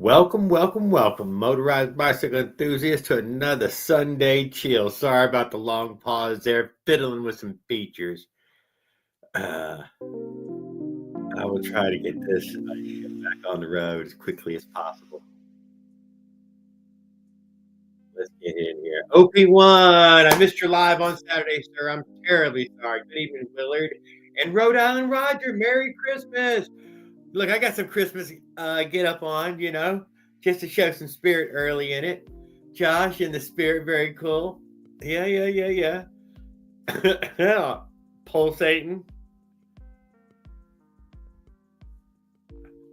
Welcome, motorized bicycle enthusiasts, to another Sunday chill. Sorry about the long pause there, fiddling with some features. I will try to get this ship back on the road as quickly as possible. Let's get in here. OP1, I missed your live on Saturday, sir. I'm terribly sorry. Good evening, Willard. And Rhode Island Roger, Merry Christmas. Look, I got some Christmas get up on, just to show some spirit early in it. Josh in the spirit, very cool. Yeah. Pulsating.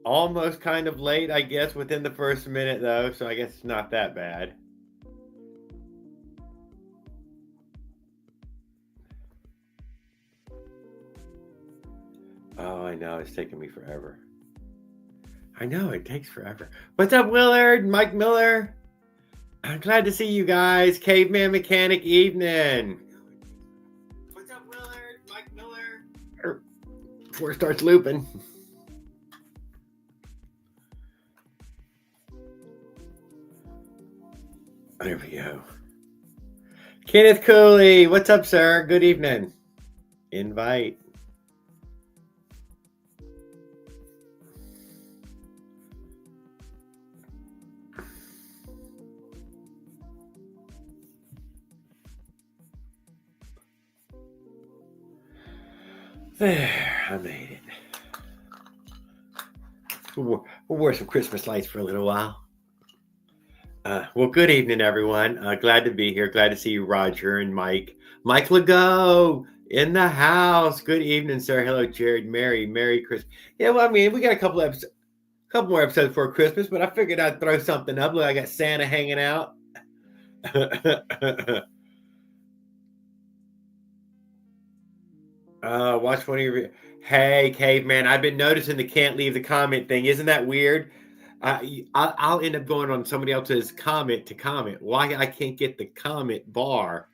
Almost kind of late, I guess, within the first minute, though, so I guess it's not that bad. Oh, I know, it's taking me forever. I know, it takes forever. What's up, Willard? Mike Miller? I'm glad to see you guys. Caveman Mechanic evening. What's up, Willard? Mike Miller? Before it starts looping. There we go. Kenneth Cooley, what's up, sir? Good evening. Invite. There, I made it. We'll wear some Christmas lights for a little while. Well, good evening, everyone. Glad to be here. Glad to see you, Roger and Mike. Mike Legault in the house. Good evening, sir. Hello, Jared. Merry Christmas. Yeah, well, I mean, we got a couple more episodes before Christmas, but I figured I'd throw something up. Look, I got Santa hanging out. Watch one of your. Hey, caveman! I've been noticing the can't leave the comment thing. Isn't that weird? I'll end up going on somebody else's comment to comment. Why I can't get the comment bar?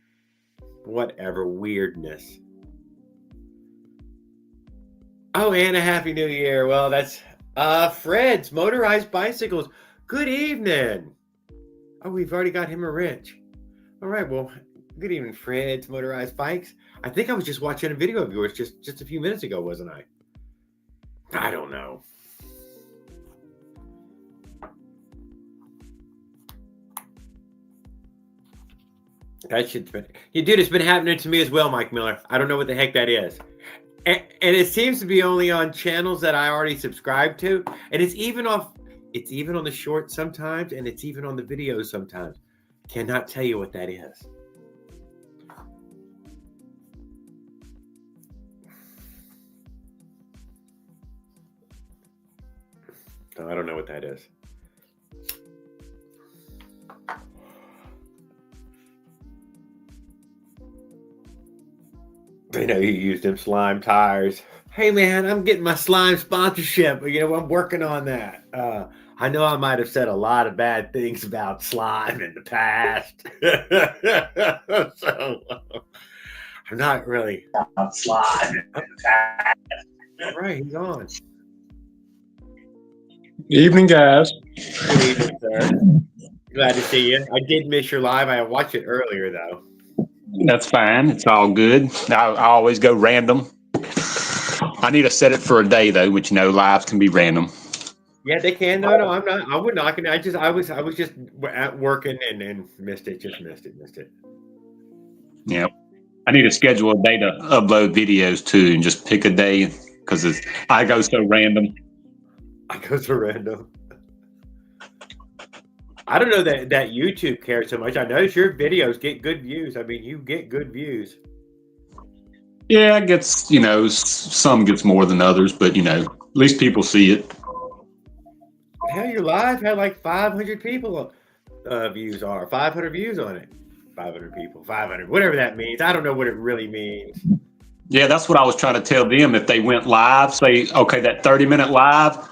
Whatever weirdness. Oh, and a happy new year. Well, that's Fred's Motorized Bicycles. Good evening. Oh, we've already got him a wrench. All right. Well, good evening, Fred's Motorized Bikes. I think I was just watching a video of yours just a few minutes ago, wasn't I? I don't know. That shit's been, dude, it's been happening to me as well, Mike Miller. I don't know what the heck that is. And it seems to be only on channels that I already subscribe to. And it's even on the shorts sometimes, and it's even on the videos sometimes. Cannot tell you what that is. Oh, I don't know what that is. I know you use them slime tires. Hey, man, I'm getting my slime sponsorship. I'm working on that. I know I might have said a lot of bad things about slime in the past. So I'm not really about slime in the past. Right, he's on. Evening, guys. Good evening, sir. Glad to see you. I did miss your live. I watched it earlier, though. That's fine. It's all good. I always go random. I need to set it for a day, though, which lives can be random. Yeah, they can. No, I'm not. I wouldn't knock it. I was just at working and missed it. Just missed it. Yeah. I need to schedule a day to upload videos too, and just pick a day because I go so random. I don't know that YouTube cares so much. I notice your videos get good views. I mean, you get good views. Yeah, it gets, some gets more than others, but, at least people see it. Hell, your live had like 500 people views are. 500 views on it. 500 people. 500. Whatever that means. I don't know what it really means. Yeah, that's what I was trying to tell them. If they went live, say, okay, that 30-minute live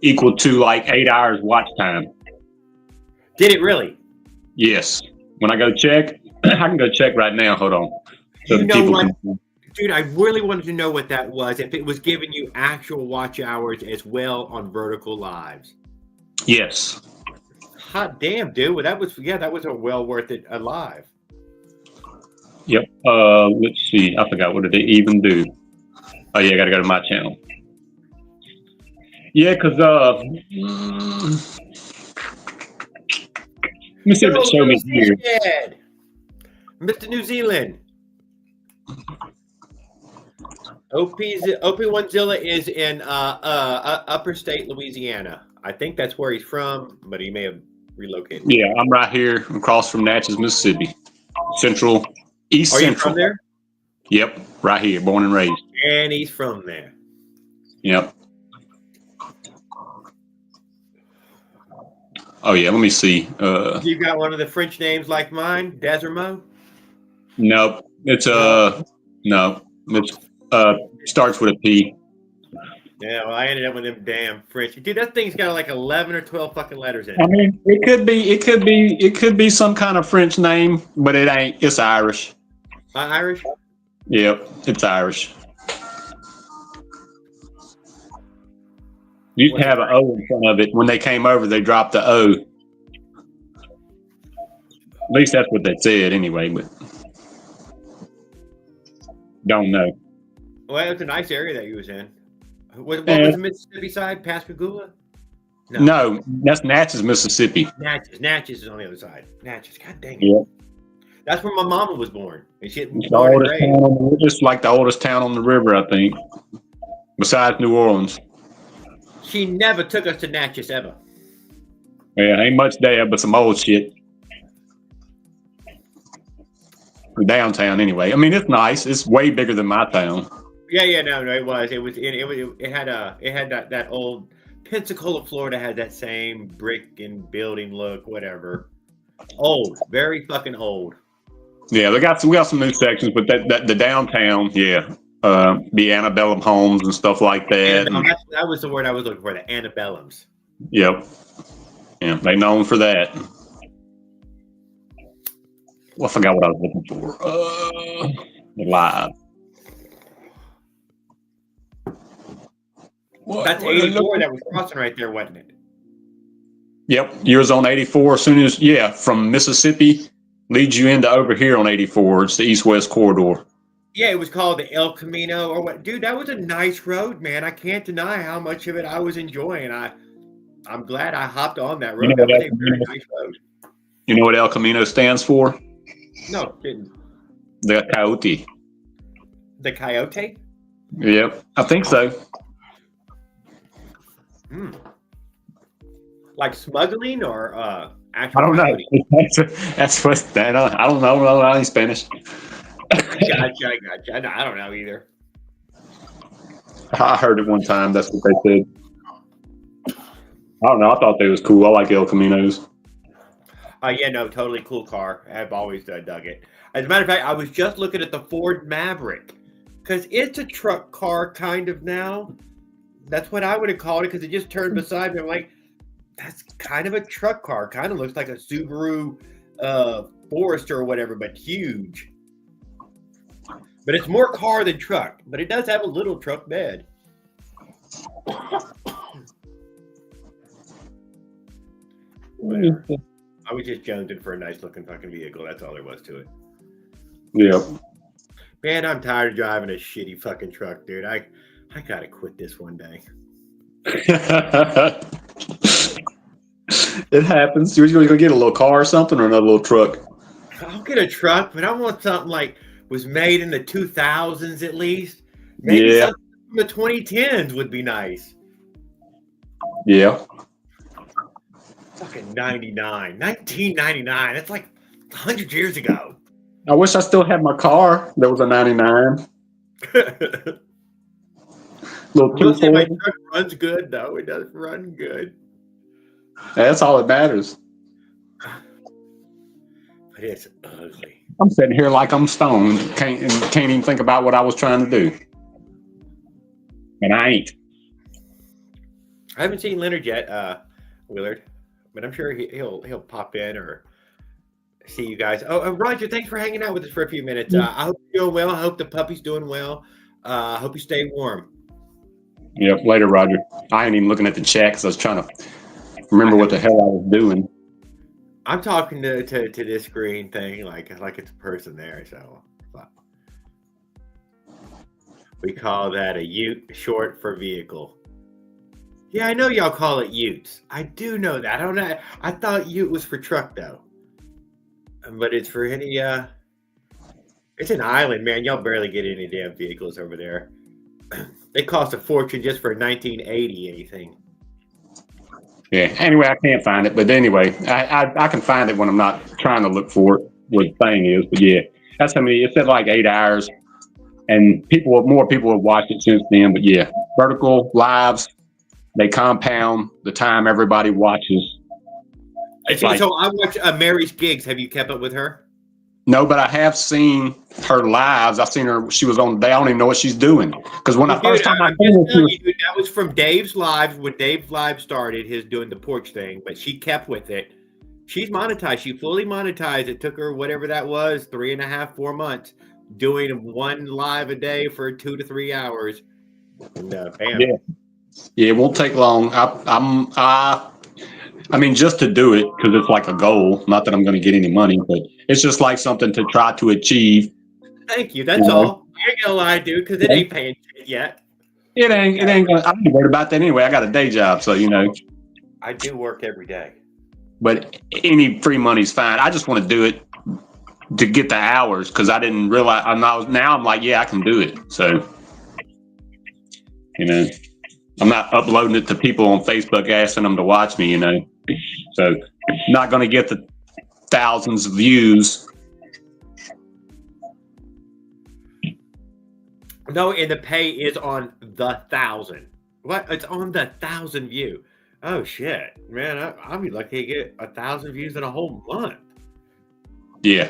equal to like 8 hours watch time. Did it really? Yes. When I go check, I can go check right now. Hold on. So you know what? Dude, I really wanted to know what that was. If it was giving you actual watch hours as well on vertical lives. Yes. Hot damn, dude. Well, that was a well worth it alive. Yep. Let's see. I forgot, what did they even do? Oh yeah, I gotta go to my channel. Yeah, because let me see if it show me here. Dead. Mr. New Zealand. OP1Zilla is in upper state Louisiana. I think that's where he's from, but he may have relocated. Yeah, I'm right here across from Natchez, Mississippi. East Are Central. You from there? Yep, right here, born and raised. And he's from there. Yep. Oh yeah, let me see. You got one of the French names like mine, Desermo? Nope. It's no. It's starts with a P. Yeah, well, I ended up with them damn French. Dude, that thing's got like 11 or 12 fucking letters in it. I mean, it could be some kind of French name, but it ain't. It's Irish. Irish? Yep, it's Irish. You used to have an O in front of it. When they came over, they dropped the O. At least that's what they said anyway, but don't know. Well, it's a nice area that you was in. What was the Mississippi side? Pascagoula? No, that's Natchez, Mississippi. Natchez is on the other side. Natchez, god dang it. Yep. That's where my mama was born. And she it's like the oldest town on the river, I think, besides New Orleans. She never took us to Natchez ever. Yeah, ain't much there, but some old shit. Downtown, anyway. I mean, it's nice. It's way bigger than my town. Yeah, no, it was. It had that old Pensacola, Florida had that same brick and building look, whatever. Old, very fucking old. Yeah, we got some new sections, but the downtown, yeah, the antebellum homes and stuff like that. That was the word I was looking for, the antebellums. Yep. Yeah, they known for that. Well, I forgot what I was looking for. Live. That's 84 that was crossing right there, wasn't it? Yep, yours on 84. As soon as from Mississippi leads you into over here on 84. It's the east-west corridor. Yeah, it was called the El Camino or what? Dude, that was a nice road, man. I can't deny how much of it I was enjoying. I'm glad I hopped on that road. That was a very nice road. You know what El Camino stands for? No, didn't. The Coyote. The Coyote? Yep, I think so. Like smuggling or actual? I don't know. That's what that. I don't know any Spanish. Gotcha. I don't know either. I heard it one time. That's what they said. I don't know. I thought they was cool. I like El Caminos. Yeah, no, totally cool car. I've always dug it. As a matter of fact, I was just looking at the Ford Maverick because it's a truck car kind of now. That's what I would have called it because it just turned beside me. I'm like, that's kind of a truck car. Kind of looks like a Subaru Forester or whatever, but huge. But it's more car than truck. But it does have a little truck bed. I was just jonesing for a nice looking fucking vehicle. That's all there was to it. Yep. Man, I'm tired of driving a shitty fucking truck, dude. I gotta quit this one day. It happens. You're going to get a little car or something, or another little truck? I'll get a truck, but I want something like was made in the 2000s at least. Maybe something from the 2010s would be nice. Yeah. Fucking 1999. That's like 100 years ago. I wish I still had my car. That was a 99. You'll say my truck runs good, though. It does run good. That's all that matters. But it's ugly. I'm sitting here like I'm stoned. Can't even think about what I was trying to do. And I ain't. I haven't seen Leonard yet, Willard. But I'm sure he'll pop in or see you guys. Oh, Roger, thanks for hanging out with us for a few minutes. I hope you're doing well. I hope the puppy's doing well. I hope you stay warm. Yep. Later, Roger. I ain't even looking at the chat because I was trying to remember what the hell I was doing. I'm talking to this green thing like it's a person there. So we call that a ute, short for vehicle. Yeah, I know y'all call it utes. I do know that. I don't know. I thought ute was for truck though, but it's for any. It's an island, man. Y'all barely get any damn vehicles over there. They cost a fortune just for 1980 anything. Yeah. Anyway, I can't find it, but anyway, I can find it when I'm not trying to look for it. What the thing is, but yeah, that's how many. It said like 8 hours, and more people have watched it since then. But yeah, vertical lives, they compound the time everybody watches. So I watch Mary's gigs. Have you kept up with her? No, but I have seen her lives. I've seen her. She was on. I don't even know what she's doing because when first time I seen her, that was from Dave's lives. When Dave's live started, his doing the porch thing, but she kept with it. She's monetized. She fully monetized. It took her whatever that was, 3.5, 4 months, doing one live a day for 2 to 3 hours. And bam. Yeah, it won't take long. I mean, just to do it because it's like a goal. Not that I'm going to get any money, but it's just like something to try to achieve. Thank you. That's all. I ain't gonna lie, dude, because it ain't paying shit yet. It ain't gonna. I'm not worried about that anyway. I got a day job, so I do work every day. But any free money's fine. I just want to do it to get the hours because I didn't realize. Now I'm like, yeah, I can do it. So, I'm not uploading it to people on Facebook asking them to watch me. So not going to get the thousands of views. No, and the pay is on the 1,000. What? It's on the 1,000 view. Oh shit, man! I'll be lucky to get 1,000 views in a whole month. Yeah.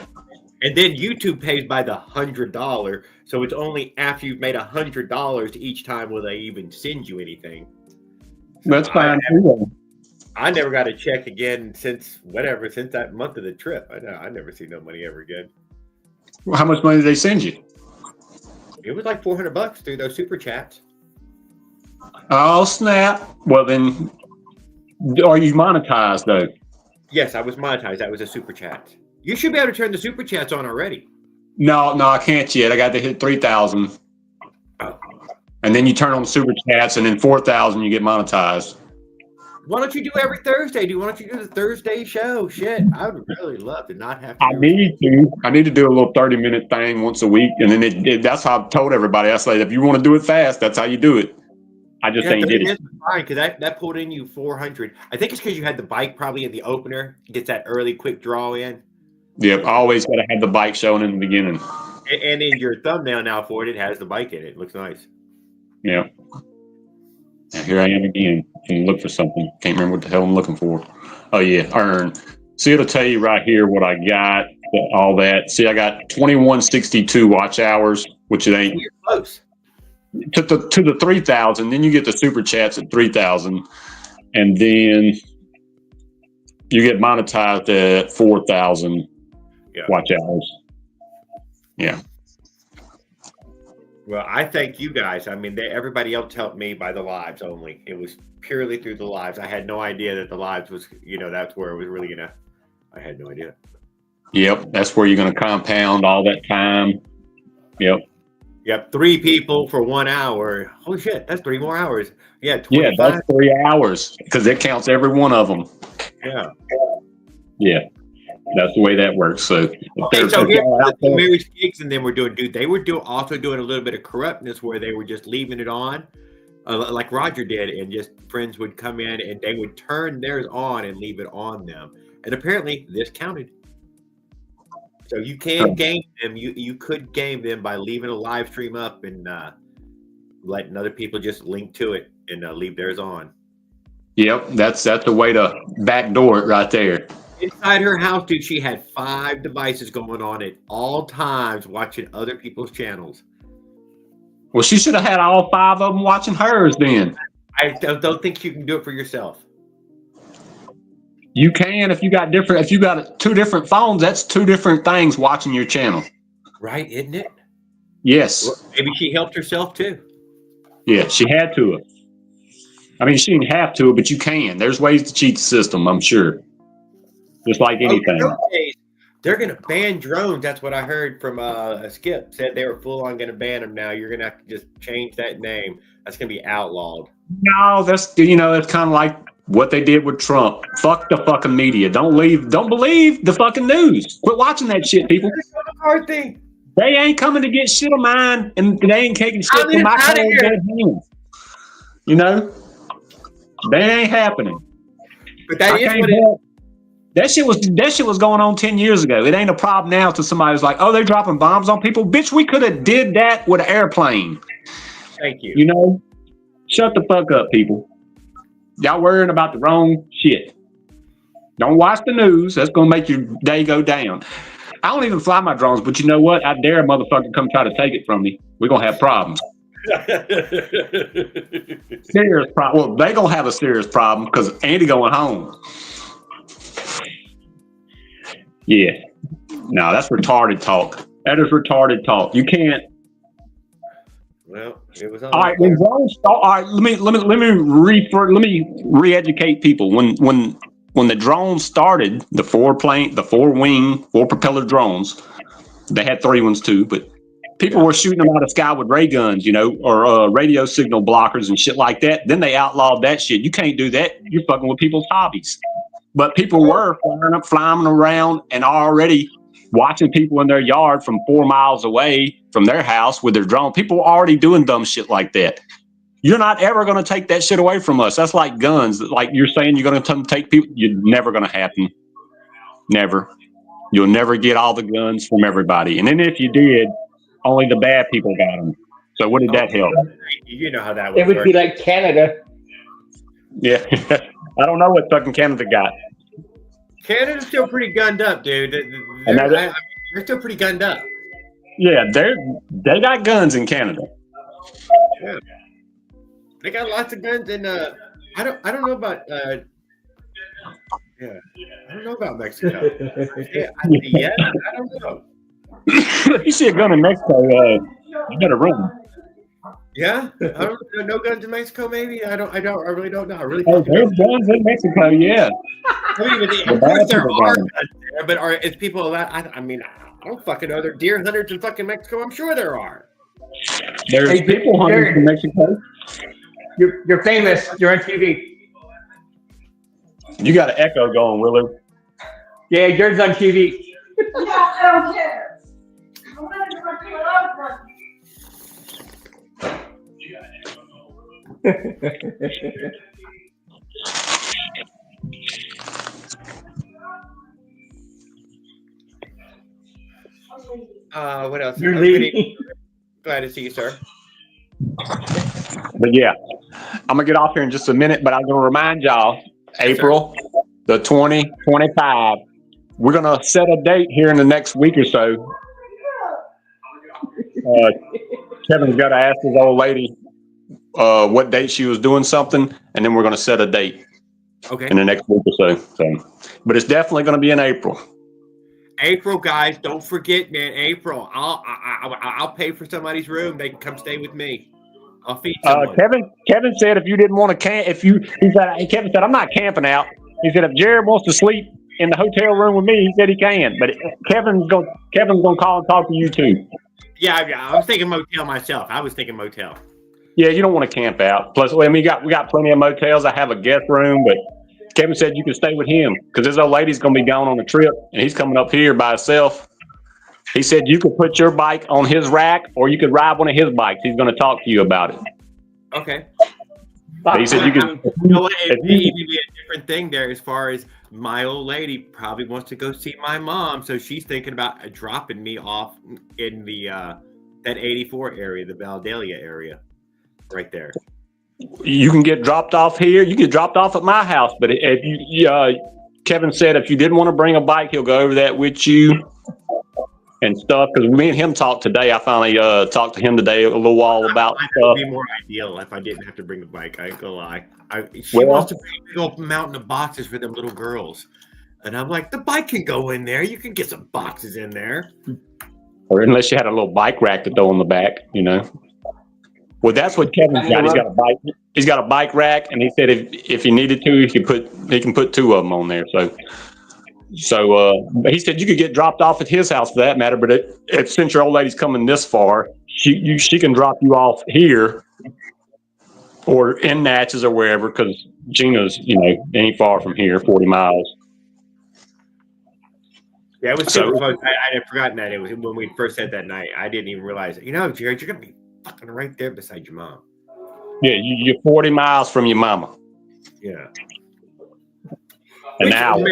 And then YouTube pays by the $100, so it's only after you've made $100 each time will they even send you anything. So that's fine. I never got a check again since that month of the trip. I never see no money ever again. Well, how much money did they send you? It was like $400 through those super chats. Oh snap! Well then, are you monetized though? Yes, I was monetized. That was a super chat. You should be able to turn the super chats on already. No, I can't yet. I got to hit 3,000. Oh. And then you turn on super chats, and then 4,000 you get monetized. Why don't you do every Thursday? Why don't you do the Thursday show? Shit, I would really love to not have to. I need to do a little 30-minute thing once a week, and then that's how I've told everybody. I say, if you want to do it fast, that's how you do it. I just ain't did it. Fine, because that pulled in you 400. I think it's because you had the bike probably in the opener. Gets that early quick draw in. Yep, always got to have the bike showing in the beginning. And in your thumbnail now for it has the bike in it. It looks nice. Yeah. Now here I am again. Can look for something. Can't remember what the hell I'm looking for. Oh yeah, earn. See, it'll tell you right here what I got. All that. See, I got 2162 watch hours, which it ain't. You're close. To the 3,000. Then you get the super chats at 3,000, and then you get monetized at 4,000 watch hours. Yeah. Well, I thank you guys. I mean, everybody else helped me by the lives only. It was purely through the lives. I had no idea that the lives was, that's where it was really gonna. I had no idea. Yep, that's where you're gonna compound all that time. Yep. 3 people for 1 hour. Holy shit, that's 3 more hours. Yeah, 25. Yeah, that's 3 hours because it counts every one of them. Yeah. Yeah. That's the way that works. So, okay, so here's what Mary's gigs and them were doing, dude. They were also doing a little bit of corruptness where they were just leaving it on, like Roger did, and just friends would come in and they would turn theirs on and leave it on them. And apparently, this counted. So you can game them. You could game them by leaving a live stream up and letting other people just link to it and leave theirs on. Yep, that's the way to backdoor it right there. Inside her house, dude, she had 5 devices going on at all times watching other people's channels. Well, she should have had all 5 of them watching hers then. I don't think you can do it for yourself. You can if you got 2 different phones, that's 2 different things watching your channel. Right, isn't it? Yes. Well, maybe she helped herself too. Yeah, she had to. I mean, you shouldn't have to, but you can. There's ways to cheat the system, I'm sure. Just like anything. Nowadays, they're going to ban drones. That's what I heard from Skip. Said they were full on going to ban them now. You're going to have to just change that name. That's going to be outlawed. No, that's kind of like what they did with Trump. Fuck the fucking media. Don't believe the fucking news. Quit watching that shit, people. McCarthy. They ain't coming to get shit of mine, and they ain't taking shit from my hands. You know, that ain't happening. But that is what it. That shit was going on 10 years ago. It ain't a problem now till somebody's like, oh, they're dropping bombs on people. Bitch, we could have did that with an airplane. Thank you. You know, shut the fuck up, people. Y'all worrying about the wrong shit. Don't watch the news. That's going to make your day go down. I don't even fly my drones, but you know what? I dare a motherfucker come try to take it from me. We're going to have problems. Serious problem. Well, they going to have a serious problem because Andy going home. Yeah. No, that's retarded talk. That is retarded talk. You can't. Well, it was all right. When drones start, all right. Let me re-educate people. When the drones started, the four propeller drones, they had 3 ones too, but people were shooting them out of the sky with ray guns, or radio signal blockers and shit like that. Then they outlawed that shit. You can't do that. You're fucking with people's hobbies. But people were flying around and already watching people in their yard from 4 miles away from their house with their drone. People were already doing dumb shit like that. You're not ever going to take that shit away from us. That's like guns. Like you're saying you're going to take people. You're never going to happen. Never. You'll never get all the guns from everybody. And then if you did, only the bad people got them. So what did that help? You know how that would work. It would be like Canada. Yeah. I don't know what fucking Canada got. Canada's still pretty gunned up, dude. They're still pretty gunned up. Yeah, they got guns in Canada. Yeah. They got lots of guns in I don't know about I don't know about Mexico. I don't know. If you see a gun in Mexico, you better run. Yeah, I don't know. No guns in Mexico. Maybe I really don't know. There's guns in Mexico. Yeah. Of course there are guns there, but is people allowed? I mean, I don't fucking know. There are deer hunters in fucking Mexico. I'm sure there are. There's people hunters in Mexico. You're famous. You're on TV. You got an echo going, Willard. Yeah, yours on TV. Yeah, I don't care. What else? You're leaving. Glad to see you, sir. But yeah, I'm gonna get off here in just a minute, but I'm gonna remind y'all, April the 2025. We're gonna set a date here in the next week or so. Kevin's got to ask his old lady what date she was doing something, and then we're gonna set a date. Okay. In the next week or so. But it's definitely gonna be in April. April, guys, don't forget, man. April, I'll pay for somebody's room. They can come stay with me. I'll feed someone. Kevin said if you didn't want to camp, Kevin said I'm not camping out. He said if Jared wants to sleep in the hotel room with me, he said he can. But Kevin's gonna call and talk to you too. Yeah, I was thinking motel myself. Yeah, you don't want to camp out. Plus, I mean, we got plenty of motels. I have a guest room, but Kevin said you can stay with him because this old lady's going to be gone on a trip, and he's coming up here by himself. He said you could put your bike on his rack, or you could ride one of his bikes. He's going to talk to you about it. Okay. But he said you could. You know what? It may even be a different thing there as far as my old lady probably wants to go see my mom, so she's thinking about dropping me off in the that 84 area, the Valdalia area, right there. You can get dropped off here. You get dropped off at my house. But if you, Kevin said if you didn't want to bring a bike, he'll go over that with you and stuff. Because me and him talked today. I finally talked to him today a little while about stuff. It would be more ideal if I didn't have to bring the bike. I ain't gonna lie. She wants to bring a big old mountain of boxes for them little girls. And I'm like, the bike can go in there. You can get some boxes in there. Or unless you had a little bike rack to throw in the back, Well, that's what Kevin's got. He's got a bike. He's got a bike rack, and he said if he needed to, he can put two of them on there. But he said you could get dropped off at his house for that matter. But since your old lady's coming this far, she can drop you off here or in Natchez or wherever, because Gina's ain't far from here, 40 miles. Yeah, it was super fun. I had forgotten that. It was when we first said that night. I didn't even realize it. Jared, you're gonna be fucking right there beside your mom. Yeah, you're 40 miles from your mama. Yeah. An hour.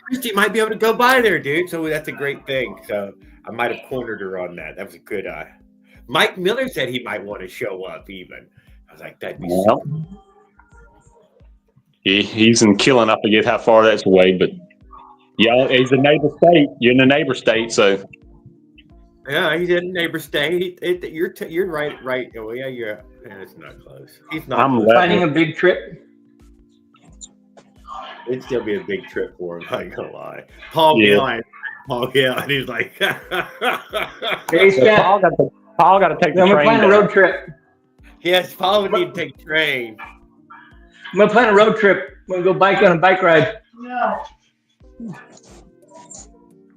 Christy might be able to go by there, dude. So that's a great thing. So I might have cornered her on that. That was a good Mike Miller said he might want to show up even. I was like, that'd be he's in Killing. I forget how far that's away, but yeah, he's a neighbor state. You're in the neighbor state, so yeah, he's in the neighbor state. You're right. Oh yeah, it's not close. He's not. I'm planning a big trip. It'd still be a big trip for him. I ain't gonna lie. Paul Gill, and he's like, Paul got to take the train. I'm gonna plan a road trip. Yes, Paul would need to take the train. I'm gonna plan a road trip. We're gonna go on a bike ride.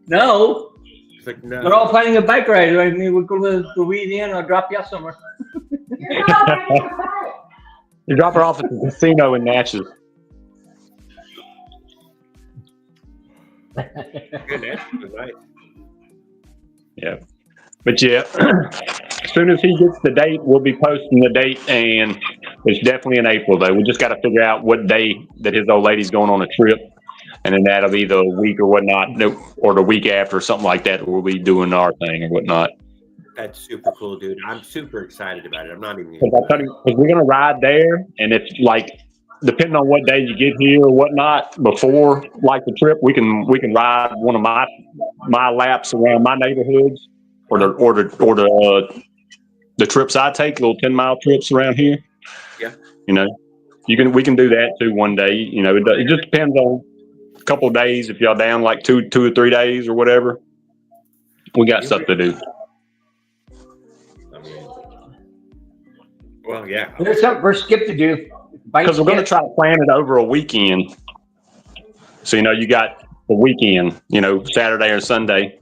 No. It's like, no. We're all planning a bike ride. I mean, we'll go to Louisiana. I'll drop you off somewhere. You drop her off at the casino in Natchez. Good, right. Yeah. But yeah, as soon as he gets the date, we'll be posting the date, and it's definitely in April, though. We just got to figure out what day that his old lady's going on a trip, and then that'll be the week or whatnot, or the week after, or something like that, we'll be doing our thing or whatnot. That's super cool, dude. I'm super excited about it. I'm not even. Because we're going to ride there, and it's like, depending on what day you get here or whatnot, before like the trip, we can ride one of my laps around my neighborhoods, or the trips I take, little 10-mile trips around here. Yeah. We can do that too one day. It just depends on a couple of days. If y'all down like two or 3 days or whatever, we got stuff to do. Well, yeah. There's something for Skip to do. Because we're going to try to plan it over a weekend. So, you got the weekend, Saturday or Sunday,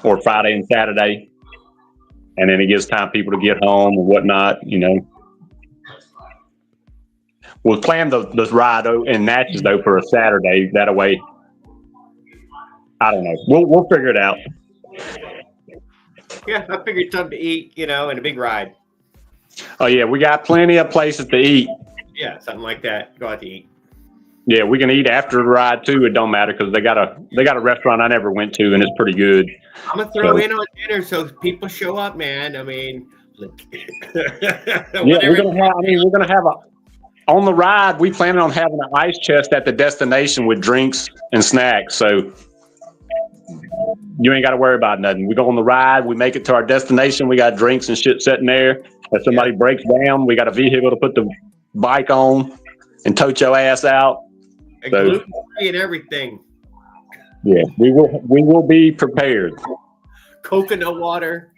or Friday and Saturday. And then it gives time people to get home and whatnot, We'll plan the ride in Natchez, though, for a Saturday. That way, I don't know. We'll figure it out. Yeah, I figured something to eat, and a big ride. Oh, yeah, we got plenty of places to eat. Yeah, something like that. Go out to eat. Yeah, we can eat after the ride too. It don't matter because they got a restaurant I never went to, and it's pretty good. I'm gonna throw in on dinner so people show up, man. I mean, we're gonna have on the ride. We plan on having an ice chest at the destination with drinks and snacks. So you ain't got to worry about nothing. We go on the ride. We make it to our destination. We got drinks and shit sitting there. If somebody breaks down, we got a vehicle to put the bike on and tote your ass out. And gluten-free and everything. Yeah, we will be prepared. Coconut water.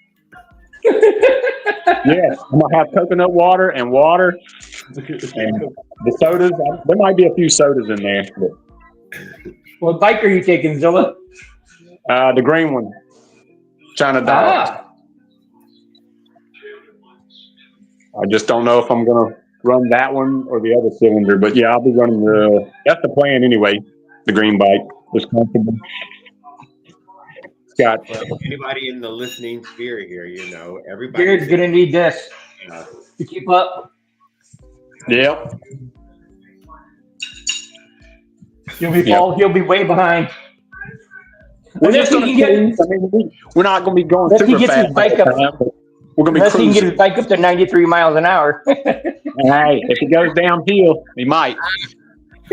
Yes, I'm gonna have coconut water and the sodas. There might be a few sodas in there. What bike are you taking, Zilla? The green one, China Dog. I just don't know if I'm gonna run that one or the other cylinder, but yeah, I'll be running that's the plan anyway. The green bike is comfortable. Scott, anybody in the listening sphere here, everybody. Jared's gonna need this to keep up. Yep. He'll be way behind. We're not going to be going super fast. We're going to be unless he can cruising. get his bike up to 93 miles an hour. Hey, if he goes downhill, he might.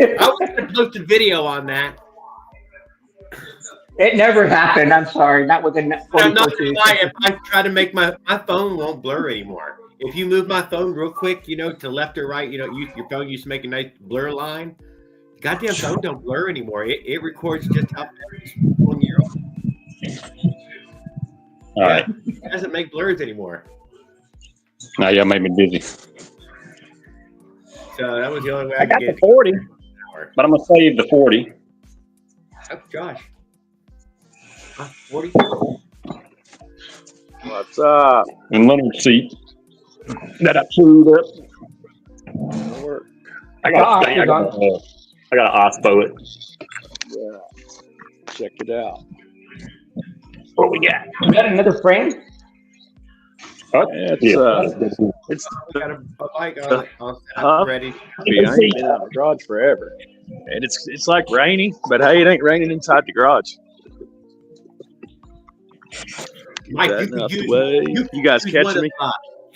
I was going to post a video on that. It never happened. I'm sorry. Not within 44 I'm not gonna seconds. lie, if I try to make my phone won't blur anymore. If you move my phone real quick, to left or right, your phone used to make a nice blur line. Goddamn phone don't blur anymore. It records just how fast it's pulling your own. All right. It doesn't make blurs anymore. Now y'all made me dizzy. So that was the only way I I got could the get 40, but I'm gonna save the 40. Oh, Josh. 40? What's up? And little seat that I chewed up. I got to OSPO it. Yeah. Check it out. What we got? Is that another frame? It's it's I got a bike all set Huh? up ready. I ain't been out in the garage forever. And it's like rainy, but hey, it ain't raining inside the garage. Mike, That you could out the use, way. You guys use catching one of, me?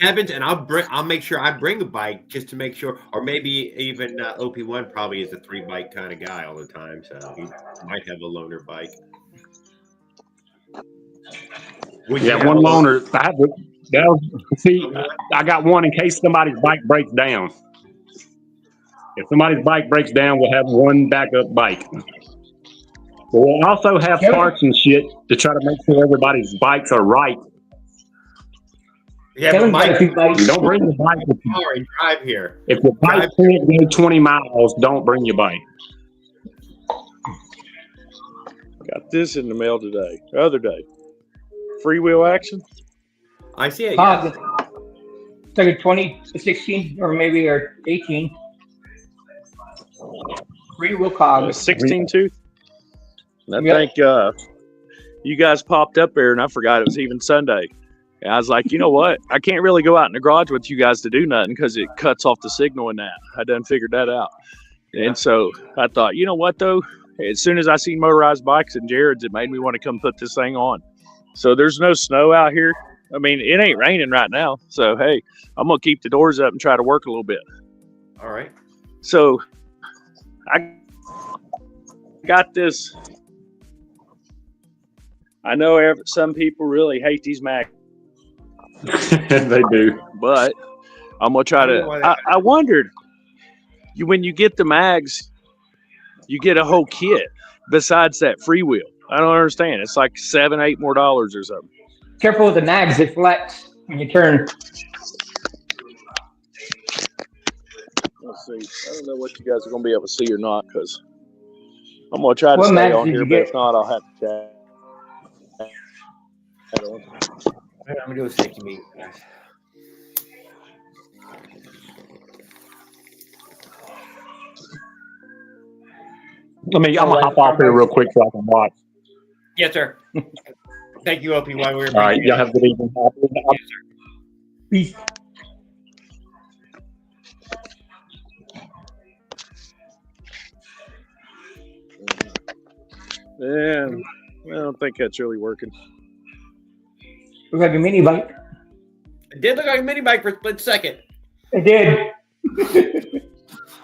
Kevin's, and I'll make sure I bring a bike just to make sure, or maybe even OP1 probably is a 3-bike kind of guy all the time, so he might have a loaner bike. Yeah, one loaner. I got one in case somebody's bike breaks down. If somebody's bike breaks down, we'll have one backup bike. We'll also have parts and shit to try to make sure everybody's bikes are right. Yeah, but Mike, don't bring your bike with you. Power and drive here. If your bike can't go 20 miles, don't bring your bike. Got this in the mail today. The other day. Freewheel action. I see it. Yeah. It's like a 20, 16, or maybe or 18. Free-wheel cog. 16 tooth. And I think you guys popped up there, and I forgot it was even Sunday. And I was like, you know what? I can't really go out in the garage with you guys to do nothing because it cuts off the signal in that. I done figured that out. Yeah. And so I thought, you know what, though? As soon as I seen motorized bikes in Jared's, it made me want to come put this thing on. So there's no snow out here. I mean, it ain't raining right now. So, hey, I'm going to keep the doors up and try to work a little bit. All right. So I got this. I know some people really hate these mags. They do. But I'm going to try to. I wondered, when you get the mags, you get a whole kit besides that freewheel. I don't understand. It's like $7, $8 more or something. Careful with the nags; they flex when you turn. Let's see. I don't know what you guys are going to be able to see or not because I'm going to try to stay on here, but if not, I'll have to chat. I'm going to do a safety meeting, guys. I'm going to hop off here real quick so I can watch. Yes, sir. Thank you, OP. While we're all right, y'all have a good evening. Yes, sir. Peace. Yeah, I don't think that's really working. Looks like a mini bike. It did look like a mini bike for a split second. It did.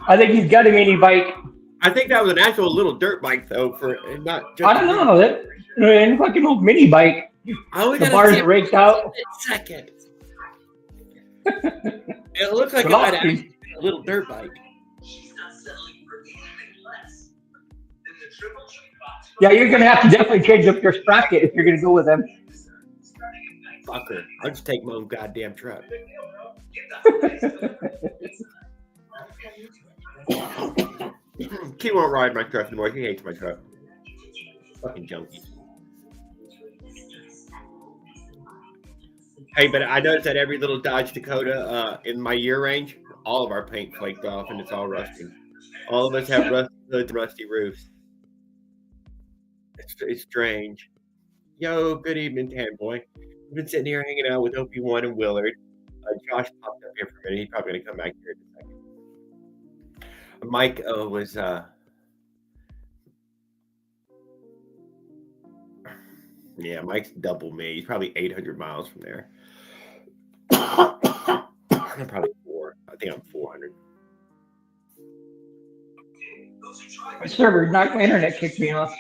I think he's got a mini bike. I think that was an actual little dirt bike, though, for not just. I don't know. That it's like an old mini bike. The bars are raked out. Second. It looks like a little dirt bike. Yeah, you're gonna have to definitely change up your sprocket if you're gonna go with them. Fucker, I'll just take my own goddamn truck. He won't ride my truck anymore. He hates my truck. Fucking junkie. Hey, but I noticed that every little Dodge Dakota in my year range, all of our paint flaked off and it's all rusting. All of us have rusty hoods, rusty roofs. It's strange. Yo, good evening, Tan Boy. We've been sitting here hanging out with OP1 and Willard. Josh popped up here for a minute. He's probably going to come back here in a second. Mike was yeah, Mike's double me. He's probably 800 miles from there. I'm probably 4. I think I'm 400. My server knocked my internet kicked me off.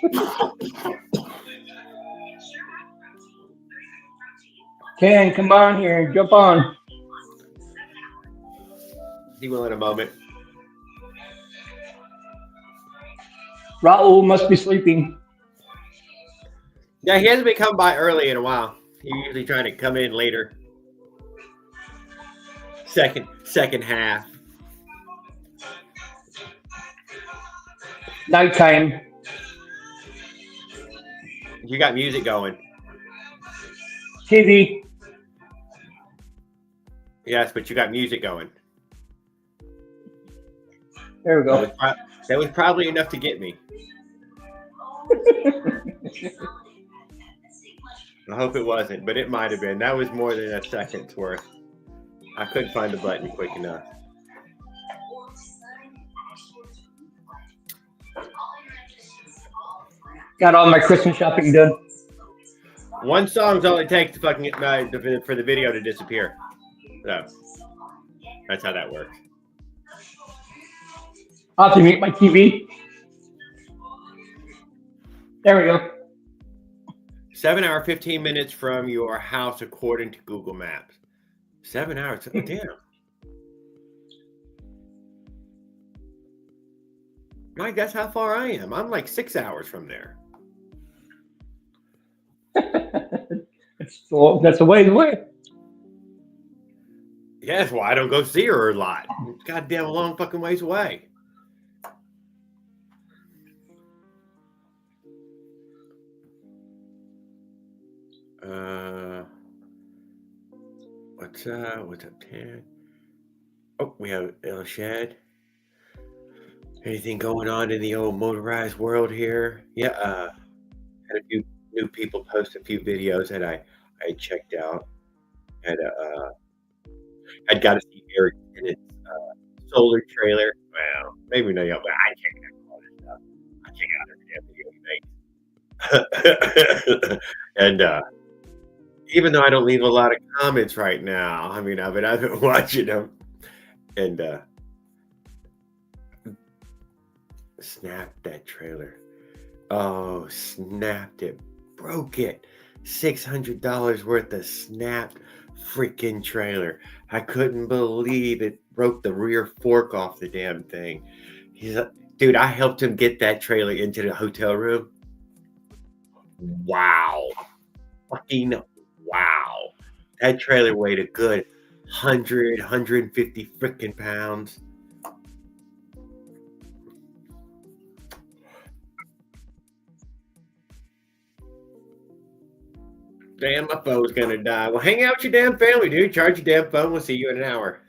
Ken, come on here and jump on. He will in a moment. Raul must be sleeping. Yeah, he hasn't been coming by early in a while. He's usually trying to come in later. second half. Nighttime. You got music going. TV. Yes, but you got music going. There we go. That was probably enough to get me. I hope it wasn't, but it might have been. That was more than a second's worth. I couldn't find the button quick enough. Got all my Christmas shopping done. One song's all it takes to fucking for the video to disappear. So that's how that works. I'll have to mute my TV. There we go. 7 hour, 15 minutes from your house, according to Google Maps. 7 hours. Oh, damn. Mike, that's how far I am. I'm like 6 hours from there. That's a ways away. Yeah, that's why I don't go see her a lot. It's goddamn a long fucking ways away. What's up, Ted? Oh, we have El Shad. Anything going on in the old motorized world here? Yeah, had a few new people post a few videos that I checked out. I'd got to see Eric in its solar trailer. Well, maybe no, but I check out all this stuff. I check out every damn video he makes. And even though I don't leave a lot of comments right now, I mean, I've been watching them. And snapped that trailer. Oh, snapped it. Broke it. $600 worth of snapped freaking trailer. I couldn't believe it broke the rear fork off the damn thing. He's like, dude, I helped him get that trailer into the hotel room. Wow. Fucking wow. That trailer weighed a good 100, 150 freaking pounds. Damn, my phone's gonna die. Well, hang out with your damn family, dude. Charge your damn phone. We'll see you in an hour.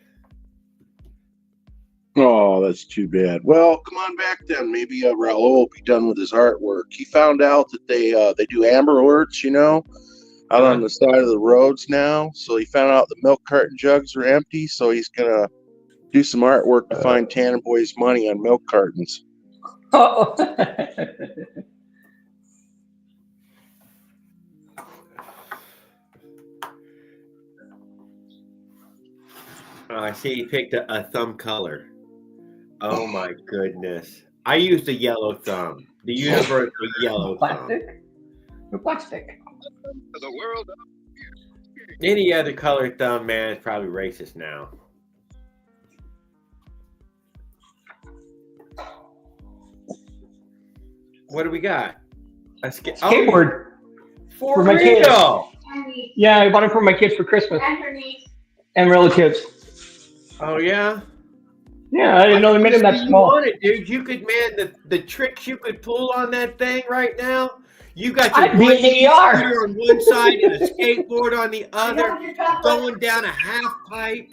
Oh, that's too bad. Well, come on back then. Maybe Raul will be done with his artwork. He found out that they do Amber Alerts, out on the side of the roads now. So he found out the milk carton jugs are empty. So he's gonna do some artwork to find Tanner Boy's money on milk cartons. Oh. I see he picked a thumb color. Oh my goodness. I used a yellow thumb. The universal yellow Plastic? The plastic. The world. Any other colored thumb, man, is probably racist now. What do we got? A skateboard. For my kids. real? Yeah, I bought it for my kids for Christmas. And relatives. Oh, yeah? Yeah, I didn't know they made them that small. You dude. You could, man, the tricks you could pull on that thing right now. You got your scooter on one side and a skateboard on the other, going down a half pipe.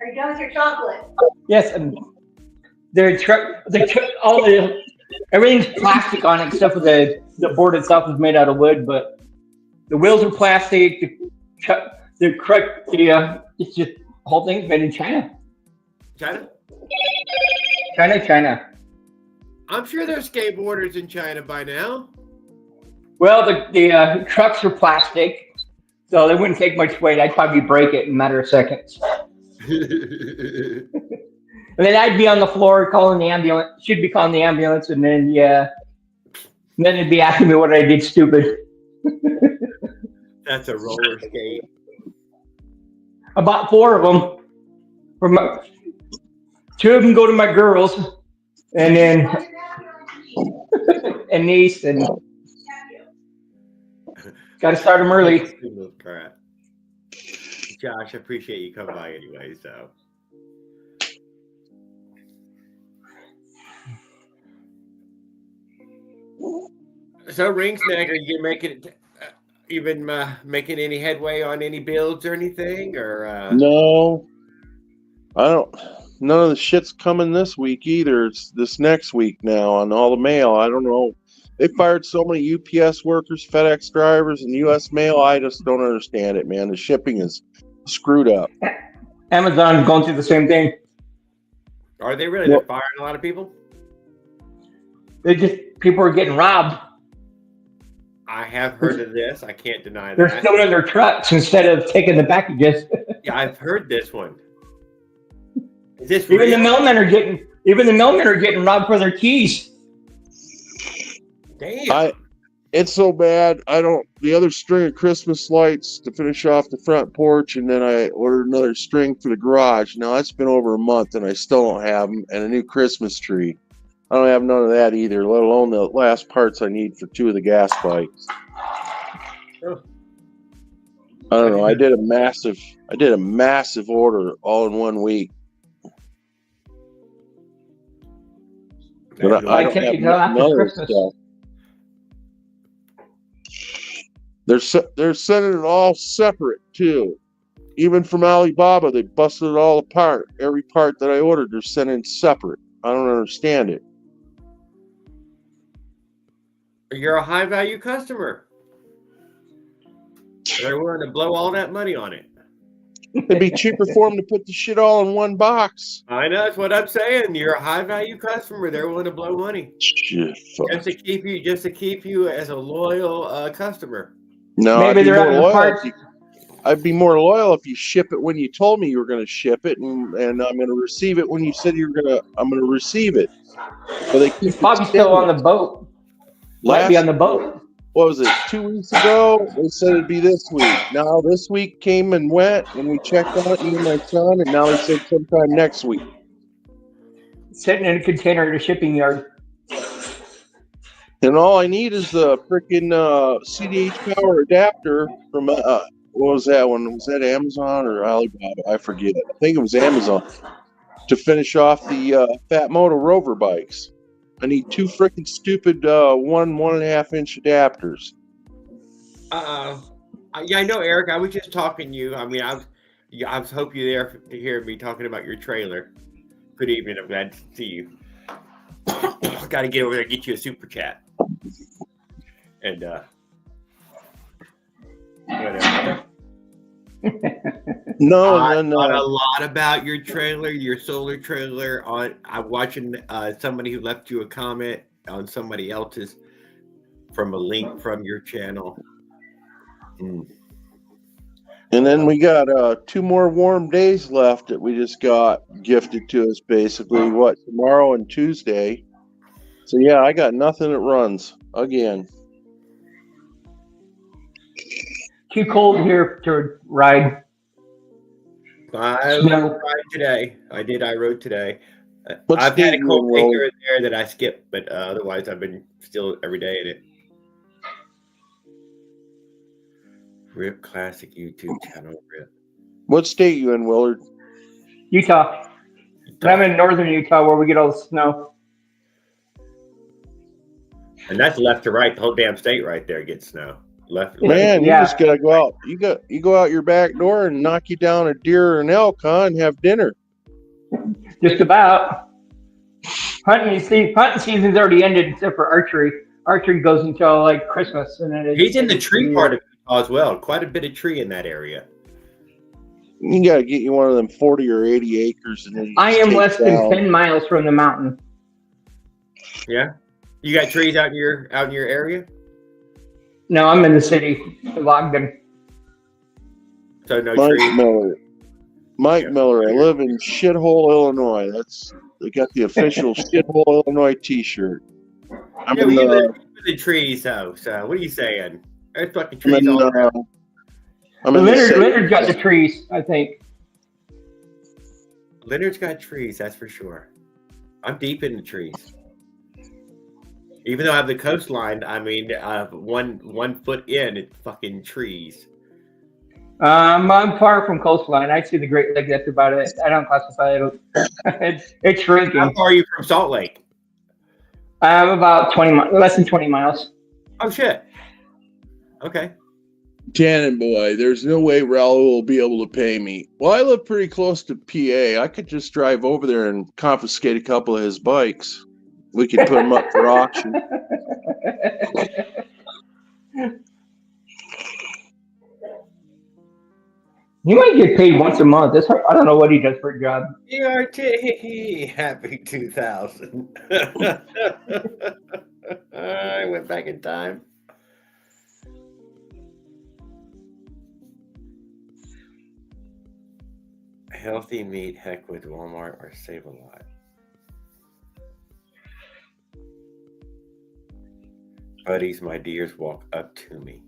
Are you done with your chocolate? Yes, and everything's plastic on it except for the board itself is made out of wood, but the wheels are plastic. It's just the whole thing's made in China. China? China. I'm sure there's skateboarders in China by now. Well, the trucks are plastic, so they wouldn't take much weight. I'd probably break it in a matter of seconds. And then I'd be on the floor calling the ambulance. Should be calling the ambulance, and then then it'd be asking me what I did stupid. That's a roller skate. About 4 of them. Two of them go to my girls, and then a niece, and got to start them early. Josh. I appreciate you coming by anyway. So ring snag, are you making you been making any headway on any builds or anything, or No, I don't. None of the shit's coming this week either. It's this next week now on all the mail. I don't know. They fired so many UPS workers, FedEx drivers, and US mail. I just don't understand it, man. The shipping is screwed up. Amazon's going through the same thing. are they really? They're firing a lot of people. People are getting robbed. I have heard of this. I can't deny They're that. stealing their trucks instead of taking the packages. Yeah, I've heard this one. Is this Even the real? mailmen are getting robbed for their keys. Damn. It's so bad. The other string of Christmas lights to finish off the front porch, and then I ordered another string for the garage. Now that's been over a month, and I still don't have them. And a new Christmas tree. I don't have none of that either, let alone the last parts I need for 2 of the gas bikes. Oh. I don't know. I did a massive order all in 1 week. But I don't can't have you tell after none of the Christmas? stuff. They're sending it all separate too. Even from Alibaba, they busted it all apart. Every part that I ordered, they're sending separate. I don't understand it. You're a high value customer. They're willing to blow all that money on it. It'd be cheaper for them to put the shit all in one box. I know, that's what I'm saying. You're a high value customer. They're willing to blow money Shit, fuck. just to keep you as a loyal customer. No, Maybe they're having the loyal parts. I'd be more loyal if you ship it when you told me you were going to ship it, and I'm going to receive it when you said I'm going to receive it. But they keep He's probably still on the boat. Might be on the boat. What was it, 2 weeks ago? They said it'd be this week. Now this week came and went, and we checked on it, me and my son, and now they said sometime next week. Sitting in a container at a shipping yard. And all I need is the freaking CDH power adapter from what was that one? Was that Amazon or Alibaba? I forget. I think it was Amazon to finish off the Fat Moto Rover bikes. I need 2 freaking stupid 1.5 inch adapters. Yeah, I know, Eric. I was just talking to you. I mean, I was hoping you're there to hear me talking about your trailer. Good evening. I'm glad to see you. Got to get over there and get you a super chat. And whatever. No, I no, thought no. a lot about your trailer, your solar trailer. I'm watching somebody who left you a comment on somebody else's from a link from your channel. And then we got 2 more warm days left that we just got gifted to us, basically. Tomorrow and Tuesday. So yeah, I got nothing that runs again. Too cold here to ride. I rode today. I rode today. What I've had a state you cold in, day Will? here and there that I skipped, but otherwise I've been still every day in it. Rip Classic YouTube channel. Rip. What state you in, Willard? Utah. And I'm in northern Utah where we get all the snow. And that's left to right. The whole damn state right there gets snow. Left. Man, Yeah. you just gotta go out. You go out your back door and knock you down a deer or an elk, huh, and have dinner. Just about. Hunting season's already ended except for archery. Archery goes until like Christmas, and then He's in the tree part of Utah as well. Quite a bit of tree in that area. You gotta get you one of them 40 or 80 acres, and then you I just am take less than down- 10 miles from the mountain. Yeah. You got trees out in your area? No, I'm in the city, Ogden. So no Mike trees. Miller. Mike Yeah. Miller. I live in Shithole, Illinois. They got the official Shithole, Illinois T-shirt. I'm Yeah, in, you live in the trees though. So what are you saying? There's fucking I'm trees in, all around. I'm in the city. Leonard got the trees, I think. Leonard's got trees, that's for sure. I'm deep in the trees. Even though I have the coastline, I mean, 1 foot in, it's fucking trees. I'm far from coastline. I see the Great Lake. That's about it. I don't classify it. It's How shrinking. far are you from Salt Lake? I'm about 20 less than 20 miles. Oh shit. Okay. Cannon boy, there's no way Raul will be able to pay me. Well, I live pretty close to PA. I could just drive over there and confiscate a couple of his bikes. We could put them up for auction. He might get paid once a month. I don't know what he does for a job. ERT, happy 2000. I went back in time. Healthy meat, heck with Walmart or Save a Lot. Buddies, my dears, walk up to me.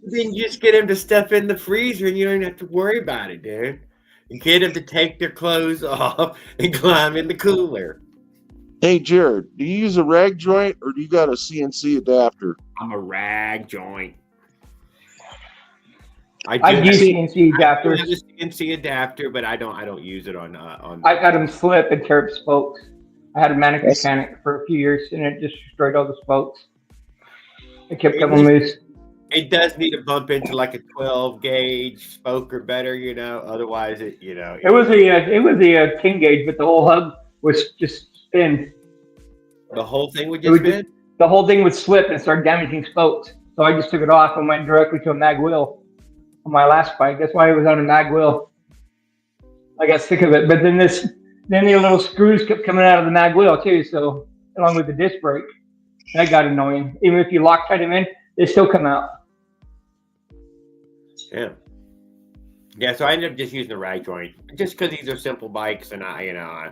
Then you just get him to step in the freezer and you don't have to worry about it, dude. You get him to take their clothes off and climb in the cooler. Hey, Jared, do you use a rag joint or do you got a CNC adapter? I'm a rag joint. I use CNC adapters. I have a CNC adapter, but I don't use it on. I got them slip and tear up spokes. I had a mechanic for a few years, and it just destroyed all the spokes. It kept them loose. It does need to bump into like a 12 gauge spoke or better, you know. Otherwise, it was a 10 gauge, but the whole hub was just spin. The whole thing would just spin. The whole thing would slip and start damaging spokes. So I just took it off and went directly to a mag wheel on my last bike. That's why it was on a mag wheel. I got sick of it, but then the little screws kept coming out of the mag wheel too. So along with the disc brake, that got annoying. Even if you Loctite them in, they still come out. Yeah. So I ended up just using the rag joint, just because these are simple bikes, and I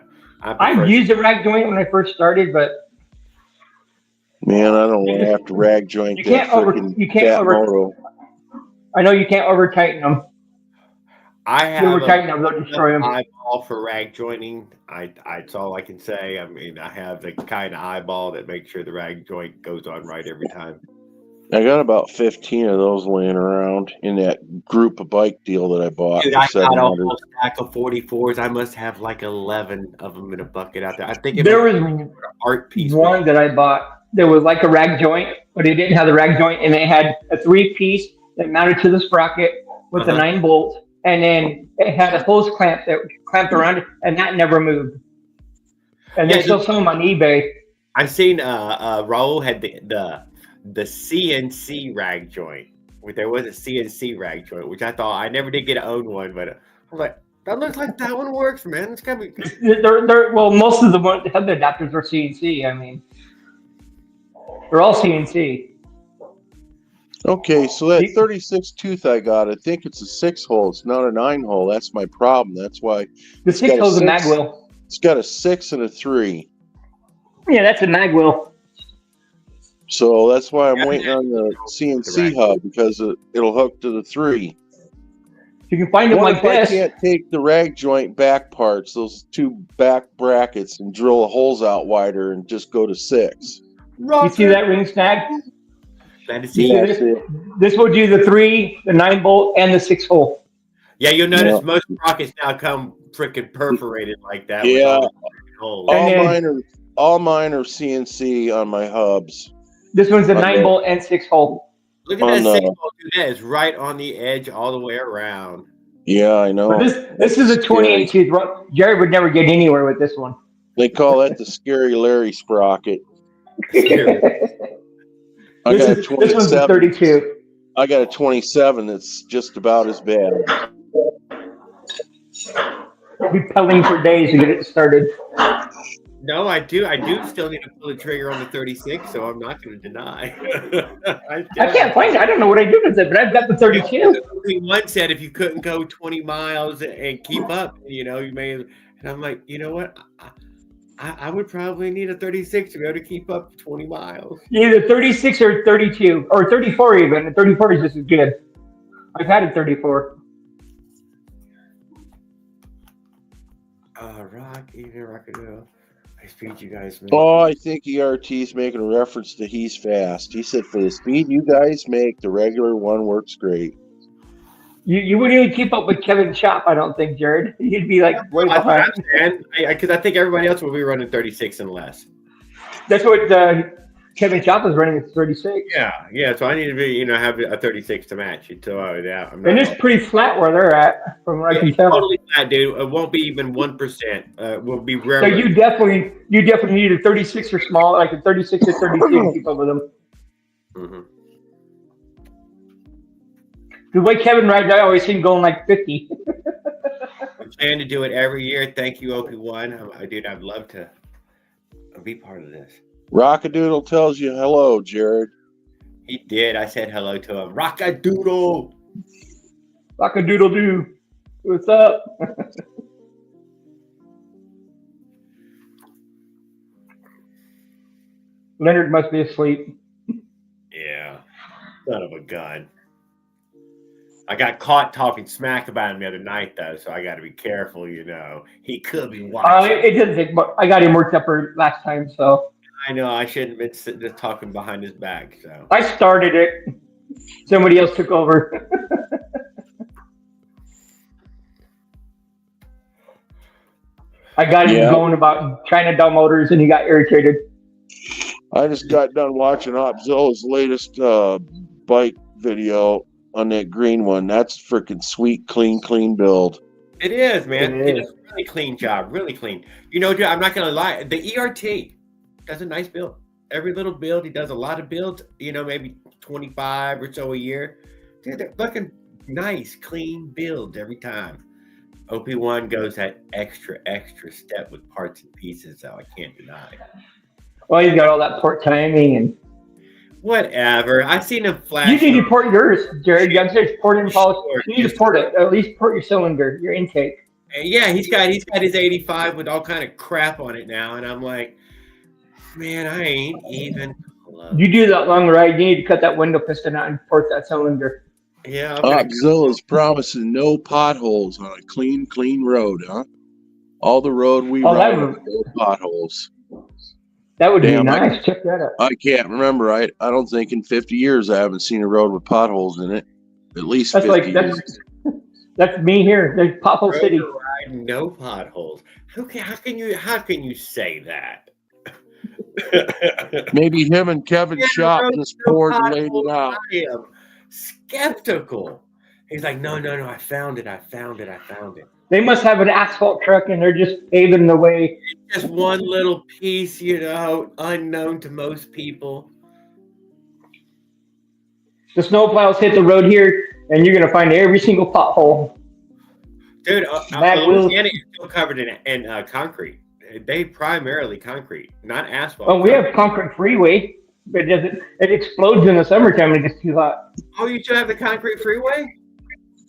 used a rag joint when I first started, but man, I don't want to have to rag joint. You can't over. I know you can't over tighten them. I have over tighten them; they'll destroy them. Eyeball for rag jointing. That's all I can say. I mean, I have the kind of eyeball that makes sure the rag joint goes on right every time. I got about 15 of those laying around in that group of bike deal that I bought. Dude, I got a whole stack of 44s. I must have like 11 of them in a bucket out there. I think there was an art piece. One that I bought. There was like a rag joint, but it didn't have the rag joint, and it had a 3-piece that mounted to the sprocket with a 9-bolt, and then it had a hose clamp that clamped around it, and that never moved. And they still sell them on eBay. I've seen Raul had the CNC rag joint. There was a CNC rag joint, which I never did get to own one, but I was like, that looks like that one works, man. It's gotta be. Well, most of the hub adapters are CNC. I mean, they're all CNC. Okay, so that 36 tooth I got, I think it's a 6-hole. It's not a 9-hole. That's my problem. That's why the 6-hole is a mag wheel. It's got a 6 and a 3. Yeah, that's a mag wheel. So that's why I'm waiting on the CNC hub, because it'll hook to the 3. You can find them like this. I can't take the rag joint back parts, those 2 back brackets, and drill the holes out wider and just go to 6. You see that ring snag? This will do the 3, the 9-bolt, and the 6-hole. Yeah, you'll notice most sprockets now come freaking perforated like that. Yeah, all mine are CNC on my hubs. This one's a 9-bolt and 6-hole. Look at that 6-hole. That is right on the edge all the way around. Yeah, I know. But this is a 28 tooth. Jared would never get anywhere with this one. They call that the Scary Larry sprocket. This one's a 32. I got a 27 that's just about as bad. I'll be pelling for days to get it started. No, I do still need to pull the trigger on the 36, so I'm not going to deny. I can't find it. I don't know what I do with it, but I've got the 32. One said if you couldn't go 20 miles and keep up, you may. And I'm like, you know what? I would probably need a 36 to be able to keep up 20 miles. Either 36 or 32 or 34 even. The 34 is just as good. I've had a 34. Rock, even Rockadoo. I speed you guys make. Oh, I think ERT's making a reference to He's Fast. He said for the speed you guys make, the regular one works great. You wouldn't even keep up with Kevin's shop, I don't think, Jared. You'd be like way That's what behind. I'm saying. Because I think everybody else will be running 36 and less. That's what Kevin Shop is running at 36. Yeah. So I need to be, have a 36 to match it. So yeah, I'm And it's pretty flat where they're at, from what I can tell. totally flat, dude. It won't be even 1%. Will be rare. So you definitely need a 36 or small, like a 36 or 32 to keep up with them. Mm-hmm. The way Kevin rides, I always see him going like 50. I'm planning to do it every year. Thank you, OP1. Dude, I'd love to be part of this. Rockadoodle tells you hello, Jared. He did. I said hello to him. Rockadoodle. Rock-a-doodle-doo. What's up? Leonard must be asleep. Yeah. Son of a gun. I got caught talking smack about him the other night, though, so I got to be careful, He could be watching. It doesn't take much. I got him worked up for last time, so. I know. I shouldn't have been sitting just talking behind his back, so. I started it. Somebody else took over. I got him going about China Doll Motors, and he got irritated. I just got done watching Opzilla's latest bike video on that green one. That's freaking sweet, clean build. It is, man. It It's a really clean job. Really clean. Dude, I'm not going to lie. The ERT does a nice build. Every little build, he does a lot of builds, maybe 25 or so a year. Dude, they're fucking nice, clean builds every time. OP1 goes that extra step with parts and pieces, though. I can't deny. Well, he's got all that port timing and. Whatever. I've seen him flash. You need to port yours, Jared. You got to port in polish. Sure. You need to port it. At least port your cylinder, your intake. Yeah, he's got his 85 with all kind of crap on it now, and I'm like, man, I ain't even close. You do that long ride, you need to cut that window piston out and port that cylinder. Yeah. Opzilla's promising no potholes on a clean road, huh? All the road we ride on, no potholes. That would Damn, be nice. Check that out. I can't remember. I don't think in 50 years I haven't seen a road with potholes in it. At least That's 50 years. That's me here. There's Pothole Road City. ride, no potholes. How can you say that? Maybe him and Kevin Shop just poured and laid it out. I am skeptical. He's like, no, I found it. They must have an asphalt truck and they're just paving the way. Just one little piece, unknown to most people. The snowplows hit the road here, and you're gonna find every single pothole. Dude, Back Louisiana is still covered in concrete. They primarily concrete, not asphalt. Oh, we have concrete freeway, but it explodes in the summertime when it gets too hot. Oh, you still have the concrete freeway?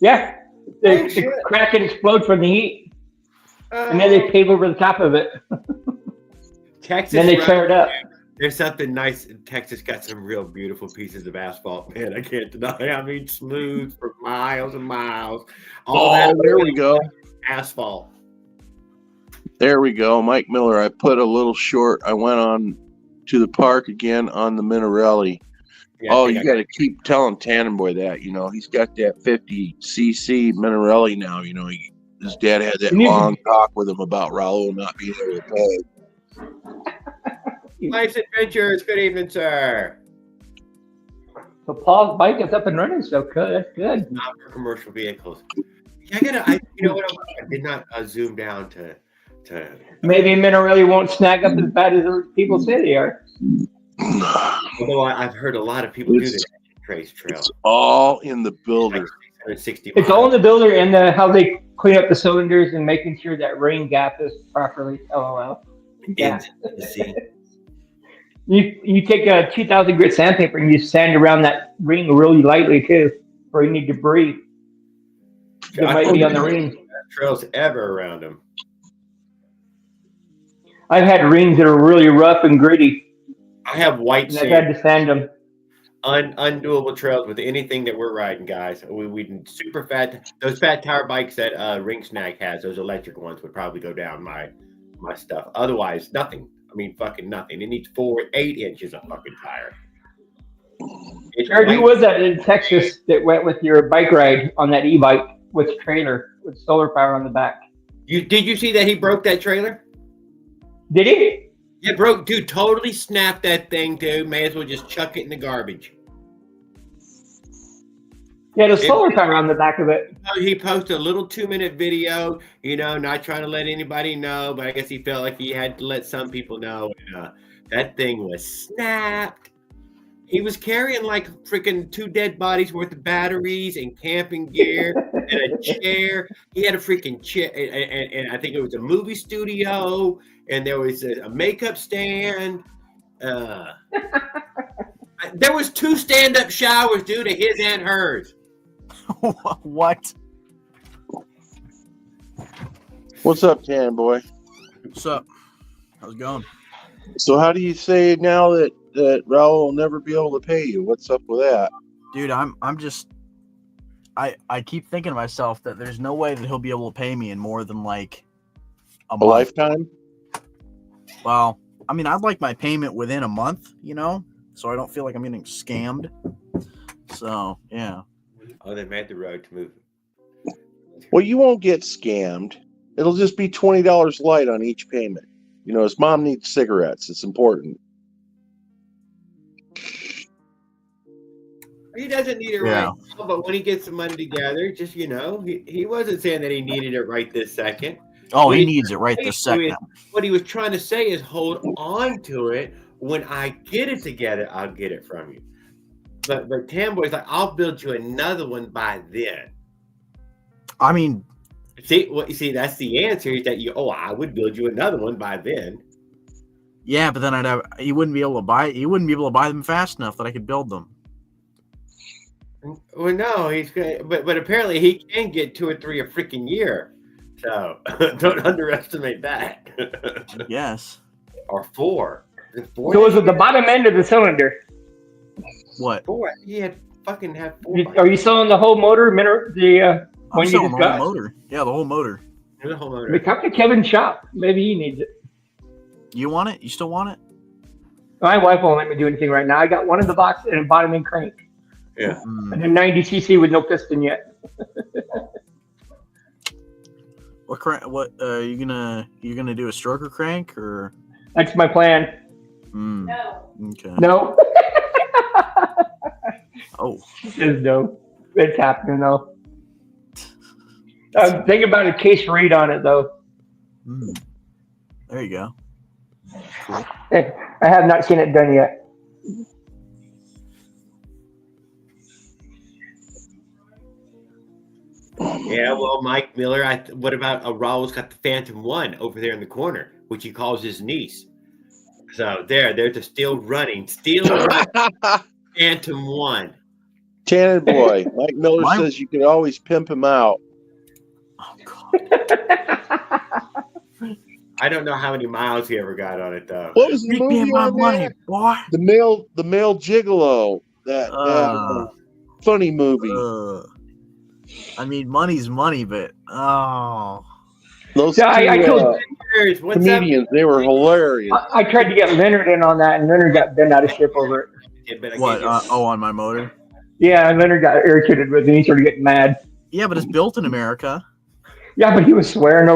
Yeah, Oh, the crack and explode from the heat, and then they pave over the top of it. Texas. Then they tear it up. There's something nice. Texas got some real beautiful pieces of asphalt, man. I can't deny. I mean, smooth for miles and miles. There we go. Asphalt. There we go. Mike Miller. I put a little short. I went on to the park again on the Minarelli. Yeah, you got to keep telling Tannenboy that. He's got that 50cc Minarelli now. His dad had that long talk with him about Raul not being able to pay. Life's Adventures. Good evening, sir. So Paul's bike is up and running, so good. That's good. Not for commercial vehicles. I did not zoom down to. Maybe Minarelli won't snag up as bad as people say they are. Although I've heard a lot of people do the Trace Trail. It's all in the builder. It's all in the builder and how they clean up the cylinders and making sure that rain gap is properly. LOL. Yeah. You take a 2000 grit sandpaper and you sand around that ring really lightly too, for any debris that might be on the ring. Trails ever around them. I've had rings that are really rough and gritty. I have white sand. I've had to sand them. Undoable trails with anything that we're riding, guys. We super fat. Those fat tire bikes that Ring Snack has, those electric ones, would probably go down my stuff. Otherwise, nothing. I mean, fucking nothing. It needs 8 inches of fucking tire. Jared, who was that in Texas that went with your bike ride on that e-bike with trailer with solar power on the back? Did you see that he broke that trailer? Did he? Yeah, broke, dude. Totally snapped that thing, dude. May as well just chuck it in the garbage. Yeah, the solar power on the back of it. He posted a little 2-minute video, not trying to let anybody know, but I guess he felt like he had to let some people know. And, that thing was snapped. He was carrying like freaking 2 dead bodies worth of batteries and camping gear and a chair. He had a freaking chair, and I think it was a movie studio, and there was a makeup stand. There was 2 stand-up showers, dude, at his and hers. What? What's up, Tan Boy? What's up? How's it going? So how do you say now that Raul will never be able to pay you? What's up with that? Dude, I'm just I keep thinking to myself that there's no way that he'll be able to pay me in more than like a month. Lifetime? Well, I mean, I'd like my payment within a month, so I don't feel like I'm getting scammed. So, yeah. Oh, they made the road to move. Well, you won't get scammed. It'll just be $20 light on each payment. His mom needs cigarettes. It's important. He doesn't need it right now, but when he gets the money together, just, he wasn't saying that he needed it right this second. Oh, he needs it right this second. What he was trying to say is hold on to it. When I get it together, I'll get it from you. But Tamboy's like, I'll build you another one by then. I mean, see, that's the answer is that I would build you another one by then. Yeah, but then he wouldn't be able to buy them fast enough that I could build them. Well, no, he's good, but apparently he can get 2 or 3 a freaking year. So don't underestimate that. Yes. Or 4. So was it the bottom end of the cylinder? What? 4. He had 4. Are you selling the whole motor? I'm selling the whole motor. Yeah, the whole motor. The whole motor. Come to Kevin's shop. Maybe he needs it. You want it? You still want it? My wife won't let me do anything right now. I got one in the box and a bottom end crank. Yeah. And a 90cc with no piston yet. What crank? What you gonna do a stroker crank or? That's my plan. No. Okay. No. Oh. There's no. It's happening though. Think about a case read on it though. There you go. Cool. I have not seen it done yet. Yeah, well, Mike Miller, what about Raul's got the Phantom 1 over there in the corner, which he calls his niece. So they're just still running Phantom 1. Tanner Boy, Mike Miller says you can always pimp him out. Oh, God. I don't know how many miles he ever got on it, though. What was the movie my on money, that? boy. The male gigolo. That funny movie. I mean, money's money, but those Yeah, I told comedians, they were hilarious. I tried to get Leonard in on that, and Leonard got bent out of shape over it. What? On my motor? Yeah, and Leonard got irritated with it, and he started getting mad. Yeah, but it's built in America. Yeah, but he was swearing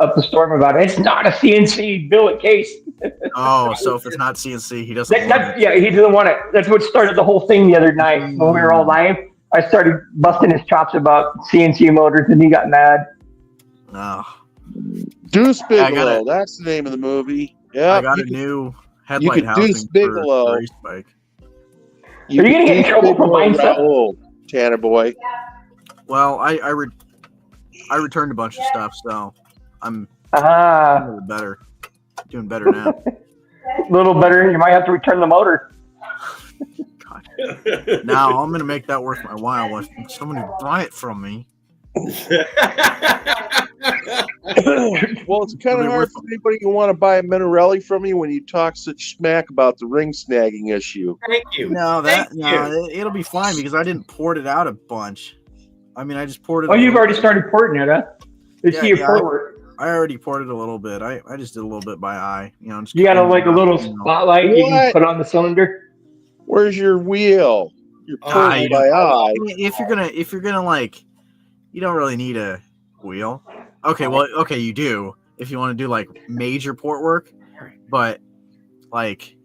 up the storm about it. It's not a CNC billet case. Oh, so if it's not CNC, he doesn't want it. Yeah, he doesn't want it. That's what started the whole thing the other night when we were all live. I started busting his chops about CNC motors, and he got mad. Oh. Deuce Bigelow, that's the name of the movie. Yeah, I got a new headlight housing Deuce Bigelow. for race bike. Are you gonna get in trouble for buying stuff? Tanner Boy. Well, I returned a bunch of stuff, so I'm doing better now. A little better. You might have to return the motor. God. Now I'm gonna make that worth my while. If somebody buy it from me. Well, it's kind of hard for anybody who want to buy a Minarelli from you when you talk such smack about the ring snagging issue. Thank you. It'll be fine because I didn't port it out a bunch. I mean, I just poured it. Oh, you've already started porting it, huh? I already poured it a little bit. I just did a little bit by eye. You got a little spotlight you can put on the cylinder. Where's your wheel? You're Oh, pulling you my eye. If you're gonna like, you don't really need a wheel. Okay, well, okay, you do if you want to do like major port work, but like,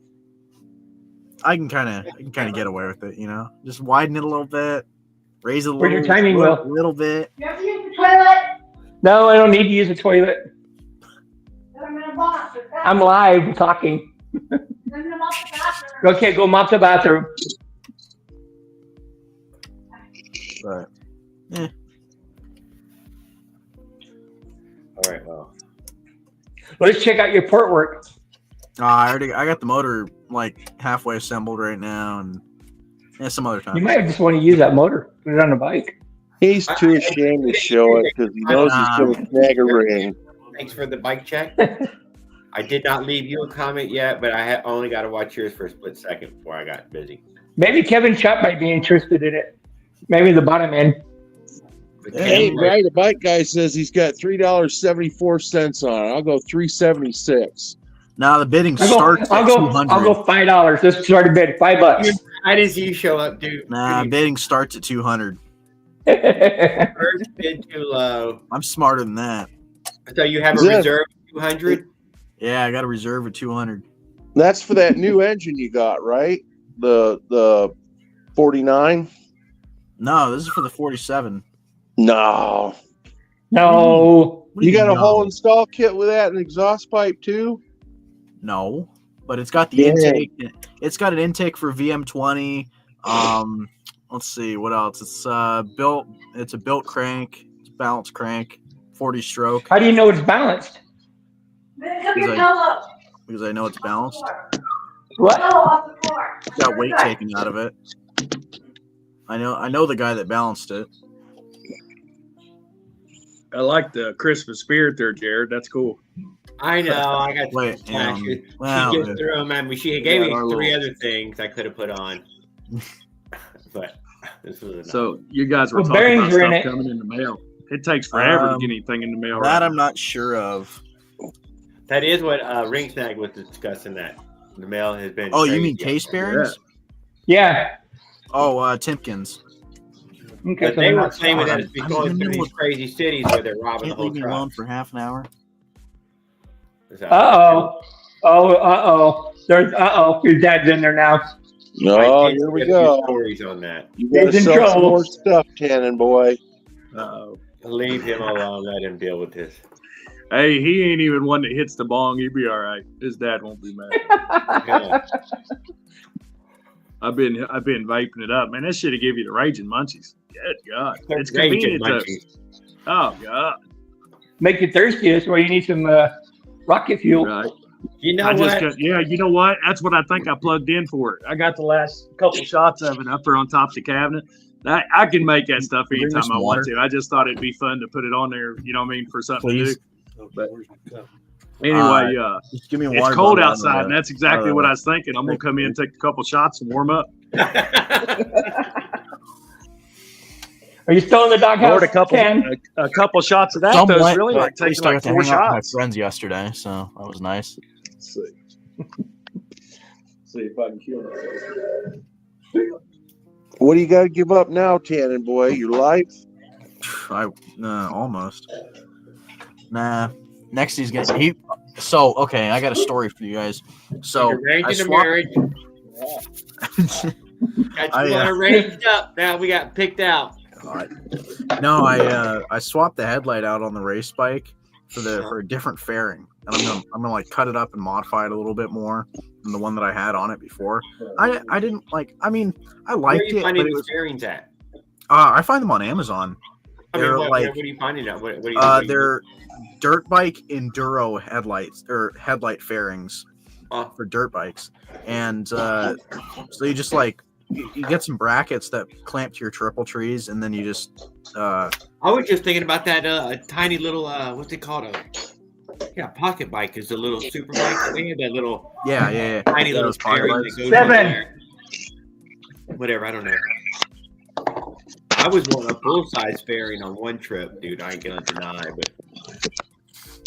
I can kind of get away with it, you know. Just widen it a little bit, raise it a Where's your little, timing wheel? little bit. You have to use the toilet? No, I don't need to use the toilet. I'm in a box. I'm live talking. I'm in a box of bathroom. Okay, go mop the bathroom. But All right. Well, Let's check out your port work. I got the motor like halfway assembled right now, and some other time. You might just want to use that motor. Put it on the bike. He's too ashamed to show it because he knows he's going to snag a ring. thanks for the bike check. I did not leave you a comment yet, but I only got to watch yours for a split second before I got busy. Maybe Kevin Chubb might be interested in it. Maybe the bottom end. But Hey, Ken, right, the bike guy says he's got $3.74 on it. I'll go $3.76. Now the bidding I'll starts go, at I'll $200. go $5. Let's start a bid. $5. How does you show up, dude? Nah, bidding starts at $200. First bid too low. I'm smarter than that. So you have a Yeah. reserve of 200? Yeah, I got a reserve at 200. That's for that new engine you got, right? The 49? No, this is for the 47. No. No. What do You got a know? whole install kit with that and exhaust pipe too? No, but it's got the Yeah. intake. It's got an intake for VM20. Let's see what else. It's built. It's a built crank. It's balanced crank. 40 stroke How do you know it's balanced? Then come He's your like- pillow. because I know it's balanced. What? Pillow off the floor. It's got weight taken out of it. I know the guy that balanced it. I like the Christmas spirit there, Jared. That's cool. I know. I got Wait, flashes. well, She just threw them at me. She gave me our three little- other things I could have put on. But this was enough. So you guys were Well, talking bearings about are in stuff it. coming in the mail. It takes forever to Um, get anything in the mail. that Right? I'm not sure of. That is what Ring Snag was discussing. That the mail has been. Oh, you mean crazy. case bearings? Yeah. Oh, Timkins. Okay. But So they they're were not claiming that smart. it's because of these crazy cities where they're robbing the Can't whole leave me alone truck. for half an hour. So- Uh-oh. Oh. There's your dad's in there now. No, I did here we get a few go. Stories on that. You got to He's in sell some trouble. more stuff, Cannon boy. Uh-oh. Leave him alone. Let him deal with this. Hey, he ain't even one that hits the bong. He'd be all right. His dad won't be mad. Yeah. I've been vaping it up, man. That should have give you the raging munchies. Good God, it's Raging convenient. To, munchies. oh God, Make you thirsty. That's why you need some rocket fuel. right. You know I just what? got, yeah, you know what? That's what I think I plugged in for it. I got the last couple shots of it up there on top of the cabinet. I can make that stuff Bring me anytime some I want water. to. I just thought it'd be fun to put it on there, you know what I mean, for something Please. to do. But anyway, Just give me a it's water cold bottle outside, and that's exactly what I was thinking. I'm gonna come in, take a couple shots, and warm up. Are you still in the doghouse? Poured Ken? a couple shots of that. Somewhat, Though, it's really but like at least taking I like got to 4 hang out with my shots. friends yesterday, so that was nice. Let's see if I can kill myself. What do you got to give up now, Cannon boy? Your life? Almost. Nah. Next he's gonna So okay, I got a story for you guys. So Arranging I a swapped- marriage. Got you arranged up. Now we got picked out. No, I swapped the headlight out on the race bike for a different fairing, and I'm gonna like cut it up and modify it a little bit more than the one that I had on it before. I didn't like. I mean, I Where liked are you it, finding but it these was. bearings at? I find them on Amazon. I mean, They're what like are you finding out? What are you they're dirt bike enduro headlights or headlight fairings for dirt bikes, and so you just like you get some brackets that clamp to your triple trees, and then you just. I was just thinking about that tiny little what's it called? Pocket bike is a little super bike. They have that little Yeah. tiny little Those pocket fairing bikes. that goes 7. on there. Whatever, I don't know. I was on a full size fairing on one trip, dude. I ain't gonna deny, but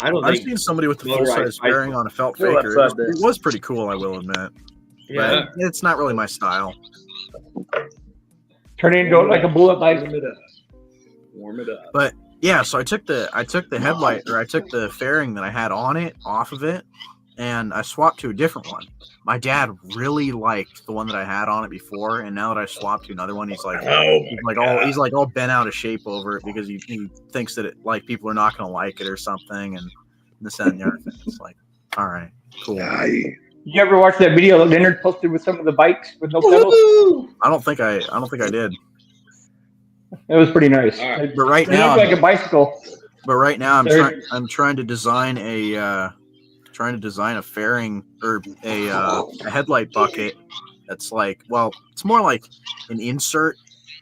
I don't I've think seen somebody with the full motorized size fairing bicycle. on a felt Well, faker. that's It was pretty cool, I will admit. Yeah. But it's not really my style. Turn it into like a bullet light. Warm it up. But yeah, so I took the headlight, or I took the fairing that I had on it off of it, and I swapped to a different one. My dad really liked the one that I had on it before, and now that I swapped to another one, he's like all bent out of shape over it because he thinks that like people are not going to like it or something, and this that, and the other thing. It's like, all right, cool. Did you ever watch that video that Leonard posted with some of the bikes with no pedals? I don't think I did. It was pretty nice. Right. But right It now, looked like a bicycle. I'm trying to design a fairing or a headlight bucket that's like, well, it's more like an insert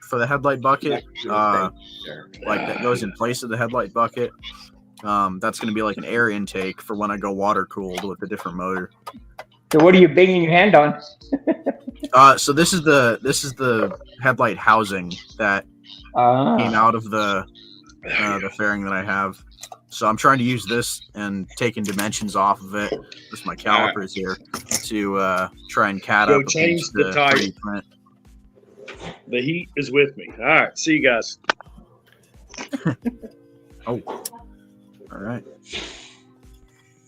for the headlight bucket, like that goes in place of the headlight bucket. That's going to be like an air intake for when I go water cooled with a different motor. So what are you banging your hand on? So this is the headlight housing that came out of the fairing that I have. So I'm trying to use this and taking dimensions off of it with my calipers here to try and cat Go up change against the tire. 3D print. The heat is with me. All right. See you guys. Oh, all right.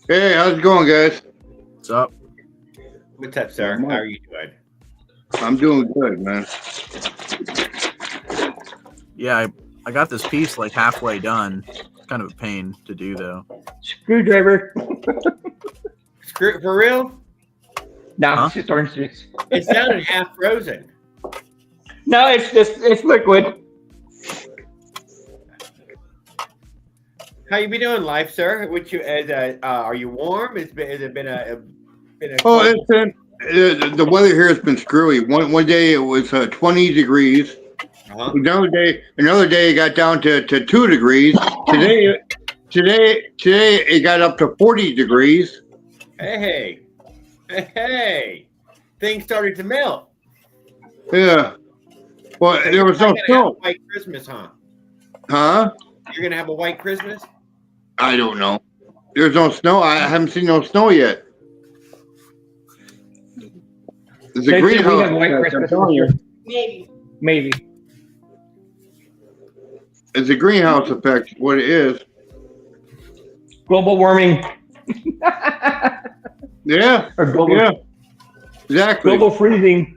Hey, how's it going, guys? What's up? What's up, sir? How are you doing? I'm doing good, man. Yeah, I got this piece like halfway done. It's kind of a pain to do though. Screwdriver. Screw for real? No, Huh? it's just orange juice. It sounded half frozen. No, it's liquid. How you been doing, life, sir? Which you are you warm? Has it been a Oh, it's been the weather here has been screwy. One day it was 20 degrees. Uh-huh. Another day it got down to 2 degrees. Today it got up to 40 degrees. Hey, things started to melt. Yeah. Well, there was no You're gonna have a snow. white Christmas, huh? Huh? You're gonna have a white Christmas? I don't know. There's no snow. I haven't seen no snow yet. There's a They say we greenhouse. have white Christmas. I'm telling you. Maybe. It's a greenhouse effect. What it is. Global warming. Yeah. Or global, Yeah. Exactly. global freezing.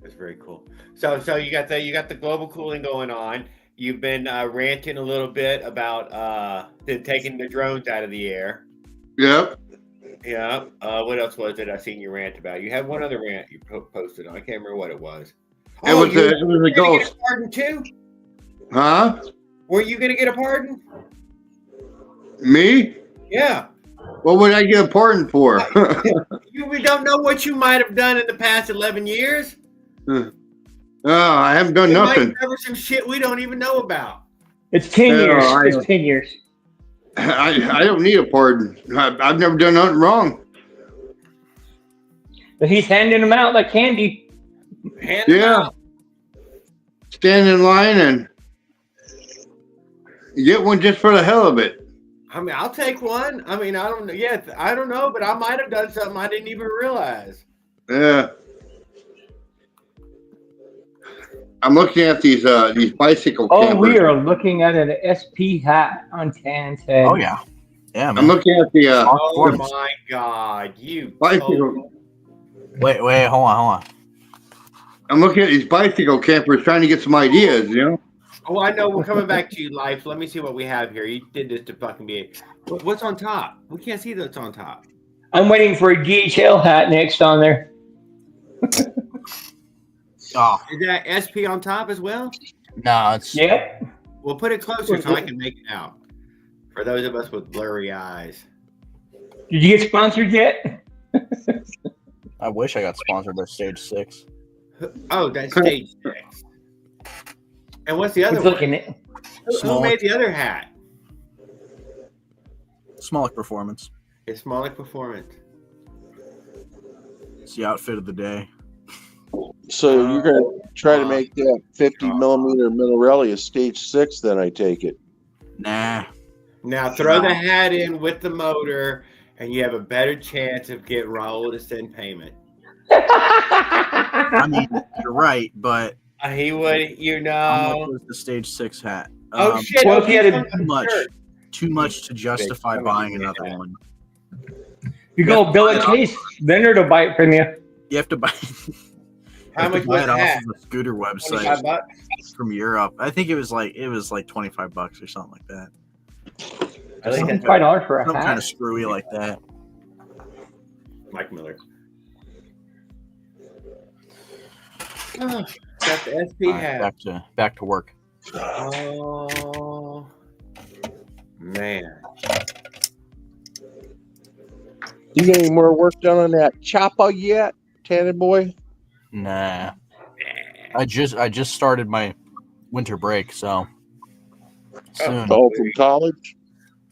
That's very cool. So you got the global cooling going on. You've been ranting a little bit about taking the drones out of the air. Yep. Yeah. What else was it I seen you rant about? You had one other rant you posted on. I can't remember what it was. It was you a were gonna ghost. get a pardon too? Huh? Were you gonna get a pardon? Me? Yeah. What would I get a pardon for? We don't know what you might have done in the past 11 years. I haven't done You nothing. might cover some shit we don't even know about. It's 10 No, years. I- It's 10 years. I don't need a pardon. I've never done nothing wrong. But he's handing them out like candy. Hand them Yeah. out. Stand in line and get one just for the hell of it. I mean, I'll take one. I mean, I don't know. Yeah, I don't know, but I might have done something I didn't even realize. Yeah. I'm looking at these bicycle Oh, campers. we are looking at an SP hat on Tan's head. Oh yeah, yeah, I'm man. looking at the Oh Performance. my God, you! bicycle. Wait, hold on. I'm looking at these bicycle campers trying to get some ideas. You know. Oh, I know. We're coming back to you, Life. Let me see what we have here. You did this to fucking be. What's on top? We can't see what's on top. I'm waiting for a DHL hat next on there. Oh Is that SP on top as well? no, it's Yep. We'll put it closer so I can make it out. For those of us with blurry eyes. Did you get sponsored yet? I wish I got sponsored by Stage 6. Oh, that's stage 6. And what's the other Who's one? looking at? Who made the other hat? Smolik Performance. It's Smolik Performance. It's the outfit of the day. So you're gonna try to make that 50 millimeter Minarelli a stage 6, then I take it. Nah. Now throw the hat in with the motor, and you have a better chance of getting Raul to send payment. I mean, you're right, but He would, you how much know. was the stage 6 hat? Oh shit! well, if you had he's a- on the Too much. shirt. Too much to justify Big. buying another one. You go Bill and Chase vendor to buy it from you. You have to buy. How much was it the off hat? of the scooter 25 website bucks. from Europe? I think it was like $25 or something like that. I think that's $5 for a Something kind hat. of screwy like that. Mike Miller. Oh, got the SP All right, hat. back to work. Oh man. You got any more work done on that chopper yet, Tanner boy? Nah. I just started my winter break, so soon. Oh, from college?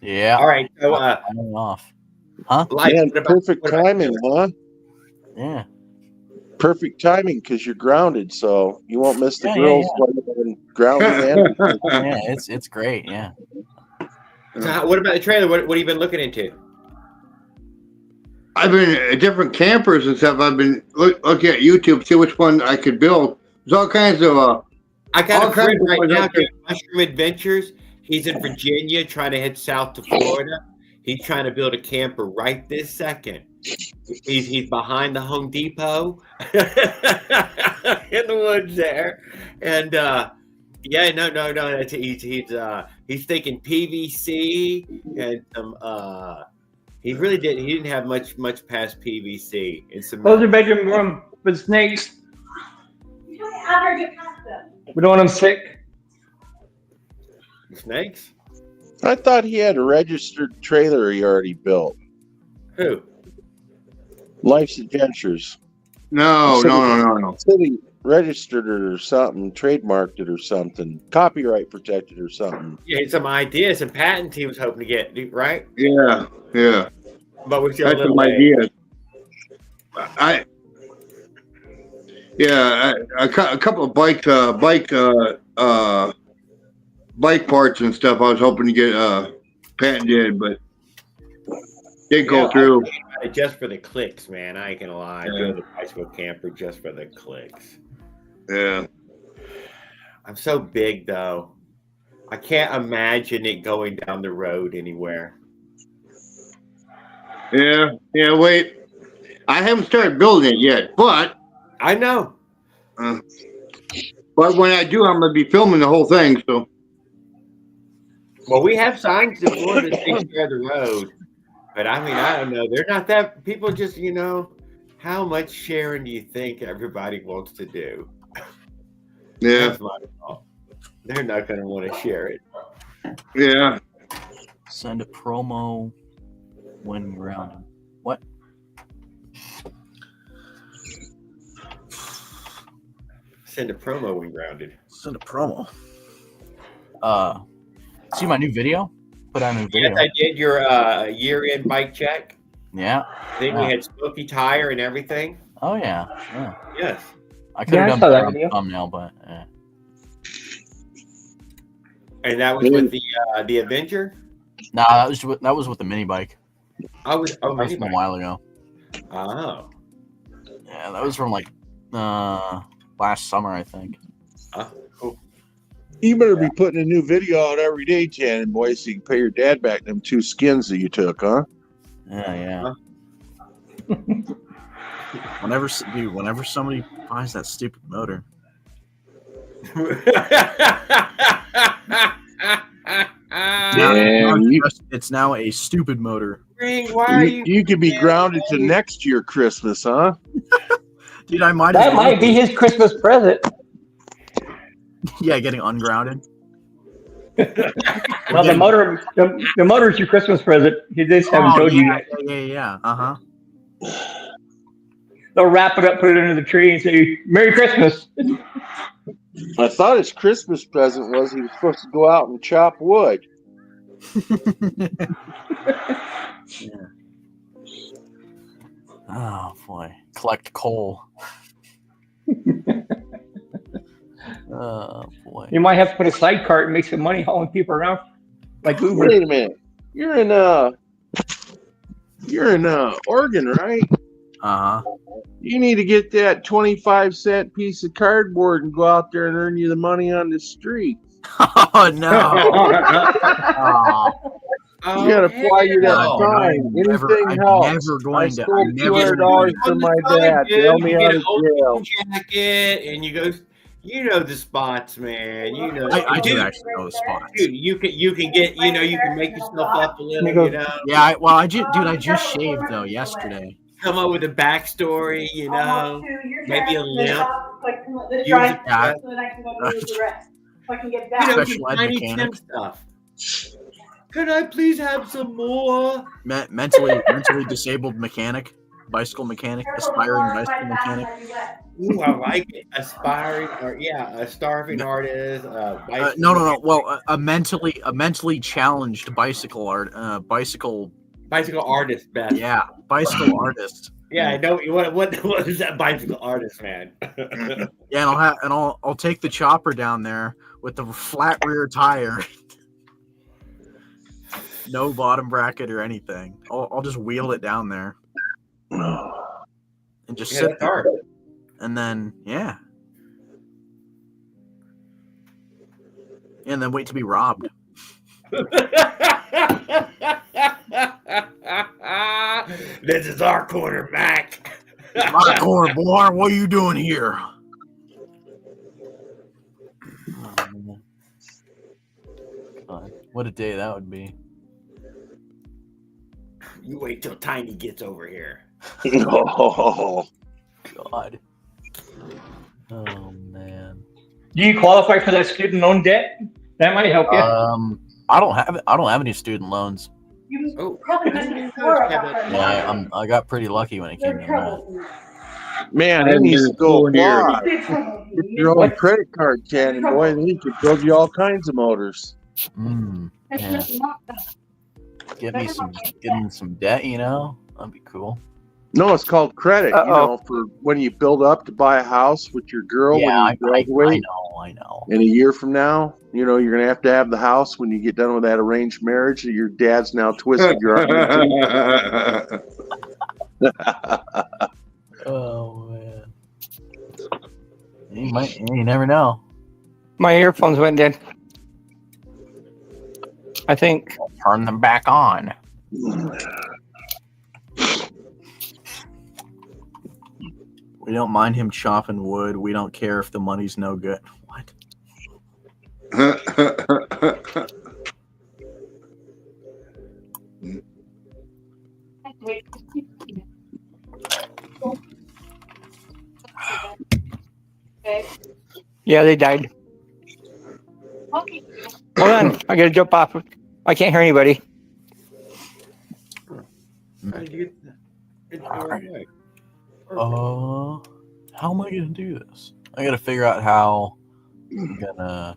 Yeah. All right. So, I'm off. Huh? like, Man, what about- perfect what about timing, you? huh? Yeah. Perfect timing because you're grounded, so you won't miss the Yeah, girls while you're in grounded. Yeah, it's great. Yeah. So what about the trailer? What have you been looking into? I've been at different campers and stuff. I've been looking at YouTube, see which one I could build. There's all kinds of. I got All a friend kinds of right ones now out there. doing Mushroom Adventures. He's in Virginia trying to head south to Florida. He's trying to build a camper right this second. He's behind the Home Depot in the woods there. And yeah, no. That's, he's thinking PVC and some he didn't have much past PVC and some Close your bedroom room for the snakes. You don't ever get past them. We don't want them sick. snakes. I thought he had a registered trailer he already built. Who? Life's Adventures. No. Said he registered it or something, trademarked it or something, copyright protected or something. Yeah, he had some ideas, some patents he was hoping to get, right? Yeah. But with your That's little some ideas. A couple of bike parts and stuff. I was hoping to get patented, but didn't go through. Just for the clicks, man. I ain't gonna lie. Yeah. Build a bicycle camper just for the clicks. Yeah. I'm so big though. I can't imagine it going down the road anywhere. Yeah. Wait, I haven't started building it yet, but I know. but when I do, I'm gonna be filming the whole thing. So Well, we have signs in Florida that take care of the road. But I mean, I don't know. They're not that people just, how much sharing do you think everybody wants to do? yeah, That's my fault. They're not going to want to share it. yeah. Send a promo when grounded. What? Send a promo when grounded. Send a promo. See my new video? Put out a new Yes, video. I did your year-end bike check. Yeah. Then we had Smoky Tire and everything. Oh yeah. Yes. I could have Yeah, I done saw that better on the video. thumbnail, but And that was with the Avenger. nah, that was with the mini bike. That was That was from a while ago. Oh. Yeah, that was from like last summer, I think. Cool. You better be putting a new video out every day, Shannon boy, so you can pay your dad back them 2 skins that you took, huh? Yeah. Whenever somebody buys that stupid motor, Damn, it's now a stupid motor. Ring, why are you? You could be grounded to next year Christmas, huh? Dude, I might. That might be his Christmas present. Yeah, getting ungrounded. Well, the motor's your Christmas present. He just haven't told you yet. Yeah. Uh huh. They'll wrap it up, put it under the tree, and say, "Merry Christmas." I thought his Christmas present was he was supposed to go out and chop wood. Oh boy, collect coal. Oh boy. You might have to put a side cart and make some money hauling people around. Like Uber. Wait a minute. You're in Oregon, right? Uh huh. You need to get that 25-cent piece of cardboard and go out there and earn you the money on the street. Oh no. Oh, You gotta fly you that hell. time. Never- Anything I'm helps. never I going to- stole I'm never $200 On from the my side, dad. dude, Bail me you out get of an old jail. jacket, and you go. You know the spots, man. You know. I do Dude, actually know the spots. Dude, you can get. You know, you can make yourself up a little. You know, Yeah, I just shaved though yesterday. come up with a backstory. You know, maybe a limp. This Use drive, it, yeah. so that I can go do the rest. So I can get You back. know, Special just ed Tiny mechanic. Tim stuff. Could I please have some more? Mentally disabled mechanic, bicycle mechanic, aspiring bicycle mechanic. Ooh, I like it. Aspiring, or a starving artist. No. Well, a mentally challenged bicycle bicycle artist, Beth. Yeah, bicycle artist. Yeah, I know. What is that bicycle artist, man? Yeah, and I'll take the chopper down there with the flat rear tire. No bottom bracket or anything. I'll just wheel it down there and just sit that's there. hard. And then and then wait to be robbed. This is our corner, Mac. My corner, boy. What are you doing here? God, what a day that would be. You wait till Tiny gets over here. Oh, God. Oh man. Do you qualify for that student loan debt? That might help you. I don't have any student loans. You Oh, probably mentioned before about her. Yeah, I got pretty lucky when it came They're to that. trouble. man, it needs to go apply. Big trouble. Get your own credit card, Cannon boy. They could build you all kinds of motors. Yeah. Get me some debt, you know? That'd be cool. No, it's called credit. You know, for when you build up to buy a house with your girl Yeah, when you graduate. I know. And a year from now, you know, you're gonna have the house when you get done with that arranged marriage. Your dad's now twisted your arm. Oh man. You never know. My earphones went dead. I think. Turn them back on. We don't mind him chopping wood. We don't care if the money's no good. What? Yeah, they died. Hold on. I gotta jump off. I can't hear anybody. How did you get that? It's going away. How am I gonna do this? I gotta figure out how I'm gonna.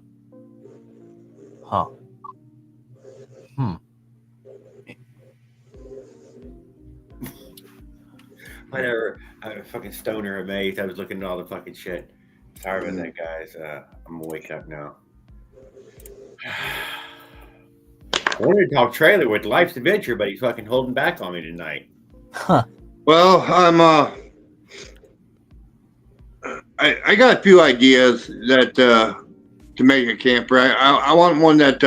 Whatever. I'm a fucking stoner amazed. I was looking at all the fucking shit. Sorry about that, guys. I'm gonna wake up now. I wanted to talk trailer with Life's Adventure, but he's fucking holding back on me tonight. Well, I'm I got a few ideas that to make a camper. I want one that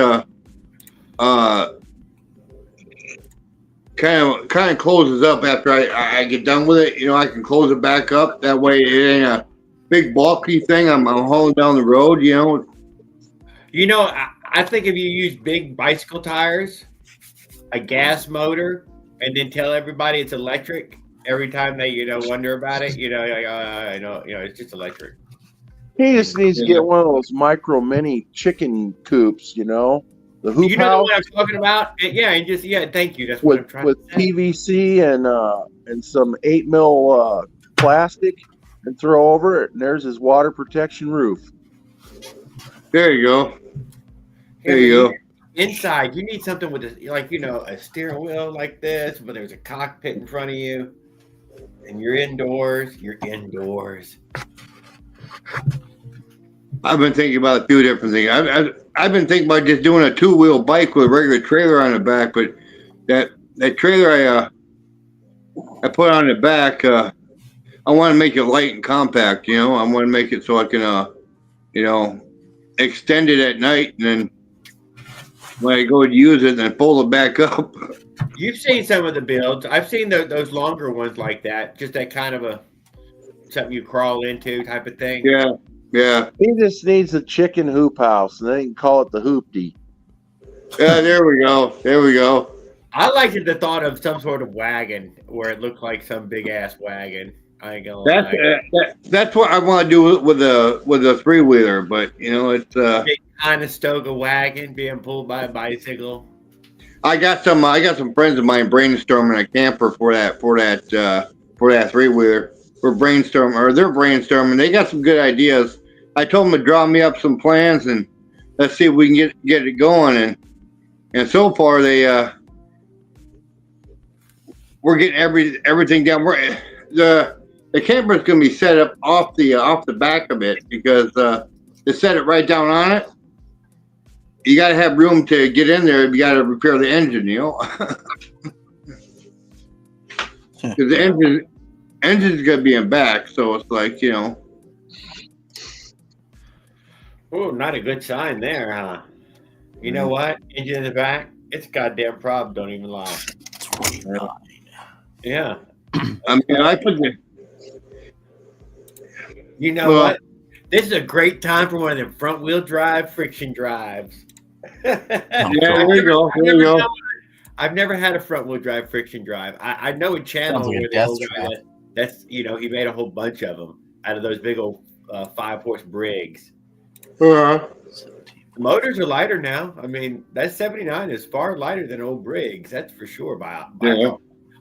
kind of closes up after I get done with it. You know, I can close it back up. That way, it ain't a big bulky thing. I'm hauling down the road. You know. You know, I think if you use big bicycle tires, a gas motor, and then tell everybody it's electric every time they, wonder about it, I know, it's just electric. He just needs to get one of those micro mini chicken coops, the hoop You know house what I'm talking about? And thank you. That's what I'm with trying to say. PVC and some 8mm plastic, and throw over it, and there's his water protection roof. There you go. There you go. Inside, you need something with a steering wheel like this, but there's a cockpit in front of you, and you're indoors. You're indoors. I've been thinking about a few different things. I've been thinking about just doing a 2-wheel bike with a regular trailer on the back, but that trailer I put on the back, I want to make it light and compact. I want to make it so I can extend it at night, and then when I go to use it, then pull it back up. You've seen some of the builds. I've seen those longer ones like that. Just that kind of something you crawl into type of thing. Yeah. He just needs a chicken hoop house, and then he can call it the hoopty. Yeah, there we go. I liked the thought of some sort of wagon where it looked like some big ass wagon. I ain't gonna lie. That's what I want to do with a 3-wheeler, but it's big Conestoga wagon being pulled by a bicycle. I got some friends of mine brainstorming a camper for that 3-wheeler. They're brainstorming. They got some good ideas. I told them to draw me up some plans, and let's see if we can get it going. And so far we're getting everything down. The camper is going to be set up off the back of it because to set it right down on it, you got to have room to get in there. You got to repair the engine, because the engine's going to be in back. So it's like Oh, not a good sign there, huh? You know what? Engine in the back. It's a goddamn problem. Don't even lie. Yeah. I mean, I put the. You know what? This is a great time for one of them front-wheel drive friction drives. Yeah, there you go. I've never had a front-wheel drive friction drive. I know a channel Sounds like a where death the old guy trap. that's he made a whole bunch of them out of those big old 5-horse Briggs. Uh-huh. The motors are lighter now. I mean, that 79 is far lighter than old Briggs. That's for sure.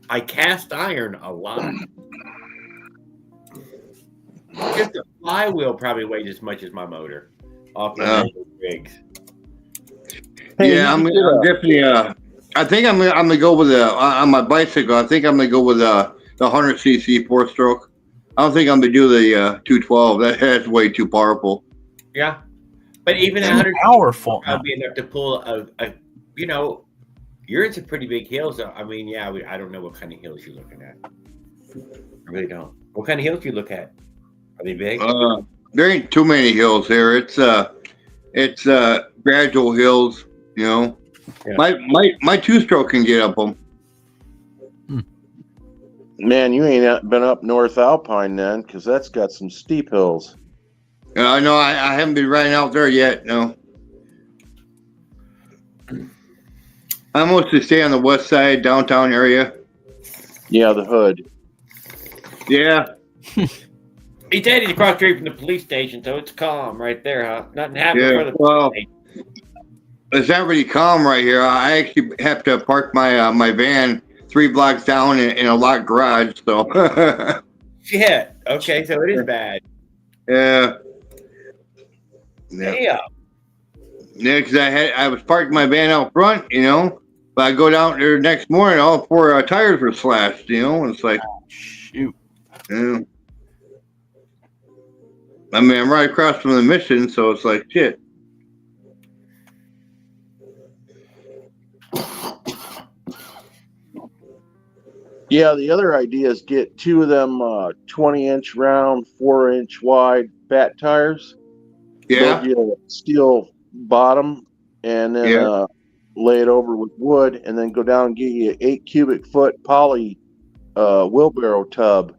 I cast iron a lot. Just the flywheel probably weighs as much as my motor off my Briggs. Yeah, I'm definitely. I think I'm gonna go with on my bicycle. I think I'm gonna go with the 100cc 4-stroke. I don't think I'm gonna do the 212. That's way too powerful. Yeah, but even 100 powerful. would be enough to pull you're in some pretty big hills. I mean, yeah, I don't know what kind of hills you're looking at. I really don't. What kind of hills do you look at? Are they big? There ain't too many hills here. It's gradual hills. Yeah. My 2-stroke can get up them. Man, you ain't been up North Alpine then, because that's got some steep hills. I know. I haven't been riding out there yet. No. I mostly stay on the west side, downtown area. Yeah, the hood. Yeah. He said he's across the street from the police station, so it's calm right there, huh? Nothing happened Yeah. for the Well, police it's not really calm right here. I actually have to park my my van 3 blocks down in a locked garage. So. Shit. Okay, so it is bad. Yeah. Yeah. Yeah, because I was parking my van out front, but I go down there next morning, all 4 tires were slashed, and it's like, Shoot. yeah. I mean, I'm right across from the Mission, so it's like, shit. Yeah, the other idea is get 2 of them 20-inch round, 4-inch wide fat tires. Yeah. Build you a steel bottom, and then lay it over with wood, and then go down and get you an 8 cubic foot poly wheelbarrow tub.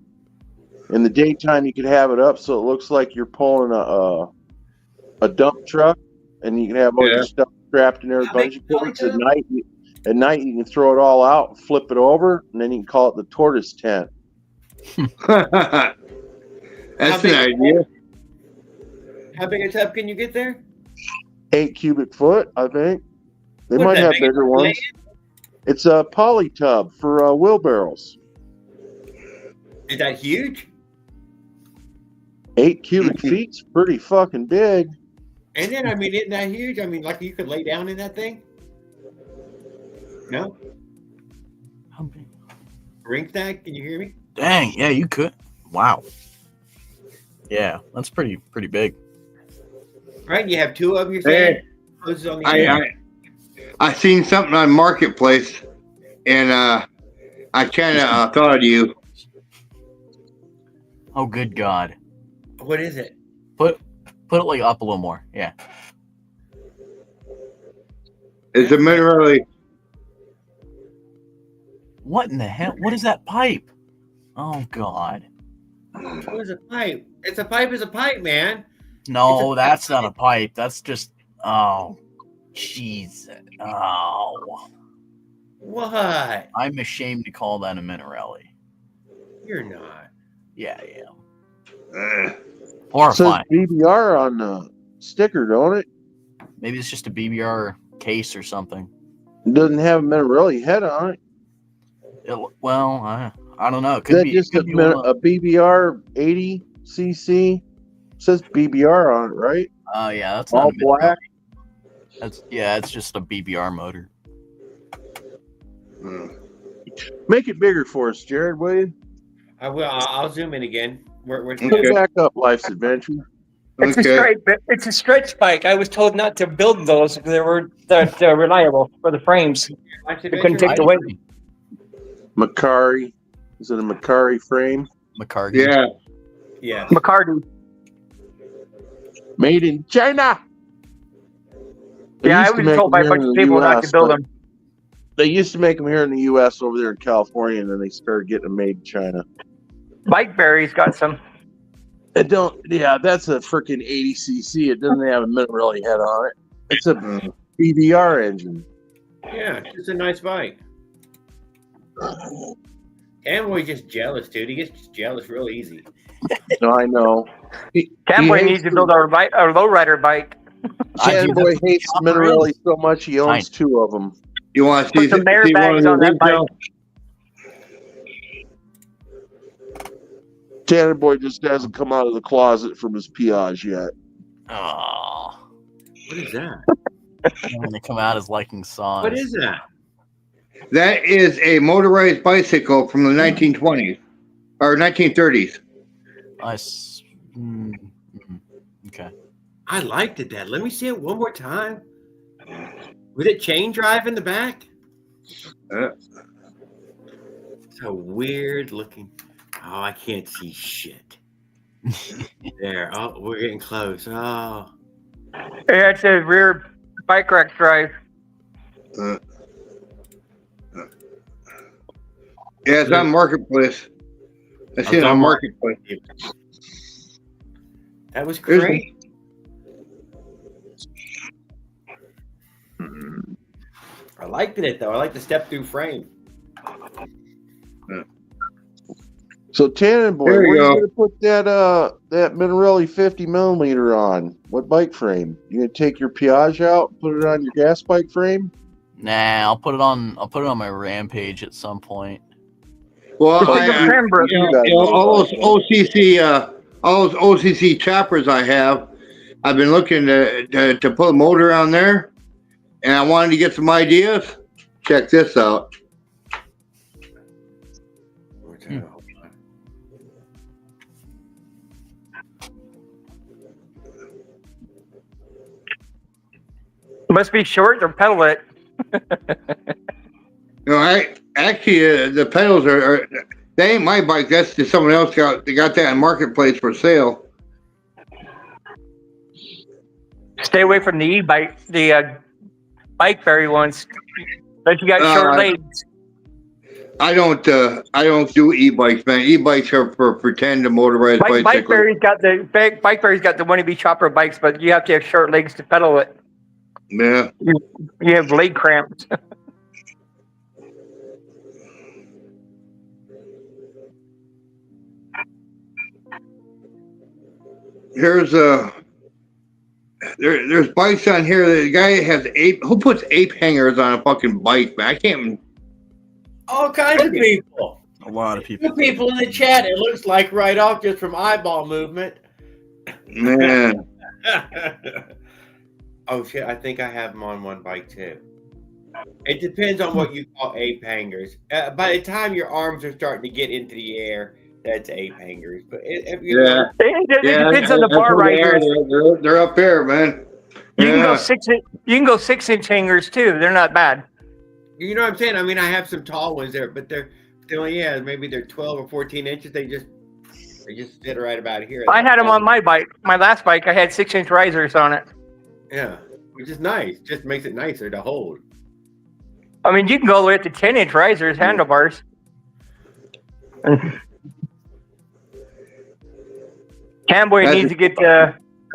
In the daytime, you could have it up so it looks like you're pulling a dump truck, and you can have all your stuff strapped in there with bungee cords. At night, you can throw it all out, flip it over, and then you can call it the tortoise tent. That's an idea. How big a tub can you get there? 8 cubic foot, I think. They What's might that, have big bigger enough to ones. lay It's a poly tub for wheelbarrows. Is that huge? 8 cubic feet's pretty fucking big. And then, I mean, isn't that huge? I mean, like you could lay down in that thing? No? Ring stack, can you hear me? Dang, yeah, you could. Wow. Yeah, that's pretty big. Right, you have 2 of them, you're saying? Closes on the end. I seen something on Marketplace, and I kind of thought of you. Oh, good God! What is it? Put it like up a little more. Yeah. It's a minerally. What in the hell? What is that pipe? Oh God! What is a pipe? It's a pipe. Is a pipe, man. No, that's not a pipe. That's just. Oh, jeez. Oh, What? I'm ashamed to call that a Minarelli. You're not. Yeah, I am. Uh, Says Horrifying. BBR on the sticker, don't it? Maybe it's just a BBR case or something. It doesn't have a Minarelli head on it. Well, I don't know. It Is could that be just it a, could be one of- a BBR 80cc? Says BBR on it, right? Oh yeah, that's All not a Minarelli. black. It's just a BBR motor. Make it bigger for us, Jared, will you? I will. I'll zoom in again. We're Put it back up, Life's Adventure. It's Okay. it's a stretch bike. I was told not to build those because they're reliable for the frames. They couldn't take the weight. Macari. Is it a Macari frame? McCarty. Yeah. Yeah. McCarty. Made in China. They Yeah, I used to was make told by a them bunch here of in the people not to US, build but them. They used to make them here in the U.S. over there in California, and then they started getting them made in China. Bikeberry's got some. It don't. Yeah, that's a freaking 80cc. It doesn't have a Minarelli head on it. It's a BBR engine. Yeah. It's a nice bike. Camboy's just jealous, dude. He gets jealous real easy. No, I know. Camboy hates needs to build our lowrider bike. Fanboy hates Minarelli so much he owns Fine. 2 of them. You want to Put see some airbags on that bike. Tanner Boy just hasn't come out of the closet from his Piage yet. Oh, What is that? when they come out as liking songs. What is that? That is a motorized bicycle from the 1920s or 1930s. Okay. I liked it, Dad. Let me see it one more time. Was it chain drive in the back? Uh. It's a weird looking. Oh, I can't see shit. There. Oh, we're getting close. Oh. Yeah, it's a rear bike rack drive. Yeah, it's on Marketplace. I see it on Marketplace. That was great. I liked it though. I like the step through frame. So Tannenboy, There where you are go. you gonna put that Minarelli 50mm on? What bike frame? You gonna take your Piage out and put it on your gas bike frame? Nah, I'll put it on my Rampage at some point. Well, Just like a Cranbrook. all those OCC choppers I have, I've been looking to put a motor on there, and I wanted to get some ideas. Check this out. Must be short or pedal it. I actually the pedals are they ain't my bike. That's just someone else they got that on Marketplace for sale. Stay away from the e-bike, the Bikeberry ones. But you got short legs. I don't do e-bikes, man. E-bikes are for pretend to motorized bicycles. Bikeberry's got the wannabe chopper bikes, but you have to have short legs to pedal it. Yeah. You have leg cramps. Here's there's bikes on here. The guy has who puts ape hangers on a fucking bike, man? I can't. All kinds of people. A lot of people. Good people in the chat. It looks like right off just from eyeball movement. Man. Oh shit! I think I have them on one bike too. It depends on what you call ape hangers. By the time your arms are starting to get into the air, that's ape hangers. But if you Yeah. It depends on the bar riders. They're up there, man. You can go Yeah. 6-inch. You can go 6-inch hangers too. They're not bad. You know what I'm saying? I mean, I have some tall ones there, but they're only, yeah, maybe they're 12 or 14 inches. They just sit right about here. I had them on my bike. My last bike, I had 6-inch risers on it. Yeah, which is nice. Just makes it nicer to hold. I mean, you can go all the way up to 10-inch risers, handlebars. Camboy That's needs to get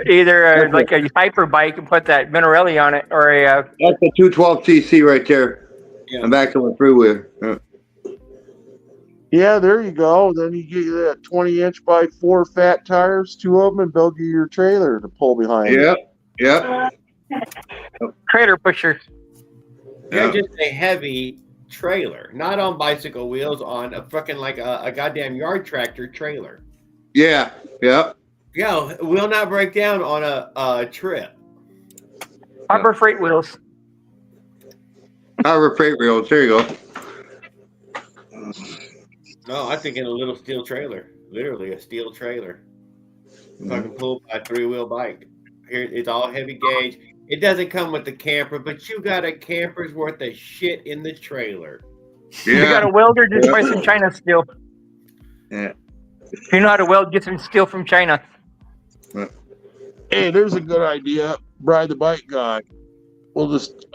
either like a hyper bike and put that Minarelli on it, or a That's the 212cc right there. Yeah. I'm back on the freeway. Yeah. Yeah, there you go. Then you get that 20-inch by 4 fat tires, 2 of them, and build you your trailer to pull behind. Yep. Yep. trailer pusher. Yeah, Yeah. just a heavy trailer, not on bicycle wheels, on a fucking like a goddamn yard tractor trailer. Yeah. Yep. Yeah, it will not break down on a trip. Harbor Freight wheels. Harbor Freight Rails. There you go. No, I'm thinking a little steel trailer, literally a steel trailer. If I can pull a 3-wheel bike. Here, it's all heavy gauge. It doesn't come with the camper, but you got a camper's worth of shit in the trailer. You got a Yeah. welder, just buy some China steel. Yeah. If you know how to weld, get some steel from China. Hey, there's a good idea. Bribe the bike guy. We'll just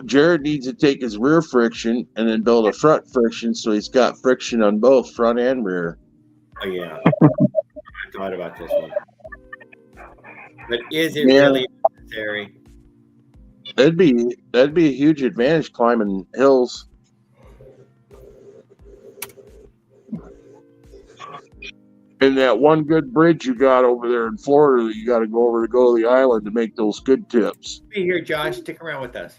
Jared needs to take his rear friction and then build a front friction so he's got friction on both front and rear. Oh yeah, I thought about this one. But is it Yeah. really necessary? That'd be a huge advantage climbing hills. And that one good bridge you got over there in Florida that you got to go over to go to the island to make those good tips. Be here, Josh. Stick around with us.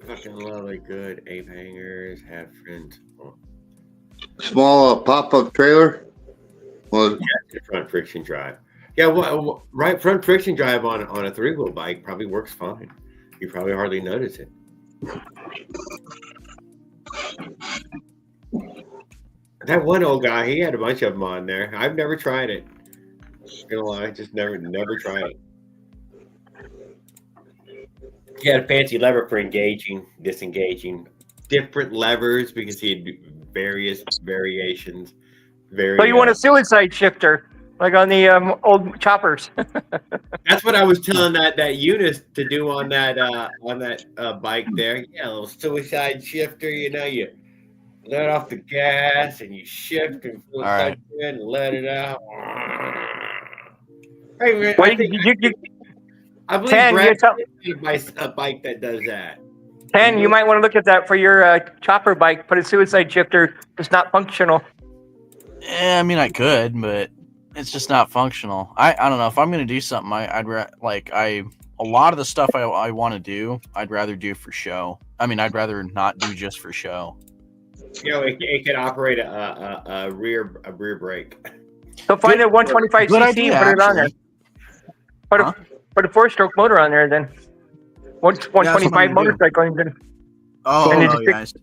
Fucking lovely, good ape hangers, half friends. Oh, Small pop-up trailer. Well, front friction drive. Yeah, well, right front friction drive on a 3-wheel bike probably works fine. You probably hardly notice it. That one old guy, he had a bunch of them on there. I've never tried it. Gonna lie, just never tried it. He had a fancy lever for engaging, disengaging, different levers because he had various variations. So you want a suicide shifter, like on the old choppers. That's what I was telling that Eunice to do on that bike there. Yeah, a little suicide shifter. You know, you let off the gas and you shift and All right. and let it out. Hey, man, Well, I believe Tan, Brad you buys a bike that does that. Tan, you might want to look at that for your chopper bike. Put a suicide shifter. It's not functional. Yeah, I mean, I could, but it's just not functional. I don't know if I'm gonna do something. A lot of the stuff I want to do, I'd rather do for show. I mean, I'd rather not do just for show. You know, it can operate a rear brake. So find a 125 Good cc idea, and put it on there. actually. Put a 4-stroke motor on there then. what I'm 125 gonna do. motorcycle engine. Oh, And no, it's- guys.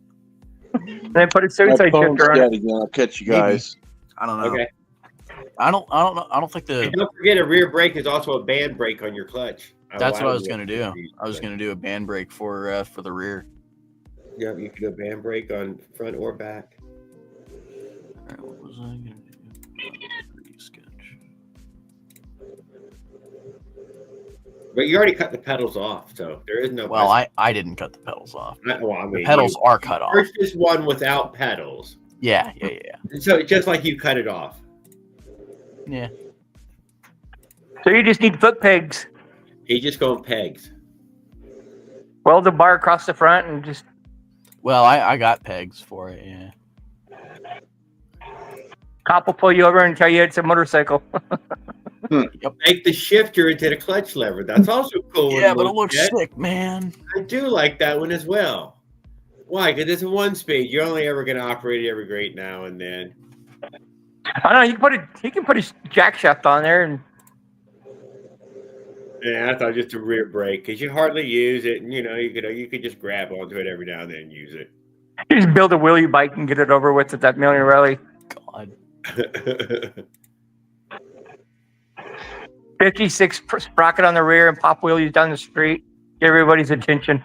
And then put a suicide shifter on it. Again. I'll catch you guys. I don't know. Okay. I don't know. I don't think And don't forget, a rear brake is also a band brake on your clutch. that's what I was gonna do. I was gonna do a band brake for the rear. Yeah, you can do a band brake on front or back. All right, what was I gonna do? Sketch. But you already cut the pedals off, so there is no. Well, I didn't cut the pedals off. I mean, The pedals are cut off. purchased one without pedals, Yeah. so just like you cut it off. Yeah. So you just need foot pegs. He just going pegs. Weld the bar across the front and just Well, I got pegs for it. Yeah. cop will pull you over and tell you it's a motorcycle. Make the shifter into the clutch lever. That's also cool. Yeah, but it looks sick, man. I do like that one as well. Why? Because it's a 1-speed. You're only ever going to operate it every great now and then. I don't know. He can put his jack shaft on there and Yeah, I thought just a rear brake because you hardly use it, and you could just grab onto it every now and then and use it. just build a wheelie bike and get it over with at that Million Rally. God. 56 sprocket on the rear and pop wheelies down the street. Get everybody's attention.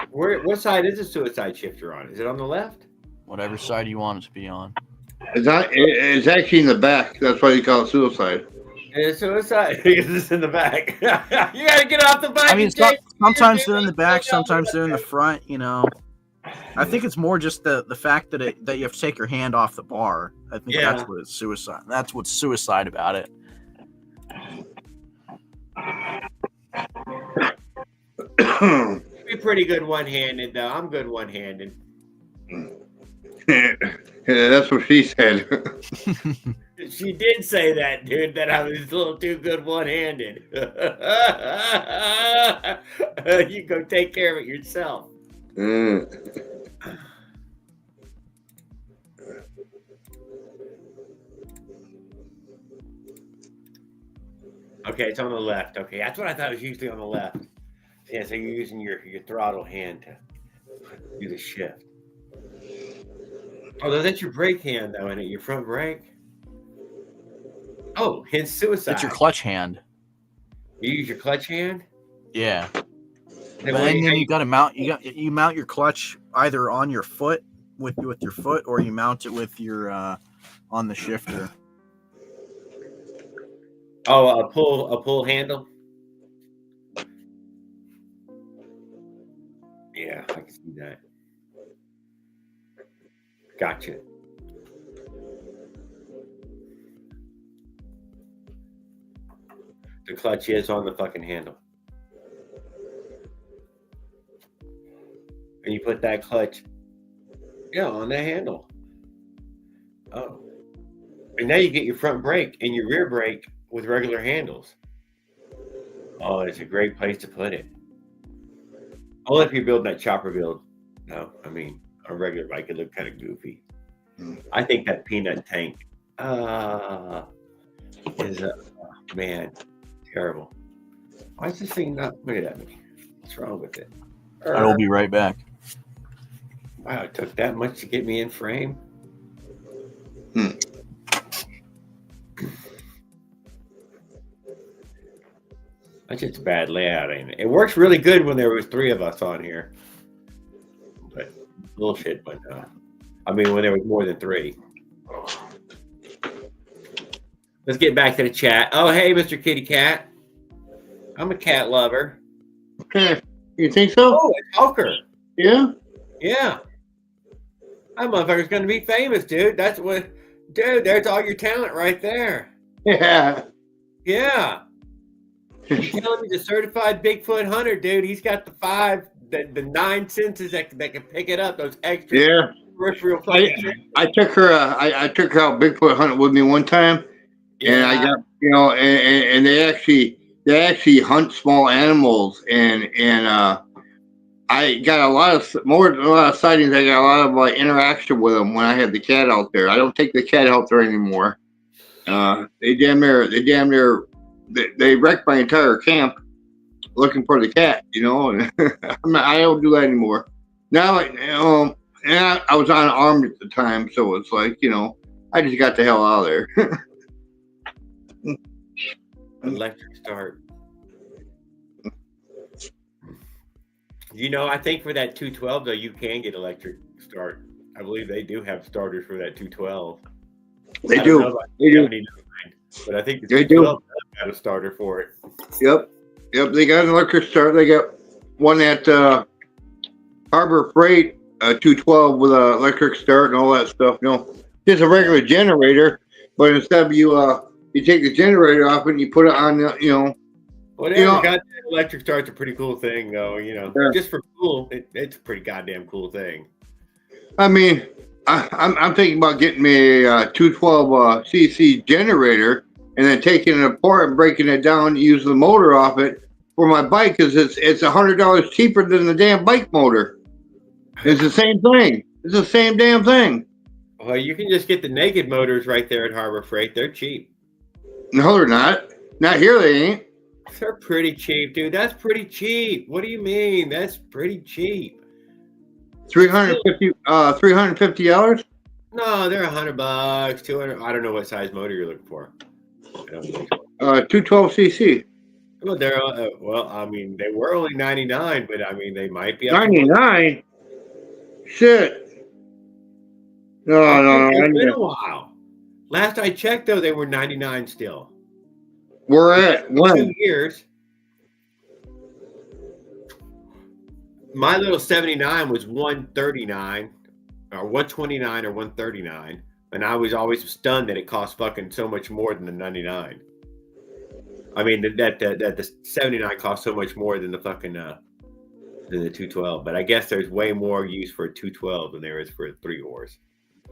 What side is the suicide shifter on? Is it on the left? Whatever side you want it to be on. It's actually in the back. That's why you call it suicide. It's suicide because it's in the back. You gotta get off the bike. I mean, sometimes they're in the back, sometimes they're in the front. You know, I think it's more just the fact that you have to take your hand off the bar. I think that's what it's suicide. That's what's suicide about it. Be pretty good one-handed though. I'm good one-handed. Yeah, that's what she said. She did say that, dude, that I was a little too good one-handed. You go take care of it yourself. Okay, it's on the left. Okay, that's what I thought it was usually on the left. Yeah, so you're using your throttle hand to do the shift. Oh, that's your brake hand, though, isn't it? Your front brake? Oh, hence suicide. It's your clutch hand. You use your clutch hand? Yeah. And then you got to mount. You mount your clutch either on your foot with your foot, or you mount it with your on the shifter. Oh, a pull handle. Yeah, I can see that. Gotcha. The clutch is on the fucking handle. And you put that clutch, on the handle. Oh. And now you get your front brake and your rear brake with regular handles. Oh, it's a great place to put it. Only if you're building that chopper build. No, I mean, a regular bike could look kind of goofy. I think that peanut tank is, man, terrible. Why is this thing not looking at me? What's wrong with it? I will be right back. Wow, it took that much to get me in frame. That's just a bad layout, ain't it? It works really good when there was 3 of us on here. But bullshit, but I mean when there was more than 3. Let's get back to the chat. Oh, hey, Mr. Kitty Cat. I'm a cat lover. Okay. You think so? Oh, it's Hulker. Yeah? Yeah. That motherfucker's going to be famous, dude. Dude, there's all your talent right there. Yeah. Yeah. You're telling me the certified Bigfoot hunter, dude, he's got the 9 senses that can pick it up, those extra peripheral fucking I took her I took her out Bigfoot hunting with me one time. And I got, and they actually hunt small animals, and I got a lot of sightings. I got a lot of interaction with them when I had the cat out there. I don't take the cat out there anymore. They wrecked my entire camp looking for the cat, and I don't do that anymore. Now, and I was unarmed at the time, so it's like, I just got the hell out of there. Electric start. I think for that 212 though, you can get electric start. I believe they do have starters for that 212. They do. They do. But I think the they 212 got a starter for it. Yep. They got an electric start. They got one at Harbor Freight, 212 with an electric start and all that stuff. Just a regular generator, but instead of you take the generator off and you put it on, Whatever. Goddamn electric start's a pretty cool thing, though. Just for cool, it's a pretty goddamn cool thing. I mean, I'm thinking about getting me a 212 cc generator and then taking it apart and breaking it down, use the motor off it for my bike because it's $100 cheaper than the damn bike motor. It's the same thing. It's the same damn thing. Well, you can just get the naked motors right there at Harbor Freight. They're cheap. No, they're not. Not here, they ain't. They're pretty cheap, dude. That's pretty cheap. What do you mean? That's pretty cheap. $350. No, they're $100, 200. I don't know what size motor you're looking for. I don't think so. 212cc. Well, they're well. I mean, they were only 99, but I mean, they might be up to 99. Shit. No. It's been a while. Last I checked, though, they were 99 still. We're at 2 when? years. My little 79 was 139 or 129 or 139, and I was always stunned that it cost fucking so much more than the 99. I mean that the 79 cost so much more than the fucking than the 212. But I guess there's way more use for a 212 than there is for a 3-horse.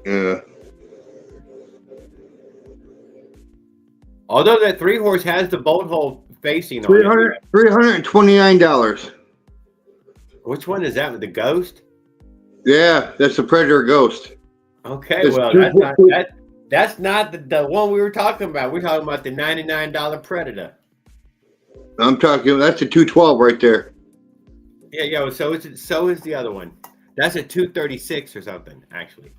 Yeah. Although that 3-horse has the bolt hole facing on it. $329. Which one is that? The Ghost? Yeah, that's the Predator Ghost. Okay, It's well that's not the one we were talking about. We're talking about the $99 Predator. I'm talking. That's a 212 right there. Yeah. So is the other one. That's a 236 or something, actually.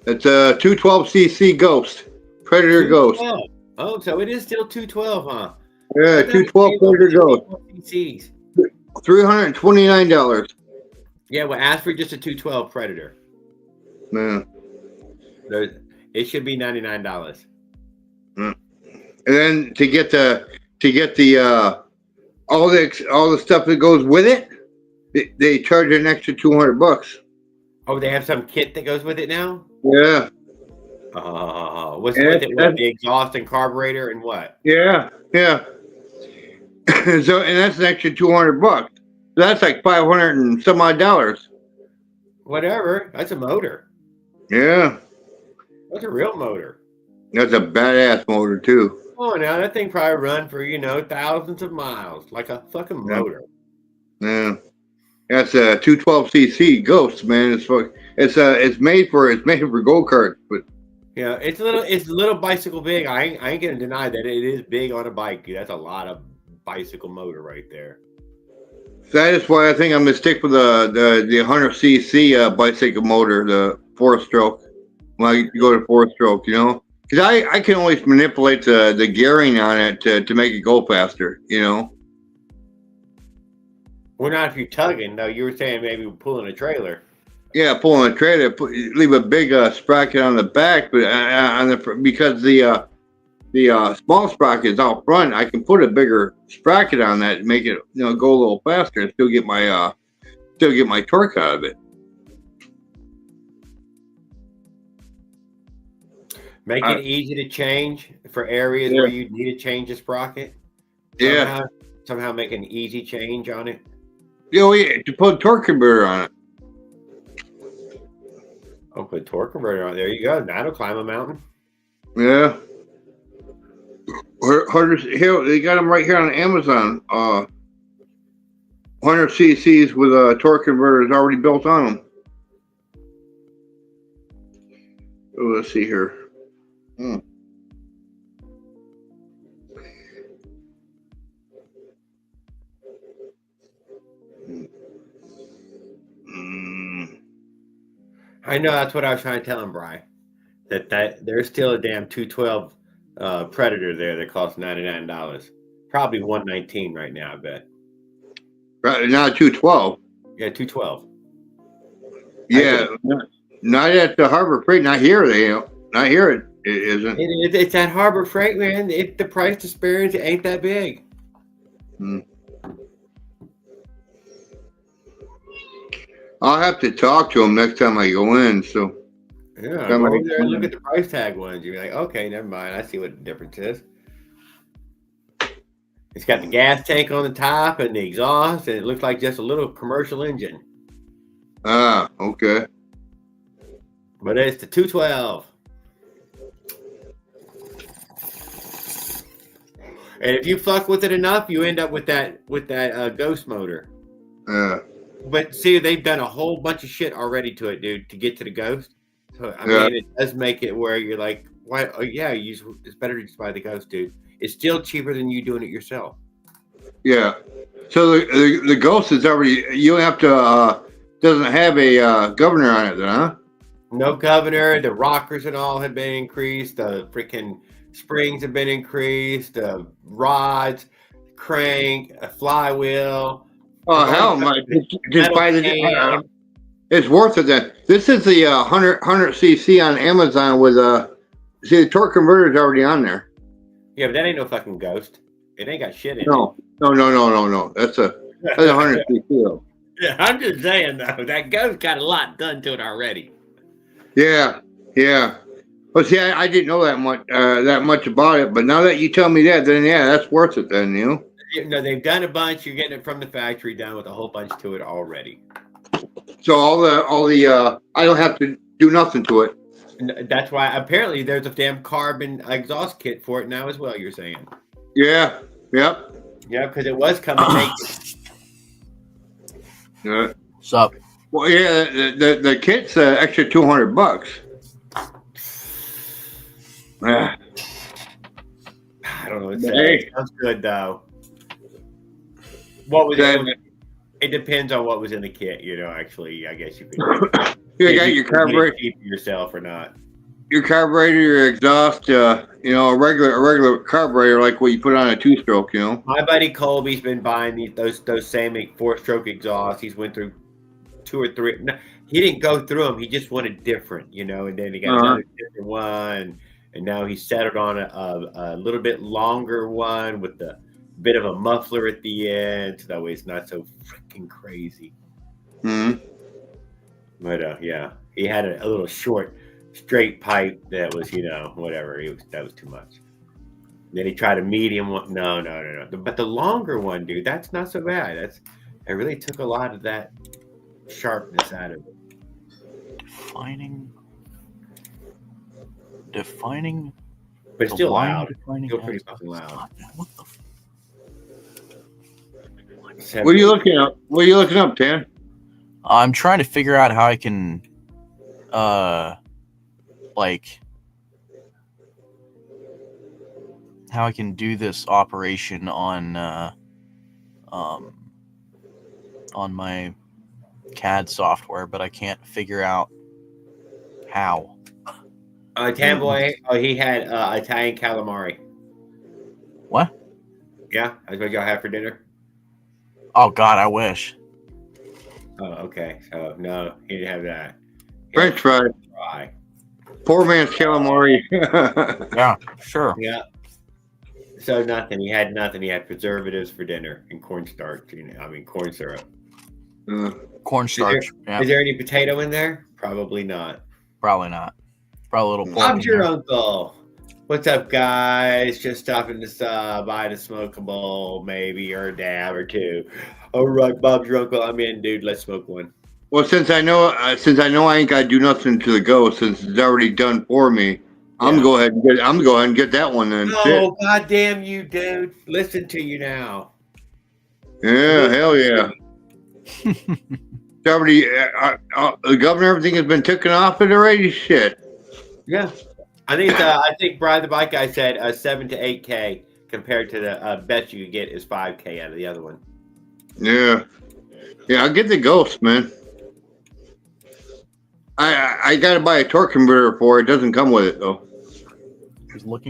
It's a 212cc Ghost. Predator Ghost. Oh, so it is still 212, huh? Yeah, 212 Predator Ghost. CCs. $329. Yeah, well, ask for just a 212 Predator. Yeah. It should be $99. And then to get the all the stuff that goes with it, they charge an extra $200. Oh, they have some kit that goes with it now? Yeah. What's with it? What, the exhaust and carburetor and what? Yeah. So, and that's an extra $200. That's like $500 and some odd dollars. Whatever. That's a motor. Yeah. That's a real motor. That's a badass motor too. Oh, now that thing probably run for thousands of miles, like a fucking motor. Yeah. That's a 212cc Ghost, man. It's made for go karts, but Yeah, it's a little bicycle big. I ain't gonna deny that it is big on a bike. That's a lot of bicycle motor right there. that is why I think I'm gonna stick with the 100cc bicycle motor, the 4-stroke. When I go to 4-stroke, because I can always manipulate the gearing on it to make it go faster. Well, not if you're tugging though. You were saying maybe pulling a trailer. Yeah, pulling a trailer, leave a big sprocket on the back, but because the small sprocket is out front, I can put a bigger sprocket on that and make it go a little faster and still get my torque out of it. Make it easy to change for areas where you need to change the sprocket. Somehow make an easy change on it. Yeah, to put a torque converter on it. Oh, put a torque converter on. There you go. That'll climb a mountain. Yeah. Here, they got them right here on Amazon. 100 cc's with a torque converter already built on them. Oh, let's see here. I know that's what I was trying to tell him, Bri. That there's still a damn 212 Predator there that costs $99. Probably $119 right now, I bet. Right now, 212. Yeah, 212. Yeah, not at the Harbor Freight. Not here. Not here. It isn't. It's at Harbor Freight, man. The price disparity ain't that big. I'll have to talk to him next time I go in. So yeah, go over there and look at the price tag ones. You're like, okay, never mind. I see what the difference is. It's got the gas tank on the top and the exhaust, and it looks like just a little commercial engine. Ah, okay. But it's the 212. And if you fuck with it enough, you end up with that Ghost motor. But see, they've done a whole bunch of shit already to it, dude, to get to the Ghost. So I mean, it does make it where you're like, why? Oh yeah, it's better to just buy the Ghost, dude. It's still cheaper than you doing it yourself. Yeah. So the Ghost is already. You have to doesn't have a governor on it, then, huh? No governor. The rockers and all have been increased. The freaking springs have been increased. The rods, crank, a flywheel. Oh hell, just buy the. It's worth it. Then this is the 100 cc on Amazon with see the torque converter is already on there. Yeah, but that ain't no fucking Ghost. It ain't got shit in No. That's a 100 cc. Though. Yeah, I'm just saying though, that Ghost got a lot done to it already. Yeah. Well, see, I didn't know that much about it, but now that you tell me that, then yeah, that's worth it. Then You know, they've done a bunch. You're getting it from the factory, done with a whole bunch to it already. So all the I don't have to do nothing to it. And that's why apparently there's a damn carbon exhaust kit for it now as well. You're saying? Yeah. Yep. Yeah, because it was coming naked. Yeah. What's up? Well, yeah, the kit's extra $200. Yeah. I don't know. Hey. It sounds good though. What was it? It depends on what was in the kit. You know, actually, I guess you could. You got your carburetor yourself or not. Your carburetor, your exhaust, a regular carburetor like what you put on a 2-stroke, My buddy Colby's been buying those same 4-stroke exhausts. He's went through 2 or 3. No, he didn't go through them. He just wanted different, and then he got another different one, and now he settled on a little bit longer one with the bit of a muffler at the end, so that way it's not so freaking crazy. Mm-hmm. But yeah, he had a little short, straight pipe that was, whatever. That was too much. Then he tried a medium one. No. But the longer one, dude, that's not so bad. It really took a lot of that sharpness out of it. Defining. But it's still loud. Defining Still pretty fucking loud. What the? What are you looking up? What are you looking up, Dan? I'm trying to figure out how I can, how I can do this operation on my CAD software, but I can't figure out how. Tamboy, he had Italian calamari. What? Yeah, that's what y'all had for dinner. Oh God, I wish. Oh, okay. So no, he didn't have that. French fries. Fry. Poor man's calamari. Yeah, sure. Yeah. So nothing. He had nothing. He had preservatives for dinner and cornstarch. Corn syrup. Cornstarch. Is there any potato in there? Probably not. Probably not. Probably a little pork. Bob's your uncle. What's up, guys? Just stopping to buy the smokable, maybe, or a dab or two. All right, Bob's your uncle. I'm in, dude. Let's smoke one. Well, since I know I ain't got to do nothing to the go, since it's already done for me, I'm gonna go ahead and get that one then. Oh, goddamn you, dude! Listen to you now. Yeah, hell yeah. It's already the governor, everything has been taken off it already. Shit. Yeah, I think Brian the Bike Guy said 7 to 8K compared to the best you could get is 5K out of the other one. Yeah, I'll get the Ghost, man. I got to buy a torque converter for it. It doesn't come with it though.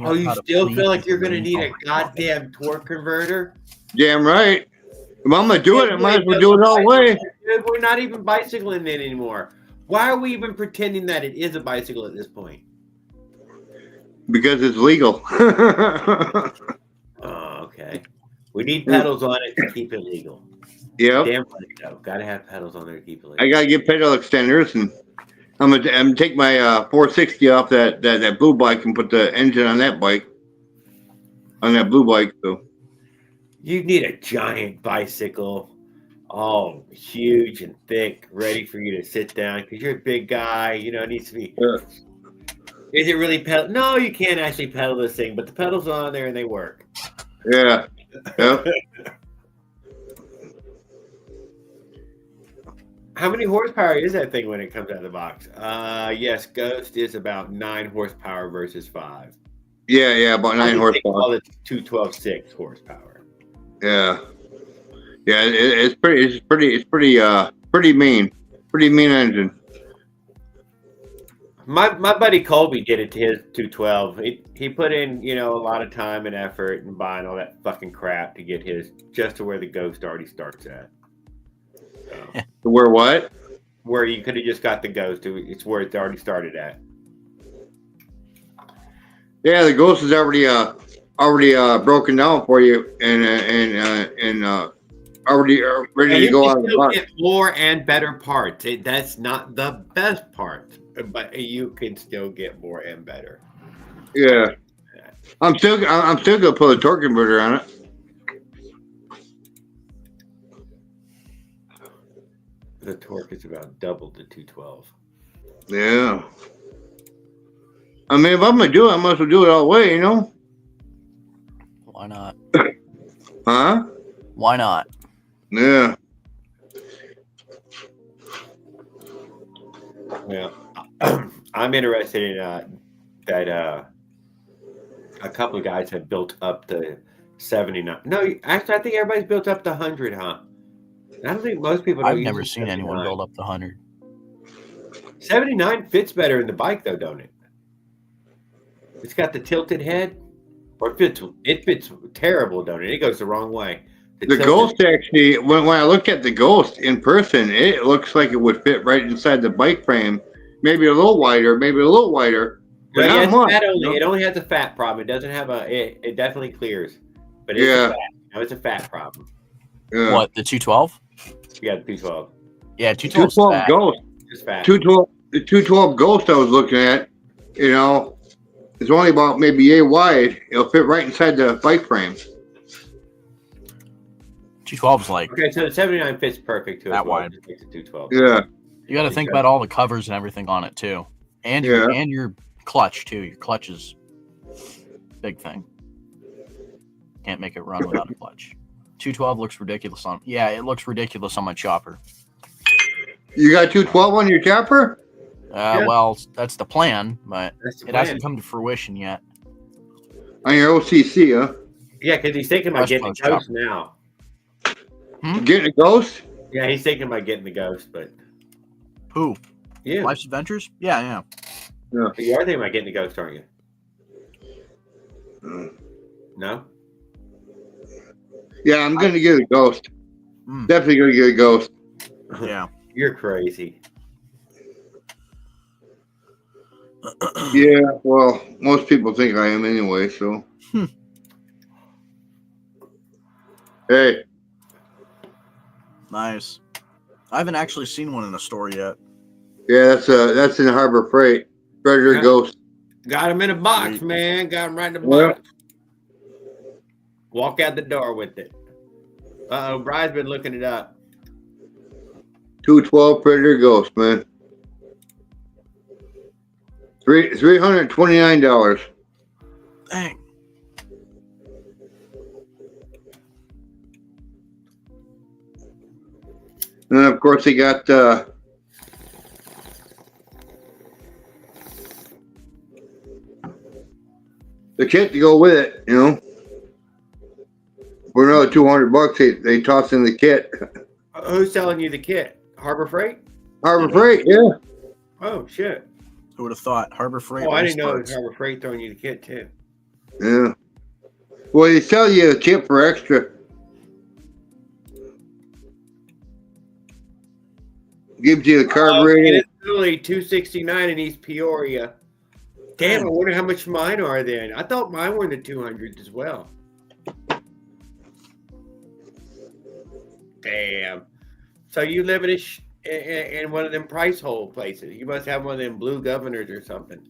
Oh, you still feel like you're gonna need a goddamn torque converter? Damn right. If I'm gonna do it, I might as well do it all the way. We're not even bicycling it anymore. Why are we even pretending that it is a bicycle at this point? Because it's legal. Oh, okay. We need pedals on it to keep it legal. Yeah. Damn right, though. Gotta have pedals on there to keep it legal. I gotta get pedal extenders, and I'm gonna take my 460 off that blue bike and put the engine on that bike. On that blue bike, so. You need a giant bicycle, all huge and thick, ready for you to sit down because you're a big guy. It needs to be. Yeah. Is it really pedal? No, you can't actually pedal this thing, but the pedals are on there and they work. Yeah. Yep. How many horsepower is that thing when it comes out of the box? Yes, Ghost is about 9 horsepower versus 5. Yeah, about 9 horsepower. It's 212.6 horsepower. Yeah. It's pretty mean. Pretty mean engine. My buddy Colby did it to his 212. He put in, a lot of time and effort and buying all that fucking crap to get his just to where the Ghost already starts at. So, Where what? where you could have just got the Ghost, it's where it's already started at. Yeah, the Ghost is already broken down for you and already ready And to you go can out of the still box. get more and better parts. That's not the best part, but you can still get more and better. Yeah, I'm still gonna put a torque converter on it. The torque is about double the 212. Yeah. I mean, if I'm gonna do it, I might as well do it all the way, Why not? Huh? Why not? Yeah. Yeah, I'm interested in that. A couple of guys have built up the 79. No, actually, I think everybody's built up the 100, huh? I don't think most people. I've don't never use seen anyone 79. build up the 100. 79 fits better in the bike, though, don't it? It's got the tilted head, or it fits terrible, don't it? It goes the wrong way. The tilted- Ghost actually, when I look at the Ghost in person, it looks like it would fit right inside the bike frame. Maybe a little wider, but Well, not yeah, it's much. fat only. It only has a fat problem. It doesn't have it definitely clears, but it's Yeah. a fat. It's a fat problem. Yeah. What, the 212? You got the 212. Yeah, 212 's 212 fat. Ghost. It's fat. 212, the 212 Ghost I was looking at, it's only about maybe a wide. It'll fit right inside the bike frame. 212 is like, Okay, so the 79 fits perfect to That as well. wide. Just makes it 212. Yeah. you got to think about all the covers and everything on it too. And your, Yeah. and your clutch too. Your clutch is big thing. Can't make it run without a clutch. 212 looks ridiculous on. Yeah, it looks ridiculous on my chopper. You got 212 on your chopper? Yeah. Well, that's the plan, but That's the it plan. hasn't come to fruition yet. On your OCC, huh? Yeah, because he's thinking about West getting Coast the Ghost now. Getting a Ghost? Yeah, he's thinking about getting the Ghost, but Who? yeah, Life's Adventures? Yeah. you are thinking about getting the Ghost, aren't you? No. Yeah, I'm going to get a Ghost. Mm. Definitely going to get a Ghost. Yeah. You're crazy. Yeah, well, most people think I am anyway, so. Hey, Nice. I haven't actually seen one in a store yet. yeah, that's in Harbor Freight. Predator Yeah. Ghost. Got him in a box, Sweet. man. Got him right in the Yeah. box. Walk out the door with it. Brian's been looking it up. 212 Predator Ghost, man. $329. Dang. And then, of course, they got the kit to go with it, For another $200, they toss in the kit. Who's selling you the kit? Harbor Freight? Harbor Freight, yeah. Oh shit! Who would have thought? Harbor Freight. Oh, I race didn't know it was parts. Harbor Freight throwing you the kit too. Yeah. Well, they sell you a kit for extra. Gives you the And carburetor. it's only $269 in East Peoria. Damn, I wonder how much mine are then. I thought mine were in the 200s as well. Damn. So you live in one of them price hole places. You must have one of them blue governors or something.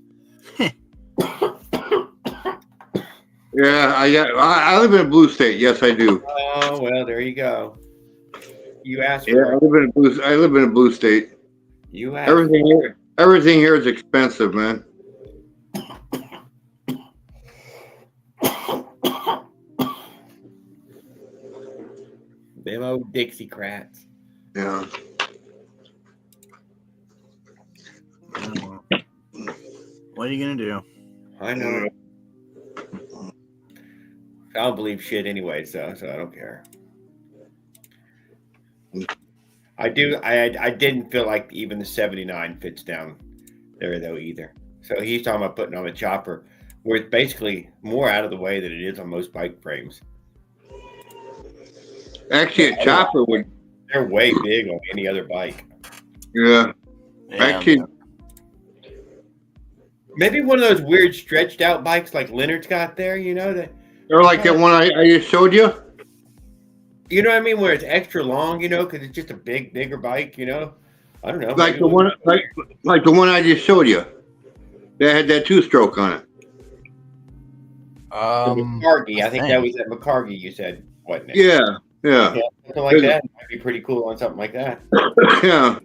Yeah, I live in a blue state. Yes, I do. Oh well, there you go. You asked Yeah, for I it. live in a blue state. You asked. Everything here is expensive, man. Them old Dixiecrats. Yeah. What are you gonna do? I know. I don't believe shit anyway, so I don't care. I do. I didn't feel like even the 79 fits down there though either. So he's talking about putting on a chopper where it's basically more out of the way than it is on most bike frames. Actually, a chopper would. They're way big on any other bike. Yeah. Yeah. Actually, Maybe one of those weird stretched out bikes like Leonard's got there. You know that. or like that one I just showed you. You know what I mean? Where it's extra long. You know, because it's just a bigger bike. You know. I don't know. Like maybe the one, like the one I just showed you. That had that 2-stroke on it. the McCargy. I think that was at McCargy. You said, wasn't it? Yeah. Yeah. Yeah, something like that might be pretty cool on something like that. Yeah. Would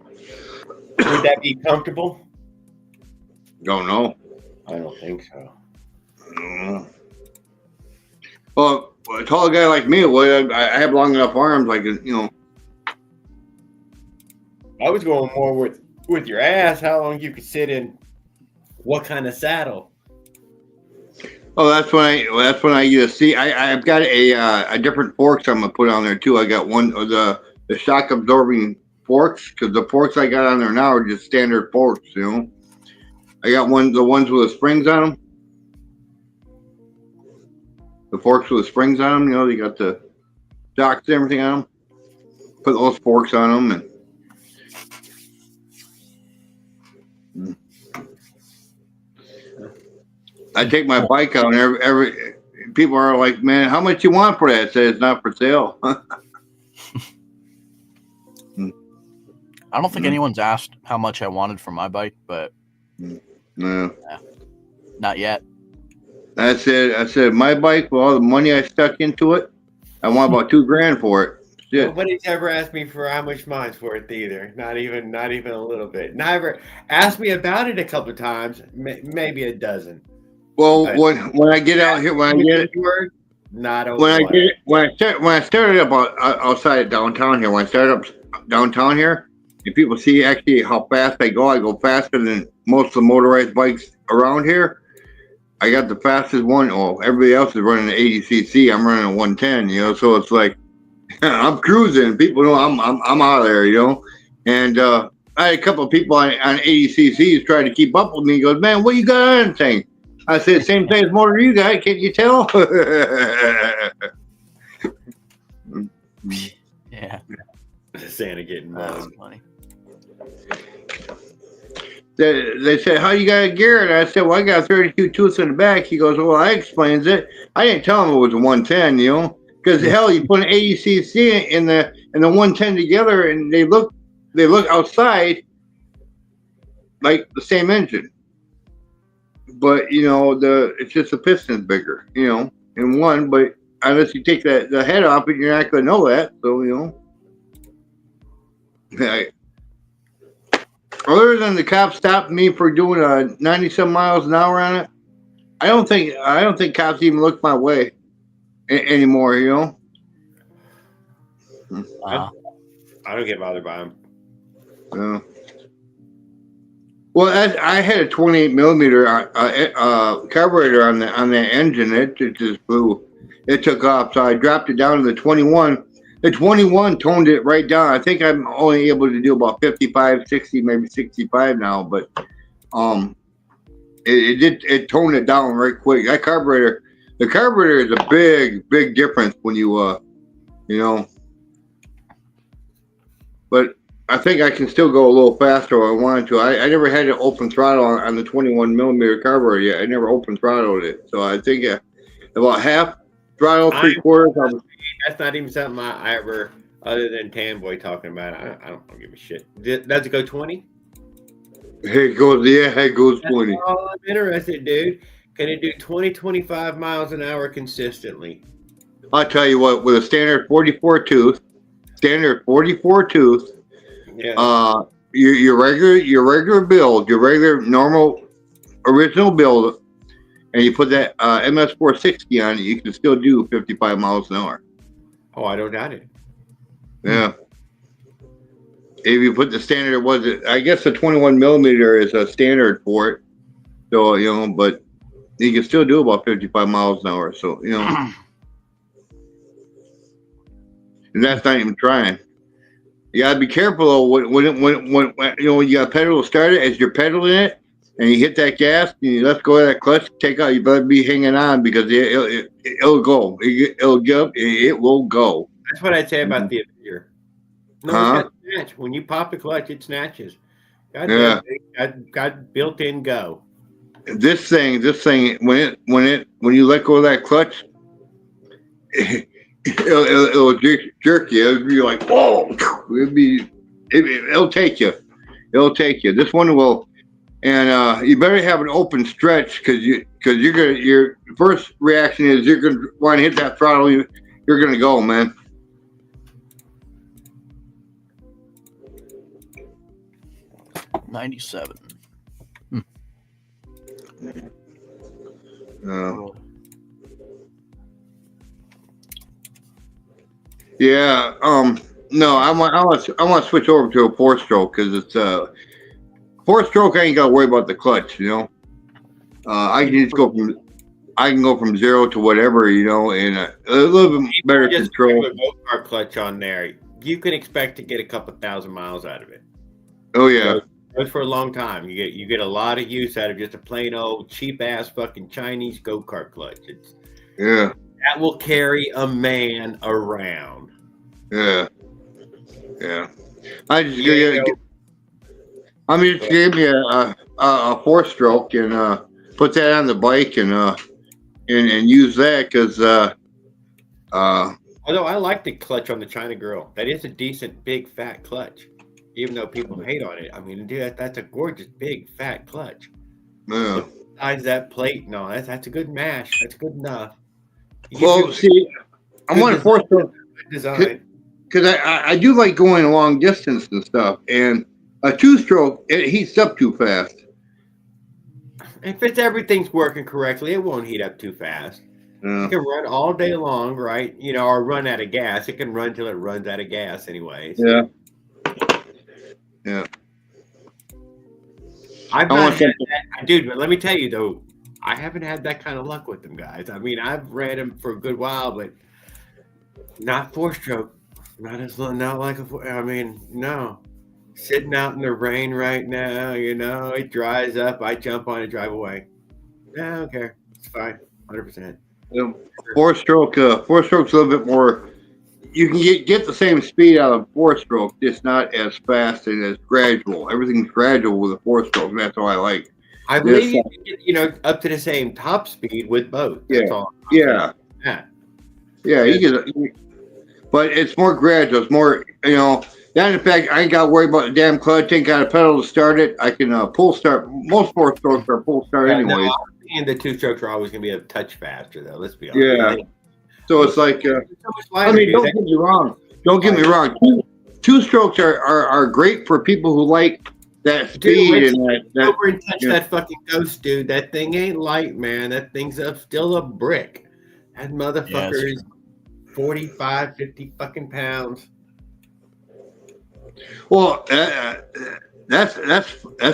that be comfortable? Don't know. I don't think so. Well, a tall guy like me, well, I have long enough arms. Like I was going more with your ass. How long you could sit in? What kind of saddle? Oh, that's when I use. See, I've got a different forks I'm gonna put on there too. I got one of the shock absorbing forks because the forks I got on there now are just standard forks. You know, I got the ones with the springs on them. The forks with the springs on them. You know, they got the shocks and everything on them. Put those forks on them and. I take my bike out and every people are like, man, how much you want for that? I say it's not for sale. I don't think anyone's asked how much I wanted for my bike, but No. not yet. I said my bike with all the money I stuck into it, I want about $2,000 for it. Shit. Nobody's ever asked me for how much mine's worth either. Not even a little bit. Never asked me about it a couple of times, maybe a dozen. Well, when I get out here, when I started up outside downtown here, when I started up downtown here, and people see actually how fast I go faster than most of the motorized bikes around here. I got the fastest one. Oh, everybody else is running an 80cc. I'm running a 110. You know, so it's like I'm cruising. People know I'm out of there. You know, and I had a couple of people on 80cc's trying to keep up with me. He goes, man, what you got on that thing? I said, same thing as motor you got. Can't you tell? Yeah. Santa getting That's mad. funny. They said, how you got gear? And I said, well, I got 32 tooths in the back. He goes, well, I explains it. I didn't tell him it was a 110, you know, because hell, you put an 80cc in the 110 together, and they look outside like the same engine. But you know, it's just the piston's bigger, you know, in one. But unless you take the head off it, you're not going to know that. So you know, other than the cops stopped me for doing 90 some miles an hour on it, I don't think cops even look my way anymore. You know, I don't get bothered by them. Well, I had a 28 millimeter carburetor on that engine. It just flew. It took off. So I dropped it down to the 21. The 21 toned it right down. I think I'm only able to do about 55, 60, maybe 65 now. But it toned it down right quick. That carburetor, the carburetor is a big difference when you know. But I think I can still go a little faster if I wanted to. I never had an open throttle on the 21 millimeter carburetor yet. I never open throttled it. So I think about half throttle, 3/4. That's not even something I ever, other than Tanboy talking about it. I don't give a shit. Does it go 20? It goes 20. That's all I'm interested, dude. Can it do 20, 25 miles an hour consistently? I'll tell you what, with a standard 44 tooth, Yeah. Your regular build, your regular normal original build, and you put that MS 460 on it, you can still do 55 miles an hour. Oh, I don't doubt it. Yeah. If you put the standard, I guess the 21 millimeter is a standard for it. So, you know, but you can still do about 55 miles an hour. So, you know, and that's not even trying. You gotta be careful though when you know when you got pedal to start it as you're pedaling it and you hit that gas and you let go of that clutch, take out. You better be hanging on because it'll go. It'll get up. It will go. That's what I'd say about the Avenger. No, Huh? it's got snatch. When you pop the clutch, it snatches. Yeah. Got built-in go. This thing, when you let go of that clutch, it'll jerk you. It'll be like, whoa! It'll take you. It'll take you. This one will, and you better have an open stretch because your first reaction is you're gonna want to hit that throttle. You're gonna go, man. $97. Yeah. No, I want to switch over to a 4-stroke because it's 4-stroke. I ain't got to worry about the clutch. You know, I can just go from 0 to whatever. You know, and a little bit better Just control. put a go-kart clutch on there. You can expect to get a couple thousand miles out of it. Oh yeah. Goes for a long time. You get a lot of use out of just a plain old cheap ass fucking Chinese go-kart clutch. Yeah. That will carry a man around. Yeah. I just gave me a 4-stroke and put that on the bike and use that because Although I like the clutch on the China Girl. That is a decent big fat clutch. Even though people hate on it. I mean, dude, that's a gorgeous big fat clutch. yeah. Besides that plate, no, that's a good mash. That's good enough. Well, see, I want a 4-stroke design. because I do like going long distance and stuff, and a 2-stroke it heats up too fast. If everything's working correctly, it won't heat up too fast. Yeah. It can run all day long, right? You know, or run out of gas. It can run till it runs out of gas, anyways. Yeah. Yeah. I've I not want had something- that, dude. But let me tell you though, I haven't had that kind of luck with them guys. I mean, I've ran them for a good while, but not 4-stroke. Not like a. I mean, no. Sitting out in the rain right now, you know, it dries up. I jump on it, drive away. Yeah, I don't care. It's fine, 100%. 4-stroke, 4-stroke's a little bit more. You can get the same speed out of 4-stroke, just not as fast and as gradual. Everything's gradual with a 4-stroke, and that's all I like. I believe you can get, you know, up to the same top speed with both. That's all. Yeah. Yeah. You get, but it's more gradual. It's more, you know. That in fact, I ain't got to worry about the damn clutch. Ain't got a pedal to start it. I can pull start. Most 4-strokes are pull start anyways. And the 2-strokes are always going to be a touch faster, though. Let's be honest. Yeah. So it's like, I mean, dude. don't get me wrong. Don't get me wrong. 2-strokes are great for people who like that speed Dude, and that. Over and touch that fucking ghost, dude. That thing ain't light, man. That thing's still a brick. That motherfucker is 45, 50 fucking pounds. Well, that's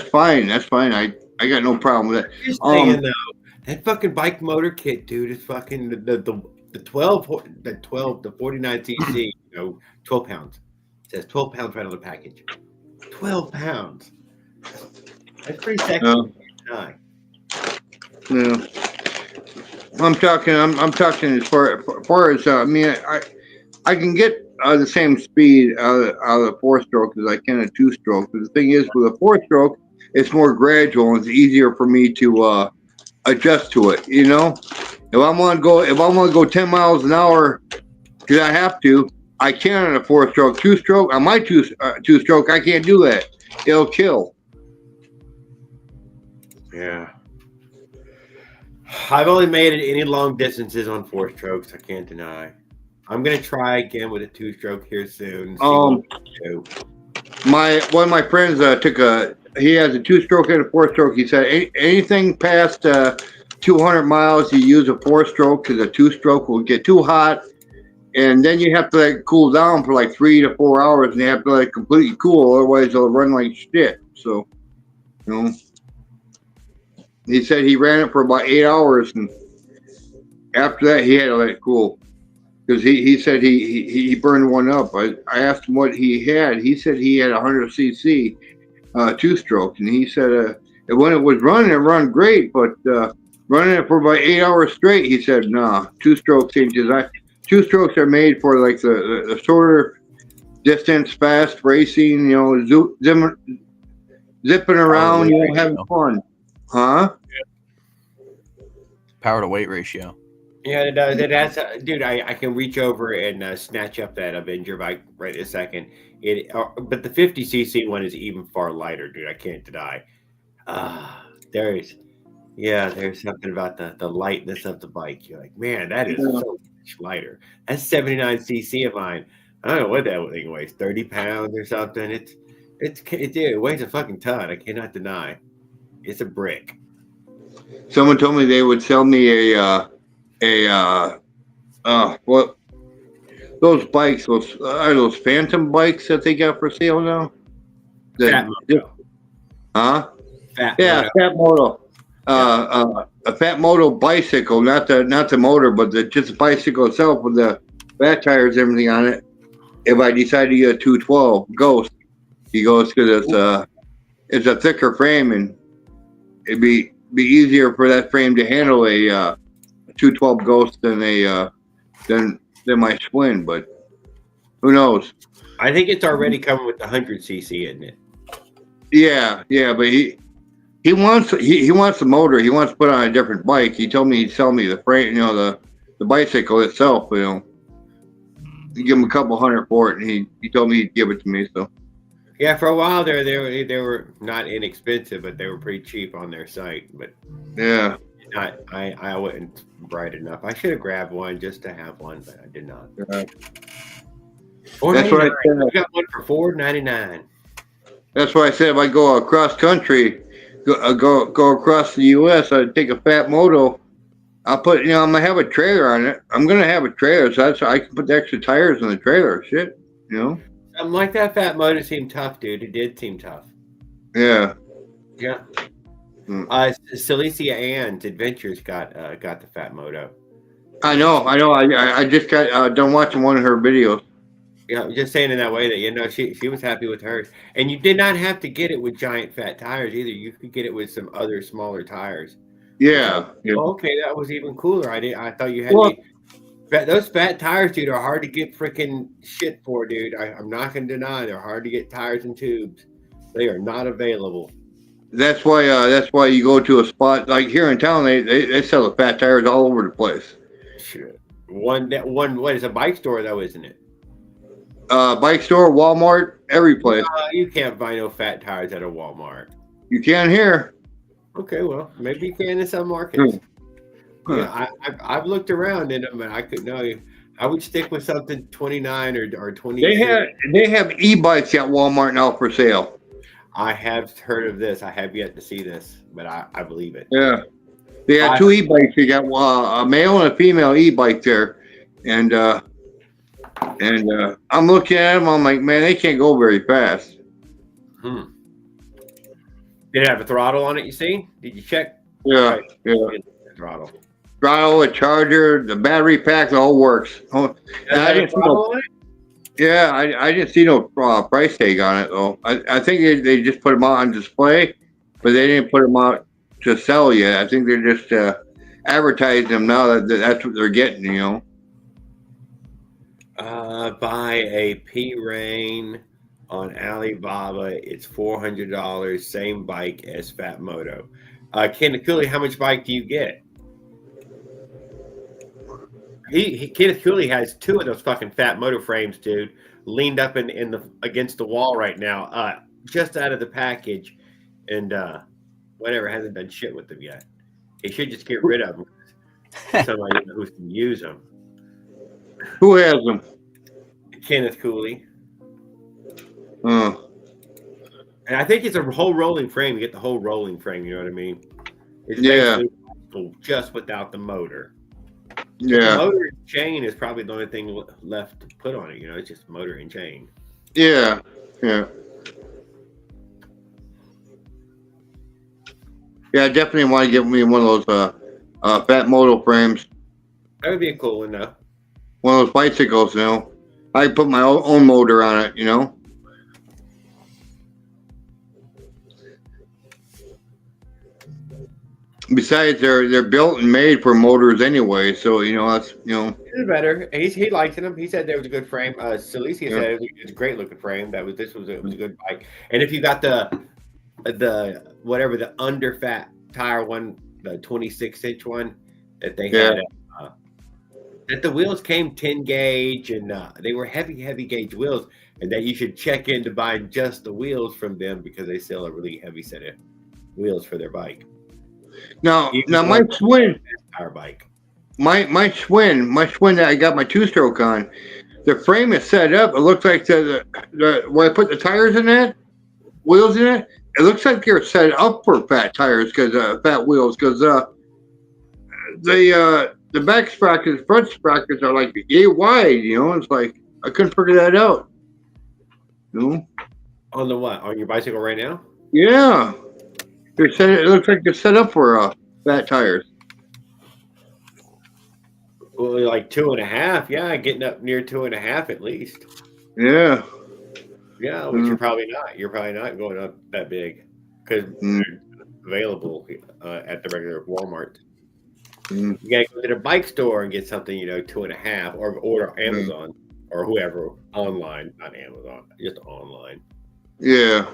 fine. That's fine. I got no problem with that. Just saying though, that fucking bike motor kit, dude, is fucking the 49 cc, you know, 12 pounds. It says 12 pounds right on the package. 12 pounds. That's pretty sexy. Yeah. I'm talking as far as I mean, I can get the same speed out of a 4-stroke as I can a 2-stroke. But the thing is, with a 4-stroke, it's more gradual and it's easier for me to adjust to it. You know, if I want to go 10 miles an hour, because I have to, I can on a 4-stroke. 2-stroke on my 2-stroke, I can't do that. It'll kill. Yeah. I've only made it any long distances on 4-strokes. I can't deny. I'm gonna try again with a 2-stroke here soon. One of my friends he has a 2-stroke and a 4-stroke. He said anything past 200 miles, you use a 4-stroke because a 2-stroke will get too hot, and then you have to let it cool down for like 3 to 4 hours, and you have to let it completely cool, otherwise it'll run like shit. So, you know, he said he ran it for about 8 hours, and after that he had to let it cool. because he said he burned one up. I asked him what he had. He said he had 100cc 2-stroke, and he said when it was running, it run great, but running it for about 8 hours straight, he said, nah, 2-stroke changes. 2-strokes are made for like the shorter distance, fast racing, zipping around, having fun. Huh? Power to weight ratio. Yeah, it does. It has, dude. I can reach over and snatch up that Avenger bike right in a second. But the 50cc one is even far lighter, dude. I can't deny. There's something about the lightness of the bike. You're like, man, that is so much lighter. That's 79cc of mine. I don't know what that thing weighs, 30 pounds or something. It weighs a fucking ton. I cannot deny. It's a brick. Someone told me they would sell me what those bikes, those Phantom bikes that they got for sale now? Fat Moto. Huh? Fat Moto. A Fat Moto bicycle, not the motor, but just the bicycle itself with the fat tires, everything on it. If I decide to get a 212 Ghost, he goes because it's a thicker frame and it'd be easier for that frame to handle a 212 Ghost than my Schwinn, but who knows? I think it's already coming with the 100cc, isn't it? Yeah, but he wants the motor. He wants to put on a different bike. He told me he'd sell me the frame, the bicycle itself. He give him a couple $100 for it, and he told me he'd give it to me. So yeah, for a while there, they were not inexpensive, but they were pretty cheap on their site. But yeah, I wasn't bright enough. I should have grabbed one just to have one, but I did not. That's what I said. I got one for $4.99. That's why I said if I go across country, go across the U.S., I'd take a Fat Moto. I'll put, I'm gonna have a trailer on it. I'm gonna have a trailer, so I can put the extra tires in the trailer. Shit, Something like that Fat Moto seemed tough, dude. It did seem tough. Yeah. Yeah. Celicia Ann's Adventures got the Fat Moto. I know. I just got done watching one of her videos. Yeah, just saying in that way that she was happy with hers, and you did not have to get it with giant fat tires either. You could get it with some other smaller tires. Yeah. Okay, that was even cooler. I thought you had those fat tires, dude, are hard to get freaking shit for, dude. I'm not gonna deny they're hard to get tires and tubes. They are not available. That's why you go to a spot like here in town. They sell the fat tires all over the place. Shit. One what is a bike store though, isn't it? Bike store, Walmart, every place. You can't buy no fat tires at a Walmart. You can here. Okay, well, maybe you can in some markets. Yeah, I've looked around in them, and I could know you. I would stick with something 29 or 20. They have e-bikes at Walmart now for sale. I have heard of this. I have yet to see this, but I believe it. Yeah, they got two e-bikes. You got a male and a female e-bike there, and I'm looking at them. I'm like, man, they can't go very fast. Did it have a throttle on it? You see? Did you check? Yeah, right. Yeah. Throttle, a charger, the battery pack, it all works. I didn't see no price tag on it though. I think they just put them out on display, but they didn't put them out to sell yet. I think they're just advertising them now that's what they're getting. Buy a P-Rain on Alibaba. It's $400. Same bike as Fat Moto. Kenneth Cooley, how much bike do you get? Kenneth Cooley has two of those fucking Fat Moto frames, dude, leaned up against the wall right now, just out of the package, and whatever, hasn't done shit with them yet. He should just get rid of them. Somebody who can use them. Who has them? Kenneth Cooley. And I think it's a whole rolling frame. You get the whole rolling frame. You know what I mean? It's just without the motor. Yeah. The motor and chain is probably the only thing left to put on it. It's just motor and chain. Yeah. Yeah, I definitely want to give me one of those Fat Moto frames. That would be a cool one, though. one of those bicycles, I put my own motor on it, Besides, they're built and made for motors anyway, so that's It's better. He liked them. He said there was a good frame. Celicia said it was a great looking frame. It was a good bike. And if you got the whatever the under fat tire one, the 26-inch one that they had, that the wheels came 10 gauge and they were heavy gauge wheels, and that you should check into buying just the wheels from them because they sell a really heavy set of wheels for their bike. Now my Schwinn power bike. My Schwinn that I got my 2-stroke on, the frame is set up. It looks like the where I put the tires in that, wheels in it. It looks like they're set up for fat tires fat wheels because the back sprockets, front sprockets are like yay wide. It's like I couldn't figure that out. On the what? On your bicycle right now? Yeah, it looks like they're set up for fat tires. Well, like 2.5. Yeah, getting up near 2.5 at least. Yeah. Yeah, which you're probably not. You're probably not going up that big because they're available at the regular Walmart. You gotta go to the bike store and get something, 2.5, or order Amazon or whoever online, not Amazon, just online. Yeah.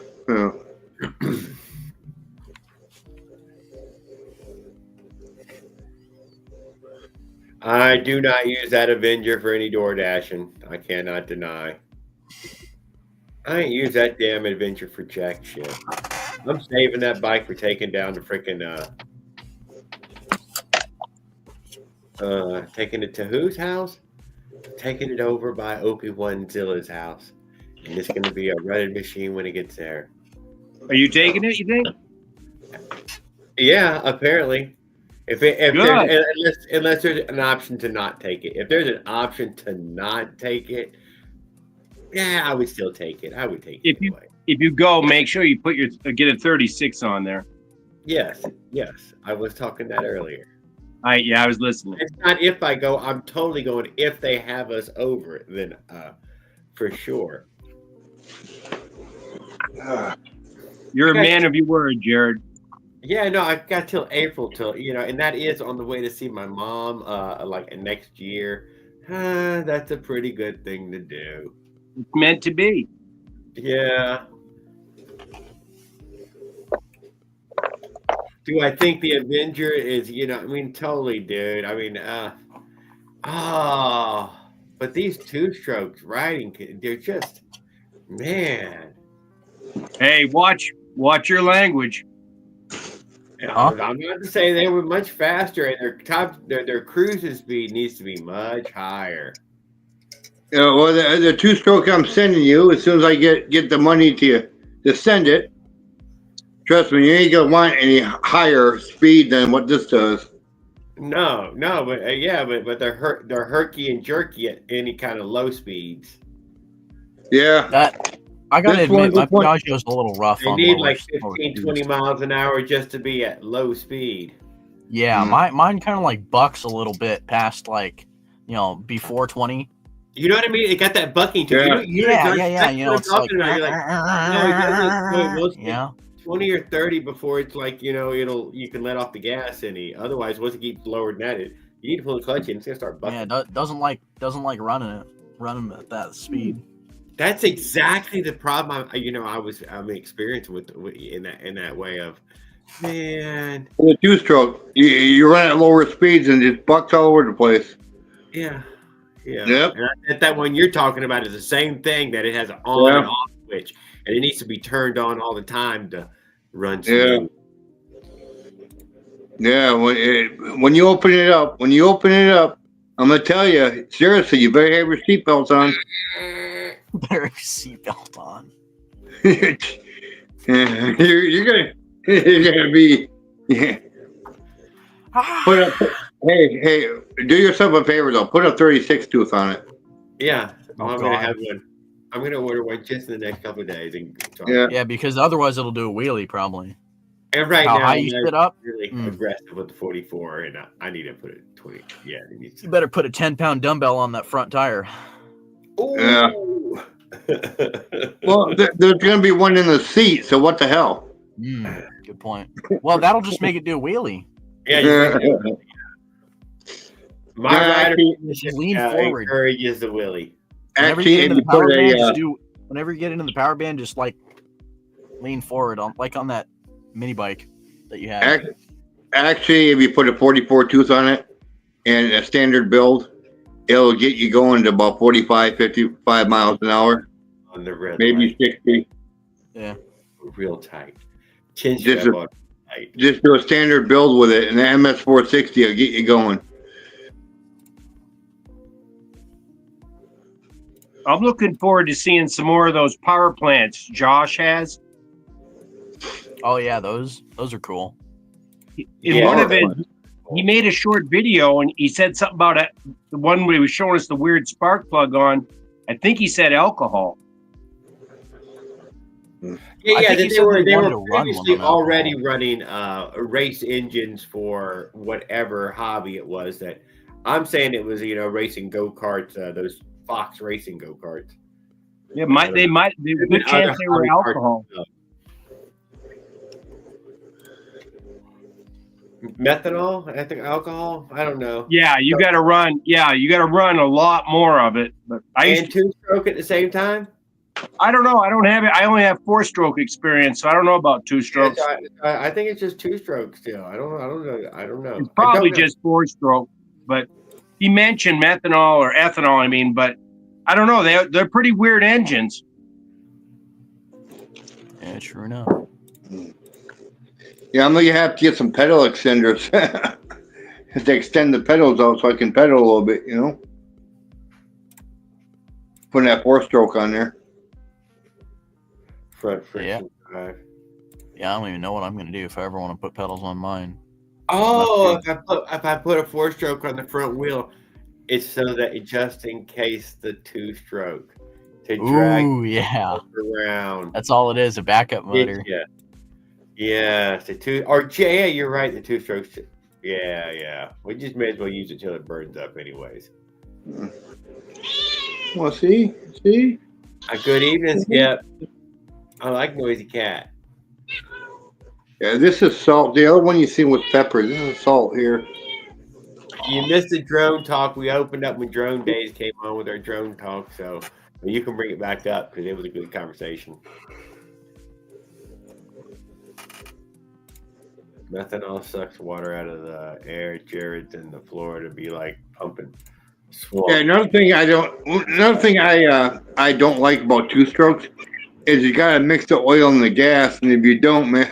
I do not use that Avenger for any door dashing. I cannot deny. I ain't use that damn Adventure for jack shit. I'm saving that bike for taking down the freaking taking it to whose house? Taking it over by Opie1 Zilla's house. And it's gonna be a rutted machine when it gets there. Are you taking it, you think? Yeah, apparently. Unless there's an option to not take it. If there's an option to not take it, yeah, I would still take it. I would take it anyway. If you go, make sure you get a 36 on there. Yes. I was talking that earlier. I was listening. It's not if I go. I'm totally going. If they have us over, then for sure. You're a man of your word, Jared. Yeah, no, I've got till April and that is on the way to see my mom like next year. That's a pretty good thing to do. It's meant to be. Yeah. Do I think the Avenger is, totally, dude. But these 2-strokes riding, they're just, man. Hey, watch your language. I'm not to say they were much faster, and their cruising speed needs to be much higher. Well, the 2-stroke I'm sending you, as soon as I get the money to send it, trust me, you ain't gonna want any higher speed than what this does. No, but they're herky and jerky at any kind of low speeds. Yeah. I gotta admit, my Piaggio's a little rough. They need like 15, 20 miles an hour just to be at low speed. Yeah, mine kind of like bucks a little bit past before 20. You know what I mean? It got that bucking to it. Yeah. It's like, yeah. 20 or 30 before it's like, you can let off the gas any. Otherwise, once it keeps lower than that, you need to pull the clutch in. It's gonna start bucking. Yeah, doesn't like running at that speed. That's exactly the problem. I'm experiencing with in that way of, man. The 2-stroke, you run at lower speeds and it bucks all over the place. Yeah. Yep. And that one you're talking about is the same thing, that it has an on and off switch, and it needs to be turned on all the time to run smooth. Yeah. When you open it up, I'm gonna tell you seriously, you better have your seatbelt on. Better seatbelt on. You're gonna be. Yeah. Put up. Hey, do yourself a favor though. Put a 36 tooth on it. Yeah, I'm gonna have one. I'm gonna order one just in the next couple of days. Yeah, because otherwise it'll do a wheelie probably. And right How now, high you I'm sit up? really aggressive with the 44, and I need to put it 20. Yeah, it needs You better put a 10-pound dumbbell on that front tire. Yeah. Well, there's going to be one in the seat, so what the hell? Good point. Well, that'll just make it do a wheelie. Yeah, my Yeah, rider actually, lean forward. encourages the wheelie. Whenever Actually, you get if into you the power put band, a, whenever you get into the power band, just like lean forward on that mini bike that you have. actually, if you put a 44 tooth on it and a standard build, it'll get you going to about 45, 55 miles an hour. On the red Maybe light. 60. Yeah. Real tight. Chin Just strap a- on tight. Just do a standard build with it, and the MS460 will get you going. I'm looking forward to seeing some more of those power plants Josh has. Oh yeah, those are cool. In one of it, he made a short video and he said something about it. The one where he was showing us the weird spark plug on. I think he said alcohol. Yeah, think he they said were they wanted they to were run previously one on alcohol. already running race engines for whatever hobby it was. That I'm saying it was racing go karts, those Fox racing go karts. Yeah, there's a good chance they were alcohol. Methanol, I think alcohol. I don't know. Yeah, you got to run. Yeah, you got to run a lot more of it. But And two-stroke at the same time. I don't know. I don't have it. I only have 4-stroke experience, so I don't know about 2 strokes. I think it's just 2-stroke still. I don't know. It's probably just 4-stroke, but he mentioned methanol or ethanol. I mean, but I don't know. They're pretty weird engines. Yeah, sure enough. Yeah, I'm going to have to get some pedal extenders to extend the pedals out so I can pedal a little bit, Putting that 4-stroke on there. Front Yeah. friction drive. Yeah, I don't even know what I'm going to do if I ever want to put pedals on mine. Oh, if I put a 4-stroke on the front wheel, it's so that just in case the 2-stroke to drag Ooh, yeah. around. That's all it is, a backup motor. Yeah, the two, or yeah, you're right. The 2-strokes. Yeah. We just may as well use it till it burns up, anyways. Well, see. Good evening, Skip. I like Noisy Cat. Yeah, this is salt. The other one you see was pepper. This is salt here. You missed the drone talk. We opened up when Drone Days came on with our drone talk, so you can bring it back up because it was a good conversation. Methanol sucks water out of the air. Jared's in the floor to be like pumping. Swamp. Yeah, another thing I don't like about 2-strokes is you gotta mix the oil and the gas, and if you don't, man,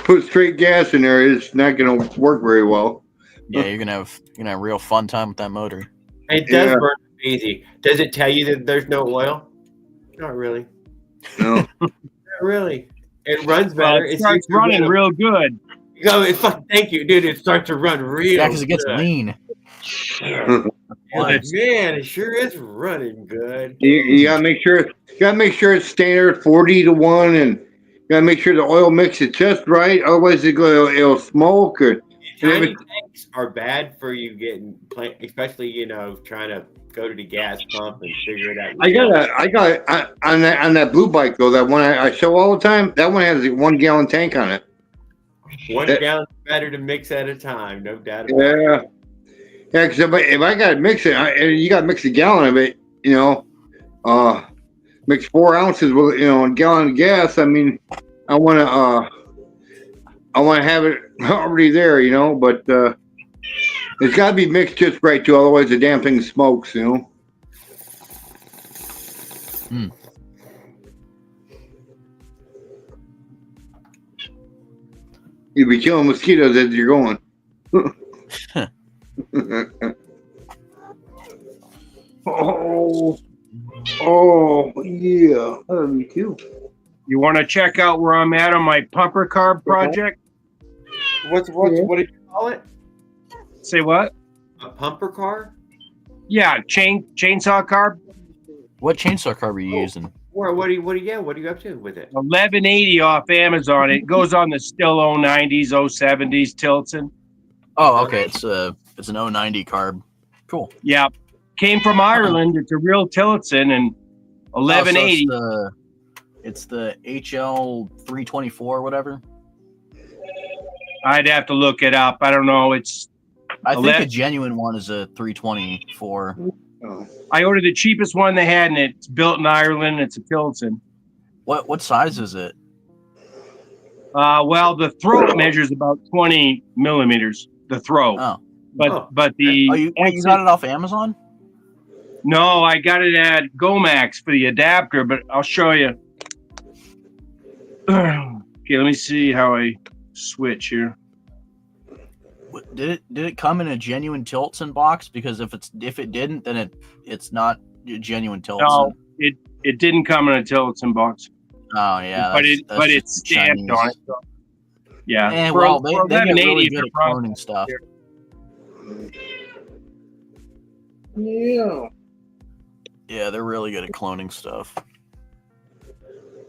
put straight gas in there, it's not gonna work very well. Yeah, you're gonna have real fun time with that motor. It does burn easy. Does it tell you that there's no oil? Not really. No. Not really. It runs better. It starts running real good. Thank you, dude. It starts to run real. Yeah, because it gets lean. Man, it sure is running good. You gotta make sure it's standard 40-1, and you gotta make sure the oil mix is just right. Otherwise, it'll smoke. Tiny tanks are bad for you getting, especially trying to go to the gas pump and figure it out. I got on that blue bike though. That one I show all the time. That one has a 1 gallon tank on it. 1 gallon is better to mix at a time, no doubt about it. Yeah. Yeah, because if I got to mix it, you got to mix a gallon of it, mix 4 ounces with, a gallon of gas. I mean, I want to have it already there, but it's got to be mixed just right too. Otherwise, the damn thing smokes, Hmm. You'd be killing mosquitoes as you're going. Oh, yeah. That'd be cute. You want to check out where I'm at on my pumper carb project? What did you call it? Say what? A pumper car? Yeah, chainsaw carb. What chainsaw carb are you using? What are you up to with it? 1180 off Amazon. It goes on the still 090s, 070s Tilson. Oh, okay. It's an 090 carb. Cool. Yeah, came from Ireland. It's a real Tilson and 1180. So it's the HL 324, whatever. I'd have to look it up. I don't know. I think a genuine one is a 324. I ordered the cheapest one they had, and it's built in Ireland. It's a Tilson. What size is it? Well, the throat measures about 20 millimeters. The throat. Oh. But the you got it off Amazon? No, I got it at Gomax for the adapter, but I'll show you. Okay, let me see how I switch here. Did it come in a genuine Tilson box? Because if it didn't, then it's not a genuine Tilson. No, it didn't come in a Tilson box. Oh yeah, but it's stamped Chinese. on it. So. Yeah. And well, they get really good at cloning stuff. Yeah. Yeah, they're really good at cloning stuff.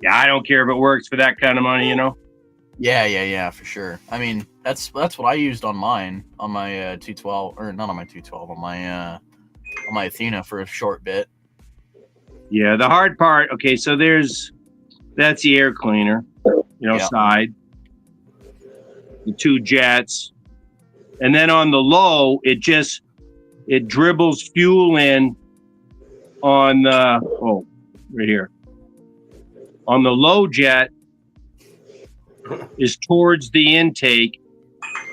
Yeah, I don't care if it works for that kind of money, you know. Yeah, for sure. I mean, that's what I used on mine, on my 212, or not on my 212, on my Athena for a short bit. Yeah, the hard part. Okay, so that's the air cleaner, side, the two jets, and then on the low, it dribbles fuel in on the right here. On the low jet is towards the intake,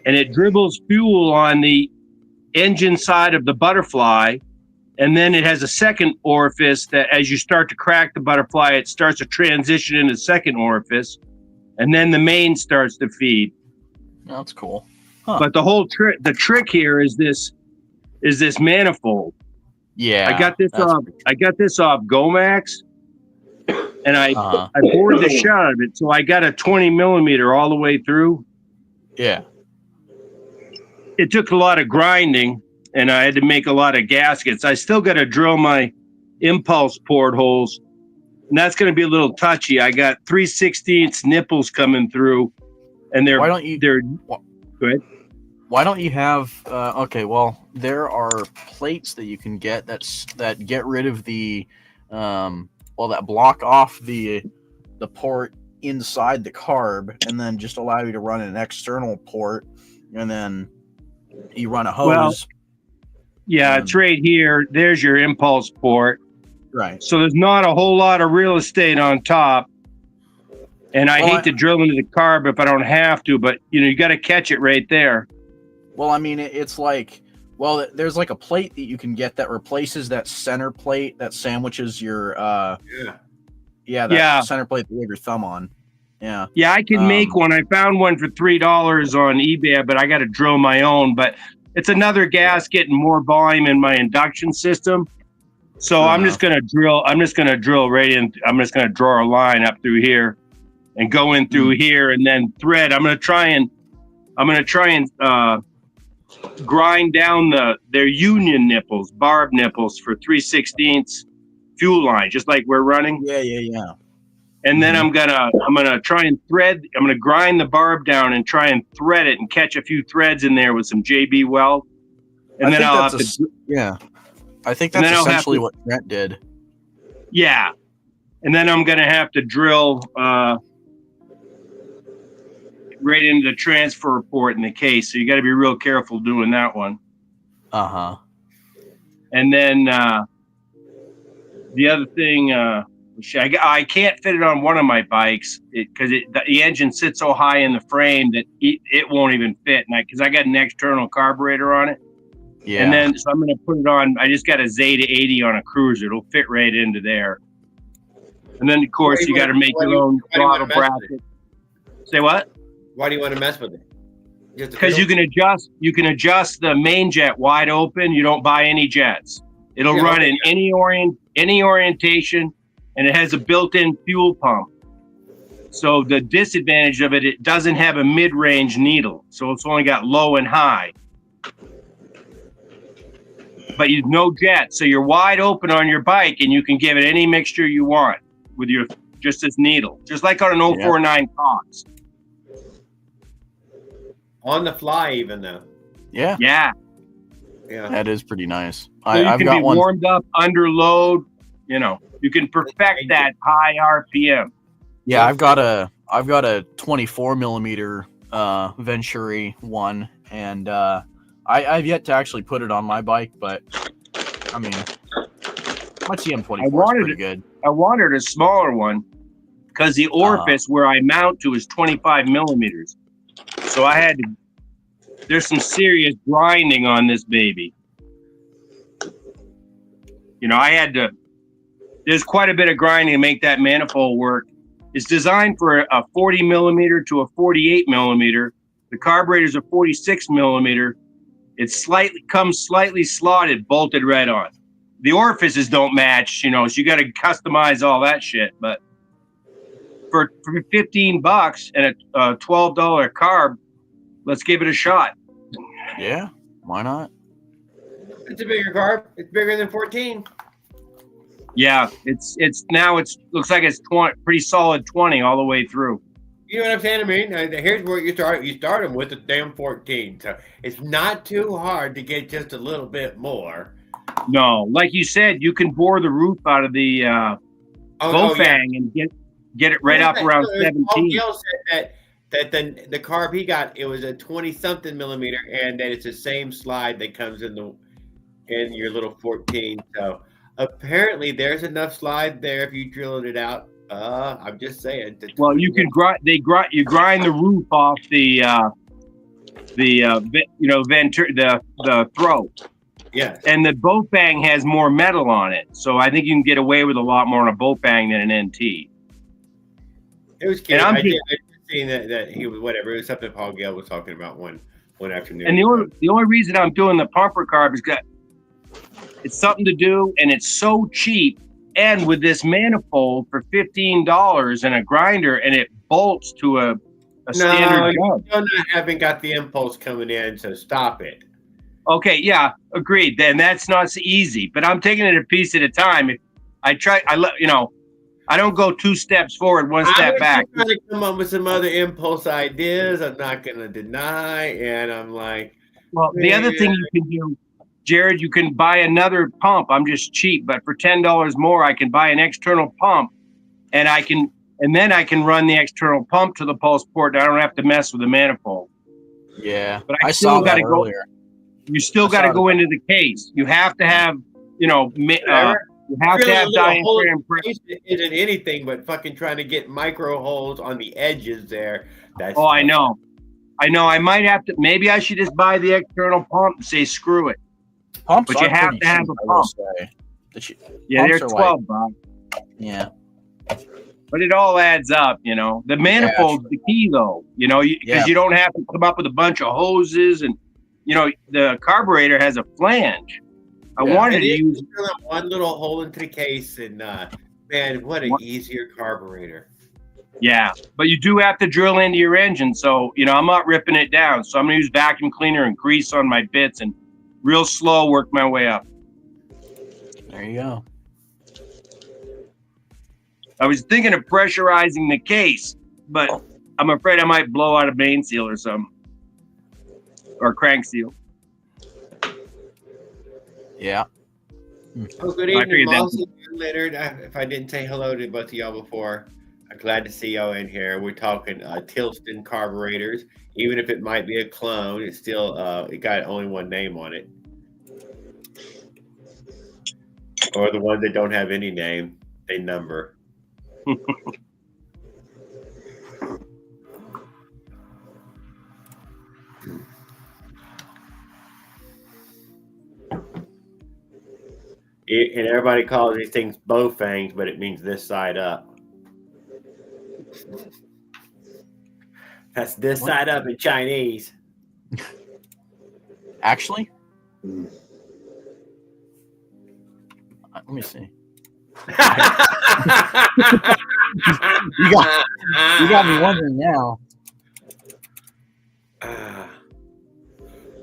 and it dribbles fuel on the engine side of the butterfly, and then it has a second orifice that as you start to crack the butterfly, it starts to transition into the second orifice, and then the main starts to feed. That's cool. Huh. But the trick here is this manifold. Yeah, I got this off Gomax, and I bored the shit out of it, so I got a 20 millimeter all the way through. Yeah. It took a lot of grinding, and I had to make a lot of gaskets. I still got to drill my impulse portholes, and that's going to be a little touchy. I got 3/16 nipples coming through, and go ahead. Why don't you have? Okay, well, there are plates that you can get that get rid of the, that block off the port inside the carb, and then just allow you to run an external port, and then you run a hose. Well, yeah, it's right here. There's your impulse port. Right. So there's not a whole lot of real estate on top. And I hate to drill into the carb if I don't have to, but you got to catch it right there. Well, I mean, it's like, there's like a plate that you can get that replaces that center plate that sandwiches your center plate that you have your thumb on. Yeah. Yeah, I can make one. I found one for $3 on eBay, but I got to drill my own. But it's another gasket and more volume in my induction system. So I'm just gonna drill. I'm just gonna drill right in. I'm just gonna draw a line up through here, and go in through here, and then thread. I'm gonna try and grind down their union nipples, barb nipples for 3/16 fuel line, just like we're running. Yeah. And then I'm gonna try and thread. I'm gonna grind the barb down and try and thread it and catch a few threads in there with some JB Weld. And then I'll have to. Yeah, I think that's essentially what Trent did. Yeah, and then I'm gonna have to drill right into the transfer port in the case. So you got to be real careful doing that one. And then the other thing. I can't fit it on one of my bikes because the engine sits so high in the frame that it won't even fit. Because I got an external carburetor on it. Yeah. And then so I'm going to put it on. I just got a Zeta 80 on a cruiser. It'll fit right into there. And then of course you got to make your own throttle bracket. Say what? Why do you want to mess with it? Because you can adjust the main jet wide open. You don't buy any jets. It'll run in any orientation. And it has a built-in fuel pump. So the disadvantage of it doesn't have a mid-range needle. So it's only got low and high. But no jet. So you're wide open on your bike and you can give it any mixture you want. with your just this needle, just like on an 049 Cox. On the fly, even though. Yeah, Yeah. that is pretty nice. So you I've can got be one. warmed up under load. You know, you can perfect that high RPM. Yeah, I've got a 24 millimeter Venturi one, and I've yet to actually put it on my bike, but I mean, my TM24 is pretty good. I wanted a smaller one because the orifice where I mount to is 25 millimeters. So I had to. There's some serious grinding on this baby. You know, I had to. There's quite a bit of grinding to make that manifold work. It's designed for a 40 millimeter to a 48 millimeter. The carburetor's a 46 millimeter. It comes slightly slotted, bolted right on. The orifices don't match, you know, so you got to customize all that shit. But for $15 and a $12 carb, let's give it a shot. Yeah, why not? It's a bigger carb. It's bigger than 14. Yeah, it's looks like it's 20, pretty solid 20 all the way through. You know what I'm saying? I mean, here's where you start. You start them with the damn 14. So it's not too hard to get just a little bit more. No, like you said, you can bore the roof out of the Bofang and get it right up around 17. Paul Gill said that the carb he got, it was a 20-something millimeter, and that it's the same slide that comes in your little 14. So apparently there's enough slide there if you drilled it out. I'm just saying. Well, you can grind the roof off the throat. Yeah. And the Bofang has more metal on it, so I think you can get away with a lot more on a Bofang than an NT. It was cute. I did see that he was whatever. It was something Paul Gill was talking about one afternoon. And the only reason I'm doing the pumper carb is that it's something to do, and it's so cheap. And with this manifold for $15 and a grinder, and it bolts to a standard gun. No, you haven't got the impulse coming in, so stop it. Okay, yeah, agreed. Then that's not so easy. But I'm taking it a piece at a time. If I don't go 2 steps forward, 1 step back. I'm trying to come up with some other impulse ideas. I'm not going to deny, and I'm like, well, the other thing you can do, Jared, you can buy another pump. I'm just cheap, but for $10 more, I can buy an external pump, and then I can run the external pump to the pulse port. I don't have to mess with the manifold. Yeah, but I saw that earlier. You still got to go into the case. You have to have, you have to have diaphragm pressure. Isn't anything but fucking trying to get micro holes on the edges there. I know. I might have to. Maybe I should just buy the external pump and say screw it. Pumps, but you have to have a pump. Yeah, they're $12. Yeah. But it all adds up, you know. The manifold's the key, though. You know, because you don't have to come up with a bunch of hoses, and you know the carburetor has a flange. I wanted to use one little hole into the case, and man, what an easier carburetor. Yeah, but you do have to drill into your engine, so you know I'm not ripping it down. So I'm gonna use vacuum cleaner and grease on my bits and real slow work my way up. There you go. I was thinking of pressurizing the case, but I'm afraid I might blow out a main seal or something. Or crank seal. Yeah. Oh, good evening, Mossy and Leonard. If I didn't say hello to both of y'all before, I'm glad to see y'all in here. We're talking Tilston carburetors. Even if it might be a clone, it's still it got only one name on it. Or the ones that don't have any name, they number. And everybody calls these things Bofangs, but it means this side up. That's this side up in Chinese. Actually? Let me see. You got me wondering now.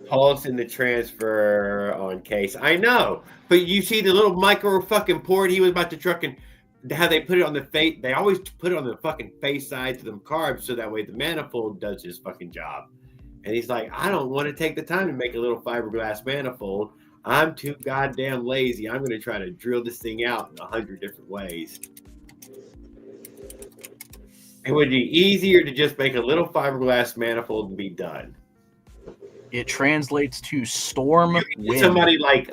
Pulse in the transfer on case. I know, but you see the little micro fucking port he was about to how they put it on the face. They always put it on the fucking face sides of them carbs so that way the manifold does his fucking job. And he's like, I don't want to take the time to make a little fiberglass manifold. I'm too goddamn lazy. I'm going to try to drill this thing out in 100 different ways. It would be easier to just make a little fiberglass manifold and be done. It translates to storm wind. Somebody like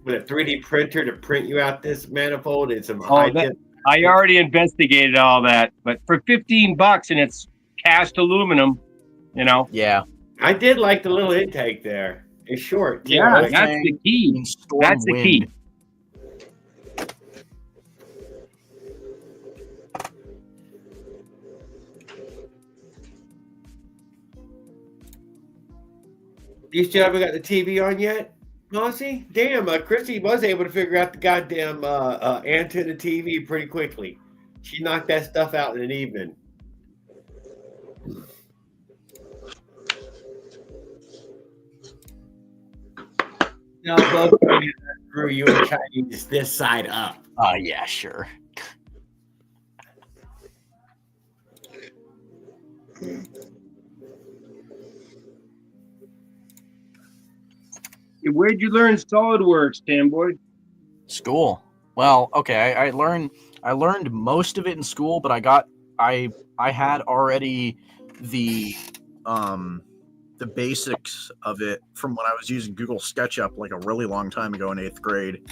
with a 3D printer to print you out this manifold and some I already investigated all that, but for $15 and it's cast aluminum, you know. Yeah. I did like the little intake there. It's short. Yeah, Like, that's the key. That's the key. You still haven't got the TV on yet, Mossy? Damn, Chrissy was able to figure out the goddamn antenna TV pretty quickly. She knocked that stuff out in an evening. No, both through you and Chinese this side up. Oh, yeah, sure. Where'd you learn SolidWorks, Tamboy? School. Well, okay, I learned most of it in school, but I had already the basics of it from when I was using Google SketchUp like a really long time ago in 8th grade,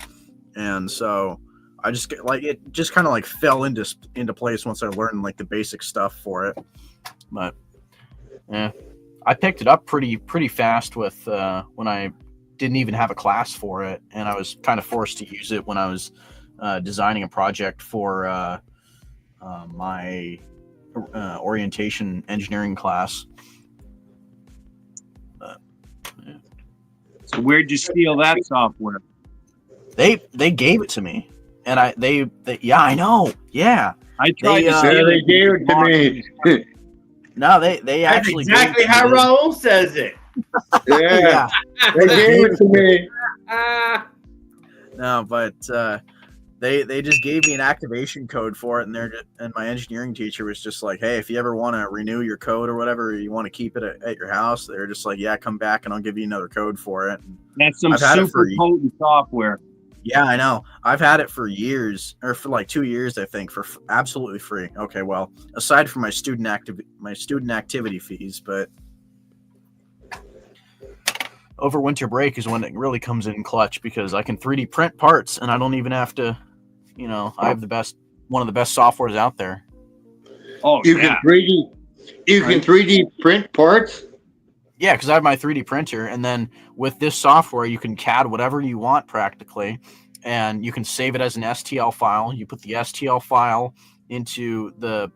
and so I just like it just kind of like fell into place once I learned like the basic stuff for it. But yeah, I picked it up pretty fast with when I didn't even have a class for it, and I was kind of forced to use it when I was designing a project for my orientation engineering class. Yeah. So where'd you steal that software? They gave it to me, and they yeah, I know, yeah. I tried to steal they it. gave it to me. No, they That's actually exactly gave it how to me. Raul says it. Yeah, they gave it to me. No, but they just gave me an activation code for it, and my engineering teacher was just like, hey, if you ever want to renew your code or whatever, or you want to keep it at your house, they're just like, yeah, come back and I'll give you another code for it. And That's some I've had it super for- potent software. yeah, I know. I've had it for years, or for like 2 years, I think, for absolutely free. Okay, well, aside from my student activity fees, but Over winter break is when it really comes in clutch, because I can 3D print parts and I don't even have to, I have one of the best softwares out there. Oh, You yeah. can 3D print parts. Yeah, because I have my 3D printer, and then with this software, you can CAD whatever you want practically, and you can save it as an STL file. You put the STL file into the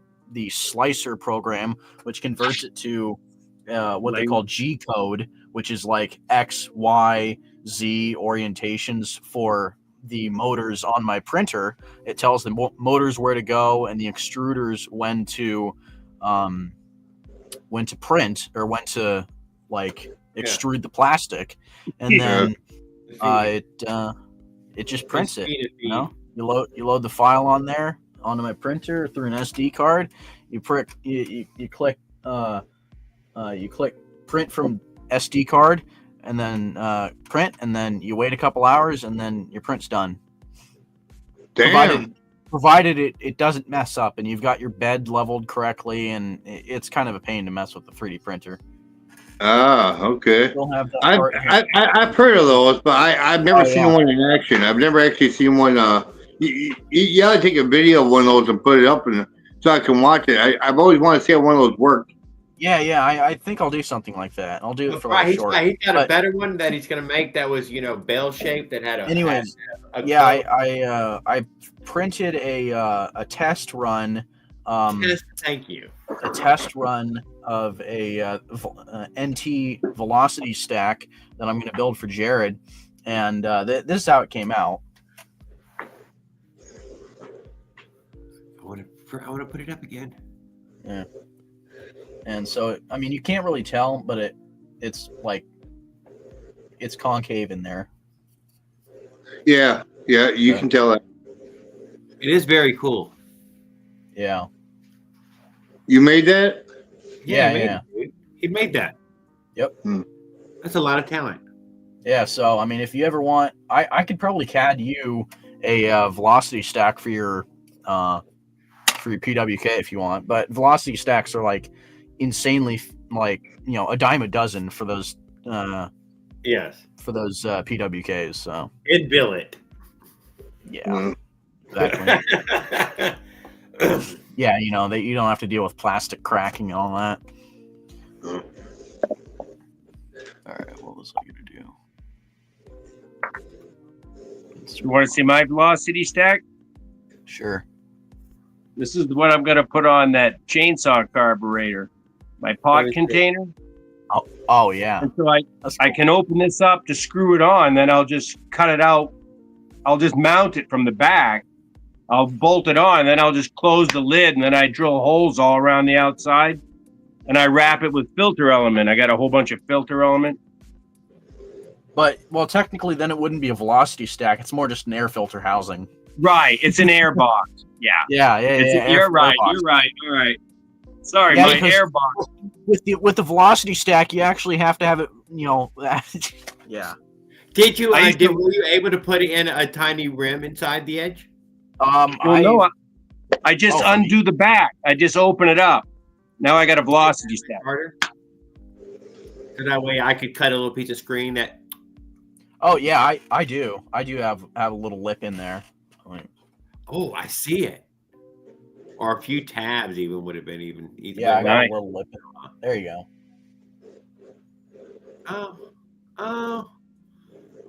slicer program, which converts it to what they call G code, which is like X, Y, Z orientations for the motors on my printer. It tells the motors where to go and the extruders when to print, or when to extrude the plastic, and then it just prints it. You load the file on there onto my printer through an SD card. You click print from SD card, and then print, and then you wait a couple hours, and then your print's done. Damn. Provided it doesn't mess up and you've got your bed leveled correctly, and it's kind of a pain to mess with the 3D printer. Ah, okay. Don't have that part. I've heard of those, but I've never seen one in action. I've never actually seen one. You gotta take a video of one of those and put it up, so I can watch it. I've always wanted to see how one of those work. Yeah, I think I'll do something like that. I'll do it for like He's short. got a better one that he's gonna make that was bell shaped that had a. Anyways, I printed a test run. Thank you. A test run of a NT velocity stack that I'm going to build for Jared, and this is how it came out. I want to put it up again. Yeah. And so, I mean, you can't really tell, but it's concave in there. Yeah, you can tell that. It is very cool. Yeah. You made that? Yeah, he made yeah. it, dude. He made that. Yep. That's a lot of talent. Yeah, so I mean, if you ever want, I could probably CAD you a velocity stack for your PWK if you want, but velocity stacks are like insanely like a dime a dozen for those Yes. for those PWKs. So In billet. yeah, exactly. Yeah, that you don't have to deal with plastic cracking and all that. All right, what was I gonna do? You want to see my velocity stack? Sure. This is what I'm going to put on that chainsaw carburetor. My pot Let me see. container. Oh yeah. And so I can open this up to screw it on. Then I'll just cut it out. I'll just mount it from the back. I'll bolt it on. Then I'll just close the lid. And then I drill holes all around the outside. And I wrap it with filter element. I got a whole bunch of filter element. But well, technically, then it wouldn't be a velocity stack. It's more just an air filter housing. Right. It's an air box. Yeah. Yeah. You're right. You're right. All right. Sorry, Yeah, my because- air box. With the velocity stack, you actually have to have it. Yeah. Did you? I used to- Were you able to put in a tiny rim inside the edge? Well, no, I just undo the back. I just open it up. Now I got a velocity stack. Harder. So that way I could cut a little piece of screen that. Oh yeah, I do. I do have a little lip in there. Oh, I see it. Or a few tabs even would have been even. Yeah, I got Nice. a little lip. There you go. Oh,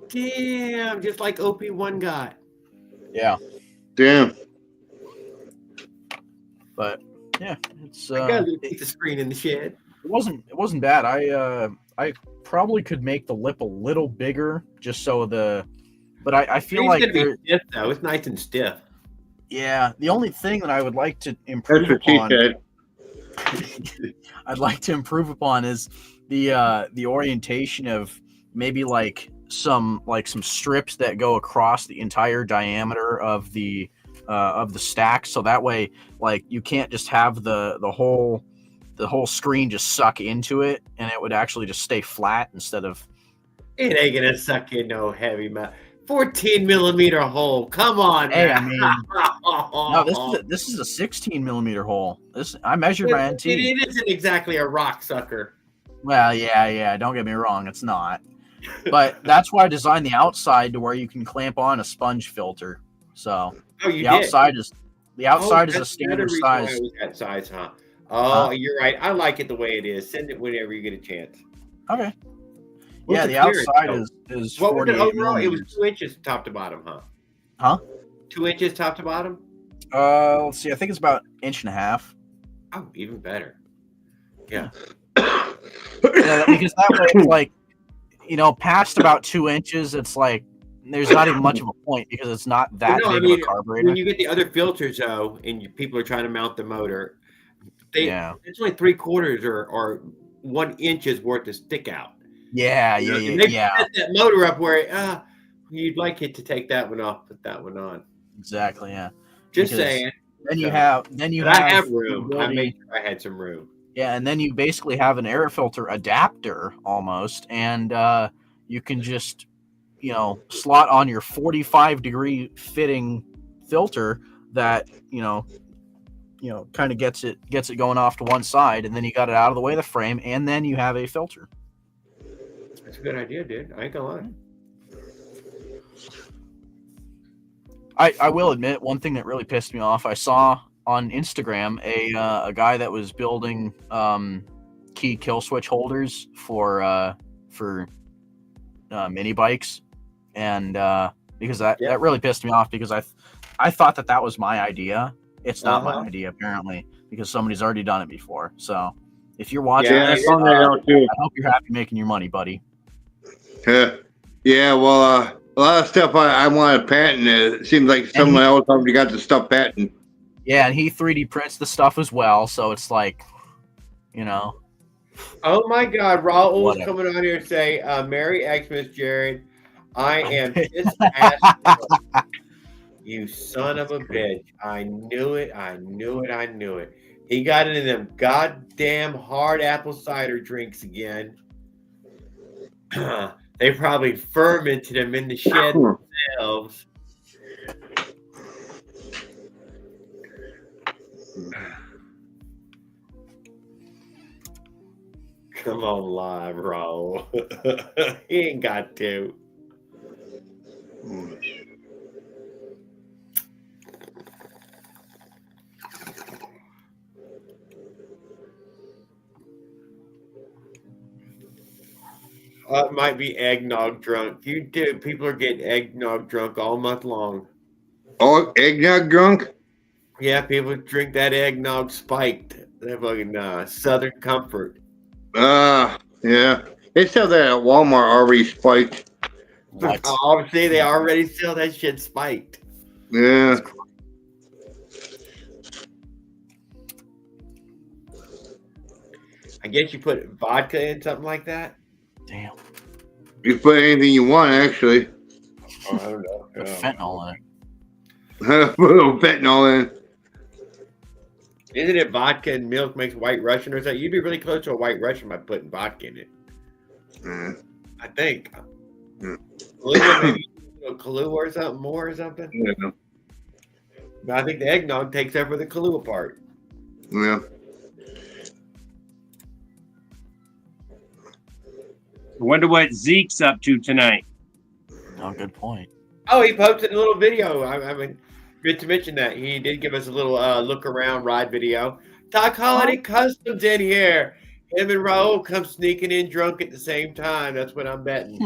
damn! Just like OP1 got. Yeah, Damn. but yeah, it's I got a little piece of screen in the shed. it wasn't bad. I probably could make the lip a little bigger just so but I feel It's like gonna be there- stiff though. It's nice and stiff. yeah, the only thing that I would like to That's improve what she upon said. I'd like to improve upon is the orientation of maybe like some strips that go across the entire diameter of the stack, so that way like you can't just have the whole screen just suck into it, and it would actually just stay flat instead of It ain't gonna suck in no heavy metal. 14 millimeter hole. Come on, Hey, I man. mean, no, this is a 16 millimeter hole. I measured my NT. It isn't exactly a rock sucker. Well, yeah. Don't get me wrong, it's not. But that's why I designed the outside to where you can clamp on a sponge filter. So Oh, you the did. outside is a That's standard another reason why size. it was that size, huh? Oh, you're right. I like it the way it is. Send it whenever you get a chance. Okay. What's Yeah, the the clearance, outside though? is What was it 48 overall? It was millimeters. 2 inches top to bottom, huh? Huh? 2 inches top to bottom? Let's see. I think it's about 1.5 inches. Oh, even better. Yeah. Yeah, because that way it's like, past about 2 inches, it's like there's not even much of a point because it's not that No, I big mean, of a carburetor. when you get the other filters, though, and people are trying to mount the motor, Yeah. it's only 3/4 or 1 inch's worth of stick out. Yeah. And they set that motor up where you'd like it to take that one off, put that one on. Exactly. Yeah. Just Because saying. Then you So- have But I have the room. I ability- made sure I had some room. Yeah, and then you basically have an air filter adapter almost, and you can just, slot on your 45-degree fitting filter that, kind of gets it going off to one side, and then you got it out of the way of the frame, and then you have a filter. That's a good idea, dude. I ain't gonna lie. I will admit one thing that really pissed me off. I saw on Instagram a guy that was building key kill switch holders for mini bikes, and because that really pissed me off because I thought that was my idea. It's not my idea apparently because somebody's already done it before. So if you're watching Yeah, I this, found that out too. I hope you're happy making your money, buddy. Yeah, well, a lot of stuff I want to patent. It seems like someone else already got the stuff patented. Yeah, and he 3D prints the stuff as well, so it's like, Oh my God, Raul's Whatever. coming on here and say, Merry Xmas, Jared. I am just ass. You son of a bitch. I knew it. I knew it. I knew it. He got into them goddamn hard apple cider drinks again. They probably fermented them in the shed themselves. Come on live, Raul. He ain't got to. It might be eggnog drunk. You do. People are getting eggnog drunk all month long. Oh, eggnog drunk? Yeah, people drink that eggnog spiked. That fucking Southern Comfort. Yeah. They sell that at Walmart already spiked. What? Obviously, they already sell that shit spiked. Yeah. I guess you put vodka in something like that. Damn. You put anything you want, actually. Oh, I don't know. Put fentanyl in it. Put a little fentanyl in. Isn't it vodka and milk makes White Russian or something? You'd be really close to a White Russian by putting vodka in it. I think. Maybe a Kahlua or something more or something. Yeah. But I think the eggnog takes over the Kahlua part. Yeah. I wonder what Zeke's up to tonight. Oh, good point. Oh, he posted a little video. I mean, good to mention that. He did give us a little look around ride video. Doc Holiday Customs in here. Him and Raul come sneaking in drunk at the same time. That's what I'm betting.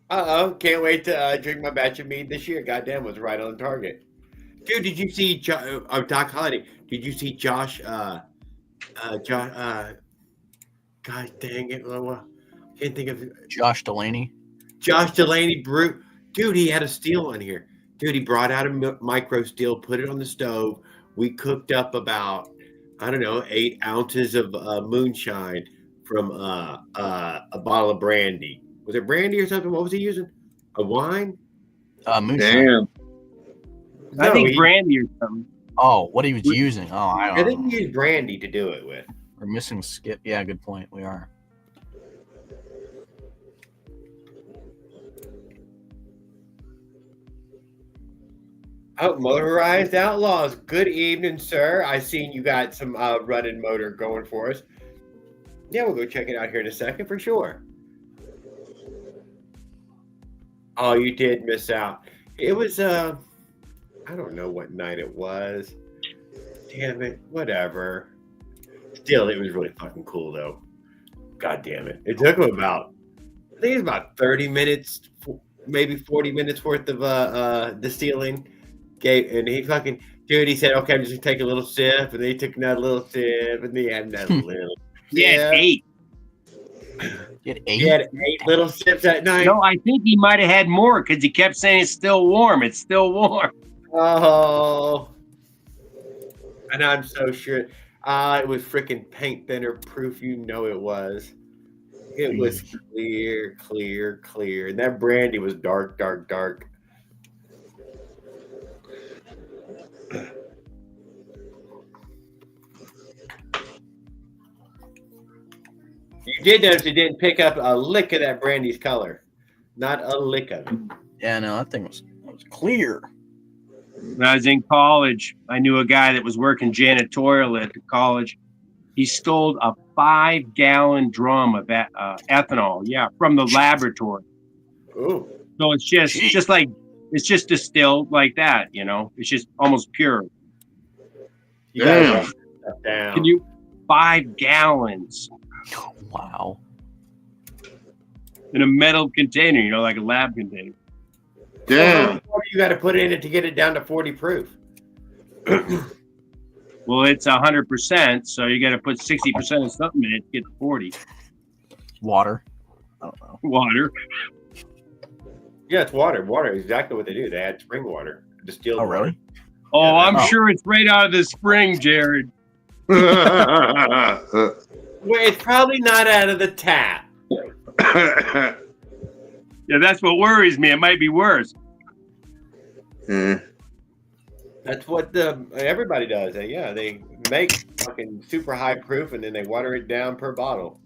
Uh-oh. Can't wait to drink my batch of mead this year. Goddamn, was right on target. Dude, did you see Doc Holiday? Did you see Josh? God dang it! Can't think of Josh Delaney. Josh Delaney, brute. Dude, he had a steel on here. Dude, he brought out a micro steel, put it on the stove. We cooked up about 8 ounces of moonshine from a bottle of brandy. Was it brandy or something? What was he using? A wine? Moonshine. Damn. I think brandy or something. Oh, what he was using? Oh, I think he used brandy to do it with. We're missing Skip. Yeah, good point. We are. Oh, Motorized Outlaws. Good evening, sir. I seen you got some running motor going for us. Yeah, we'll go check it out here in a second for sure. Oh, you did miss out. It was I don't know what night it was. Damn it. Whatever. Still, it was really fucking cool though. God damn it. It took him about, I think it was about 30 minutes, maybe 40 minutes worth of distilling. And he fucking, dude, he said, okay, I'm just gonna take a little sip. And then he took another little sip. And then he had another little Yeah, 8. He had 8 little sips that night. No, I think he might have had more because he kept saying it's still warm. It's still warm. Oh. And I'm so sure. It was freaking paint thinner proof. You know it was. It was clear, clear, clear. And that brandy was dark, dark, dark. You did notice it didn't pick up a lick of that brandy's color. Not a lick of it. Yeah, no, that thing was clear. When I was in college, I knew a guy that was working janitorial at the college. He stole a 5-gallon drum of ethanol, from the laboratory. Ooh. So it's just like it's just distilled like that, It's just almost pure. Damn. Can you 5 gallons? Wow. In a metal container, like a lab container. Damn. You got to put in it to get it down to 40 proof. Well, it's 100%, so you got to put 60% of something in it to get to 40. Water. I don't know. Water. Yeah, it's water. Water is exactly what they do. They add spring water, distilled Oh, really? Oh, Yeah, I'm sure it's right out of the spring, Jared. Well, it's probably not out of the tap. Yeah, that's what worries me. It might be worse. That's what everybody does. Yeah, they make fucking super high proof and then they water it down per bottle.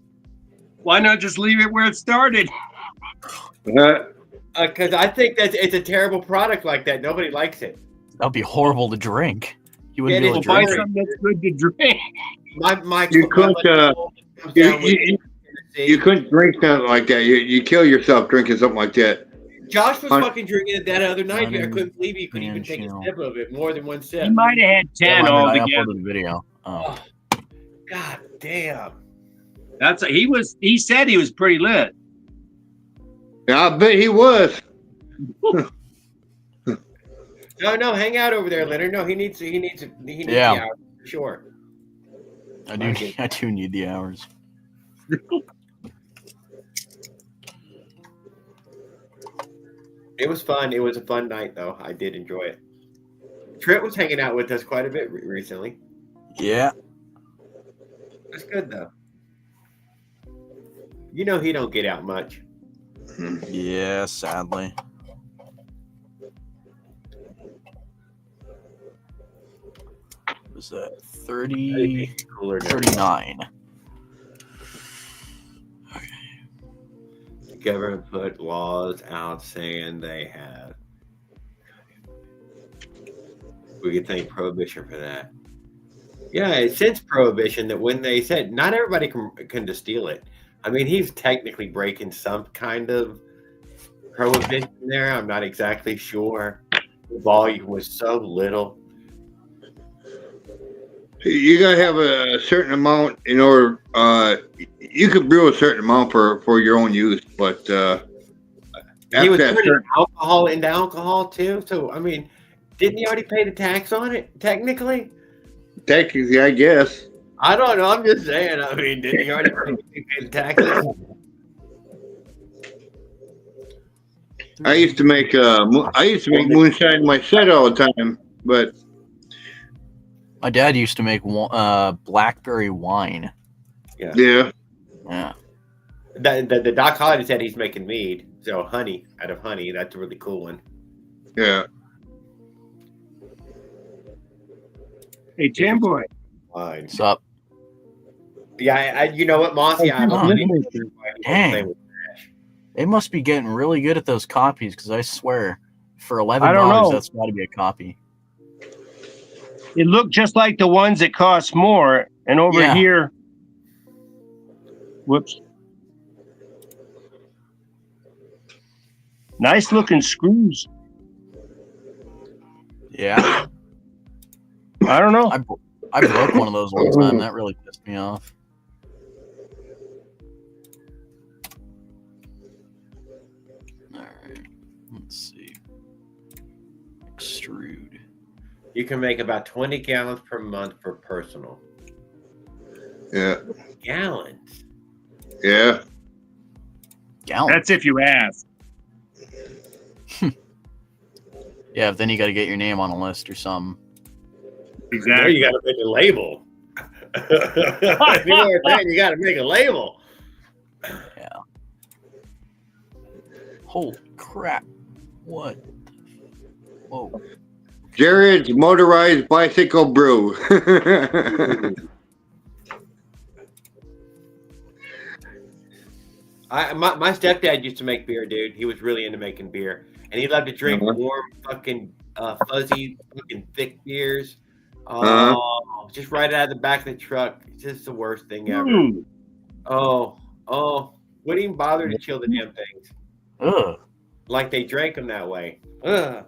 Why not just leave it where it started? Because I think that it's a terrible product like that. Nobody likes it. That'd be horrible to drink. You wouldn't Yeah, be able it's to Buy drink it. something that's good to drink. You couldn't drink something like that. You kill yourself drinking something like that. Josh was Hun- fucking drinking it that other night. I couldn't believe he couldn't even take a Channel. sip of it, more than one sip. He might have had 10 I altogether. uploaded the video. Oh. God damn. He said he was pretty lit. Yeah, I bet he was. No, hang out over there, Leonard. No, he needs Yeah. the hours, for sure. I do need the hours. It was fun. It was a fun night, though. I did enjoy it. Trent was hanging out with us quite a bit recently. Yeah. That's good, though. You know he don't get out much. Yeah, sadly. What was that 30, Cooler than 39? the government put laws out saying they have. We could thank Prohibition for that. Yeah, since Prohibition, that when they said not everybody can distill it. I mean, he's technically breaking some kind of prohibition there. I'm not exactly sure. The volume was so little. You gotta have a certain amount in order. You could brew a certain amount for your own use, but He after was that turning certain, alcohol into alcohol too. So I mean, didn't he already pay the tax on it? Technically, technically, I guess. I don't know. I'm just saying. I mean, didn't he already pay the taxes? I used to make moonshine myself all the time, but My dad used to make blackberry wine. Yeah. yeah, Yeah. The Doc Holliday said he's making mead. So honey, out of honey. That's a really cool one. yeah. Hey, Jam Boy. Fine. What's up? Yeah, you know what, Mossy? I come don't on. think Dang. They must be getting really good at those copies because I swear, for $11, I don't know. that's got to be a copy. It looked just like the ones that cost more. And over Yeah. here, whoops. Nice looking screws. Yeah. I don't know. I broke one of those one time. That really pissed me off. All right. Let's see. Extrude. You can make about 20 gallons per month for personal. Yeah. Gallons? Yeah. Gallon. That's if you ask. Yeah, but then you got to get your name on a list or something. There Exactly. you got to make a label. If you know what I'm saying, you got to make a label. Yeah. Holy crap. What? Whoa. Jared's motorized bicycle brew. My stepdad used to make beer, dude. He was really into making beer, and he loved to drink warm, fucking fuzzy, fucking thick beers. Oh, just right out of the back of the truck. It's just the worst thing ever. Hmm. Oh, wouldn't even bother to chill the damn things. Ugh. Like they drank them that way. Ugh.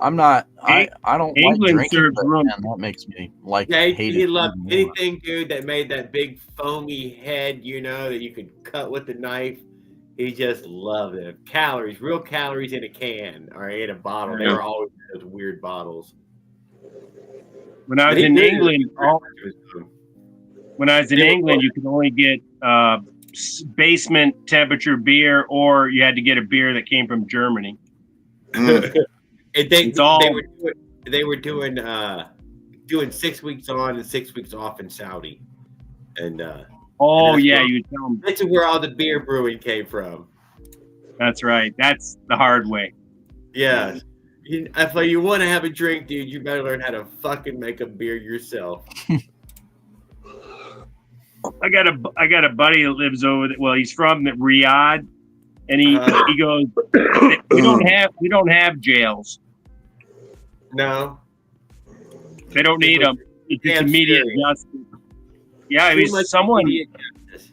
I'm not. I don't England like drinking, serves but rum. man, that makes me like Yeah, hate he it. loved even more. anything, dude, that made that big foamy head, you know, that you could cut with the knife. He just loved it. Calories, real calories in a can or in a bottle. They were always in those weird bottles. When I was in England, you could only get basement temperature beer, or you had to get a beer that came from Germany. They It's all- were doing doing 6 weeks on and 6 weeks off in Saudi, and Oh that's yeah, where- you tell them. this is where all the beer brewing came from. That's right. That's the hard way. Yeah. If you want to have a drink, dude, you better learn how to fucking make a beer yourself. I got a buddy that lives over there. Well, he's from Riyadh, and he goes, we don't have jails. No. They don't need them. It's just Damn immediate scary. justice. Yeah, it Too much was someone. immediate justice.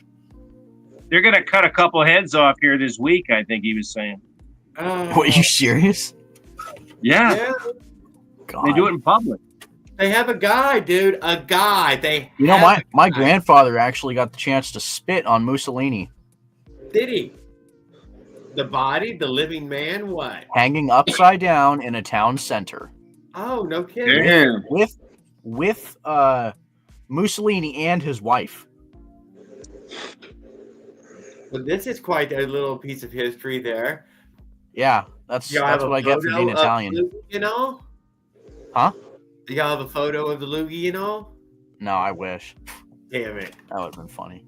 They're gonna cut a couple heads off here this week. I think he was saying. Oh, What, are you serious? Yeah, yeah. God. they do it in public. They have a guy, dude. A guy. They You know, have my a guy. grandfather actually got the chance to spit on Mussolini, Did he? The body, the living man, what? hanging upside down in a town center Oh, no kidding. Damn. with Mussolini and his wife. Well, this is quite a little piece of history there. Yeah, that's Y'all have what a I get for photo being of Italian. Luggie and all? Huh? Y'all have a photo of the Luggie and all? No, I wish. Damn it. That would have been funny.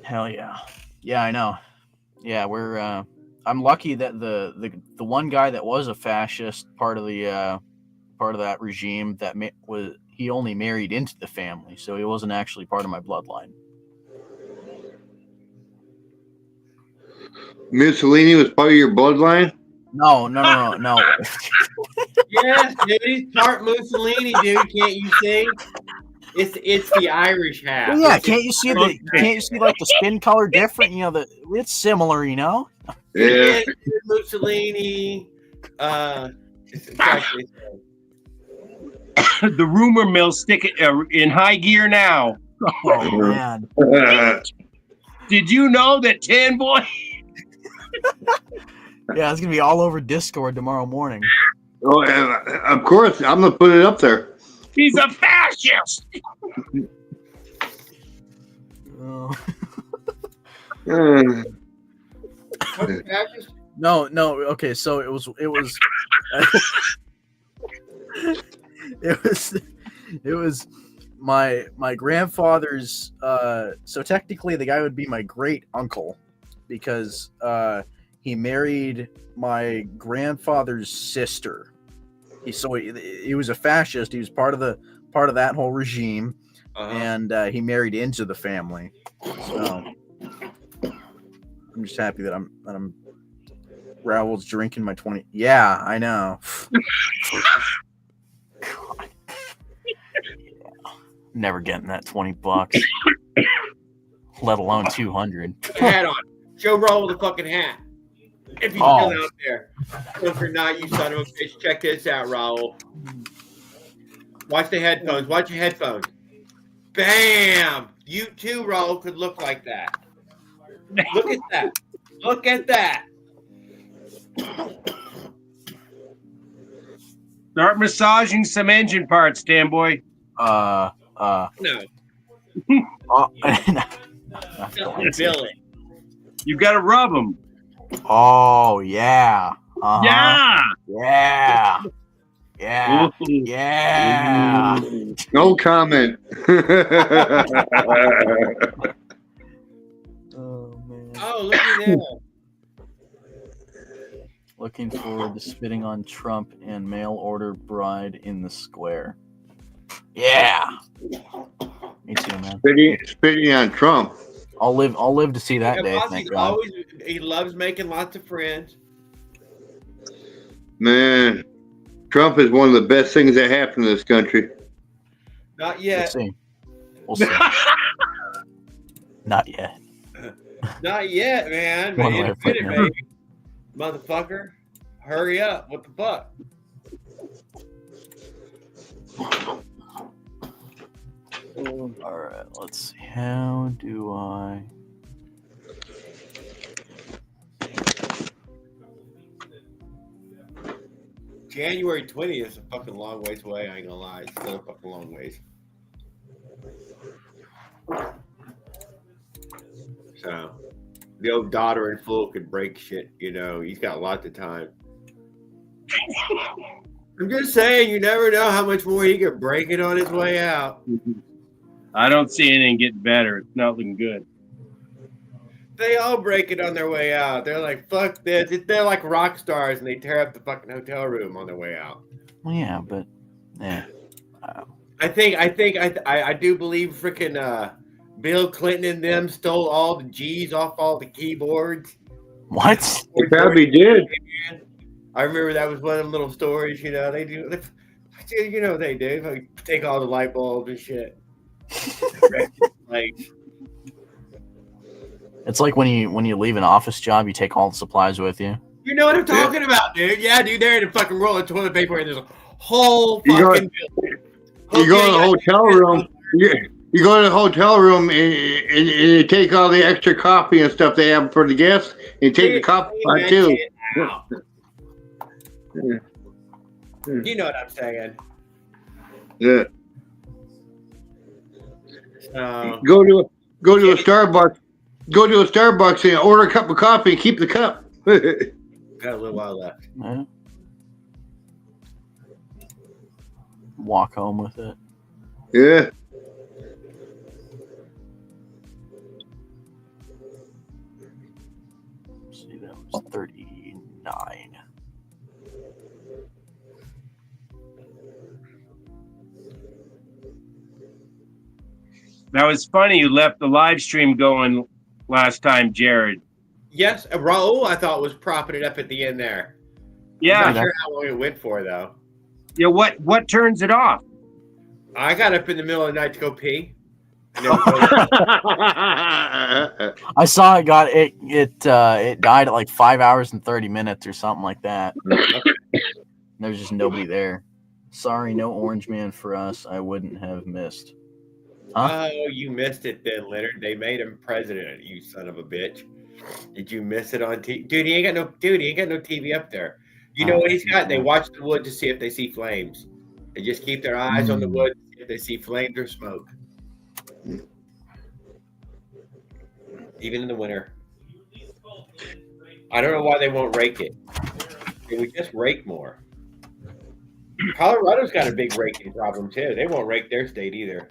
Hell yeah. Yeah, I know. Yeah, we're I'm lucky that the one guy that was a fascist, part of that regime, that was he only married into the family, so he wasn't actually part of my bloodline. Mussolini was part of your bloodline? No. Yes, dude. He's part Mussolini, dude. Can't you see? It's the Irish half. Well, yeah, It's- can't you see like the skin color different? You know, it's similar, you know? Yeah. Mussolini. The rumor mill stick it in high gear now. Oh man. Did you know that Tan Boy? Yeah, it's gonna be all over Discord tomorrow morning. Oh, of course. I'm going to put it up there. He's a fascist. Oh. Uh, No. Okay, so it was it was my grandfather's. So technically, the guy would be my great uncle because he married my grandfather's sister. He was a fascist. He was part of that whole regime, and he married into the family. So I'm just happy that I'm Raoul's drinking my 20. Yeah, I know. God. Never getting that $20, let alone 200. Hat on. Show Raul the fucking hat. If he's Oh. still out there. If you're not, you son of a bitch, check this out, Raul. Watch the headphones. Watch your headphones. Bam! You too, Raul, could look like that. Look at that. Look at that. Start massaging some engine parts, Dan Boy. No. Not Bill it. You got to rub them. Oh yeah. Uh-huh. Yeah. Yeah. Yeah. no comment. Oh man. Oh, look at that. Looking forward to spitting on Trump and mail order bride in the square. Yeah. Me too, man. Spitting on Trump. I'll live to see that Yeah, day. boss, Thank he's God. he loves making lots of friends. Man, Trump is one of the best things that happened in this country. Not We'll yet. see. We'll see. Not yet. Not yet, man. But One in way a of putting minute, it. baby. Motherfucker. Hurry up. What the fuck? All right. Let's see. How do I? January 20th is a fucking long ways away. I ain't gonna lie. It's still a fucking long ways. So, the old daughter and fool could break shit. You know, he's got lots of time. I'm just saying, you never know how much more he could break it on his way out. I don't see anything getting better. It's not looking good. They all break it on their way out. They're like, fuck this. They're like rock stars, and they tear up the fucking hotel room on their way out. Well, yeah, but yeah. I do believe freaking Bill Clinton and them stole all the G's off all the keyboards. What? They probably did. I remember that was one of them little stories. You know, they do. You know they do. Like, take all the light bulbs and shit. Like, it's like when you leave an office job, you take all the supplies with you. you know what I'm talking about, dude? Yeah, dude. They're in a fucking roll of toilet paper, and there's a whole fucking. You go to the hotel room. You go to the hotel room and you take all the extra coffee and stuff they have for the guests. And take the coffee pot too. You know what I'm saying? Yeah. Go to a Starbucks. Go to a Starbucks and order a cup of coffee and keep the cup. Got a little while left. Yeah. Walk home with it. Yeah. Let's see, that was 39. Now it's funny you left the live stream going last time, Jared. Yes, Raul, I thought was propping it up at the end there. Yeah. I'm not sure how long it went for though. Yeah, what turns it off? I got up in the middle of the night to go pee. I saw it it died at like 5 hours and 30 minutes or something like that. There's just nobody there. Sorry, no Orange Man for us. I wouldn't have missed. Huh? Oh, you missed it then, Leonard. They made him president, you son of a bitch. Did you miss it on TV? Dude, he ain't got no TV up there. You know what he's got? They watch the wood to see if they see flames. They just keep their eyes on the wood to see if they see flames or smoke. Even in the winter. I don't know why they won't rake it. They would just rake more. Colorado's got a big raking problem too. They won't rake their state either.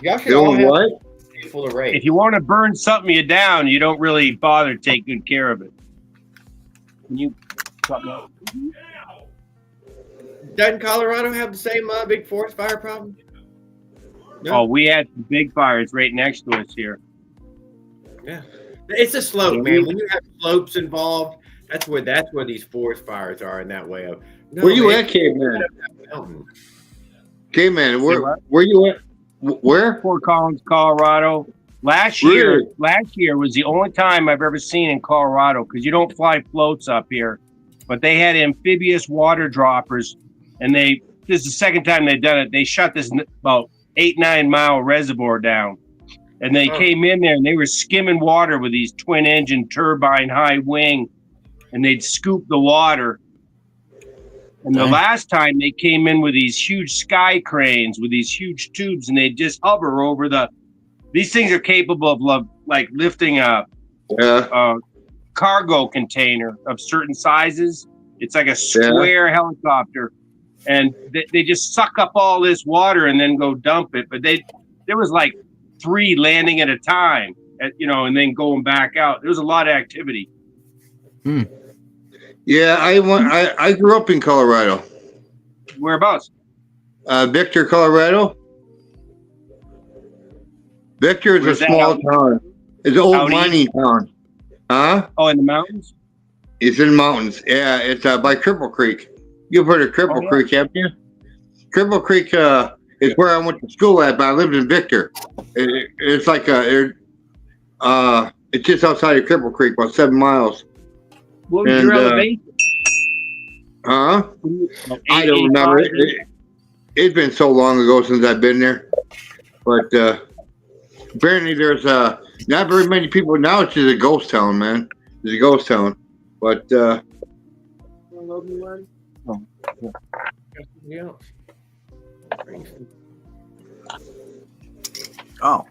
Y'all should all have a state full of rake. If you want to burn something down, you don't really bother to take good care of it. Can you something else? Doesn't Colorado have the same big forest fire problem? No. Oh, we had some big fires right next to us here. Yeah, it's a slope, man. When you have slopes involved, that's where these forest fires are in that way of. No, where you at, Caveman? Caveman, where you at? Where? Fort Collins, Colorado. Last year was the only time I've ever seen in Colorado, because you don't fly floats up here, but they had amphibious water droppers, and this is the second time they've done it. They shut this about 8-9 mile reservoir down, and they came in there and they were skimming water with these twin engine turbine high wing, and they'd scoop the water. And the last time they came in with these huge sky cranes with these huge tubes, and they'd just hover over these things are capable of like lifting a cargo container of certain sizes. It's like a square helicopter, and they just suck up all this water and then go dump it. But there was like 3 landing at a time, and then going back out. There was a lot of activity. Yeah, I grew up in Colorado. Whereabouts? Victor, Colorado. Victor is a small town. It's an old mining town. Huh? Oh, in the mountains? It's in the mountains. Yeah, it's by Cripple Creek. You've heard of Cripple Creek, haven't you? Cripple Creek is where I went to school at, but I lived in Victor. It's like it's just outside of Cripple Creek, about 7 miles. What was your elevation? Huh? I don't remember. It's been so long ago since I've been there. But apparently there's not very many people now. It's just a ghost town, man. It's a ghost town. But oh.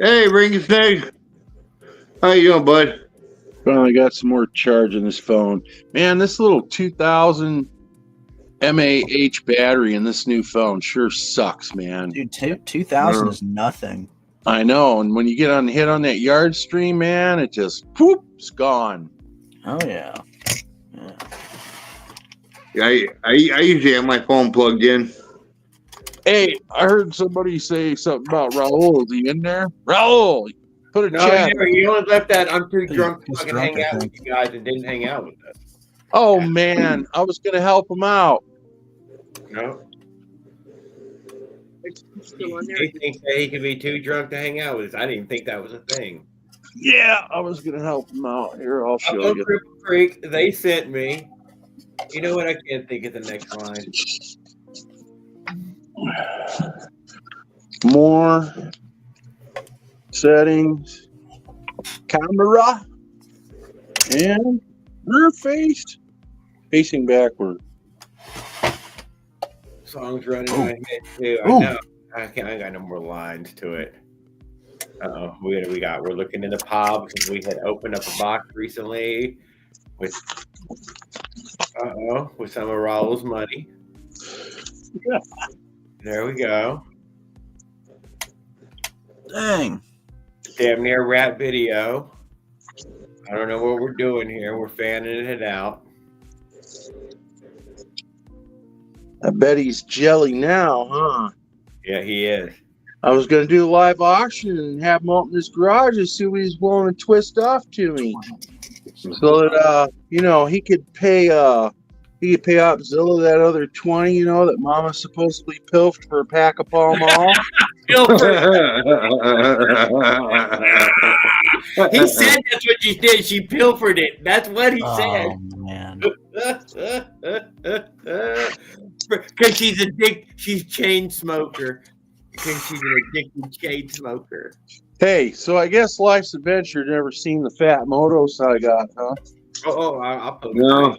Hey, Ring Snake. How you doing, bud? Finally got some more charge on this phone. Man, this little 2000 MAH battery in this new phone sure sucks, man. Dude, 2000 is nothing. I know, and when you get hit on that yard stream, man, it just whoop, it's gone. Oh yeah. I usually have my phone plugged in. Hey, I heard somebody say something about Raul. Is he in there? Raul, put a No, chat. he only left that I'm too drunk to He's fucking drunk, hang I out with think. you guys and didn't hang out with us. Oh man, I was gonna help him out. No. He thinks that he can be too drunk to hang out with us. I didn't even think that was a thing. Yeah, I was gonna help him out. Here, I'll show Up on you. Cripple Creek, they sent me. You know what? I can't think of the next line. More settings, camera, and rear facing backward. Songs running in my head too. I Ooh. know. I got no more lines to it. Uh-oh. We're looking in the pub because we had opened up a box recently with with some of Raul's money. Yeah. There we go. Dang. Damn near rap video. I don't know what we're doing here. We're fanning it out. I bet he's jelly now, huh? Yeah, he is. I was gonna do a live auction and have him open his garage and see what he's willing to twist off to me, so that he could pay out Zilla that other 20, that Mama supposedly pilfed for a pack of Pall Mall. He said that's what she did. She pilfered it. That's what he said. Oh man. Because she's chain smoker. Because she's an addicted chain smoker. Hey, so I guess life's adventure never seen the fat motos I got, huh? I'll put No.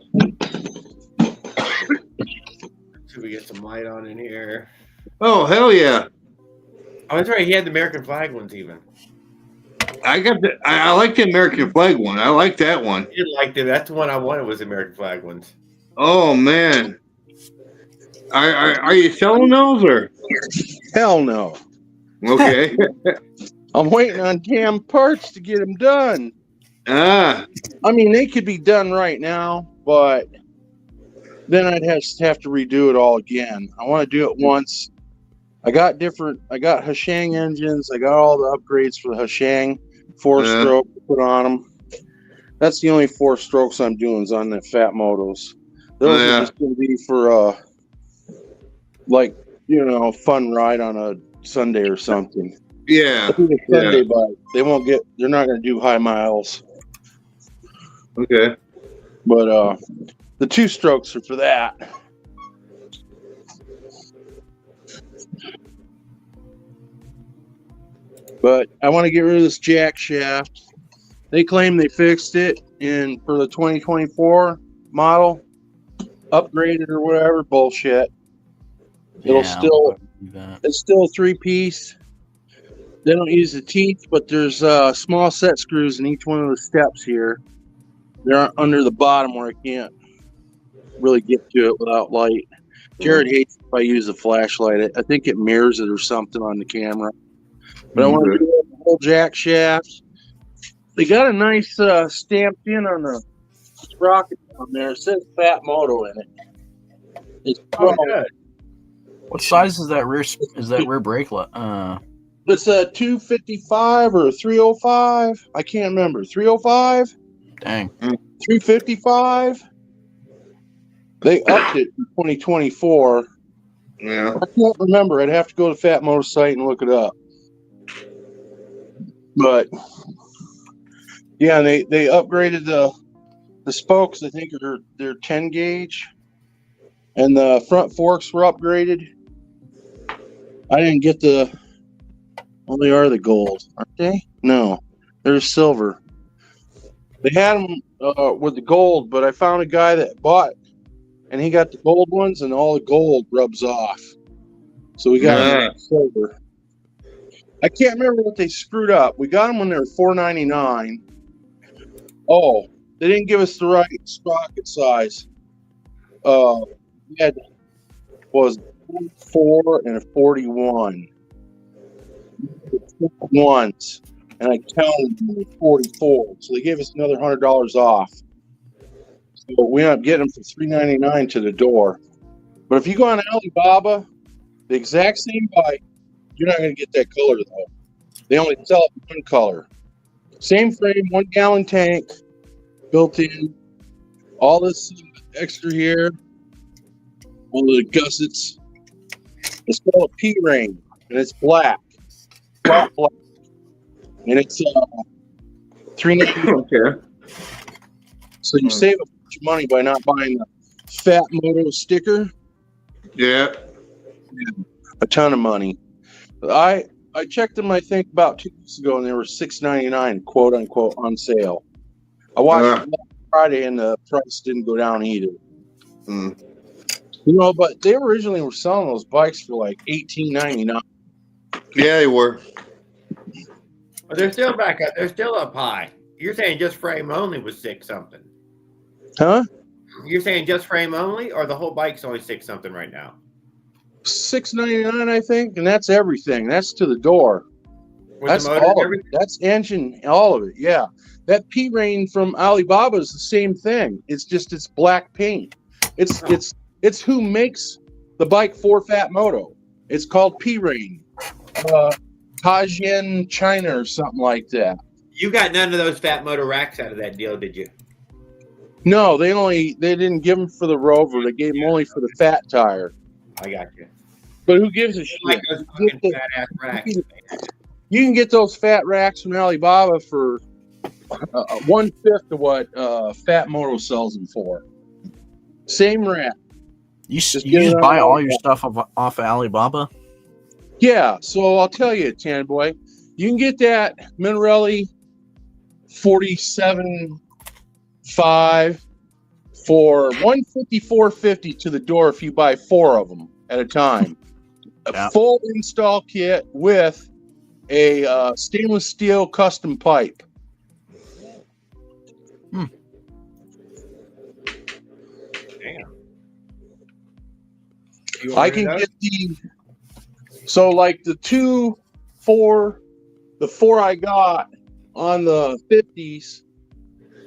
Should we get some light on in here? Oh, hell yeah. Oh, that's right. He had the American flag ones even. I like the American flag one. I like that one. I did like that. That's the one I wanted was the American flag ones. Oh, man. Are you selling those or? Hell no. Okay. I'm waiting on damn parts to get them done. Ah. I mean, they could be done right now, but then I'd have to redo it all again. I want to do it once. I got Hashang engines. I got all the upgrades for the Hashang 4-stroke to put on them. That's the only 4 strokes I'm doing is on the fat motos. Those are just going to be for fun ride on a Sunday or something. Yeah. Sunday bike. They're not going to do high miles. Okay. But the 2 strokes are for that. But I want to get rid of this jack shaft. They claim they fixed it for the 2024 model, upgraded or whatever. Bullshit. It's still a 3-piece. They don't use the teeth, but there's small set screws in each one of the steps here. They're under the bottom where I can't really get to it without light. Jared hates if I use a flashlight. I think it mirrors it or something on the camera. But I want to do the whole jack shaft. They got a nice stamped in on the sprocket on there. It says Fat Moto in it. It's good. What size is that rear brake light? It's a 255 or a 305. I can't remember. 305? Dang. 355? They upped it in 2024. Yeah. I can't remember. I'd have to go to Fat Moto site and look it up. But yeah, they upgraded the spokes. I think they're 10 gauge, and the front forks were upgraded. I didn't get they are the gold, aren't they? No, they're silver. They had them with the gold, but I found a guy that bought, and he got the gold ones, and all the gold rubs off. So we got silver. I can't remember what they screwed up. We got them when they were $4.99. Oh, they didn't give us the right sprocket size. We was 4 and a 41. Ones, and I counted them at 44. So they gave us another $100 off. So we ended up getting them for $3.99 to the door. But if you go on Alibaba, the exact same bike, you're not going to get that color though. They only sell it in one color. Same frame, 1 gallon tank, built in. All this extra here, all the gussets. It's called a P-Rain, and it's black. Black. And it's $3.99. Okay. So you save a bunch of money by not buying the Fat Moto sticker. Yeah. A ton of money. I checked them, I think, about 2 weeks ago, and they were $6.99, quote unquote, on sale. I watched them last Friday, and the price didn't go down either. Mm. You know, but they originally were selling those bikes for like $18.99. Yeah, they were. But they're still back up. They're still up high. You're saying just frame only was 6 something. Huh? You're saying just frame only, or the whole bike's only 6 something right now? $6.99, I think, and that's everything. That's to the door. With That's the motor and all of it. everything? That's engine, all of it. Yeah, that P-Rain from Alibaba is the same thing. It's just it's black paint. It's who makes the bike for Fat Moto. It's called P-Rain, Tajian China or something like that. You got none of those Fat Moto racks out of that deal, did you? No, they didn't give them for the Rover. They gave them only for the fat tire. I got you. But who gives a shit? Like those fucking fat ass racks. You can get those fat racks from Alibaba for 1/5 of what Fat Moto sells them for. Same rack. You Just just, get it on buy all Alibaba. your stuff off Alibaba? Yeah, so I'll tell you, Tan Boy, you can get that Minarelli 47.5 for $154.50 to the door if you buy 4 of them at a time. A full install kit with a stainless steel custom pipe. Damn. I can get like the 4 I got on the 50s,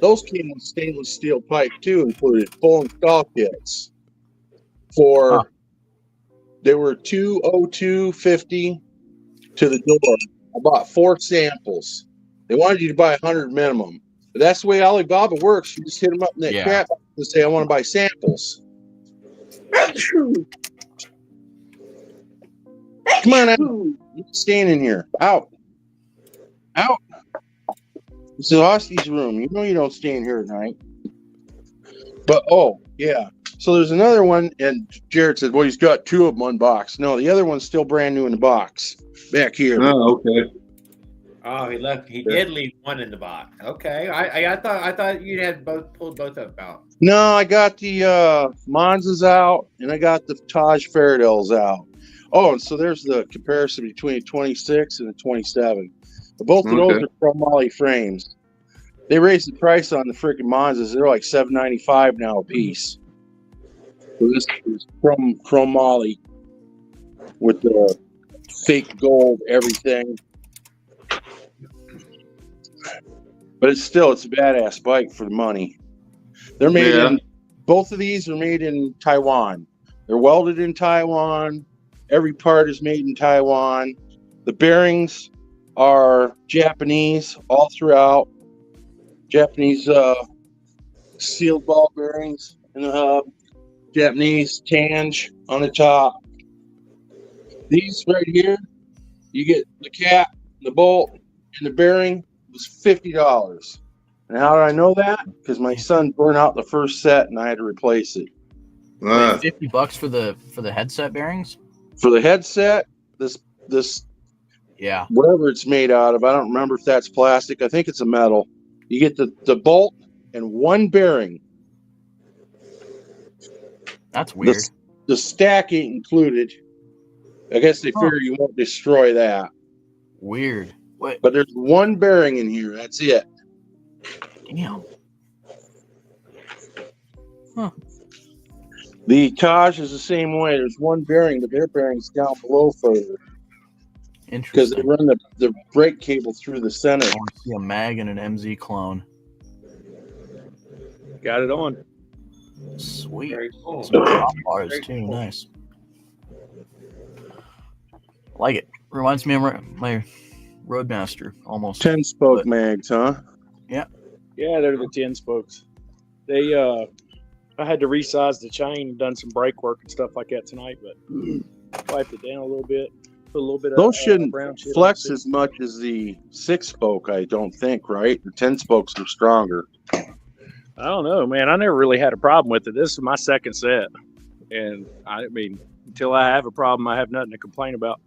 those came with stainless steel pipe too, included full install kits. They were $202.50 to the door. I bought 4 samples. They wanted you to buy 100 minimum. But that's the way Alibaba works. You just hit them up in that chat box and say, I want to buy samples. Come on out. You're staying in here. Out. Out. This is Aussie's room. You know you don't stay in here at night. But, yeah. So there's another one, and Jared said, well, he's got 2 of them unboxed. No, the other one's still brand new in the box. Back here. Oh, okay. Oh, he left. He did leave one in the box. Okay, I thought you had pulled both of them out. No, I got the Monzas out, and I got the Taj Fairdales out. Oh, and so there's the comparison between a 26 and a 27. Both of those are chromoly frames. They raised the price on the freaking Monzas. They're like $7.95 now a piece. So this is from chromoly with the fake gold everything. But it's a badass bike for the money. They're made in, both of these are made in Taiwan. They're welded in Taiwan. Every part is made in Taiwan. The bearings are Japanese all throughout. Japanese sealed ball bearings in the hub. Japanese tange on the top. These right here, you get the cap, the bolt, and the bearing was $50. And how did I know that? Because my son burned out the first set and I had to replace it. Wait, $50 for the headset bearings? For the headset, this whatever it's made out of, I don't remember if that's plastic. I think it's a metal. You get the bolt and 1 bearing. That's weird. The stack ain't included. I guess they figure you won't destroy that. Weird. What? But there's 1 bearing in here. That's it. Damn. Huh. The Taj is the same way. There's one bearing, but their bearing's down below further because they Interesting. run the brake cable through the center. I want to see a Mag and an MZ clone. Got it on. Sweet. Very cool. Some drop bars Very too. cool. Nice. Like it. Reminds me of my Roadmaster almost. 10-spoke mags, huh? Yeah, they're the 10 spokes. They I had to resize the chain, done some brake work and stuff like that tonight, but wiped it down a little bit. Put a little bit Those of shouldn't brown shit flex on it. as much as the 6-spoke, I don't think, right? The 10 spokes are stronger. I don't know, man. I never really had a problem with it. This is my second set, and I mean, until I have a problem, I have nothing to complain about.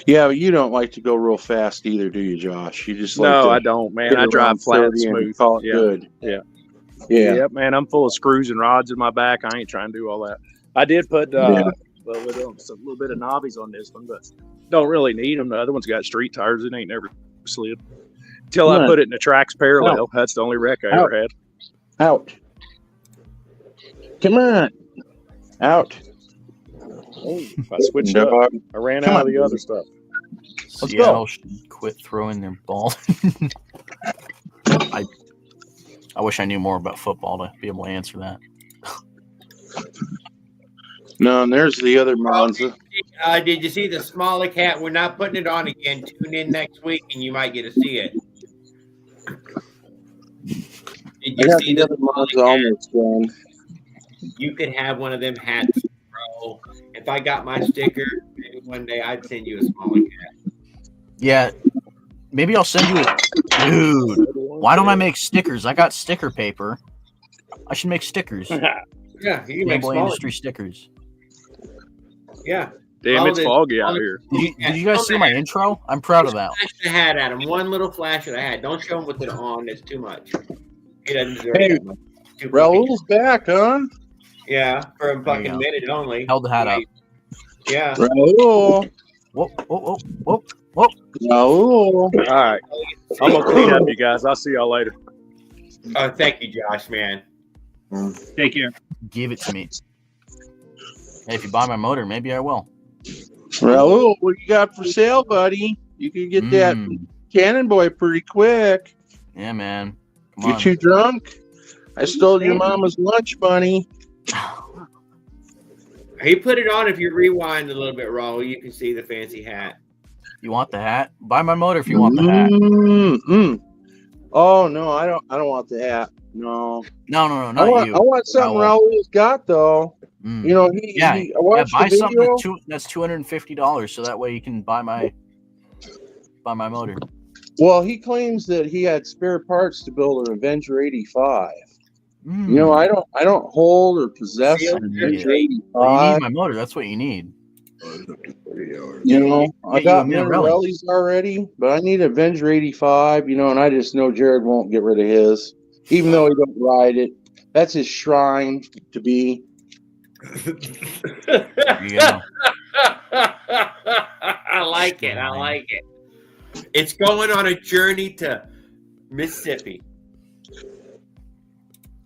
Yeah, but you don't like to go real fast either, do you, Josh? You just like No, to I don't, man. get I around drive flat and 30 and smooth. call it Yeah. good. Yeah. Yeah. Yep, man. I'm full of screws and rods in my back. I ain't trying to do all that. I did put a little bit of knobbies on this one, but don't really need them. The other one's got street tires. It ain't never slid. Until I Come put it in the tracks parallel. That's the only wreck I ever had. Out. Come on. Out. Oh, I switched up. Dog. I ran Come out on, of the baby. other stuff. Let's Seattle go. should quit throwing their ball. I wish I knew more about football to be able to answer that. No, and there's the other Monza. Did you see the Smolik hat? We're not putting it on again. Tune in next week and you might get to see it. Did I you got see the the other Monza Smolik hat? almost done. You could have one of them hats, bro. If I got my sticker, maybe one day I'd send you a Smolik hat. Yeah, maybe I'll send you a dude. Why don't I make stickers? I got sticker paper. I should make stickers. Yeah, you can make Gamble Smolik. industry stickers. Yeah. Damn, Oh, it's the- foggy out here. Did you guys see my intro? I'm proud of that. Flash the hat at him. One little flash of the hat. Don't show him with it on. It's too much. He doesn't deserve Hey, it. Too fucking- Raul's back, huh? Yeah, for a There you fucking go. minute only. Held the hat up. Yeah. Raul. Whoop, whoop, whoop, whoop, whoop. Raul. All right. I'm going to clean up, you guys. I'll see y'all later. Oh, thank you, Josh, man. Take care. Give it to me. Hey, if you buy my motor, maybe I will. Raul, what you got for sale, buddy? You can get that Cannon Boy pretty quick. Yeah, man. Come You on. too drunk? I stole your mama's lunch money. He put it on. If you rewind a little bit, Raul, you can see the fancy hat. You want the hat? Buy my motor if you want the hat. Mm-mm. Oh no, I don't want the hat. No. No, I not want, you. I want something Raul's got though. Mm. You know, Yeah, I watched buy the something video. that's $250, so that way you can buy my motor. Well, he claims that he had spare parts to build an Avenger 85. Mm. You know, I don't hold or possess See, an you're Avenger Well, you 85. need my motor. That's what you need. You know, I Get you got a Minarelli. Minarelli's already, but I need Avenger 85. You know, and I just know Jared won't get rid of his, even though he don't ride it. That's his shrine to be. There you go. I like it. I like it. It's going on a journey to Mississippi.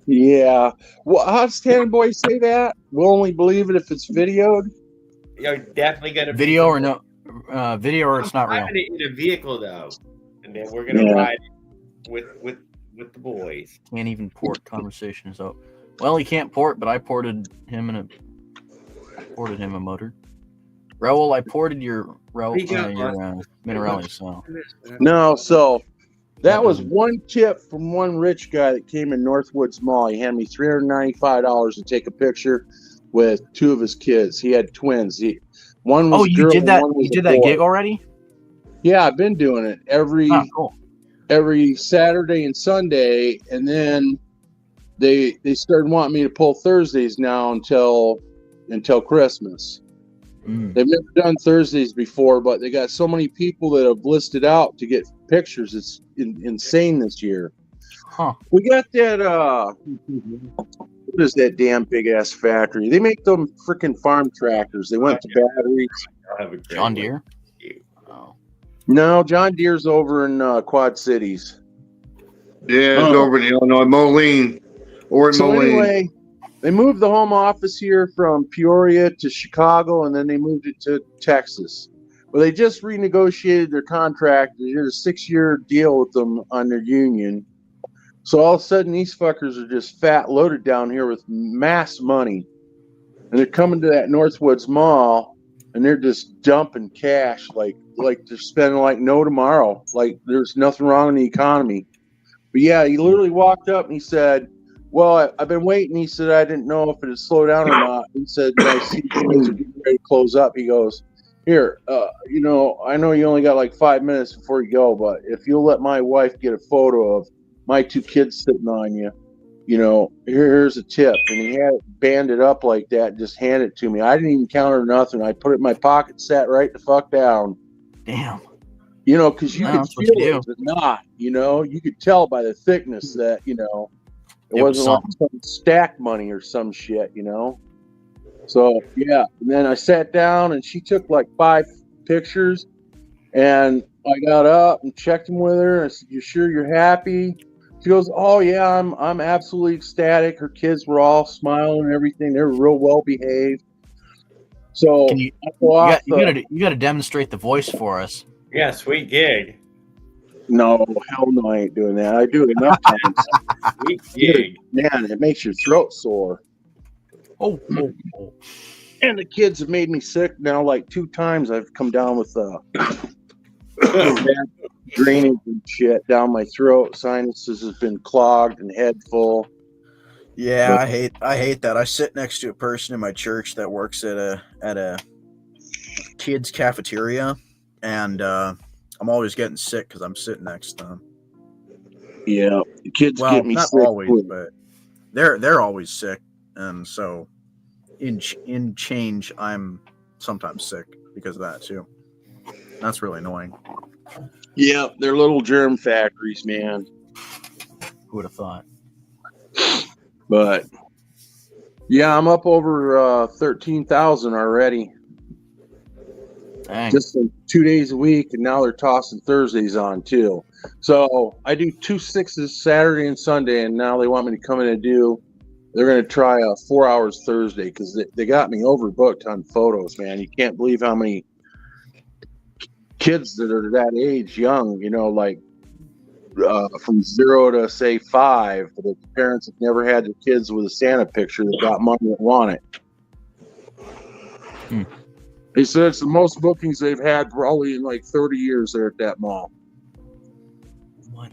Yeah. Well, how's Cannon Boy say that? We'll only believe it if it's videoed. You're definitely gonna be Video or no? Video or it's not real. driving it in a vehicle though, and then we're gonna Yeah. ride it with the boys. Can't even port conversation. So, well, he can't port, but I ported him a motor. Raul, I ported your Minarelli. So No, so that was one tip from one rich guy that came in Northwoods Mall. He handed me $395 to take a picture with two of his kids. He had twins. One was a you girl did and that? one was You a did that boy. gig already? Yeah, I've been doing it Cool. every Saturday and Sunday, and then they started wanting me to pull Thursdays now until Christmas. They've never done Thursdays before, but they got so many people that have listed out to get pictures. It's insane this year. Huh. We got that. What is that damn big ass factory? They make them freaking farm tractors. They went to batteries. Have a great John one. Deere. Oh. No, John Deere's over in Quad Cities. Yeah, it's over in Illinois. Moline. Or in So Moline. They moved the home office here from Peoria to Chicago, and then they moved it to Texas. Well, they just renegotiated their contract. They did a 6-year deal with them on their union. So all of a sudden, these fuckers are just fat loaded down here with mass money. And they're coming to that Northwoods Mall, and they're just dumping cash like they're spending like no tomorrow. Like there's nothing wrong in the economy. But yeah, he literally walked up and he said, well, I've been waiting. He said, I didn't know if it had slowed down or not. He said, I see things are getting ready to close up. He goes, here, I know you only got like 5 minutes before you go, but if you'll let my wife get a photo of my 2 kids sitting on you, here's a tip. And he had it banded up like that, just handed it to me. I didn't even count or nothing. I put it in my pocket, sat right the fuck down. Damn. Because you could feel it, but not, you could tell by the thickness that, it wasn't like some stack money or some shit, So, yeah. And then I sat down and she took like 5 pictures. And I got up and checked them with her. And I said, you sure you're happy? She goes, oh, yeah, I'm absolutely ecstatic. Her kids were all smiling and everything. They were real well behaved. So you got to demonstrate the voice for us. Yeah, sweet gig. No, hell no, I ain't doing that. I do it enough times. Sweet gig. Man, it makes your throat sore. Oh. And the kids have made me sick now. Like 2 times I've come down with bad drainage and shit down my throat. Sinuses has been clogged and head full. Yeah, I hate that. I sit next to a person in my church that works at a kids cafeteria, and I'm always getting sick because I'm sitting next to them. Yeah, the kids get me not sick. Always, but they're always sick, and so in change, I'm sometimes sick because of that too. That's really annoying. Yeah, they're little germ factories, man. Who would have thought? But yeah, I'm up over 13,000 already. Dang. Just like 2 days a week, and now they're tossing Thursdays on too. So I do 2 6s Saturday and Sunday, and now they want me to come in and they're going to try 4 hours Thursday because they got me overbooked on photos, man. You can't believe how many kids that are that age, young, like from 0 to say 5, but the parents have never had their kids with a Santa picture that got money that want it. They said it's the most bookings they've had probably in like 30 years there at that mall. What?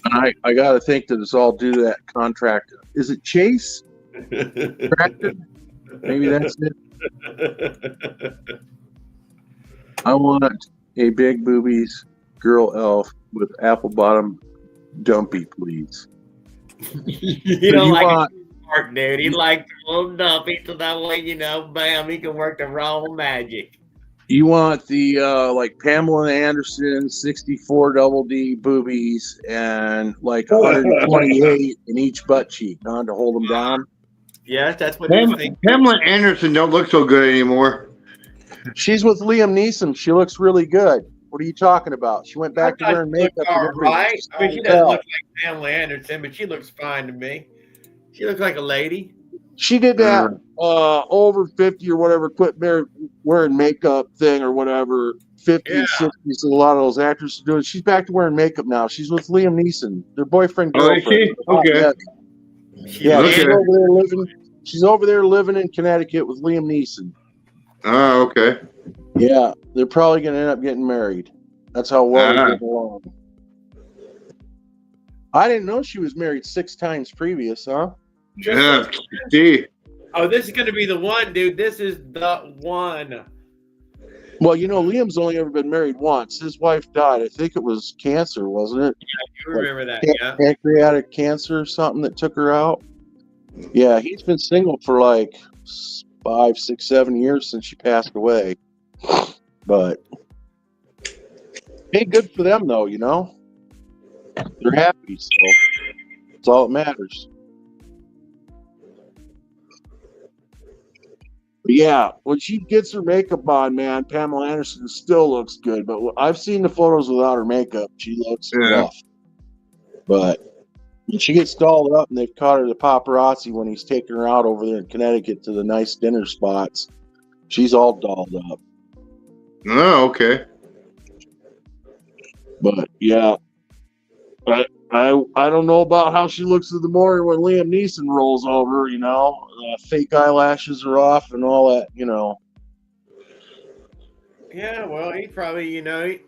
And I got to think that it's all due to that contract. Is it Chase? Maybe that's it. I want a big boobies girl elf with apple bottom dumpy, please. You don't like Mark, dude. He likes a little dumpy, so that way, bam, he can work the raw magic. You want the like Pamela Anderson 64 double D boobies and like 128 in each butt cheek, to hold them down. Yes, that's what you think. Pamela Anderson don't look so good anymore. She's with Liam Neeson. She looks really good. What are you talking about? She went back to wearing makeup. All right. I mean, she doesn't look like Pamela Anderson, but she looks fine to me. She looks like a lady. She did that over 50 or whatever, quit wearing makeup thing or whatever. 50s, 60s, a lot of those actors are doing. She's back to wearing makeup now. She's with Liam Neeson, their boyfriend, girlfriend. Oh, is she? Okay. Yeah, she's over there living in Connecticut with Liam Neeson. Oh, okay. Yeah, they're probably going to end up getting married. That's how well they get along. I didn't know she was married 6 times previous, huh? Yeah, gee. Oh, this is going to be the one, dude. This is the one. Well, Liam's only ever been married once. His wife died. I think it was cancer, wasn't it? Yeah, you remember that, yeah. Pancreatic cancer or something that took her out. Yeah, he's been single for like 5, 6, 7 years since she passed away. But hey, good for them though, They're happy, so that's all that matters. But yeah, when she gets her makeup on, man, Pamela Anderson still looks good. But I've seen the photos without her makeup. She looks rough. But She gets dolled up, and they've caught her the paparazzi when he's taking her out over there in Connecticut to the nice dinner spots. She's all dolled up. Oh, okay. But yeah, I don't know about how she looks in the morning when Liam Neeson rolls over. Fake eyelashes are off and all that. Yeah, well, he probably, done.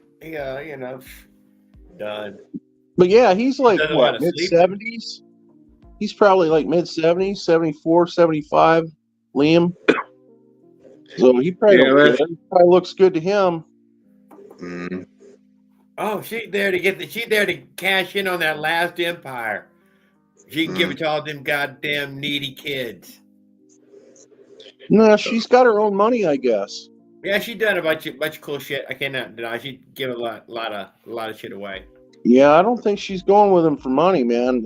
But yeah, he's like Doesn't what, wanna mid sleep. 70s? He's probably like mid 70s, 74, 75, Liam. So he probably, Yeah, don't that's- care. Probably looks good to him. Mm. Oh, she's there to cash in on that last empire. She can give it to all them goddamn needy kids. No, she's got her own money, I guess. Yeah, she done a bunch of cool shit. I cannot deny. She give a lot of shit away. Yeah, I don't think she's going with him for money, man.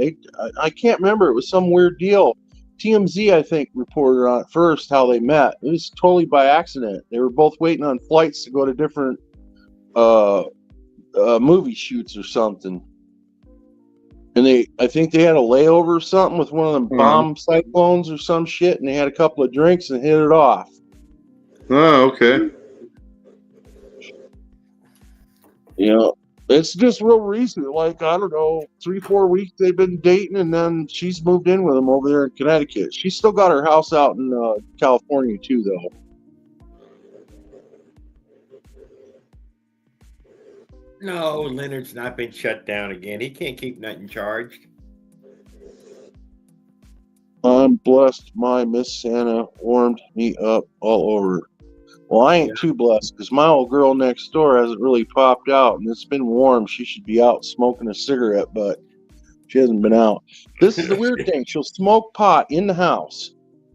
I can't remember. It was some weird deal. TMZ, I think, reported on it first how they met. It was totally by accident. They were both waiting on flights to go to different movie shoots or something. And I think they had a layover or something with one of them bomb cyclones or some shit, and they had a couple of drinks and hit it off. Oh, okay. It's just real recent. Like, I don't know, 3-4 weeks they've been dating, and then she's moved in with him over there in Connecticut. She's still got her house out in California too, though. No, Leonard's not been shut down again. He can't keep nothing charged. I'm blessed. My Miss Santa warmed me up all over. Well, I ain't too blessed because my old girl next door hasn't really popped out, and it's been warm. She should be out smoking a cigarette, but she hasn't been out. This is the weird thing. She'll smoke pot in the house,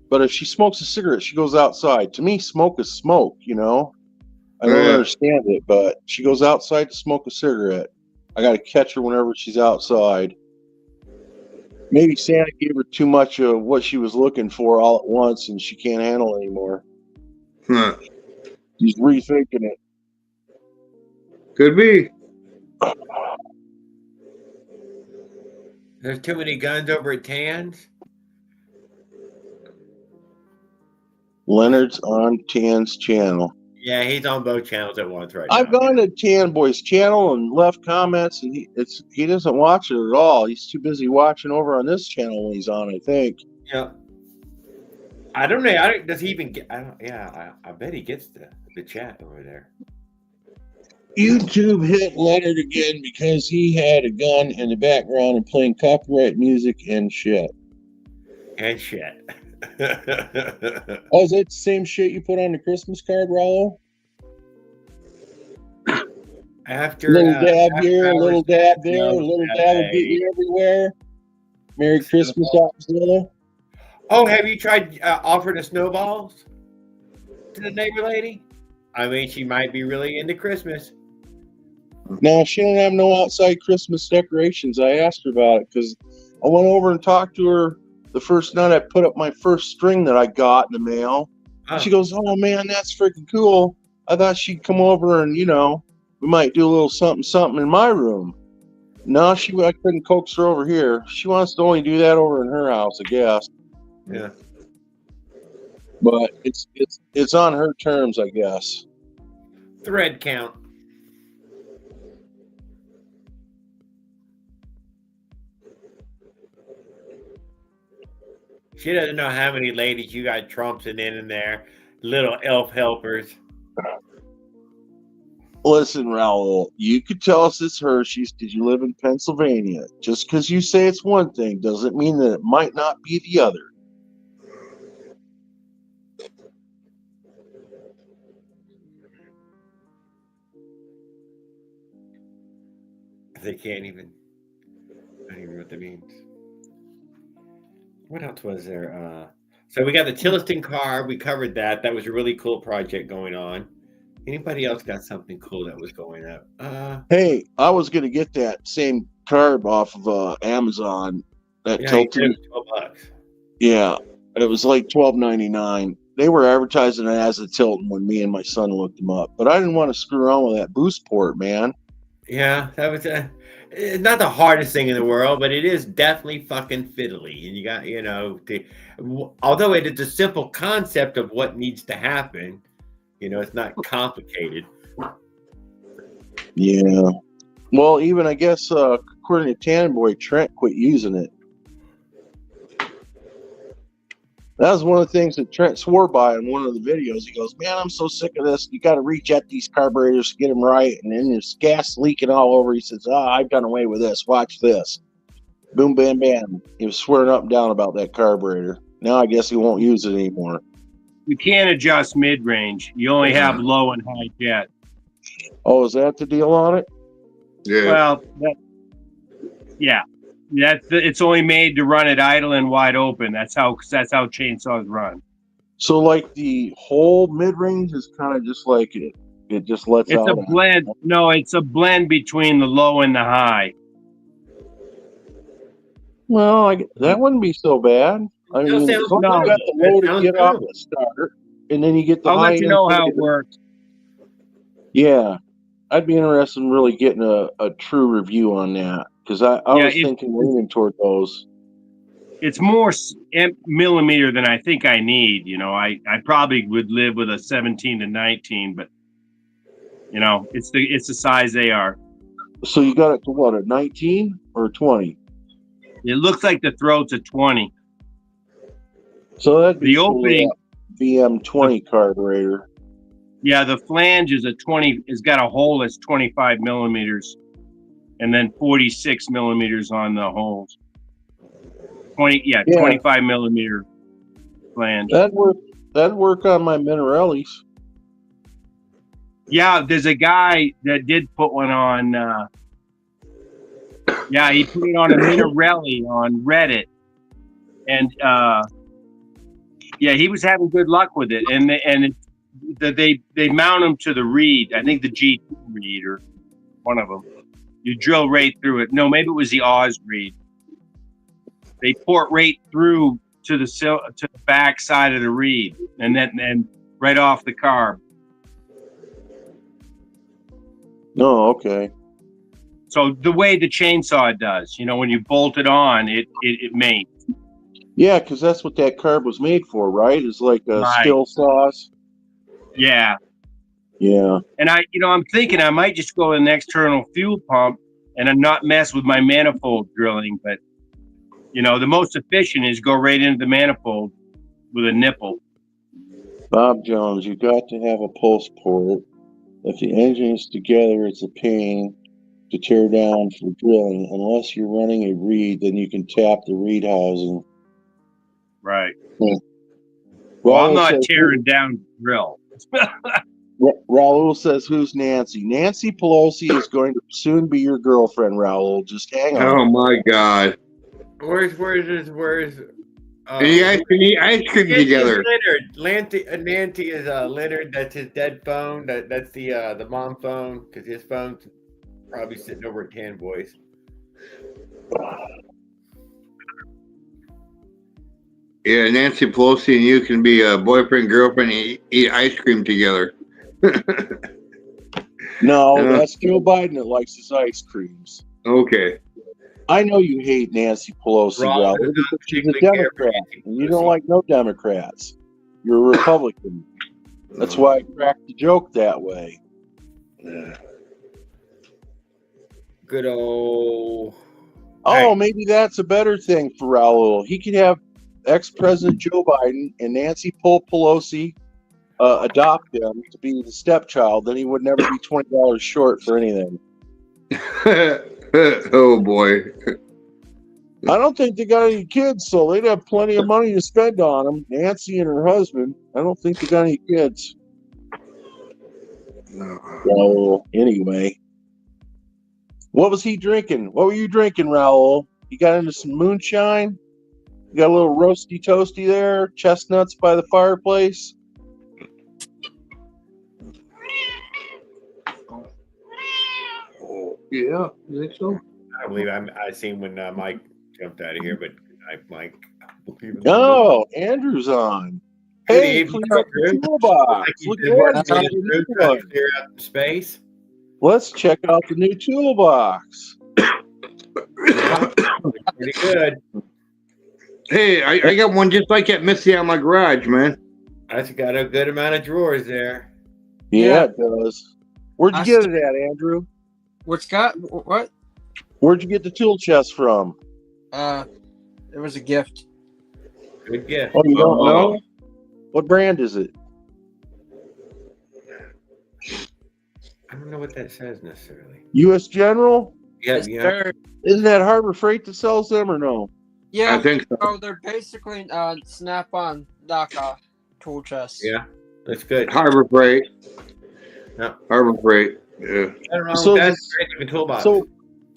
but if she smokes a cigarette, she goes outside. To me, smoke is smoke, I don't understand it, but she goes outside to smoke a cigarette. I got to catch her whenever she's outside. Maybe Santa gave her too much of what she was looking for all at once, and she can't handle it anymore. He's rethinking it. Could be. There's too many guns over at Tan's. Leonard's on Tan's channel. Yeah, he's on both channels at once right now. I've gone to Tan Boy's channel and left comments, and he doesn't watch it at all. He's too busy watching over on this channel when he's on, I think. Yeah. I don't know. Does he even get? I bet he gets the chat over there. YouTube hit Leonard again because he had a gun in the background and playing copyright music and shit. And shit. Oh, is that the same shit you put on the Christmas card, Rollo? After little dab here, a little dab there, no, a little dab will get you everywhere. Merry Christmas, Opzilla. Oh, have you tried offering the snowballs to the neighbor lady? I mean, she might be really into Christmas. No, she don't have no outside Christmas decorations. I asked her about it because I went over and talked to her the first night I put up my first string that I got in the mail. She goes, "Oh man, that's freaking cool. I thought she'd come over and, we might do a little something in my room." No, I couldn't coax her over here. She wants to only do that over in her house, I guess. Yeah. But it's on her terms, I guess. Thread count. She doesn't know how many ladies you got trumping in there. Little elf helpers. Listen, Raul, you could tell us it's Hershey's because you live in Pennsylvania. Just because you say it's one thing doesn't mean that it might not be the other. They can't even. I don't even know what that means. What else was there? So we got the Tilliston car. We covered that. That was a really cool project going on. Anybody else got something cool that was going up? Hey, I was going to get that same carb off of Amazon. That Tilton. $12. Yeah, it was like $12.99. They were advertising it as a Tilton when me and my son looked them up. But I didn't want to screw around with that boost port, man. Yeah, that was it's not the hardest thing in the world, but it is definitely fucking fiddly. And you got, although it is a simple concept of what needs to happen, it's not complicated. Yeah. Well, even I guess according to Tan Boy, Trent quit using it. That was one of the things that Trent swore by in one of the videos. He goes, "Man, I'm so sick of this. You got to rejet these carburetors to get them right, and then there's gas leaking all over." He says, "I've done away with this. Watch this." Boom, bam, bam. He was swearing up and down about that carburetor. Now I guess he won't use it anymore. You can't adjust mid-range. You only have low and high jet. Oh, is that the deal on it? Yeah. Well, it's only made to run it idle and wide open. That's how chainsaws run. So, like, the whole mid-range is kind of just like it just lets out. It's a blend. No, it's a blend between the low and the high. Well, that wouldn't be so bad. I mean, you got the low to get off the starter, and then you get the high. I'll let you know how it works. Yeah, I'd be interested in really getting a true review on that, because I was thinking leaning toward those. It's more millimeter than I think I need. I probably would live with a 17 to 19, but it's the size they are. So you got it to what, a 19 or a 20? It looks like the throat's a 20. So that'd be the opening VM20 carburetor. Yeah, the flange is a 20. It's got a hole that's 25 millimeters, and then 46 millimeters on the holes. 25 millimeter flange. That'd work on my Minarellis. Yeah, there's a guy that did put one on. He put it on a Minarelli on Reddit, and he was having good luck with it. And they mount them to the reed. I think the G2 reed or one of them. You drill right through it. No, maybe it was the Oz reed. They port right through to the back side of the reed, and then right off the carb. Oh, okay. So the way the chainsaw does, when you bolt it on, it mates. Yeah, because that's what that carb was made for, right? It's like a still saws. Yeah. Yeah. And I'm thinking I might just go with an external fuel pump and not mess with my manifold drilling, but the most efficient is go right into the manifold with a nipple. Bob Jones, you got to have a pulse port. If the engine is together, it's a pain to tear down for drilling. Unless you're running a reed, then you can tap the reed housing. Right. Well, I'm not tearing down drill. Raul says, "Who's Nancy?" Nancy Pelosi is going to soon be your girlfriend, Raul. Just hang on. Oh my God. Where's and you guys can eat ice cream together. Leonard. Nancy is Leonard. That's his dead phone. That's the mom phone, because his phone's probably sitting over at Tan Boy's. Yeah, Nancy Pelosi and you can be a boyfriend, girlfriend, and eat ice cream together. No, that's Joe Biden that likes his ice creams. Okay. I know you hate Nancy Pelosi, Raul, because she's a Democrat, and you don't like no Democrats. You're a Republican. That's why I cracked the joke that way. Good old. Oh, maybe that's a better thing for Raul. He could have ex-President Joe Biden and Nancy Pelosi adopt him to be the stepchild. Then he would never be $20 short for anything. Oh boy. I don't think they got any kids, so they'd have plenty of money to spend on them. Nancy and her husband. I don't think they got any kids. No. So anyway, what was he drinking? What were you drinking, Raul? You got into some moonshine? You got a little roasty toasty there? Chestnuts by the fireplace? Yeah, you think so? I believe I seen when Mike jumped out of here, but Mike. Oh, Andrew's on. Hey, clear up the toolbox. Look at that. Clear out the space. Let's check out the new toolbox. Yeah, pretty good. Hey, I got one just like that Missy out of my garage, man. That's got a good amount of drawers there. Yeah, it does. Where'd you I get it at, Andrew? What's got what? Where'd you get the tool chest from? It was a gift. Good gift. Oh, you don't know? What brand is it? I don't know what that says necessarily. U.S. General? Yeah, yeah. Isn't that Harbor Freight that sells them or no? Yeah, I think so. Oh, they're basically snap-on knockoff tool chests. Yeah, that's good. Harbor Freight. Yeah. Harbor Freight. Yeah. I don't know. So That's this- great looking toolbox. So,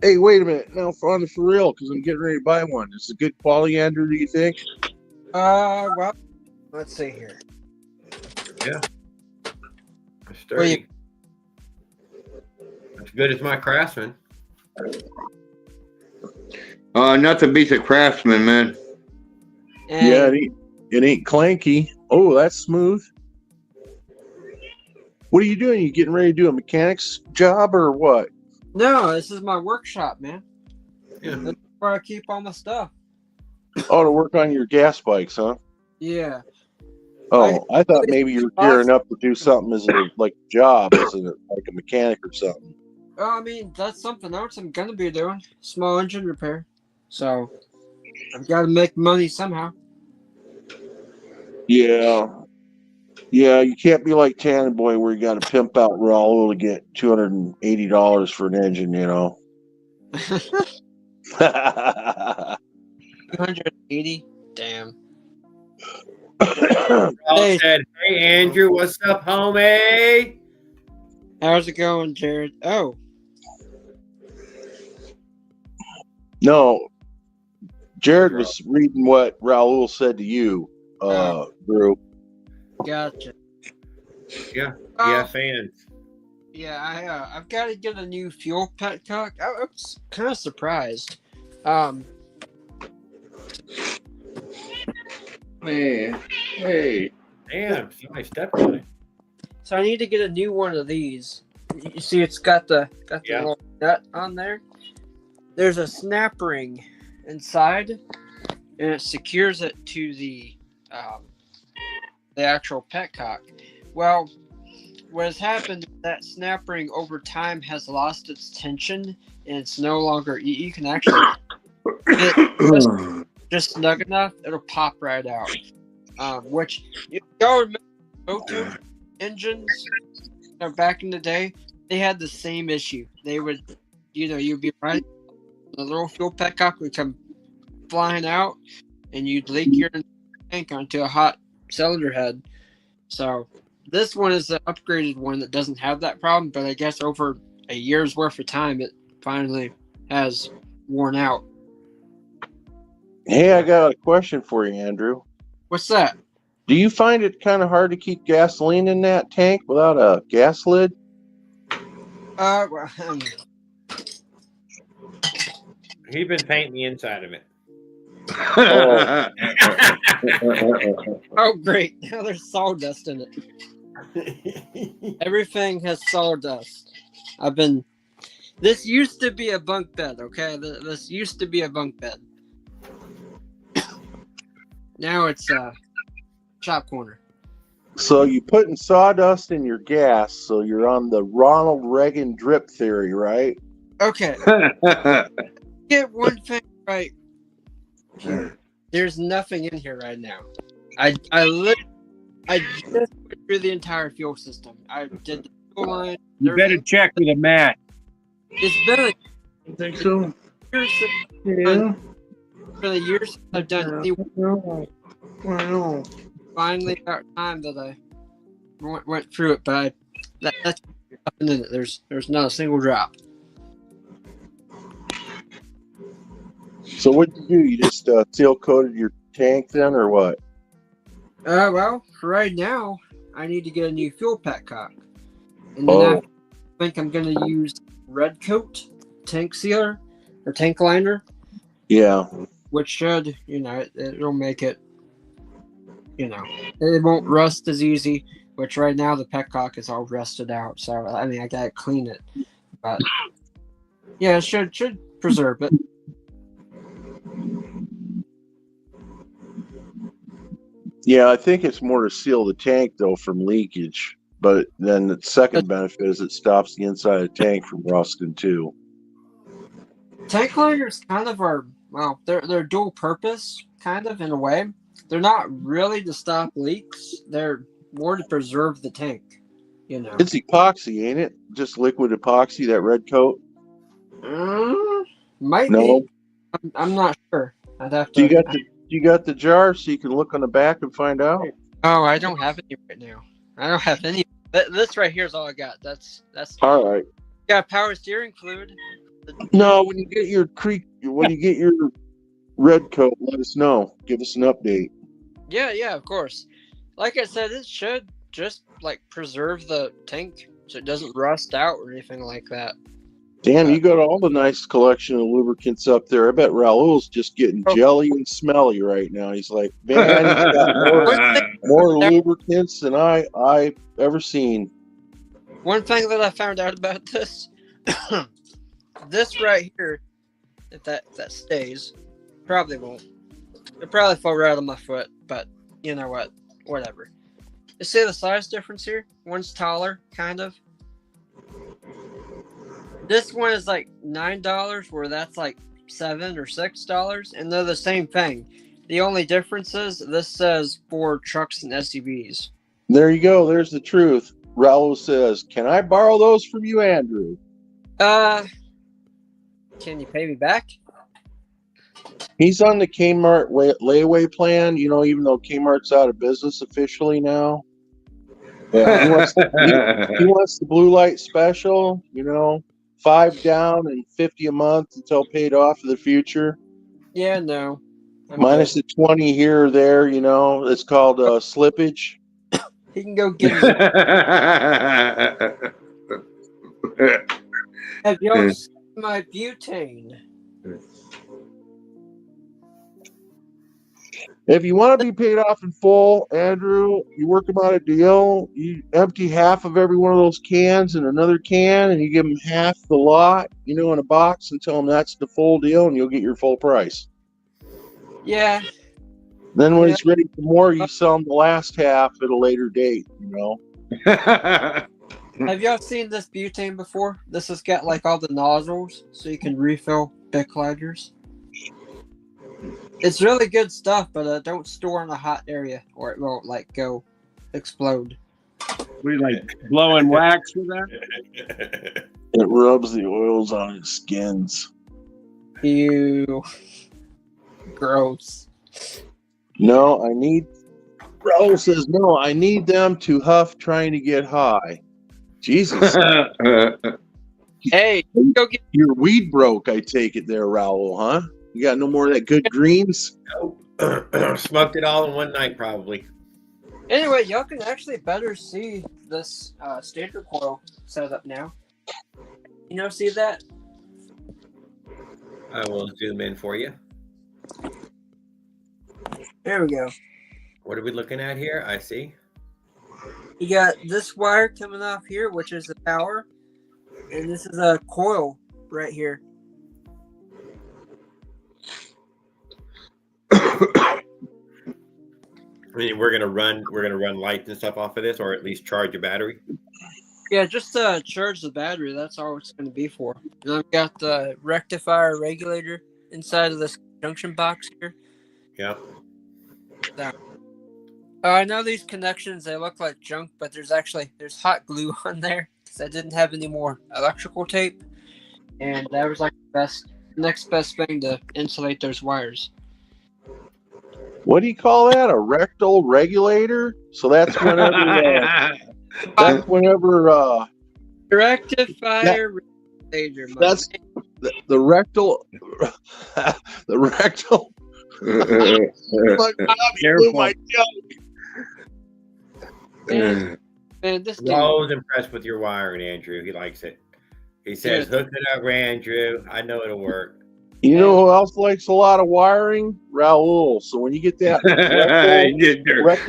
hey, wait a minute. Now, for real, because I'm getting ready to buy one. Is it good quality, Andrew, do you think? Well, let's see here. It's sturdy. As good as my Craftsman. Nothing beats a Craftsman, man. Yeah, it ain't clanky. Oh, that's smooth. What are you doing? You getting ready to do a mechanic's job or what? No, this is my workshop, man. Yeah. That's where I keep all my stuff. Oh, to work on your gas bikes, huh? Yeah. Oh, I thought maybe you were gearing up to do something as a job, as like a mechanic or something. I mean, that's something else I'm gonna be doing. Small engine repair. So I've got to make money somehow. Yeah. Yeah, you can't be like Tannin Boy where you got to pimp out Raul to get $280 for an engine, you know. 280. Damn. Raul said, "Hey Andrew, what's up, homie? How's it going, Jared? Oh, No, Jared was reading what Raul said to you, Drew. gotcha. Yeah, Oh. yeah, fans. Yeah, I've got to get a new fuel petcock. I was kind of surprised. Hey. Damn, somebody stepped on it. So I need to get a new one of these. You see, it's got the Yeah. little nut on there. There's a snap ring inside, and it secures it to the actual petcock. Well, what has happened is that snap ring over time has lost its tension, and it's no longer. You can actually get just snug enough, it'll pop right out. Which y'all remember motor engines? Back in the day, they had the same issue. They would, you'd be right, the little fuel petcock would come flying out, and you'd leak your tank onto a hot cylinder head. So this one is the upgraded one that doesn't have that problem, but I guess over a year's worth of time, it finally has worn out. Hey, I got a question for you, Andrew. What's that? Do you find it kind of hard to keep gasoline in that tank without a gas lid? Well, He's been painting the inside of it. oh great! Now there's sawdust in it. Everything has sawdust. This used to be a bunk bed, okay? This used to be a bunk bed. Now it's a shop corner. So you putting sawdust in your gas, so you're on the Ronald Reagan drip theory, right? Okay. Get one thing right. There's nothing in here right now. I just went through the entire fuel system. I did the fuel line. You better check with a mat. It's been I think so. years Yeah. for the years I've done. Well, Finally, about time that I went through it, but that's nothing in it. There's not a single drop. So what'd you do? You just seal coated your tank then, or what? Well, for right now, I need to get a new fuel petcock, and then I think I'm going to use Red Coat tank sealer or tank liner. Yeah. Which should, it'll make it, it won't rust as easy. Which right now the petcock is all rusted out, so I gotta clean it. But yeah, it should preserve it. Yeah, I think it's more to seal the tank though from leakage. But then the second benefit is it stops the inside of the tank from rusting too. Tank liners kind of are, well, they're dual purpose, kind of, in a way. They're not really to stop leaks. They're more to preserve the tank, you know. It's epoxy, ain't it? Just liquid epoxy, that red coat? Might No. be. I'm not sure. I'd have Do to. you got the jar so you can look on the back and find out? Oh, I don't have any right now. I don't have any. This right here is all I got. That's All right. got power steering fluid. No, when you get your red coat, let us know. Give us an update. Yeah, of course. Like I said, it should just like preserve the tank so it doesn't rust out or anything like that. Damn, you got all the nice collection of lubricants up there. I bet Raul's just getting jelly and smelly right now. He's like, man, he's got more lubricants than I've ever seen. One thing that I found out about this, this right here, if that stays, probably won't. It probably fall right on my foot, but you know what? Whatever. You see the size difference here? One's taller, kind of. This one is like $9, where that's like $7 or $6, and they're the same thing. The only difference is this says for trucks and SUVs. There you go. There's the truth. Raul says, "Can I borrow those from you, Andrew?" Can you pay me back? He's on the Kmart layaway plan. You know, even though Kmart's out of business officially now. Yeah, he wants the blue light special. You know, 5 down and 50 a month until paid off for the future. Yeah, no. Minus the 20 here or there. You know, it's called slippage. He can go get his. Have y'all seen my butane? If you want to be paid off in full, Andrew, you work them out a deal. You empty half of every one of those cans in another can, and you give them half the lot, you know, in a box, and tell them that's the full deal, and you'll get your full price. Yeah. Then when it's ready for more, you sell them the last half at a later date, you know. Have y'all seen this butane before? This has got like all the nozzles, so you can refill Bic lighters. It's really good stuff, but don't store in a hot area or it will like go explode. We like blowing wax with that. It rubs the oils on its skins. Ew. Gross. No, Raul says, no, I need them to huff trying to get high. Jesus. Hey, go get your weed broke, I take it there, Raul, huh? You got no more of that good greens? Smoked it all in one night, probably. Anyway, y'all can actually better see this stator coil setup now. You know, see that? I will zoom in for you. There we go. What are we looking at here? I see. You got this wire coming off here, which is the power, and this is a coil right here. I mean, we're gonna run lights and stuff off of this, or at least charge a battery. Yeah, just charge the battery. That's all it's going to be for. And I've got the rectifier regulator inside of this junction box here. Yeah. I know these connections, they look like junk, but there's hot glue on there because I didn't have any more electrical tape, and that was like the next best thing to insulate those wires. What do you call that? A rectal regulator? So that's whenever rectifier regulator. That's the rectal the rectal my joke. Man, this I was impressed with your wiring, Andrew. He likes it. He says, "Hook it up, Andrew. I know it'll work." You know who else likes a lot of wiring? Raul. So when you get that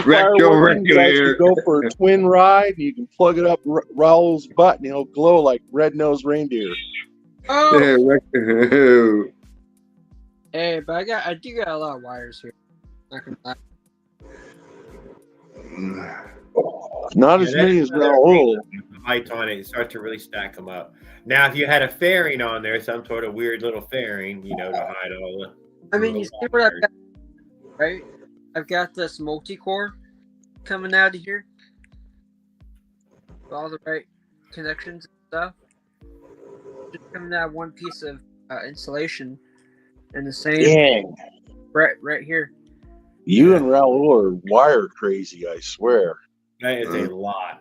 rectal regulator, you go for a twin ride. You can plug it up Raul's butt, and he'll glow like red-nosed reindeer. Oh. Hey, but I do got a lot of wires here. Not gonna lie. Not as many as Raul. Height on it, start to really stack them up. Now, if you had a fairing on there, some sort of weird little fairing, to hide all the. I mean, you see what I've got, right? I've got this multi-core coming out of here. With all the right connections and stuff. Just coming out one piece of insulation and the same. Dang. Right here. You and Raul are wire crazy, I swear. That is a lot.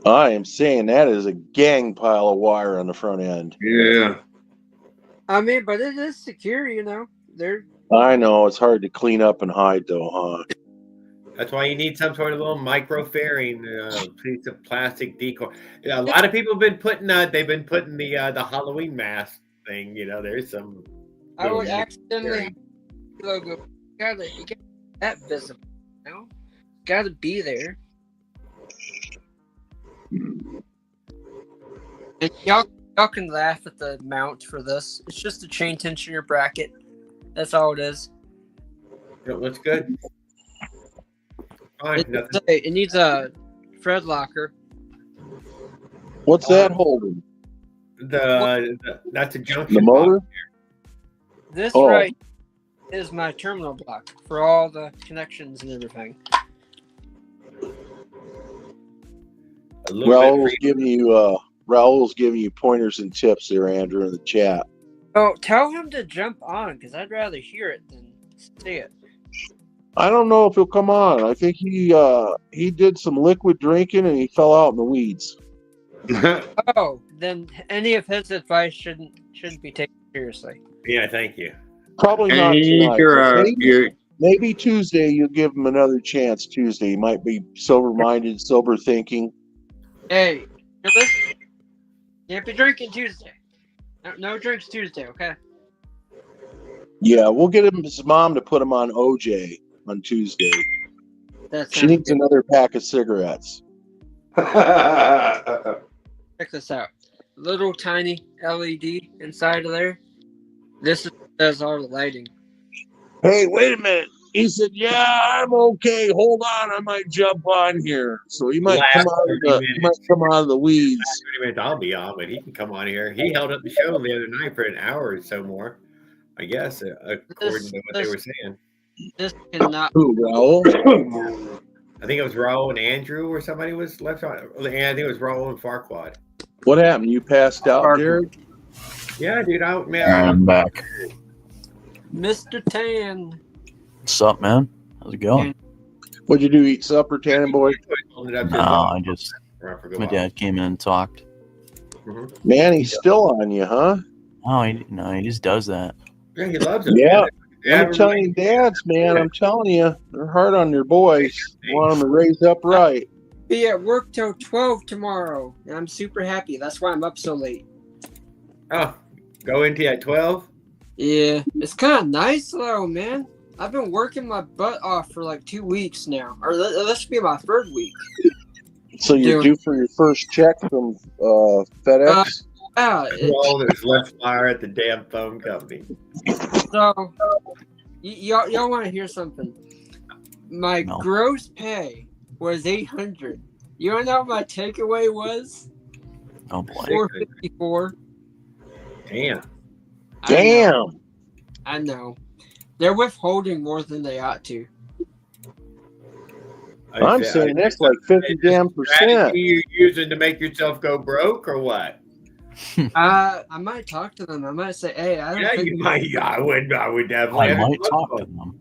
I am saying that is a gang pile of wire on the front end. Yeah. I mean, but it is secure, They're I know it's hard to clean up and hide, though, huh? That's why you need some sort of little micro fairing piece of plastic decor. A lot of people have been putting the Halloween mask thing. There's some. I would accidentally logo. You gotta get that visible. Gotta be there. And y'all can laugh at the mount for this. It's just a chain tensioner bracket. That's all it is. It looks good. Fine, It needs a Fred locker. What's that holding? That's a junction. The motor? This right is my terminal block for all the connections and everything. Raul's giving you pointers and tips there, Andrew, in the chat. Oh, tell him to jump on because I'd rather hear it than see it. I don't know if he'll come on. I think he did some liquid drinking and he fell out in the weeds. Oh, then any of his advice shouldn't be taken seriously. Yeah, thank you. Probably not tonight. Maybe Tuesday you'll give him another chance. Tuesday he might be sober-minded, sober thinking. Hey, you listen. Can't be drinking Tuesday. No drinks Tuesday, okay? Yeah, we'll get his mom to put him on OJ on Tuesday. She needs another pack of cigarettes. Check this out. Little tiny LED inside of there. This does all the lighting. Hey, wait a minute. He said, "Yeah, I'm okay. Hold on, I might jump on here." So he might come out of the weeds. 30 minutes, I'll be on, but he can come on here. He held up the show the other night for an hour or so more, I guess, according to what they were saying. This cannot. Who, Raul? I think it was Raul and Andrew, or somebody was left on. I think it was Raul and Farquad. What happened? You passed out, Derek? Yeah, dude. I'm back. Mr. Tan. What's up, man? How's it going? What'd you do? Eat supper, Tannin boy? No, my dad came in and talked. Man, he's still on you, huh? No, he just does that. Yeah, he loves it. Yeah. I'm telling you, dads, man, I'm telling you, they're hard on their boys. Want them to raise up right. Be at work till 12 tomorrow, and I'm super happy. That's why I'm up so late. Oh, go into at 12? Yeah, it's kind of nice though, man. I've been working my butt off for like 2 weeks now, or this should be my third week. So you're due for your first check from FedEx? All there's left fire at the damn phone company. So, y'all want to hear something? My gross pay was $800. You want to know what my takeaway was? Oh boy, $454. Damn. I know. They're withholding more than they ought to. I'm saying that's like 50 damn %. You're using to make yourself go broke, or what? I might talk to them. I might say, "Hey, I don't think you might. I would definitely. I might talk to them.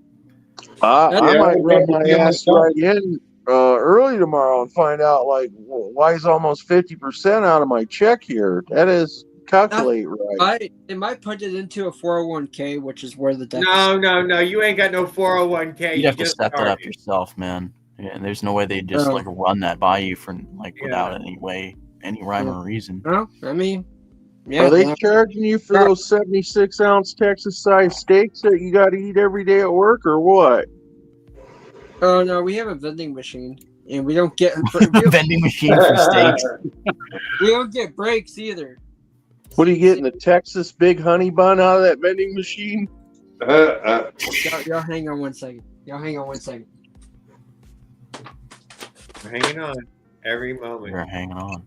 I might run my ass right in early tomorrow and find out like why is almost 50% out of my check here. That is calculate right. They might put it into a 401k, which is where the deficit. No. You ain't got no 401k. You have to set that up yourself, man. Yeah, and there's no way they just like run that by you for without any rhyme or reason. No, I mean, are they charging you for those 76-ounce Texas-sized steaks that you got to eat every day at work, or what? Oh no, we have a vending machine, and we don't get vending machine for steaks. We don't get breaks either. What are you getting? The Texas Big Honey Bun out of that vending machine? Y'all hang on one second. We're hanging on every moment. We're hanging on.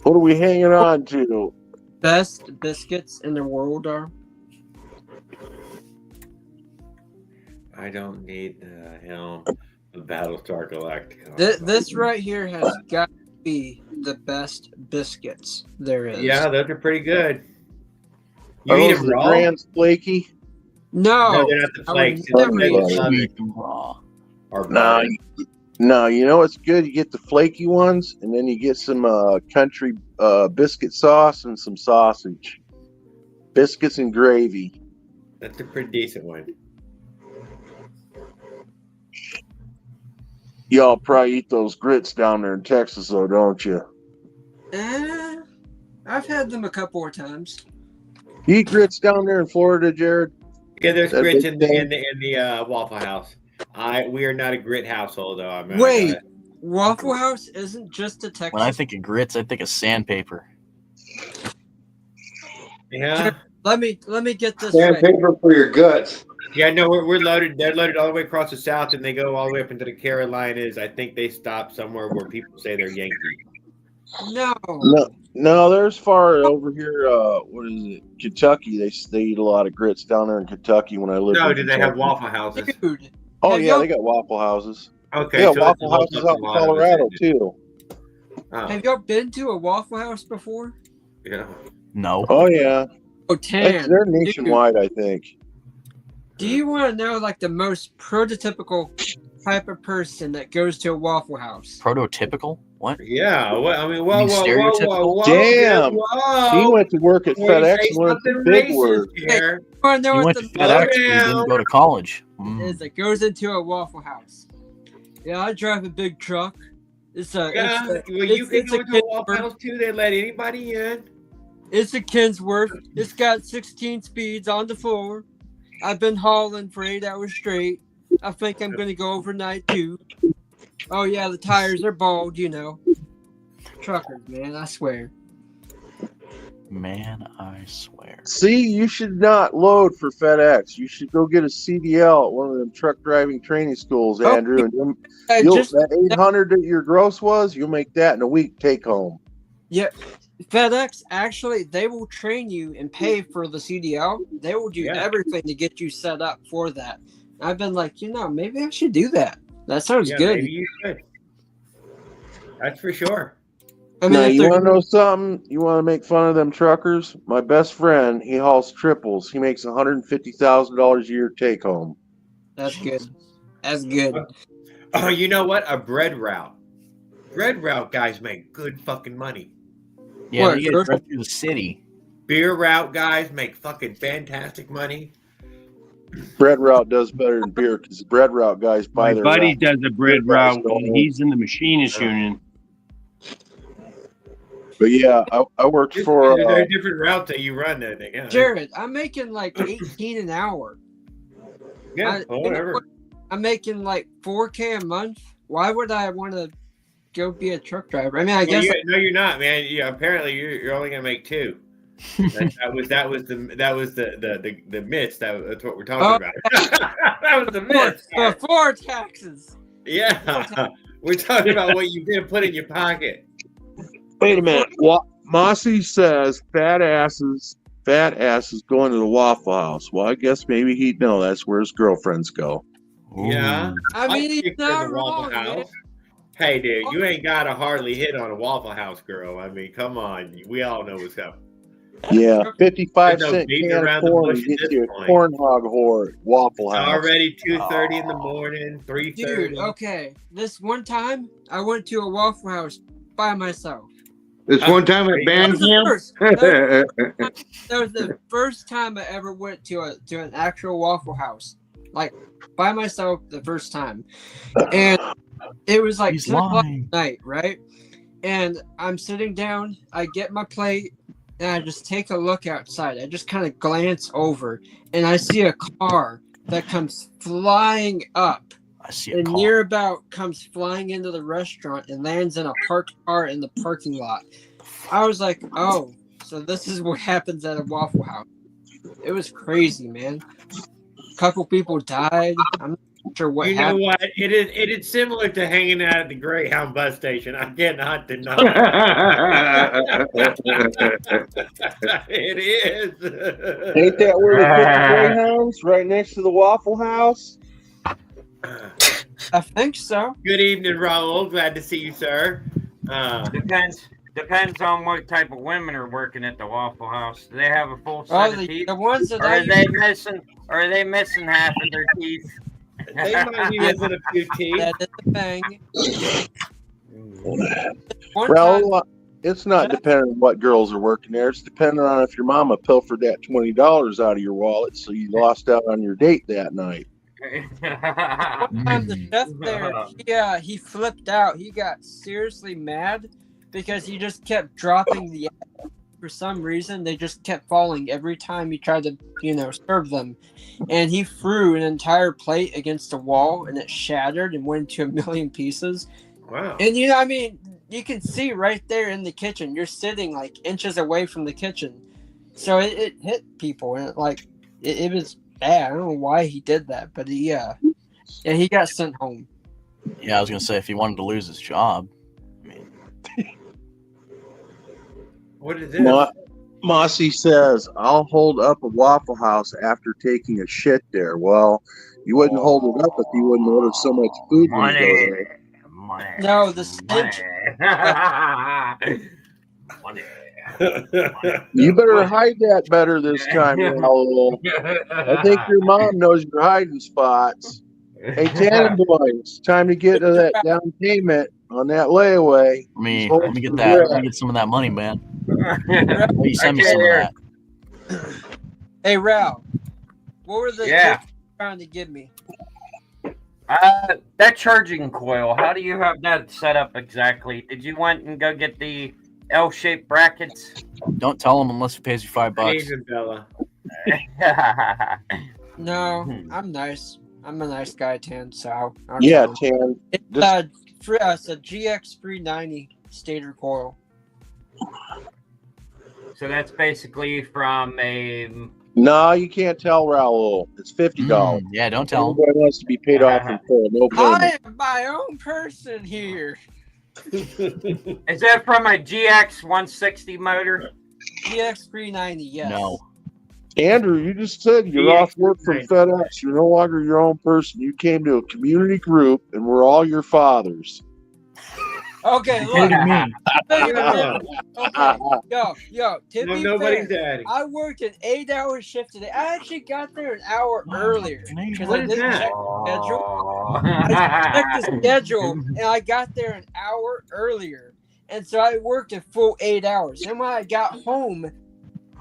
What are we hanging on to? Best biscuits in the world are. I don't need the helm of Battlestar Galactica. This right here has got to be the best biscuits there is. Yeah, those are pretty good. You Are eat those them the raw? Grand's flaky? No, No, they're not the I would flakes. never They eat love Eat it. them raw. Or No, butter. no. You know what's good? You get the flaky ones, and then you get some country biscuit sauce and some sausage, biscuits and gravy. That's a pretty decent one. Y'all probably eat those grits down there in Texas, though, don't you? I've had them a couple of times. You eat grits down there in Florida, Jared? Yeah, there's That grits big in the thing? in the Waffle House. We are not a grit household, though. I'm Wait, Waffle House isn't just a Texas. When I think of grits, I think of sandpaper. Yeah. Let me get this right. Sandpaper for your guts. Yeah, no, we're loaded. They're loaded all the way across the South, and they go all the way up into the Carolinas. I think they stop somewhere where people say they're Yankee. No. No, there's far over here. What is it? Kentucky. They eat a lot of grits down there in Kentucky. When I lived. No, in do they have Kentucky. Waffle Houses? Dude. Oh have yeah, y'all- they got Waffle Houses. Okay, They got so Waffle it's Houses out in a lot of Colorado us. too. Oh, Have y'all been to a Waffle House before? yeah. No. Oh yeah, Oh, Tan. they're Dude, nationwide, I think. do you want to know like the most prototypical type of person that goes to a Waffle House? Prototypical? What? Yeah. Well, I mean, whoa, You mean whoa, whoa, stereotypical? whoa, Damn. whoa. He went to work at Before you FedEx say and learned something some big racist words. here. You want to know You what went the to FedEx, but you down. didn't go to college. is that goes into a Waffle House? Yeah, I drive a big truck. It's a Yeah, it's well, you can it's go a to a Waffle Kinsworth. House too. They let anybody in. It's a Kinsworth. It's got 16 speeds on the floor. I've been hauling for 8 hours straight. I think I'm gonna go overnight too. Oh yeah, the tires are bald, you know. Truckers, man, I swear. Man, I swear. See, you should not load for FedEx. You should go get a CDL at one of them truck driving training schools, Oh, Andrew. And I you'll, just that 800 that your gross was, you'll make that in a week take home. yeah, FedEx actually they will train you and pay for the CDL. They will do Yeah. everything to get you set up for that. I've been like, maybe I should do that. That sounds Yeah, good. maybe you should. That's for sure. I mean, Now, if you they're- want to know something? You want to make fun of them truckers? My best friend, he hauls triples. He makes $150,000 a year take home. that's good. That's good. Oh, you know what? A bread route. Bread route guys make good fucking money. Yeah, What, they get gross- right through the city. Beer route guys make fucking fantastic money. Bread route does better than beer because the bread route guys buy My their buddy route. does a bread Beer guys route. don't. And he's in the machinist union. But yeah, I worked for. There are different routes that you run. I think. Yeah, Jared, I'm making like 18 an hour. yeah, you know whatever. what? I'm making like 4K a month. Why would I want to go be a truck driver? I mean, I Well, guess no, you're not, man. Yeah, apparently you're only gonna make two. That was the myth. That's what we're talking Oh. about. That was the myth. before taxes. Yeah, we're talking about what you did put in your pocket. Wait a minute. Mossy says fat asses going to the Waffle House. Well, I guess maybe he'd know that's where his girlfriends go. Yeah, I mean, I'd he's stick to not the Waffle wrong, man. House. Hey, dude, you ain't got to hardly hit on a Waffle House girl. I mean, come on, we all know what's up. Yeah, 55 There's no cent beating can of around the corn bush and at get this you a point. corn hog whore at Waffle House. Already 2:30 in the morning, 3:30. Dude, okay. This one time, I went to a Waffle House by myself. This one time at That band was the camp. first. That was the first time I ever went to an actual Waffle House, like by myself, the first time, and it was like He's 10 o'clock lying. at night, right? And I'm sitting down, I get my plate, and I just take a look outside. I just kind of glance over, and I see a car that comes flying up. I see a And car. near about comes flying into the restaurant and lands in a parked car in the parking lot. I was like, oh, so this is what happens at a Waffle House. It was crazy, man. A couple people died. I'm not sure what You know happened. what? It is similar to hanging out at the Greyhound bus station. I cannot deny. It is. Ain't that where they put the Greyhounds? Right next to the Waffle House? I think so. Good evening, Raul. Glad to see you, sir. Depends on what type of women are working at the Waffle House. Do they have a full set Oh, of teeth? the ones that Or I are they missing half of their teeth? They might be missing a few teeth. that is the thing. One Well, time, it's not dependent on what girls are working there. It's dependent on if your mama pilfered that $20 out of your wallet, so you lost out on your date that night. one time the chef there, he flipped out. He got seriously mad because he just kept dropping the eggs. For some reason, they just kept falling every time he tried to, serve them. And he threw an entire plate against the wall, and it shattered and went into a million pieces. Wow. And you can see right there in the kitchen. You're sitting like inches away from the kitchen, so it hit people, and it was bad. I don't know why he did that, but he got sent home. Yeah, I was gonna say if he wanted to lose his job. What is this? Mossy says, I'll hold up a Waffle House after taking a shit there. Well, you wouldn't hold it up if you wouldn't order so much food when you go there. No, the stench. You better hide that better this time, Raul. I think your mom knows your hiding spots. Hey, Cannon Boys, time to get to that down payment on that layaway. Let me get that. Let me get some of that money, man. You send me some of that. Hey, Ralph, what were the tips you trying to give me? That charging coil, how do you have that set up exactly? Did you want and go get the L-shaped brackets? Don't tell him unless he pays you $5. Even Bella. No, I'm nice. I'm a nice guy, Tan. So yeah, Tan. It's a GX 390 stator coil. So that's basically from a. No, you can't tell Raul. It's $50. Yeah, don't tell him. Everybody wants to be paid off in full. No payment. I am my own person here. Is that from a GX 160 motor? GX 390, yes. No. Andrew, you just said you're off work from FedEx. You're no longer your own person. You came to a community group, and we're all your fathers. Okay, look. Yo, to be nobody's fair, daddy. I worked an 8-hour shift today. I actually got there an hour earlier because I didn't check the schedule. I checked the schedule, and I got there an hour earlier. And so I worked a full 8 hours. And when I got home,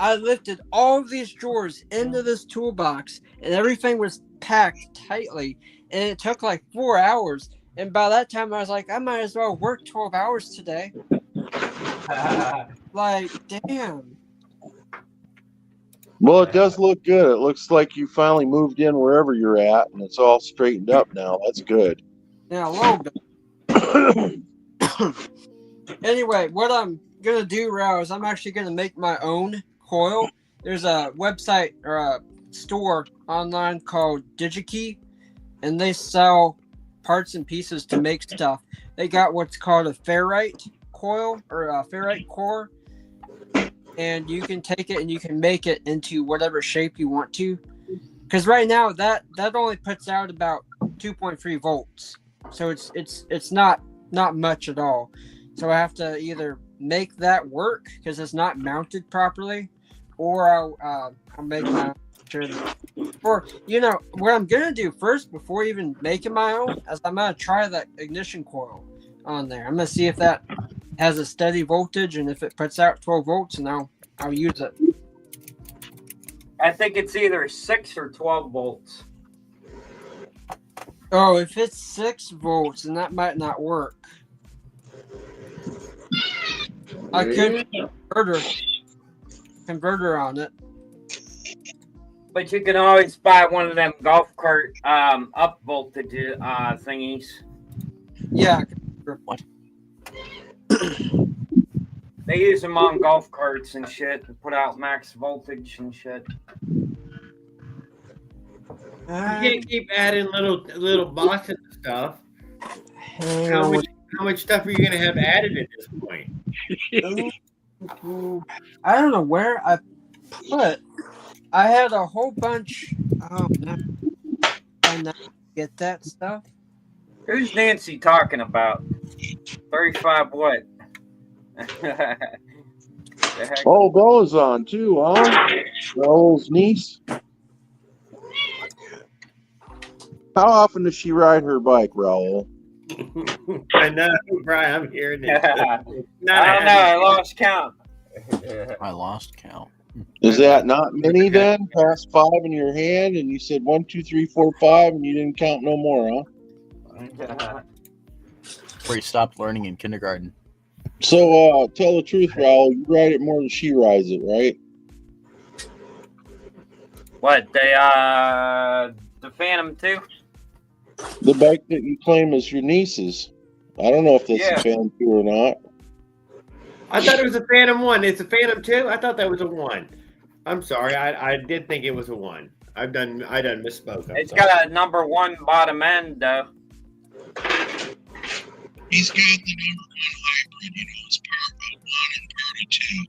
I lifted all of these drawers into this toolbox, and everything was packed tightly. And it took like 4 hours. And by that time, I was like, I might as well work 12 hours today. Like, damn. Well, it does look good. It looks like you finally moved in wherever you're at, and it's all straightened up now. That's good. Yeah, a little bit. Anyway, what I'm going to do, Rao, is I'm actually going to make my own coil. There's a website or a store online called DigiKey, and they sell parts and pieces to make stuff. They got what's called a ferrite coil or a ferrite core, and you can take it and you can make it into whatever shape you want to. Because right now that only puts out about 2.3 volts, so it's not much at all. So I have to either make that work because it's not mounted properly, or I'll make my own. Or, what I'm going to do first before even making my own is I'm going to try that ignition coil on there. I'm going to see if that has a steady voltage, and if it puts out 12 volts, and I'll use it. I think it's either 6 or 12 volts. Oh, if it's 6 volts, then that might not work. I could converter on it. But you can always buy one of them golf cart up voltage thingies. Yeah. What? They use them on golf carts and shit to put out max voltage and shit. You can't keep adding little boxes and stuff. Hang How on. much stuff are you gonna have added at this point? I don't know where I put. I had a whole bunch. Oh no! I not get that stuff. Who's Nancy talking about? 35 what? The heck? Oh, Bella's on too, huh? Raul's niece. How often does she ride her bike, Raul? I know, Brian. I'm hearing it. I don't know. I lost count. I lost count. Is that not many then? Past 5 in your hand, and you said 1, 2, 3, 4, 5, and you didn't count no more, huh? Where you stopped learning in kindergarten. So, tell the truth, Raul. You ride it more than she rides it, right? What, the Phantom 2? The bike that you claim is your niece's. I don't know if that's Yeah. a Phantom 2 or not. I thought it was a Phantom 1. It's a Phantom 2? I thought that was a 1. I'm sorry. I did think it was a 1. I done misspoke. It's got a number 1 bottom end, though. He's got the number 1 hybrid, you know, it's part of 1 and part of 2.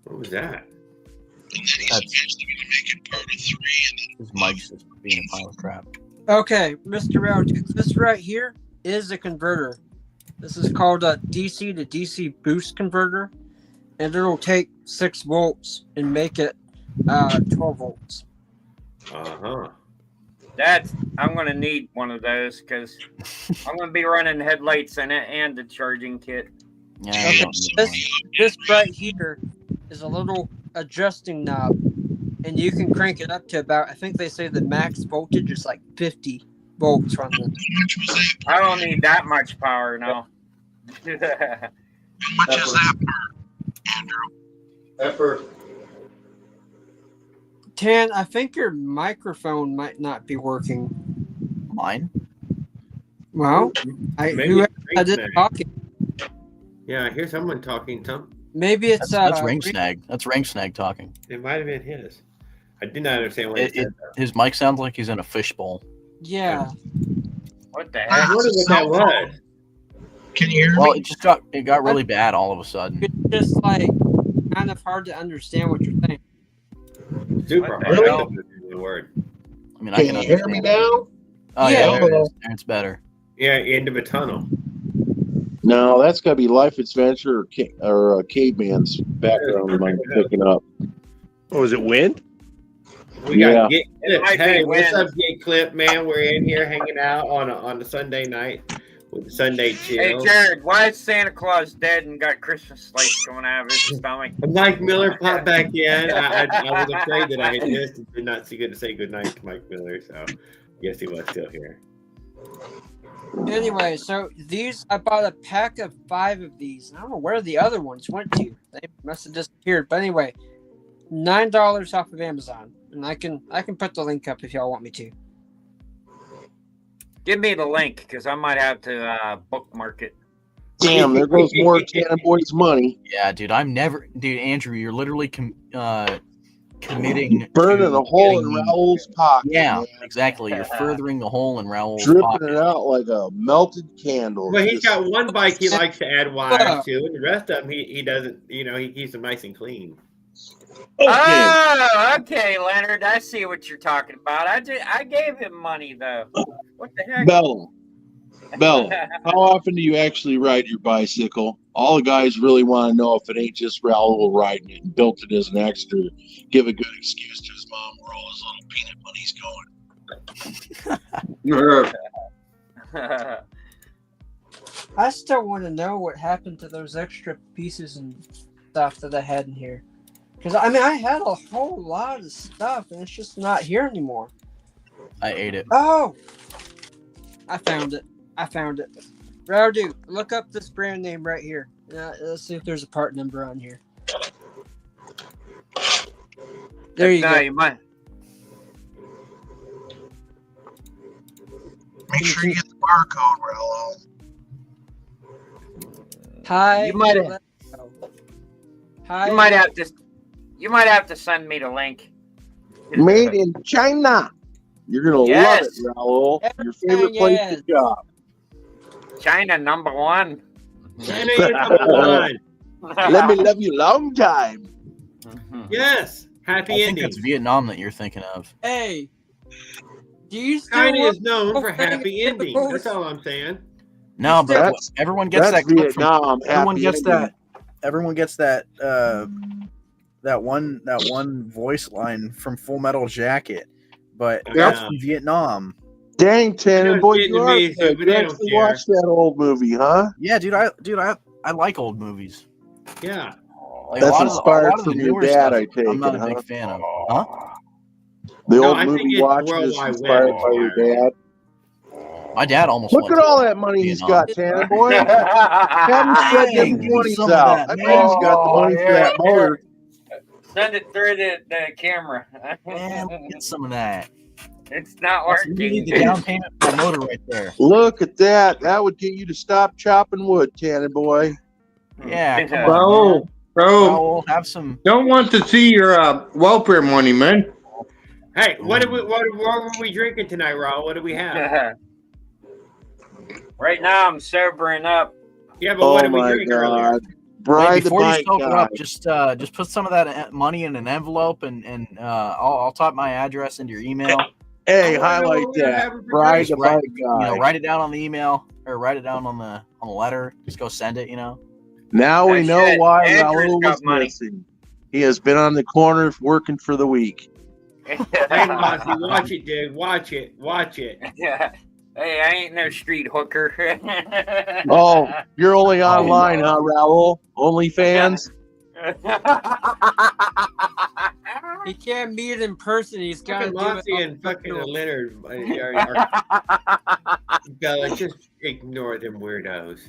What was that? And then he's eventually going to make it part of 3. And His mic's just being a pile of crap. Okay, Mr. Round, this right here is a converter. This is called a DC to DC boost converter, and it'll take 6 volts and make it 12 volts. Uh-huh. I'm going to need one of those because I'm going to be running headlights in it and the charging kit. Yeah, Okay, this right here is a little adjusting knob, and you can crank it up to about, I think they say the max voltage is like 50 volts from it. I don't need that much power now. how much is that per, Andrew? That per. Tan, I think your microphone might not be working. Mine? Well, Maybe who it's I did Ringsnag. talking? Yeah, I hear someone talking. Maybe it's That's Ring Snag. That's Ring Snag talking. It might have been his. I did not understand what he said. His mic sounds like he's in a fishbowl. Yeah. What the I heck? wondered what that was. Can you hear Well, me? it got really bad all of a sudden. It's just like kind of hard to understand what you're saying. Super What the hard. hell? I don't know the word. I mean, I Can can you hear understand. me now? Oh Yeah. yeah, there it is. There it's better. Yeah, end of a tunnel. No, that's got to be Life Adventure or Caveman's background you might be picking up. Oh, is it wind? We got Yeah. Gate Clip. might be Hey, what's wind. up, Gate Clip, man? We're in here hanging out on a Sunday night with the Sunday Hey, chill. Jared, why is Santa Claus dead and got Christmas lights coming out of his stomach? Mike Miller popped back in. I was afraid that I had missed and did not see good to say goodnight to Mike Miller, so I guess he was still here. Anyway, so these, I bought a pack of 5 of these. I don't know where the other ones went to. They must have disappeared. But anyway, $9 off of Amazon, and I can put the link up if y'all want me to. Give me the link because I might have to bookmark it. Damn, there goes more Cannon Boy's money. Yeah, dude, dude, Andrew, you're literally committing Burning to a hole in getting- Raul's pocket. Yeah, man. exactly. You're furthering the hole in Raul's Dripping pocket. it out like a melted candle. Well, he's Just- got one bike he likes to add wires to, and the rest of them he doesn't. You know, he keeps them nice and clean. Okay. Oh, okay, Leonard. I see what you're talking about. I gave him money though. What the heck? Bella, how often do you actually ride your bicycle? All the guys really want to know if it ain't just Raul riding it and built it as an extra. Give a good excuse to his mom where all his little peanut money's going. I still want to know what happened to those extra pieces and stuff that I had in here. Because, I mean, I had a whole lot of stuff, and it's just not here anymore. I ate it. Oh! I found it. Rowdy, look up this brand name right here. Let's see if there's a part number on here. There you No, go. you might. Make sure you get the barcode, Raul. Hi. You might have. Hi. You might have to. You might have to send me the link. Made in China. You're gonna Yes. love it, Raul. Your favorite Everything place is. to shop. China number one. China is number one. Let me love you long time. Yes. Happy I think ending. it's Vietnam that you're thinking of. Hey, do you still China work is known for for happy endings. chemicals? That's all I'm saying. No, but That's- everyone gets That's that clip from Vietnam. Everyone happy gets ending. that. Everyone gets that. That one voice line from Full Metal Jacket, but that's from Vietnam. Dang, Tanner, know boy, it's you are Vietnamese, good. but You they don't actually care. watched that old movie, huh? Yeah, dude, I like old movies. Yeah. Like, That's a lot inspired of the from your newer dad, stuff, I take I'm not it, a big huh? fan of. Huh? The No, old I think movie it's watching World is Wide inspired Web by your dad. My dad almost Look went at to all that money he's Vietnam. got, Tanner boy. Have him spread them Dang, give me 20s some of out. that, I bet man. he's got the money for that motor. Send it through the camera. Man, get some of that. It's not You working. need the down payment for the motor right there. Look at that. That would get you to stop chopping wood, Tanner boy. Yeah, come on, Bro, man. bro, Raul, have some. don't want to see your welfare money, man. Hey, what were we drinking tonight, Raul? What do we have? Right now, I'm sobering up. Yeah, but what Oh did we my drink earlier? God. Brian Wait, the before you bike soak it guy. up, just put some of that money in an envelope, and I'll type my address into your email. Hey, I wanna know highlight what we're that. having for Brian drinks. the Right, bike guy. write it down on the email or write it down on the letter. Just go send it. Now we That know shit, why Andrew's Raul got was money. missing. He has been on the corner working for the week. Hey, Mossy, watch it, dude. Watch it. Watch it. Hey, I ain't no street hooker. Oh, you're only online, huh, Raul? OnlyFans? He can't meet it in person. He's got to Fucking do it. Mossy and fucking Leonard gotta just ignore them weirdos.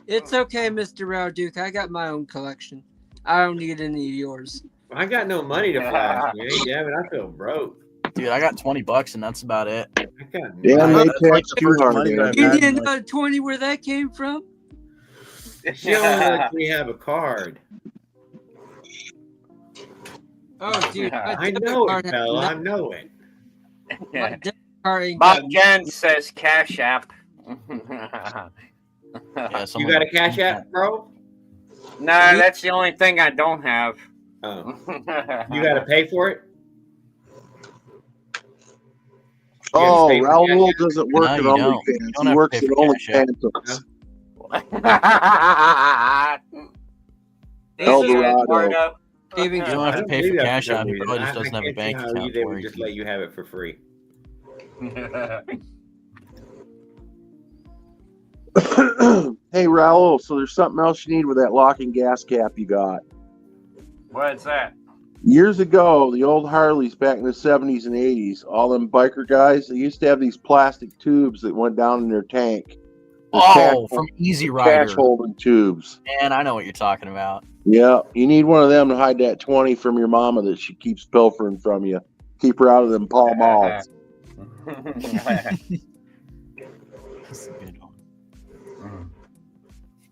It's okay, Mr. Raw Duke. I got my own collection. I don't need any of yours. I got no money to flash, man. Damn it, I feel broke. Dude, I got $20 and that's about it. I got Damn, they That's like tax the too first hard, money man. that Give I've me had in, like, another 20 where that came from. She only lets me have a card. Oh, dude. I know it, Bella. I know it. My debit card ain't Bob got Jones says Cash App. Yeah, You someone- got a cash app, bro? No, that's the only thing I don't have. Oh. You got to pay for it? Oh, pay for Raul Cash App? doesn't work No, at you don't. You OnlyFans. don't He have to works pay at for Cash App. OnlyFans. El Eldorado. savings. You don't have to I pay believe for that Cash some App. He reason. probably just I doesn't have a can't see bank how account they for would you. just let you have it for free. Hey, Raul, so there's something else you need with that locking gas cap you got. What's that? Years ago, the old Harleys back in the 70s and 80s, all them biker guys, they used to have these plastic tubes that went down in their tank. Oh, from Easy Rider. Cash holding tubes. Man, I know what you're talking about. Yeah, you need one of them to hide that 20 from your mama that she keeps pilfering from you. Keep her out of them Pall Malls. That's a good one.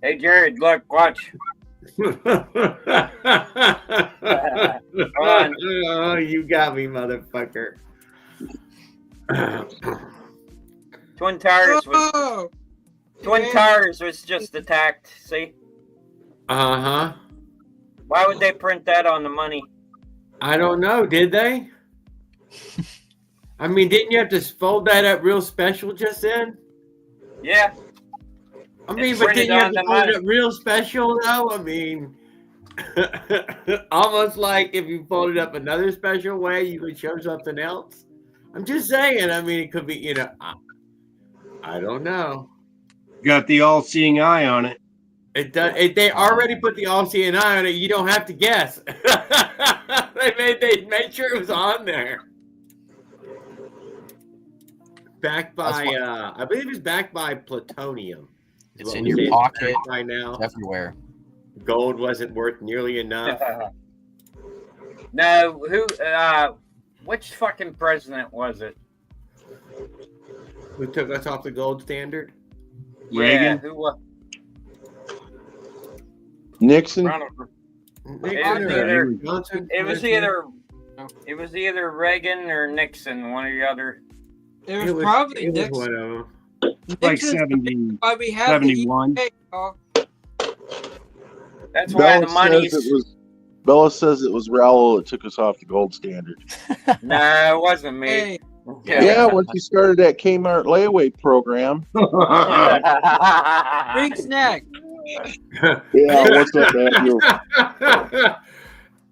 Hey, Jared, look, watch. Oh, you got me, motherfucker. Twin Towers was Oh, Twin Towers was just attacked. See, Uh-huh. why would they print that on the money? I don't know, did they? I mean, didn't you have to fold that up real special just then? Yeah. I mean, It's but printed didn't you have on to the fold it money. up real special, though? I mean, almost like if you folded up another special way, you could show something else. I'm just saying. I mean, it could be, I don't know. Got the all-seeing eye on it. It does. They already put the all-seeing eye on it. You don't have to guess. they made sure it was on there. Backed by, I believe it's backed by plutonium. is It's what in we your say it's pocket. backed by now. It's everywhere. Gold wasn't worth nearly enough. No, which fucking president was it? Who took us off the gold standard? Yeah, Reagan? who was? Nixon? Nixon or Johnson? It was either It was either Reagan or Nixon, one or the other. It was probably it was Nixon. one of them. Like Nixon's 70, why we have 71. the EPA, y'all. That's why the money's. Bella says it was Raoul that took us off the gold standard. No, it wasn't me. Hey, Yeah, once he started that Kmart layaway program. drink snack. Yeah, what's up, Andrew?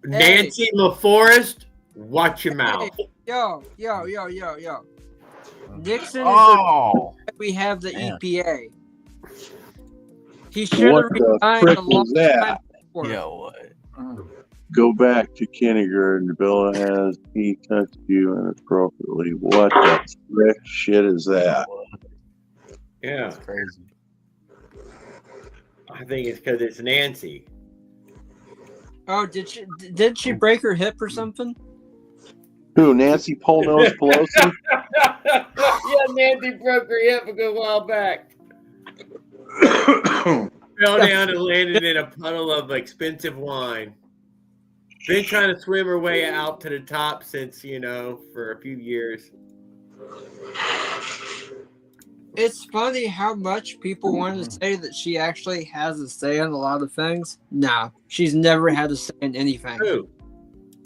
Nancy LaForest, watch your mouth. Hey, yo. Nixon is Oh, we have the man. EPA. He should have What the resigned frick a was long that? time before. yo, what? Go back to kindergarten. Bella has he touched you inappropriately. What the frick shit is that? Yeah, That's crazy. I think it's because it's Nancy. Oh, did she break her hip or something? Who? Nancy Nose Pelosi? Yeah, Nancy broke her hip a good while back. Fell down and landed in a puddle of expensive wine. Been trying to swim her way out to the top since, for a few years. It's funny how much people want to say that she actually has a say in a lot of things. No, she's never had a say in anything. Who?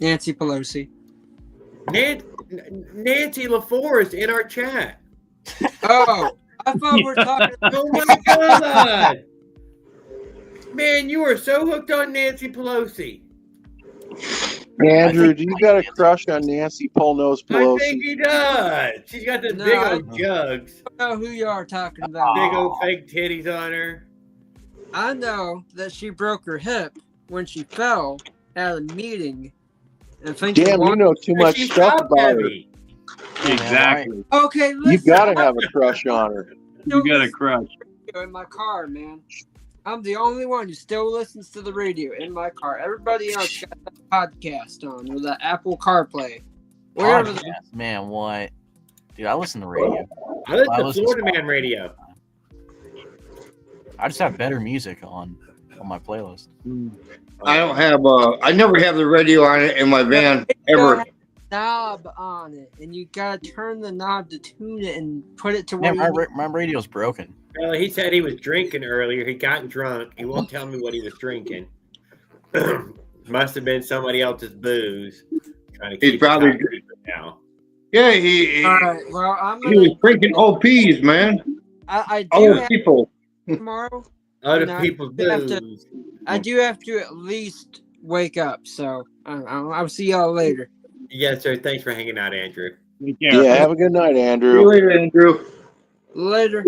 Nancy Pelosi. Nancy LaForest in our chat. Oh, I thought we were talking. Oh my God. Man, you are so hooked on Nancy Pelosi. Andrew, do you got a crush on Nancy Nose I Pelosi? think he does. She's got the No, big I- old jugs. I don't know who you are talking about. Big old fake titties on her. I know that she broke her hip when she fell at a meeting. And Damn, you know too much She's stuff top about her. heavy. Exactly. Okay, listen. You've got to have a crush on her. You got a crush. In my car, man. I'm the only one who still listens to the radio in my car. Everybody else got the podcast on or the Apple CarPlay. Whatever. Podcast, man, what? Dude, I listen to radio. I listen I to listen Florida to Man Radio. I just have better music on my playlist. I don't have I never have the radio on it in my van ever. Knob on it, and you gotta turn the knob to tune it and put it to where Man, you my radio's broken. Well, he said he was drinking earlier. He got drunk. He won't tell me what he was drinking. Must have been somebody else's booze. Trying to He's keep probably- it now. Yeah, he All right. Well, I'm he gonna. was drinking OPs, man. I do Old have people. tomorrow. Other No, people's you have to- booze. I do have to at least wake up. So I'll see y'all later. Yes, sir. Thanks for hanging out, Andrew. Yeah, have a good night, See you Andrew. later, Andrew. Later.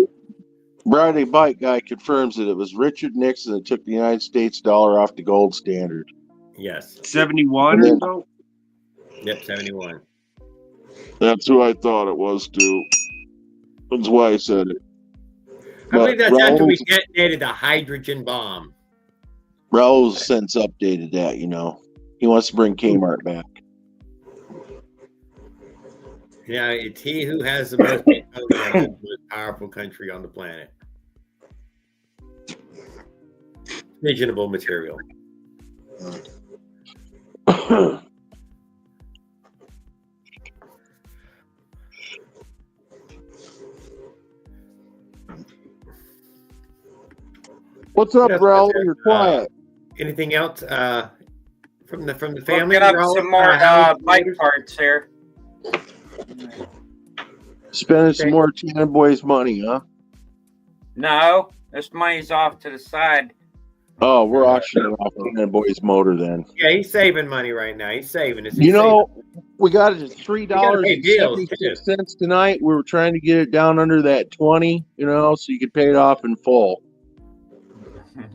Friday Bike Guy confirms that it was Richard Nixon that took the United States dollar off the gold standard. Yes. 71 And or then- so? Yep, 71. That's who I thought it was, too. That's why I said it. I believe that's after we Raul's, detonated the hydrogen bomb. Raul's since updated that, He wants to bring Kmart back. Yeah, it's he who has the most plutonium, the most powerful country on the planet. Fissionable material. What's up, Yes, Raul? yes, You're quiet. Anything else from the We'll family? get up Raul? some more Howard? bike parts here. Spending some more Tanner Boys money, huh? No, this money's off to the side. Oh, we're auctioning off Tanner Boys motor then. Yeah, he's saving money right now. He's saving. He's We got it at $3.76 tonight. We were trying to get it down under that 20, so you could pay it off in full.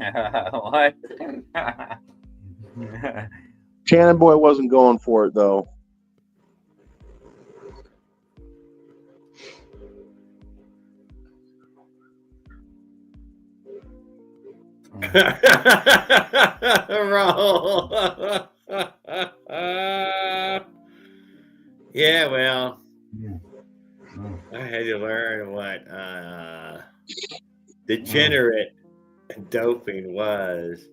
What? Tanner Boy wasn't going for it though. Raul. Yeah, well, I had to learn what degenerate doping was.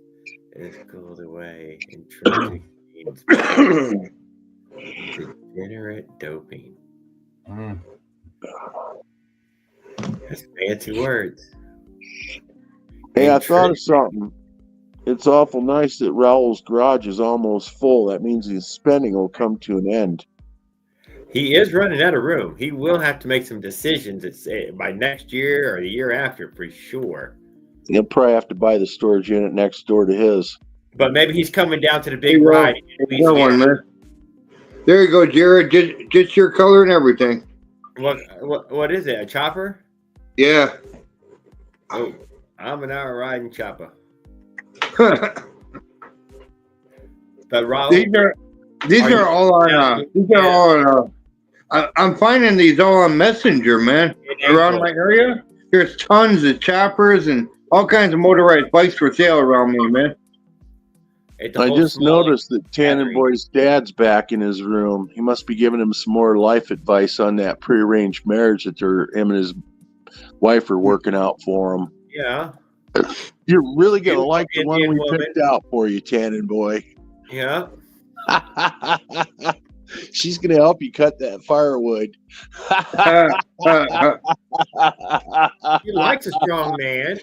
It's cooled away. Intrinsic means Degenerate doping. Mm. That's fancy words. Hey, I thought of something. It's awful nice that Raoul's garage is almost full. That means his spending will come to an end. He is running out of room. He will have to make some decisions by next year or the year after for sure. He'll probably have to buy the storage unit next door to his. But maybe he's coming down to the big ride. Good one, man. There you go, Jared. Just your color and everything. What is it? A chopper? Yeah. Oh, I'm an hour riding chopper. But Raul, These are all on. I'm finding these all on Messenger, man. Around my area, there's tons of choppers and all kinds of motorized bikes for sale around me, man. I just noticed that Tanner Boy's dad's back in his room. He must be giving him some more life advice on that prearranged marriage that him and his wife are working out for him. Yeah. You're really going to like the one we picked out for you, Tanner Boy. Yeah. She's going to help you cut that firewood. He likes a strong man.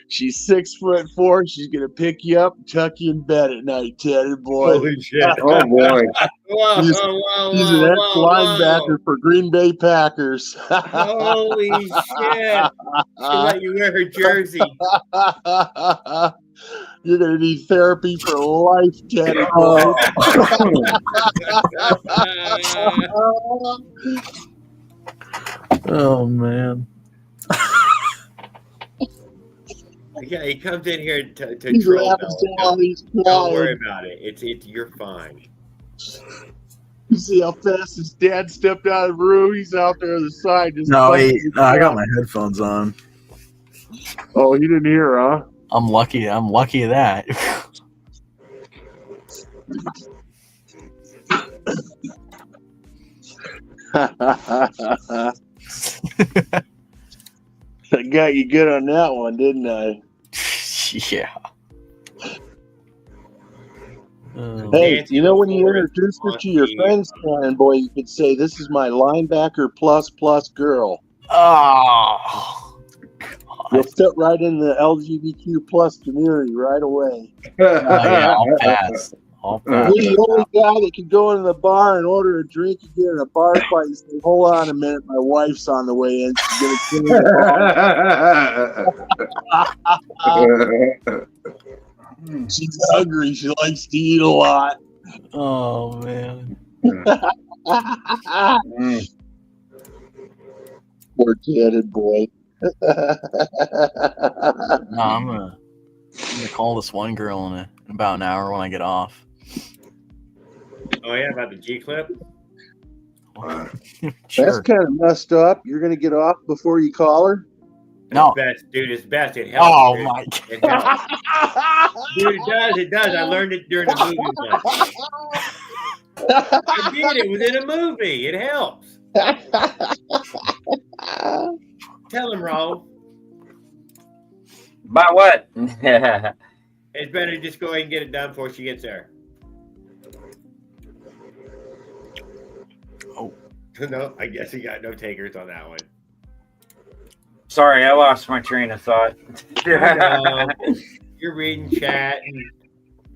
She's 6'4". She's gonna pick you up and tuck you in bed at night, Tanner Boy. Holy shit! Oh boy! She's an ex-linebacker for Green Bay Packers. Holy shit! She'll let you wear her jersey. You're gonna need therapy for life, Tanner Boy. Oh man. Yeah, he comes in here to He's troll. laughing. Don't worry about it. It's you're fine. You see how fast his dad stepped out of the room? He's out there on the side. Just No, I got my headphones on. Oh, you didn't hear, huh? I'm lucky of that. I got you good on that one, didn't I? Yeah. Hey, you know when you introduce her to your friends, Tanner Boy, you could say, "This is my linebacker plus girl." Oh, you'll fit right in the LGBTQ plus community right away. Yeah, I'll pass. You're the only guy that can go into the bar and order a drink and get in a bar fight and say, "Hold on a minute, my wife's on the way in. She's gonna kill me." She's hungry. She likes to eat a lot. Oh man. Poor Tanner Boy. No, I'm gonna call this one girl in about an hour when I get off. Oh yeah, about the G clip. Sure. That's kind of messed up. You're gonna get off before you call her? No. It's best, dude. It's best. It helps. Oh dude. my It helps. Dude, it does. It does. I learned it during the movie. I did. It was in a movie. It helps. Tell him, Raul. About what? It's better to just go ahead and get it done before she gets there. Oh. No, I guess you got no takers on that one. Sorry, I lost my train of thought. You're reading chat and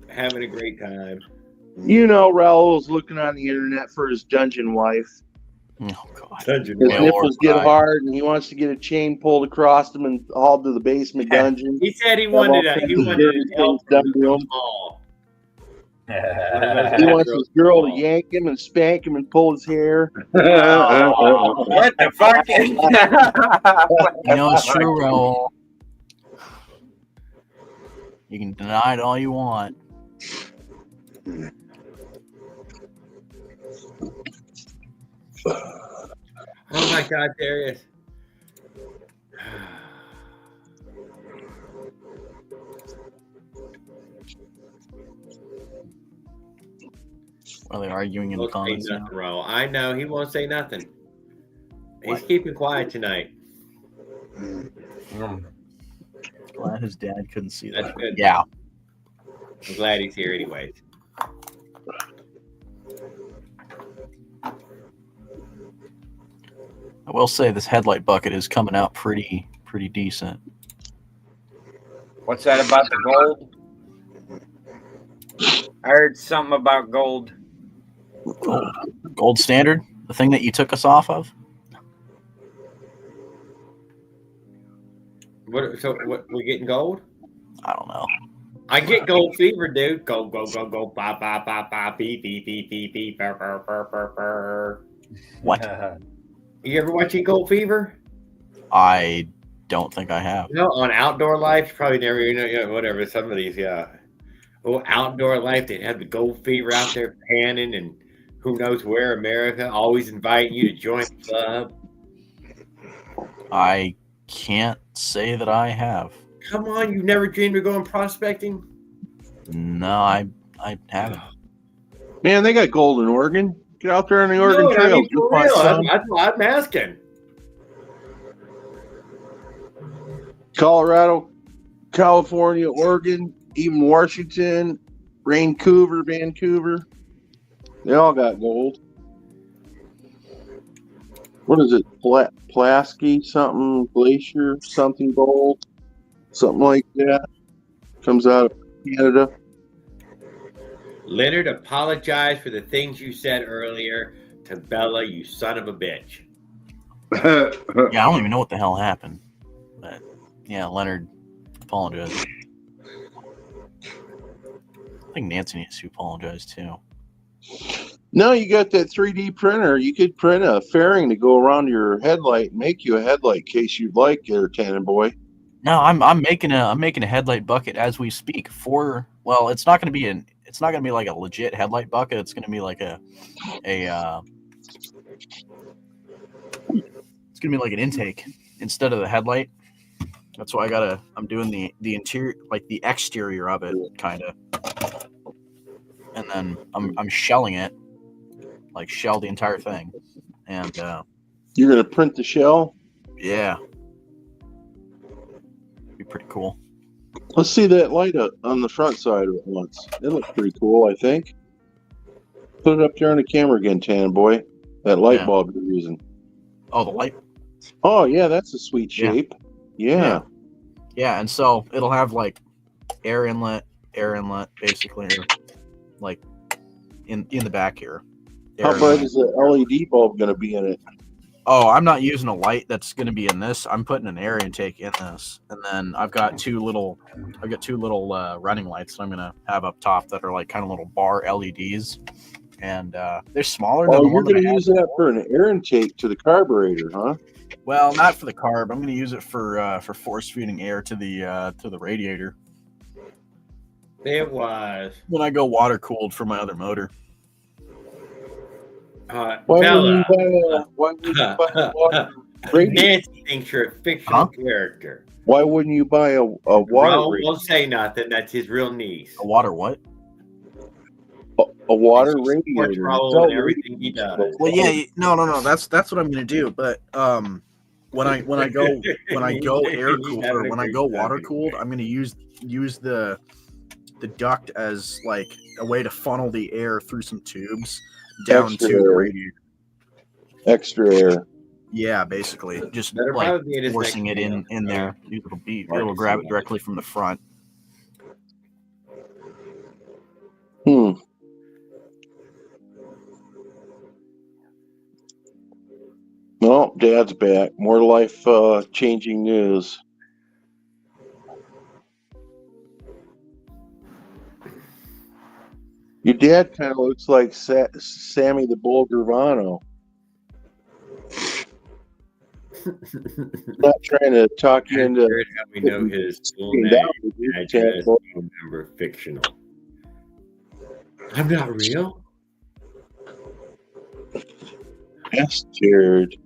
having a great time. You know, Raul's looking on the internet for his dungeon wife. Oh God. Dungeon His wife. nipples get hard, and he wants to get a chain pulled across him and hauled to the basement dungeon. He said he wanted to help done to him. all. He wants his girl to yank him and spank him and pull his hair. What the fuck? You know it's true, Raul. You can deny it all you want. Oh my God, Darius. Are they arguing in the Won't say comments now? nothing, Raul. I know he won't say nothing. He's keeping quiet tonight. Glad his dad couldn't see that. That's good. Yeah. I'm glad he's here anyways. I will say this headlight bucket is coming out pretty decent. What's that about the gold? I heard something about gold. Gold standard, the thing that you took us off of. So we're getting gold? I don't know. I get gold fever, dude. Go, ba, ba, ba, ba, beep, beep, beep, beep, beep, burr, burr, burr, burr, burr. What? You ever watching Gold Fever? I don't think I have. No, on Outdoor Life, you probably never, whatever. Some of these, yeah. Oh, Outdoor Life, they'd have the Gold Fever out there panning, and who knows where America, always inviting you to join the club. I can't say that I have. Come on, you've never dreamed of going prospecting? No, I haven't. Man, they got gold in Oregon. Get out there on the Oregon No, Trail. I mean, for real. That's why I'm asking. Colorado, California, Oregon, even Washington, Vancouver. They all got gold. What is it? Pulaski something, Glacier something gold, something like that. Comes out of Canada. Leonard, apologize for the things you said earlier to Bella, you son of a bitch. Yeah, I don't even know what the hell happened. But yeah, Leonard apologized. I think Nancy needs to apologize too. No, you got that 3D printer. You could print a fairing to go around your headlight and make you a headlight case you'd like, there, Tannen boy. No, I'm making a headlight bucket as we speak. It's not going to be like a legit headlight bucket. It's going to be like it's going to be like an intake instead of the headlight. That's why I'm doing the interior, like the exterior of it, kind of, and then I'm shelling it, like shell the entire thing, and you're gonna print the shell. Yeah, be pretty cool. Let's see that light up on the front side of it once. It looks pretty cool, I think. Put it up there on the camera again, Tannen boy. That light bulb you're using. Oh, the light. Oh yeah, that's a sweet shape. Yeah. Yeah, and so it'll have like air inlet, basically, like in the back here. How bright is the LED bulb going to be in it? Oh, I'm not using a light that's going to be in this. I'm putting an air intake in this, and then I've got two little running lights that I'm going to have up top that are like kind of little bar LEDs, and they're smaller. Oh, than the you're one going that to use that for an air intake to the carburetor, huh? Well, not for the carb. I'm going to use it for force feeding air to the radiator. It was when I go water cooled for my other motor. Bella, why would you buy a water radiator? Nancy thinks you're a fictional character. Why wouldn't you buy a water radiator? Won't say nothing. That's his real niece. A water what? A water radiator. And everything he does. Well, yeah, no. That's what I'm gonna do. But when I go air cooled or when I go water cooled, I'm gonna use the duct as like a way to funnel the air through some tubes down Extra to the air. radiator. Extra air. Yeah, basically, just Better like probably be in his forcing next it one. in there. It'll grab it directly from the front. Well, Dad's back. More life changing news. Your dad kind of looks like Sammy the Bull Gravano. Not trying to talk you into. How we know his full name. I just remember fictional. I'm not real. Bastard.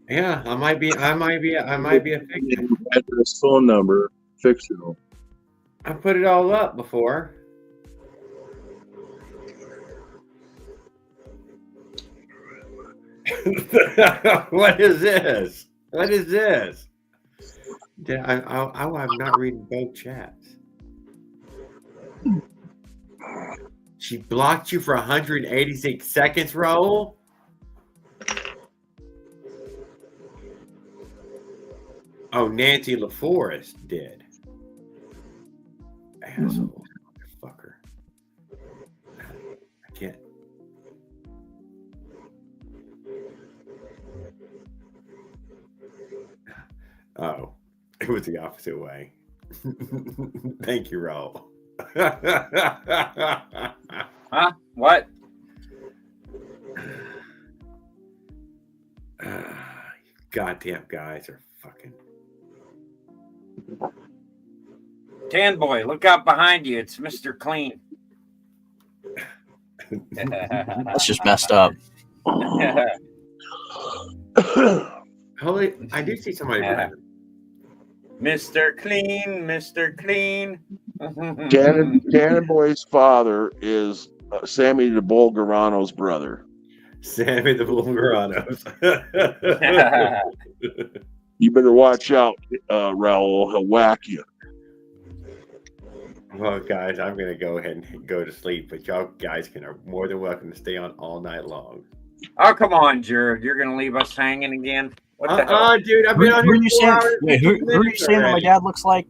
Yeah, I might be a fiction. Address, phone number, fictional. I put it all up before. What is this? What is this? I'm not reading both chats. She blocked you for 186 seconds, Raul? Oh, Nancy LaForest did. Asshole. Fucker. I can't. Oh, it was the opposite way. Thank you, Raul. Huh? What? Goddamn guys are fucking. Tan boy, look out behind you. It's Mr. Clean. That's just messed up. Holy, I do see somebody behind him. Mr. Clean, Mr. Clean. Cannon Boy's father is Sammy the Bulgarano's brother. Sammy the Bulgaranos. You better watch out, Raul. He'll whack you. Well, guys, I'm going to go ahead and go to sleep, but y'all guys are more than welcome to stay on all night long. Oh, come on, Jared. You're going to leave us hanging again? What the hell? Dude, I've been on Who are here you 4 saying? hours. Wait, who are you saying that my dad looks like?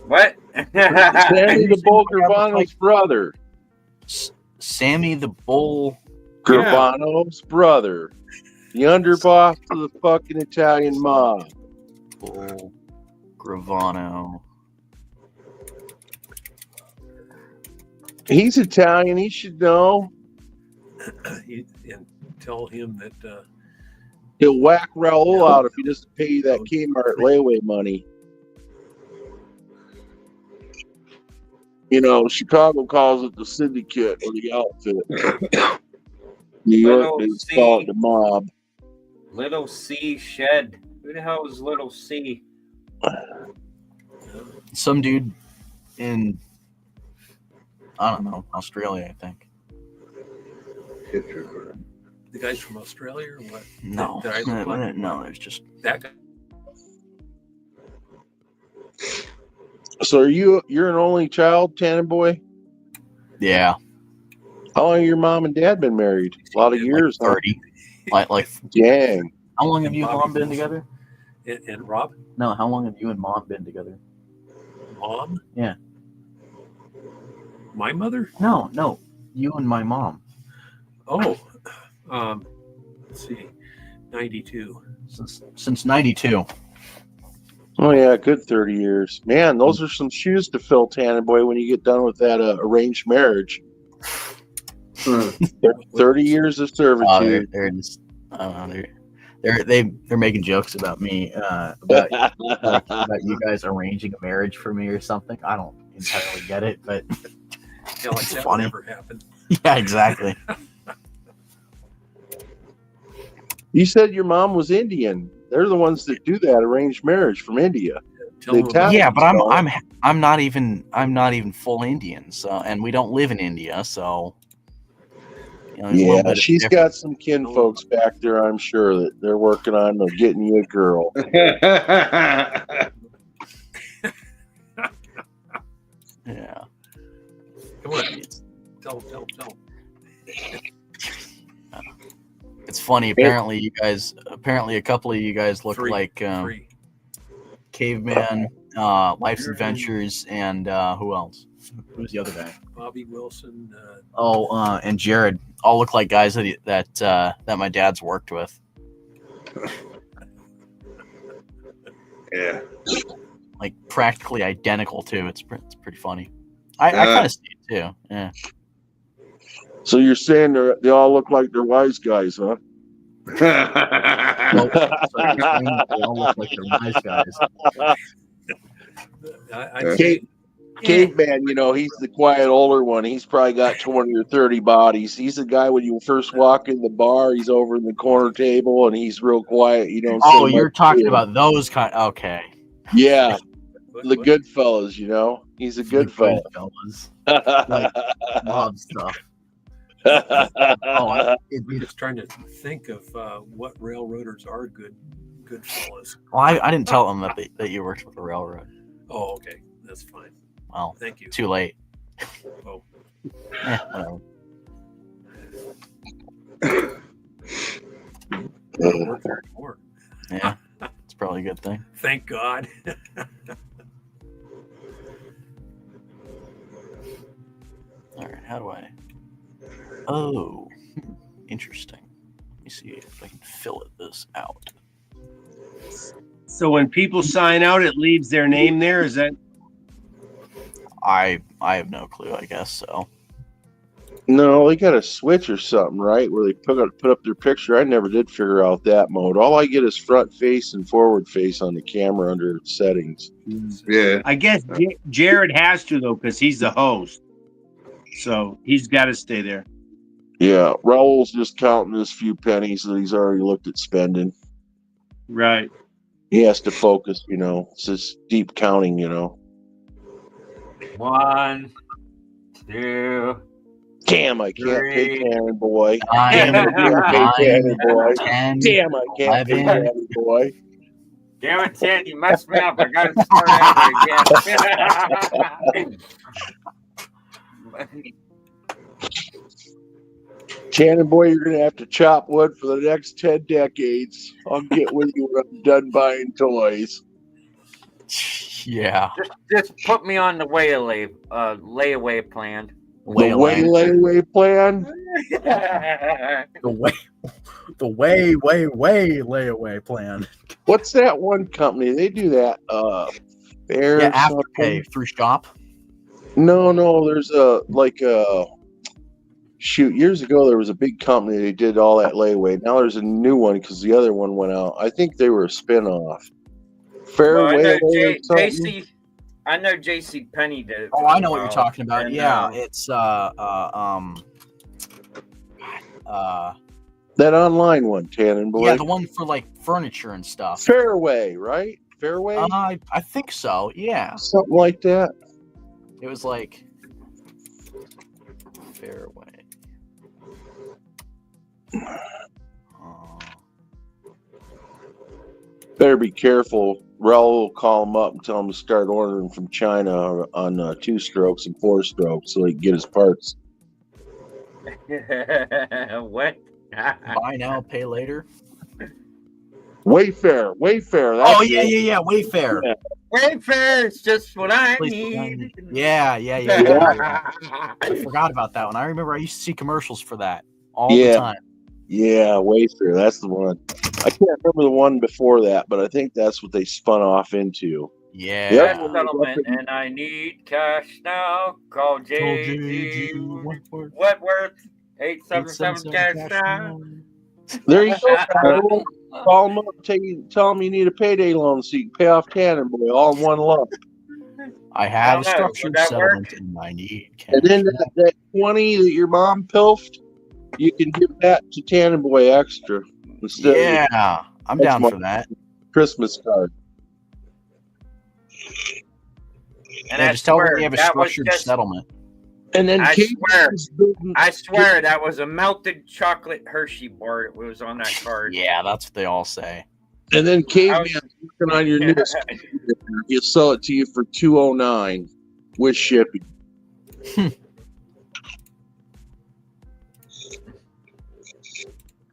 What? Sammy the Bulgarano's brother. Sammy the Bull. Gravano's brother. The underboss of the fucking Italian mob. Bull Gravano. He's Italian. He should know. And tell him that He'll whack Raul out if he doesn't pay you that Kmart layaway money. You know, Chicago calls it the syndicate or the outfit. New York, they call it the mob. Little C Shed. Who the hell is Little C? Some dude in, I don't know, Australia, I think. the guy's from Australia or what? No, That I look like? no, it's just That guy. So you're an only child, Tannin boy? yeah, How long have your mom and dad been married? A lot of years. huh? 30. Like, Dang. how long have you and Bobby mom been Wilson. together? And Rob, No, how long have you and mom been together? mom, Yeah. my mother. No, you and my mom. Oh, let's see, 92. Since 92. Oh yeah, good 30 years. Man, those are some shoes to fill, Tannin boy, when you get done with that arranged marriage. 30 years of servitude. They're just, I don't know, they're making jokes about me, about you guys arranging a marriage for me or something. I don't entirely get it, but Yeah, like it's that funny. never happened. Yeah, exactly. You said your mom was Indian. They're the ones that do that arranged marriage from India. Tell The them Italians Yeah, but don't. I'm not even full Indian, so, and we don't live in India, so you know, there's a little Yeah, bit of she's difference. got some kin folks back there, I'm sure, that they're working on getting you a girl. Yeah. Come on, tell them. It's funny. Apparently, a couple of you guys look Three. like Three. Caveman, Life's Adventures, and who else? Who's the other guy? Bobby Wilson. And Jared all look like guys that my dad's worked with. Yeah. Like practically identical too. It's pretty funny. I kind of see it too. Yeah. So you're saying they all look like they're wise guys, huh? So you're saying they all look like they're nice guys. I Caveman, you know, he's the quiet older one. He's probably got 20 or 30 bodies. He's the guy when you first walk in the bar, he's over in the corner table and he's real quiet. You don't Oh, say you're much to talking him. about those kind. Okay. Yeah. The good fellas, you know. He's a good fella. Fellas. Like, love stuff. I'm just trying to think of what railroaders are good fellas. Well, I didn't tell them that you worked with the railroad. Oh, okay, that's fine. Well, Thank you. Too late. Oh. Whatever. Work there more. Yeah, it's probably probably a good thing. Thank God. All right, how do I? Oh, interesting. Let me see if I can fill this out. So when people sign out, it leaves their name there. Is that? I have no clue. I guess so. No, they got a switch or something, right? Where they put up their picture. I never did figure out that mode. All I get is front face and forward face on the camera under settings. Yeah. I guess Jared has to though, because he's the host. So he's got to stay there. Yeah, Raul's just counting his few pennies that he's already looked at spending. Right. He has to focus, It's this deep counting, 1, 2. Damn, I can't pay Cannon Boy. Nine, Damn, I can't pay Cannon Boy. 10, Damn, I can't pay 11. Cannon Boy. Damn it, Ted, you messed me up. I got to start over again. Cannon Boy, you're going to have to chop wood for the next 10 decades. I'll get with you when I'm done buying toys. Yeah. Just put me on the layaway plan. The layaway plan? The way layaway plan. What's that one company? They do that. Fair Yeah, something? Afterpay through Shop. No, there's shoot, years ago there was a big company. They did all that layaway. Now there's a new one because the other one went out. I think they were a spin-off. Fairway or something? I know JC Penny did it. Oh, I know what you're talking about. And, Yeah, it's That online one, Cannon Boy. yeah, the one for like furniture and stuff. Fairway, right? Fairway? I think so. Yeah, Something like that. it was like Fairway. Better be careful. Raul will call him up and tell him to start ordering from China on 2 strokes and 4 strokes so he can get his parts. What? Buy now, pay later. Wayfair. That's Oh yeah, Wayfair. Yeah. Wayfair is just what I Please need. Yeah. I forgot about that one. I remember I used to see commercials for that all the time. Yeah, Wayfair. That's the one. I can't remember the one before that, but I think that's what they spun off into. Yeah. Yep. Settlement, and I need cash now. Call JG Wentworth 877 cash now. There you go. Raul. Call them up, tell them you need a payday loan so you can pay off Cannon Boy all in one lump. I have a know, structured would that settlement and I need cash. And then that 20 that your mom pilfed, you can give that to Cannon Boy extra instead of Yeah, I'm down for that. Christmas card. And Yeah, I just tell them swear, we have a that was structured just- settlement. And then I Kate swear. was building- I swear that was a melted chocolate Hershey bar that was on that card. Yeah, that's what they all say. And then Caveman I working on your newest computer. He'll sell it to you for $209 with shipping.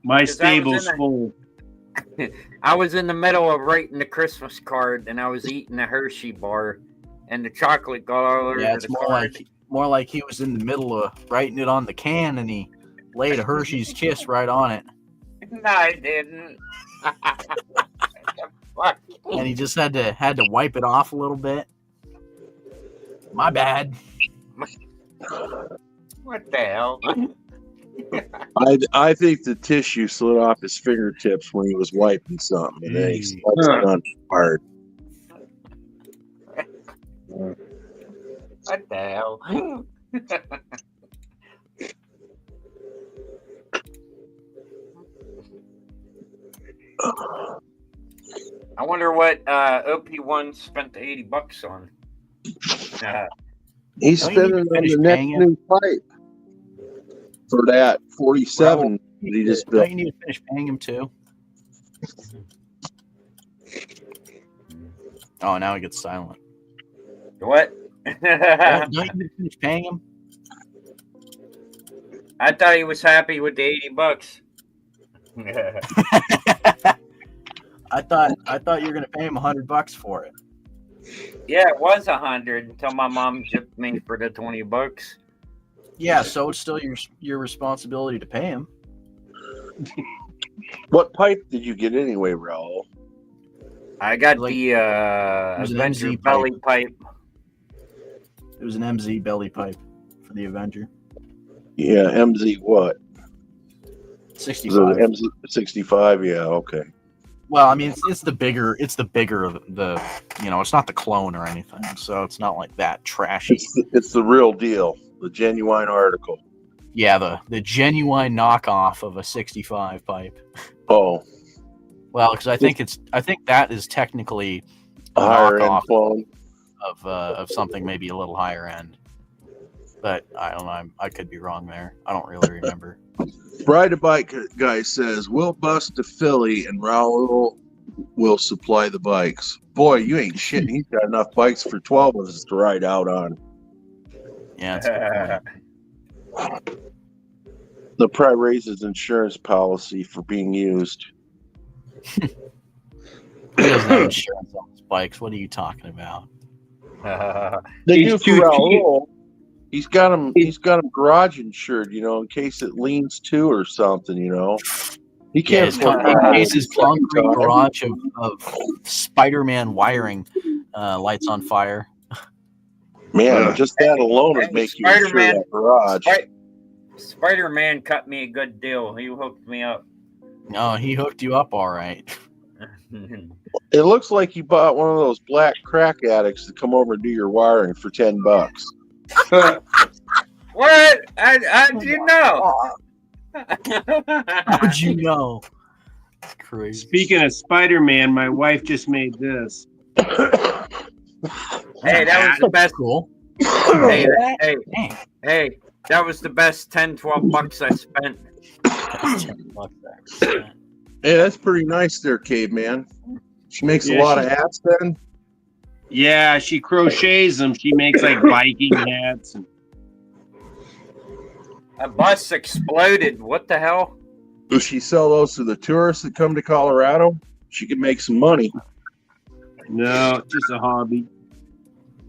My 'Cause I was stable's in a- full. I was in the middle of writing the Christmas card, and I was eating a Hershey bar, and the chocolate got all over Yeah, the it's card. more like he was in the middle of writing it on the can and he laid a Hershey's Kiss right on it. No, I didn't. Fuck. And he just had to wipe it off a little bit. My bad. What the hell? I think the tissue slid off his fingertips when he was wiping something, and then he swiped it on hard. What the hell? I wonder what OP1 spent the $80 on. He's Don't you spending need to on finish the next paying him? new pipe for that 47 that he just built. Don't you need to finish paying him too? Oh, now he gets silent. What? Don't you need to finish paying him? I thought he was happy with the $80. thought you were gonna pay him $100 for it. Yeah, it was 100 until my mom chipped me for the $20. Yeah, so it's still your responsibility to pay him. What pipe did you get anyway, Raul? I got Like, the was an Avenger MZ belly pipe. It was an MZ belly pipe for the Avenger. Yeah, MZ what? 65. The MZ 65. Yeah, okay. Well, I mean, it's the bigger of the, it's not the clone or anything, so it's not like that trashy. It's the real deal, the genuine article. Yeah, the genuine knockoff of a 65 pipe. Oh, well, because I think that is technically a higher end knockoff clone of something maybe a little higher end. But I don't know. I could be wrong there. I don't really remember. Ride a Bike guy says, we'll bust to Philly and Raul will supply the bikes. Boy, you ain't shitting. He's got enough bikes for 12 of us to ride out on. Yeah, that's a good point. The probably raises insurance policy for being used. He doesn't have insurance on his bikes. What are you talking about? They do for Raul. He's got him garage insured, in case it leans to or something, He can't in case his concrete garage of Spider-Man wiring lights on fire. Man, just that alone would make you insure that garage. Spider-Man cut me a good deal. He hooked me up. No, he hooked you up all right. It looks like you bought one of those black crack addicts to come over and do your wiring for $10. What? I didn't know. How'd you know? Crazy. Speaking of Spider-Man, my wife just made this. Hey, that was the best. Cool. Hey, that was the best $10-12 I spent. Hey, that's pretty nice there, Caveman. She makes a lot of hats then? Yeah, she crochets them. She makes like Viking hats. A bus exploded. What the hell? Does she sell those to the tourists that come to Colorado? She could make some money. No, just a hobby.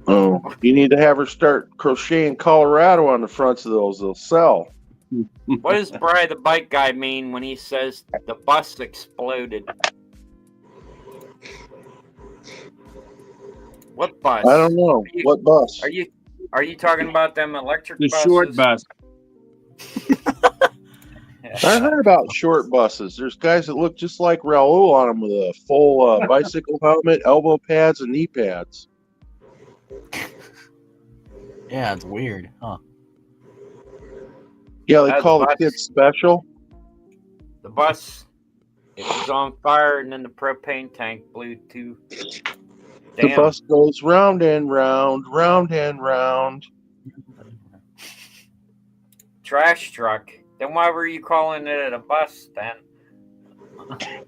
Oh, you need to have her start crocheting Colorado on the fronts of those. They'll sell. What does Bri the bike guy mean when he says the bus exploded? What bus? I don't know. What bus? Are you talking about them electric The buses? short bus. I heard about short buses. There's guys that look just like Raul on them with a full bicycle helmet, elbow pads, and knee pads. Yeah, it's weird, huh? Yeah, they call the kids special. The bus, it was on fire, and then the propane tank blew too. The bus goes round and round, round and round. Trash truck. Then why were you calling it a bus then?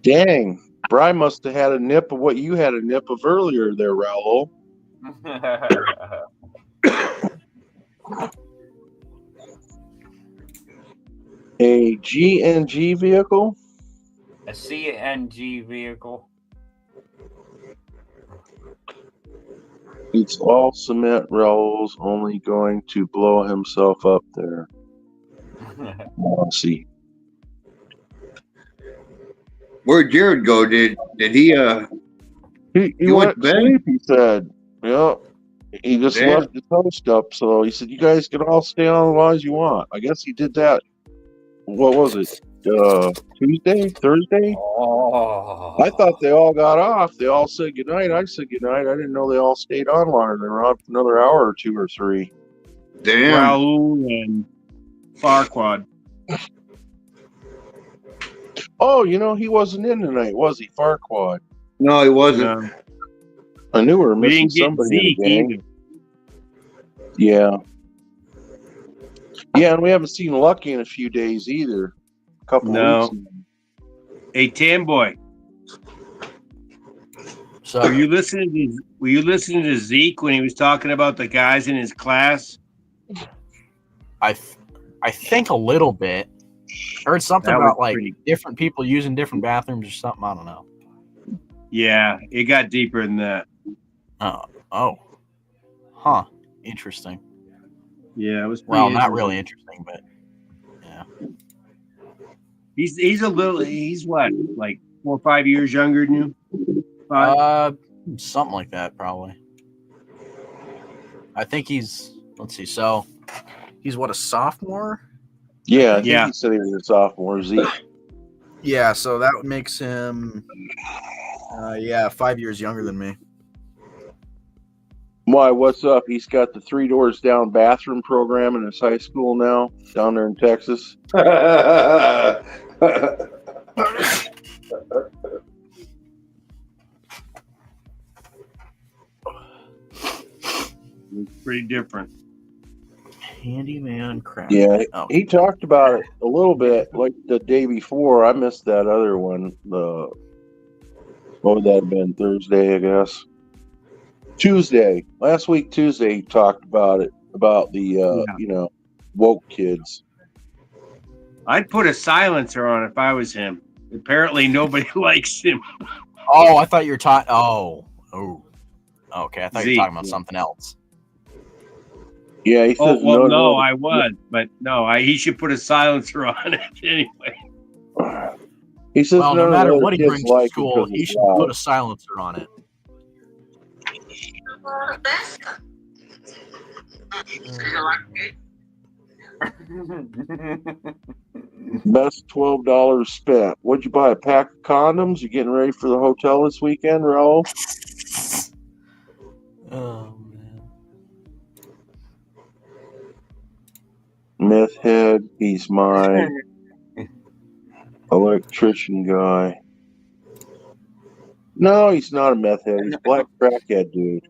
Dang, Bri must have had a nip of what you had a nip of earlier there, Raul. A GNG vehicle? A CNG vehicle. It's all cement. Raul's only going to blow himself up there. Let's see. Where'd Jared go? Did he He went to sleep, he said. Yeah. He just left the toast up, so he said, you guys can all stay on as long as you want. I guess he did that. What was it? Tuesday? Thursday? Oh. I thought they all got off. They all said goodnight. I said goodnight. I didn't know they all stayed on longer. They were on for another hour or two or three. Damn. Raul and Farquad. Oh, he wasn't in tonight, was he? Farquad. No, he wasn't. No. I knew we were We missing didn't get somebody Zeke in the gang. either. Yeah. Yeah, and we haven't seen Lucky in a few days either. A couple No. weeks. Hey, Tam Boy. So Were you listening to Zeke when he was talking about the guys in his class? I think a little bit. Heard something That was about like pretty- different people using different bathrooms or something. I don't know. Yeah, it got deeper than that. Oh. Huh. Interesting. Yeah, it was Well, pretty not really interesting. interesting, but yeah. He's a little. He's what, like 4 or 5 years younger than you? 5? Something like that, probably. I think he's. Let's see. So, he's what, a sophomore? Yeah, I think Yeah. he said he was a sophomore. Zeke. Yeah, so that makes him 5 years younger than me. Why? What's up? He's got the 3 doors down bathroom program in his high school now, down there in Texas. It's pretty different. Handyman crap. Yeah, Oh. he talked about it a little bit, like the day before. I missed that other one. What would that have been? Thursday, I guess. Tuesday. Last week, Tuesday, he talked about it, about the, woke kids. I'd put a silencer on if I was him. Apparently, nobody likes him. Oh, I thought you were talking. Oh. Okay, I thought you were Zeke, talking about yeah. something else. Yeah, he says No, I was, but no, he should put a silencer on it anyway. He says Well, none no of matter the what he kids brings to like it school, because he it's should loud. put a silencer on it. Best $12 spent. What'd you buy? A pack of condoms? You getting ready for the hotel this weekend, Raul? Oh man. Meth head, he's my electrician guy. No, he's not a meth head. He's a black crackhead dude.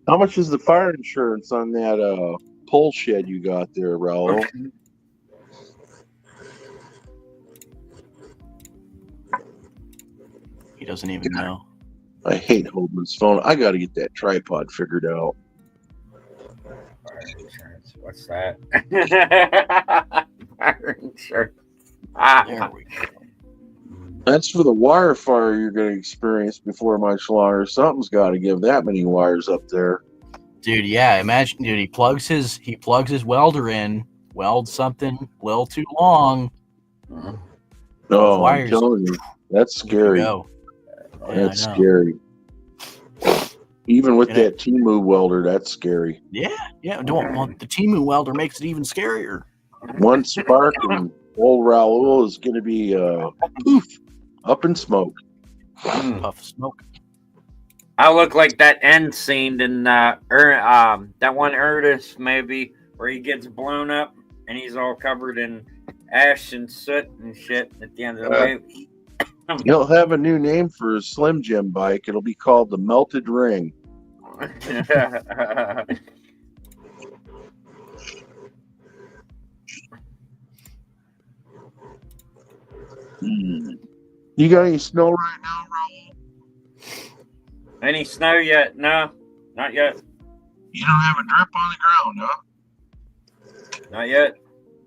How much is the fire insurance on that pole shed you got there, Raul? He doesn't even know. I hate holding his phone. I got to get that tripod figured out. Fire insurance. What's that? Fire insurance. There we go. That's for the wire fire you're going to experience before much longer. Something's got to give that many wires up there. Dude, yeah, imagine, dude, he plugs his welder in, welds something a little too long. No, I'm wires. telling you, that's scary. Go. Yeah, That's I know. scary. Even with And that Temu welder, that's scary. Yeah. Well, the Temu welder makes it even scarier. One spark and old Raul is going to be poof, up in smoke. Puff of smoke. I look like that end scene in that one Ernest maybe where he gets blown up and he's all covered in ash and soot and shit at the end of the movie. He'll have a new name for his Slim Jim bike. It'll be called the Melted Ring. You got any snow right now, Raul? Any snow yet? No, not yet. You don't have a drip on the ground, huh? Not yet.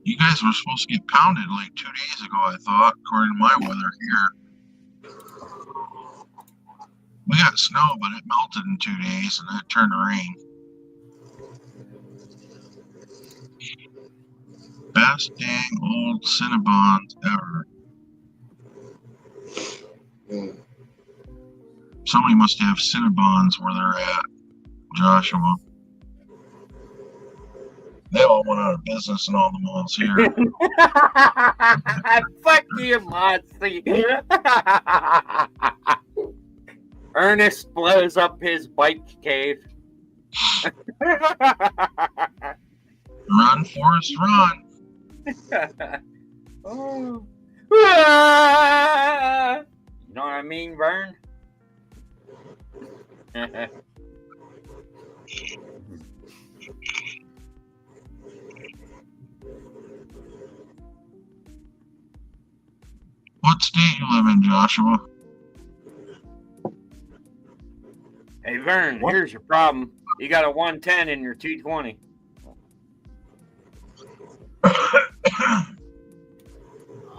You guys were supposed to get pounded like 2 days ago, I thought, according to my weather here. We got snow, but it melted in 2 days and then it turned to rain. Best dang old Cinnabons ever. Somebody must have Cinnabons where they're at, Joshua. They all went out of business in all the malls here. Fuck you, Mossy. Ernest blows up his bike cave. Run, Forrest, run. Oh. Ah! You know what I mean, Vern? What state you live in, Joshua? Hey, Vern, here's your problem. You got a 110 in your 220.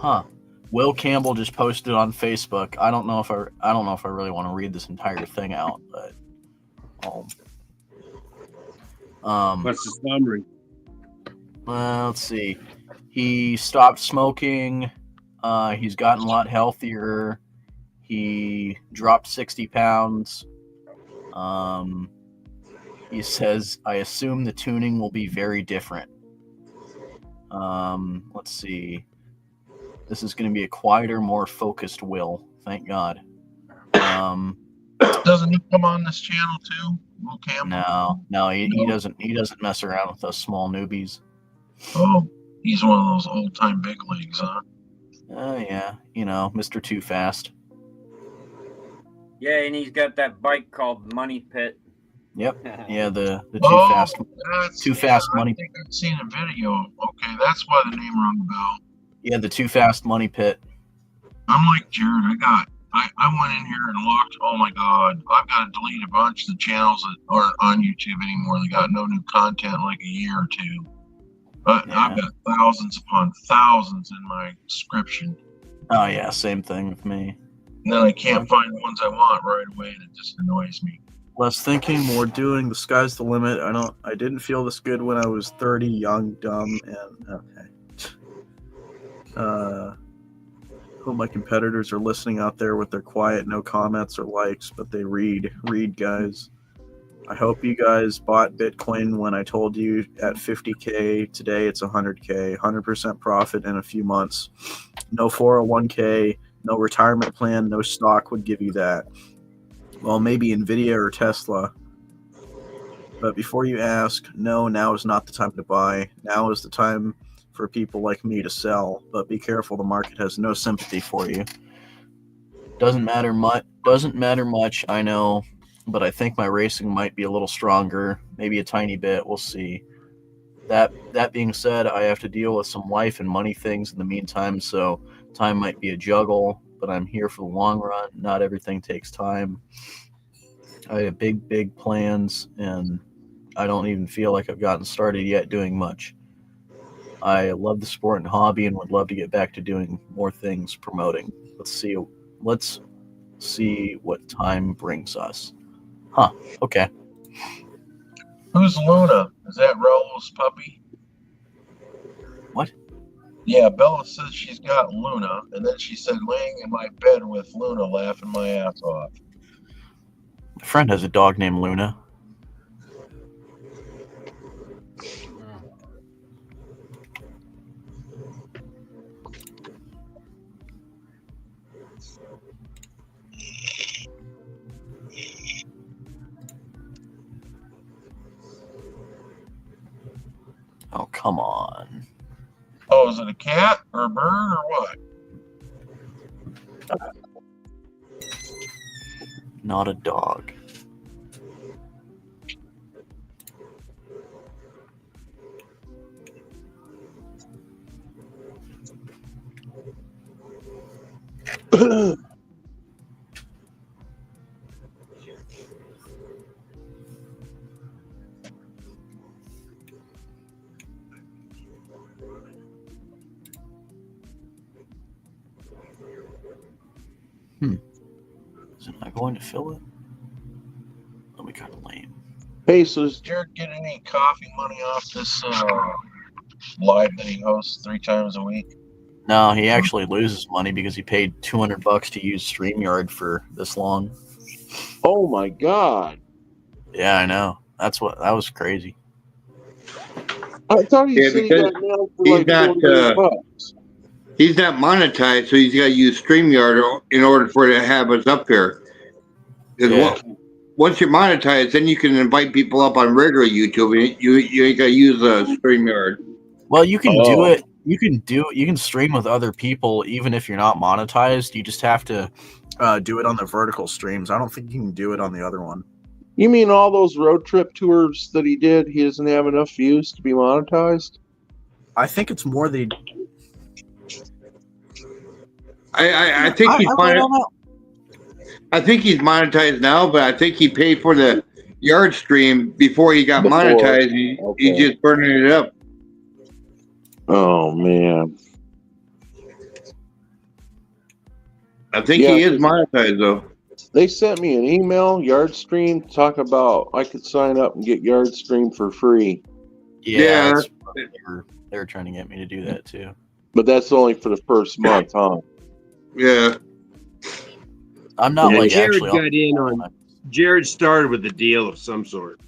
Huh. Will Campbell just posted on Facebook. I don't know if I really want to read this entire thing out, but what's the summary? let's see. He stopped smoking. He's gotten a lot healthier. He dropped 60 pounds. He says, I assume the tuning will be very different. Let's see. This is going to be a quieter, more focused Will. Thank God. Doesn't he come on this channel too? Will Campbell? No, he doesn't. He doesn't mess around with us small newbies. Oh, he's one of those old time big leagues, huh? Yeah, Mr. Too Fast. Yeah, and he's got that bike called Money Pit. Yep. Yeah, the Too Oh, Fast I Money. think I've seen a video. Okay, that's why the name rung a bell. Yeah, the Too Fast Money Pit. I'm like Jared. I went in here and looked. Oh my God, I've got to delete a bunch of the channels that aren't on YouTube anymore. They got no new content in like a year or two. But I've got thousands upon thousands in my description. Oh yeah, same thing with me. And then I can't find the ones I want right away, and it just annoys me. Less thinking, more doing. The sky's the limit. I didn't feel this good when I was 30, young, dumb, and okay. Hope my competitors are listening out there with their quiet, no comments or likes, but they read. Read, guys. I hope you guys bought Bitcoin when I told you at 50K. Today it's 100K. 100% profit in a few months. No 401K, no retirement plan, no stock would give you that. Well, maybe Nvidia or Tesla. But before you ask, no, now is not the time to buy. Now is the time for people like me to sell. But be careful, the market has no sympathy for you. Doesn't matter much, I know. But I think my racing might be a little stronger, maybe a tiny bit. We'll see. That being said, I have to deal with some life and money things in the meantime, so time might be a juggle, but I'm here for the long run. Not everything takes time. I have big plans, and I don't even feel like I've gotten started yet doing much. I love the sport and hobby and would love to get back to doing more things promoting. Let's see what time brings us. Huh, okay. Who's Luna? Is that Raul's puppy? What? Yeah, Bella says she's got Luna, and then she said laying in my bed with Luna laughing my ass off. My friend has a dog named Luna. Oh, come on. Oh, is it a cat or a bird or what? Not a dog. Is it not going to fill it? That'll be kind of lame. Hey, so does Jared get any coffee money off this live that he hosts 3 times a week? No, he actually loses money because he paid $200 to use StreamYard for this long. Oh my God! Yeah, I know. That was crazy. I thought he said he because got nailed for he's like not, $40. he's not monetized, so he's got to use StreamYard in order for it to have us up here. Because once you're monetized, then you can invite people up on regular YouTube, and you ain't got to use StreamYard. Well, you can do it. You can stream with other people even if you're not monetized. You just have to do it on the vertical streams. I don't think you can do it on the other one. You mean all those road trip tours that he did? He doesn't have enough views to be monetized? I think it's more the. I think he's I think he's monetized now, but I think he paid for the yard stream before he got monetized. He's just burning it up. Oh man! I think Yeah, he is monetized though. They sent me an email, Yardstream, talk about I could sign up and get Yardstream for free. Yeah, that's what they were trying to get me to do that too. But that's only for the first month, huh? Yeah. I'm not Yeah, like Jared actually got in on. Jared started with a deal of some sort.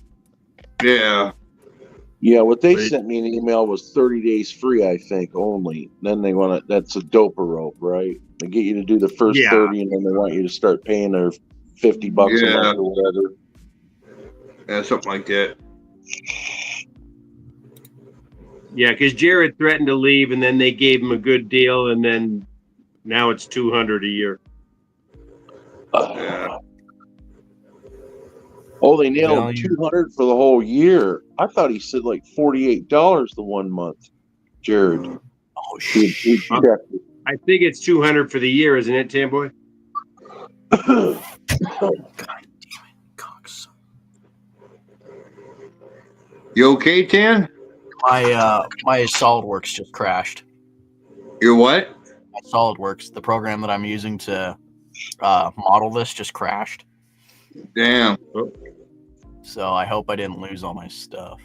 Yeah. Yeah, what they sent me an email was 30 days free, I think, only. Then they want to, that's a doper rope, right? They get you to do the first 30 and then they want you to start paying their $50 a month or whatever. Yeah, something like that. Yeah, because Jared threatened to leave, and then they gave him a good deal, and then now it's $200 a year. Oh, they nailed him 200 for the whole year. I thought he said like $48 the 1 month, Jared. Oh, shit. I think it's 200 for the year, isn't it, Tamboy? You okay, Tan? My SolidWorks just crashed. Your what? My SolidWorks, the program that I'm using to model this, just crashed. Damn. So I hope I didn't lose all my stuff.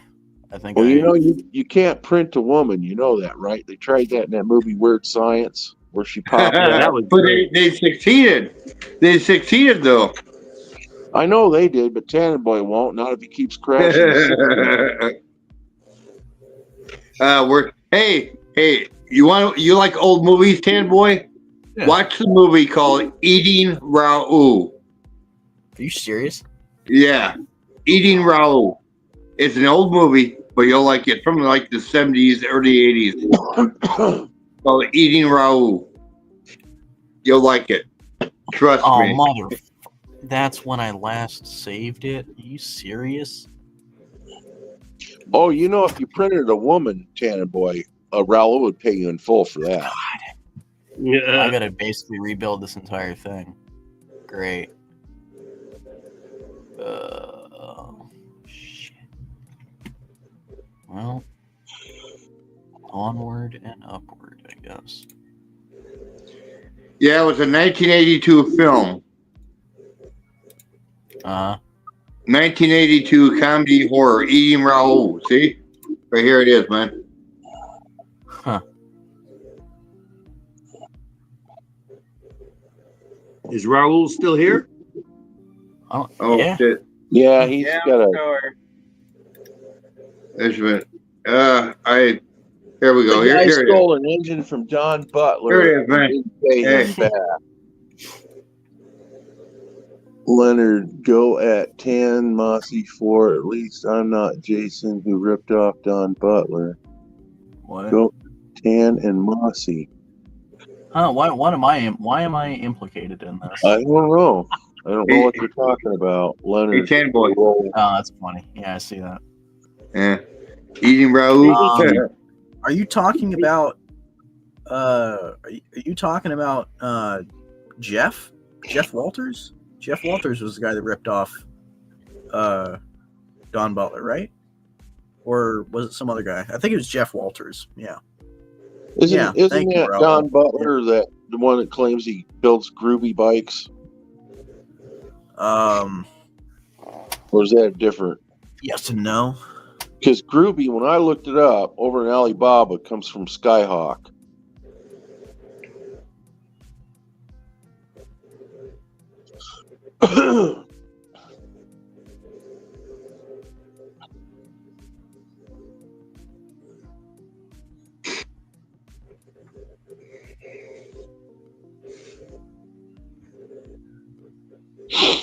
I think. Well, you know, you can't print a woman. You know that, right? They tried that in that movie Weird Science, where she popped out. But they succeeded. They succeeded, though. I know they did, but Tannenboy won't. Not if he keeps crashing. Hey, you like old movies, Tannenboy? Yeah. Watch the movie called Eating Raoul. Are you serious? Yeah, Eating Raoul. It's an old movie, but you'll like it, from like the 70s, early 80s. Called Eating Raoul. You'll like it. Trust me. Mother. That's when I last saved it. Are you serious? Oh, you know, if you printed a woman, Tannenboy, Raoul would pay you in full for that. Yeah. I gotta basically rebuild this entire thing. Great. Shit. Well, onward and upward, I guess. Yeah, it was a 1982 film. 1982 comedy horror, Eating Raoul. See? Right here it is, man. Huh. Is Raoul still here? Oh, yeah. shit. Yeah, he's got a... Here we go. The guy Here stole an engine from Don Butler. Here it is, man. And didn't pay him back. Leonard, go at Tan Mossy 4. At least I'm not Jason who ripped off Don Butler. What? Go Tan and Mossy. Huh? Why am I implicated in this? I don't know. I don't know what you're talking about, Leonard. Hey, Tannenboy. Oh, that's funny. Yeah, I see that. Yeah. Eating Raoul. Are you talking about? Are you talking about Jeff? Jeff Walters? Jeff Walters was the guy that ripped off Don Butler, right? Or was it some other guy? I think it was Jeff Walters. Yeah. Isn't that Don Butler, that the one that claims he builds groovy bikes? Or is that different? Yes and no. Because groovy, when I looked it up over in Alibaba, comes from Skyhawk.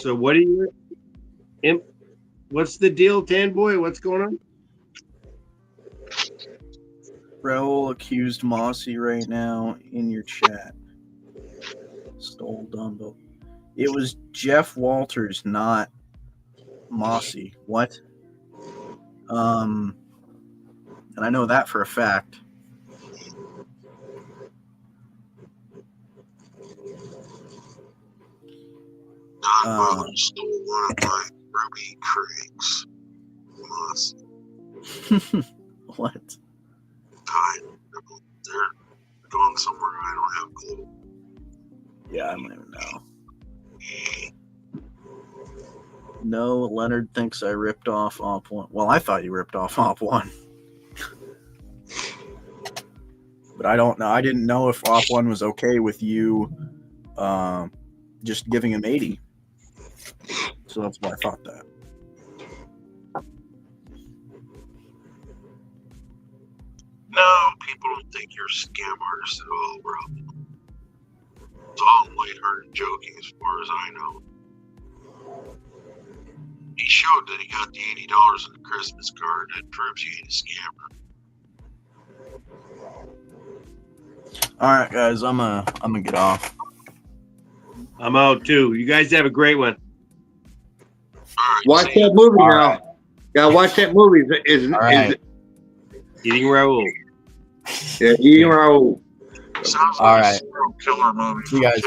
So what do you? What's the deal, Tannenboy? What's going on? Raoul accused Mossy right now in your chat. Stole Dumbo. It was Jeff Walters, not Mossy. What? And I know that for a fact. Don Butler stole one of my Ruby Craigs. Mossy. What? They're going somewhere I don't have a clue. Yeah, I don't even know. No, Leonard thinks I ripped off Op 1. Well, I thought you ripped off Op 1. But I don't know. I didn't know if Op 1 was okay with you just giving him 80. So that's why I thought that. No, people don't think you're a scam artist at all, bro. It's all lighthearted joking as far as I know. He showed that he got the $80 in the Christmas card. That proves he ain't a scammer. All right, guys, I'm gonna get off. I'm out too. You guys have a great one. Watch that movie now. Gotta watch that movie. Is Eating Raoul. Yeah, Eating Raoul. Sounds All like right. a serial killer movie. See you guys.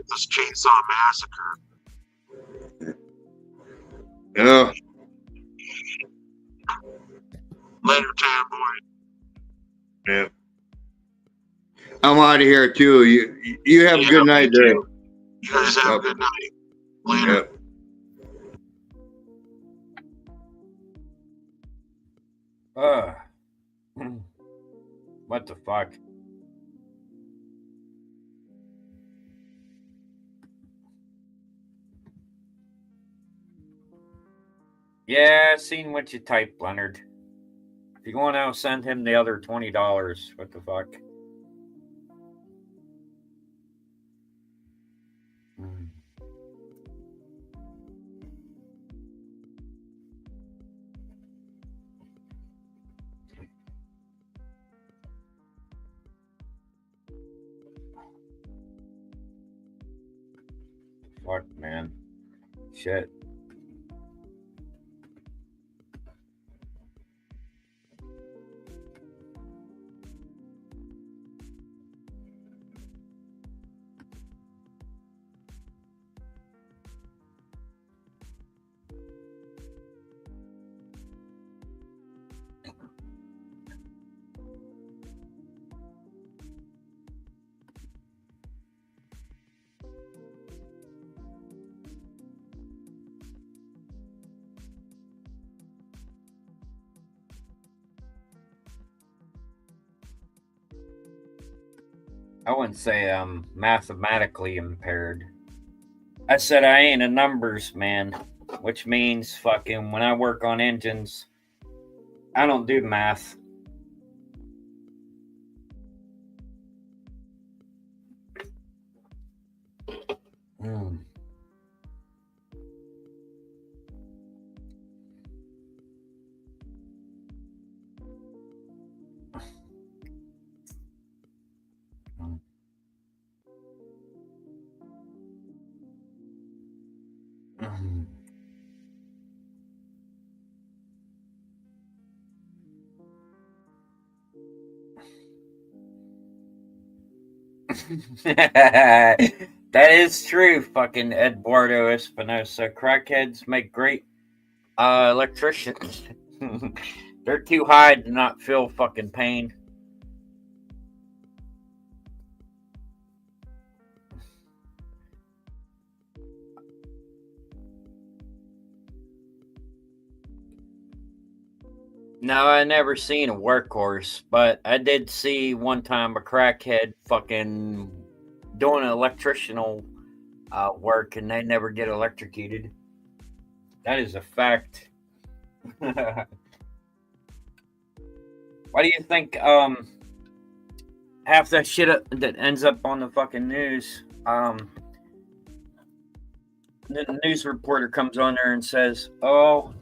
This Chainsaw Massacre. Yeah. Later, Tan Boy. Yeah. I'm out of here too. You have a good night, Dre. You guys have a good night. Later. What the fuck? Yeah, I seen what you typed, Leonard. If you want to send him the other $20, what the fuck? Fuck, man. Shit. I wouldn't say I'm mathematically impaired. I said I ain't a numbers man, which means fucking when I work on engines, I don't do math. That is true, fucking Eduardo Espinosa. Crackheads make great electricians. They're too high to not feel fucking pain. No, I never seen a workhorse, but I did see one time a crackhead fucking doing electrical work, and they never get electrocuted. That is a fact. Why do you think half that shit that ends up on the fucking news? The news reporter comes on there and says, "Oh,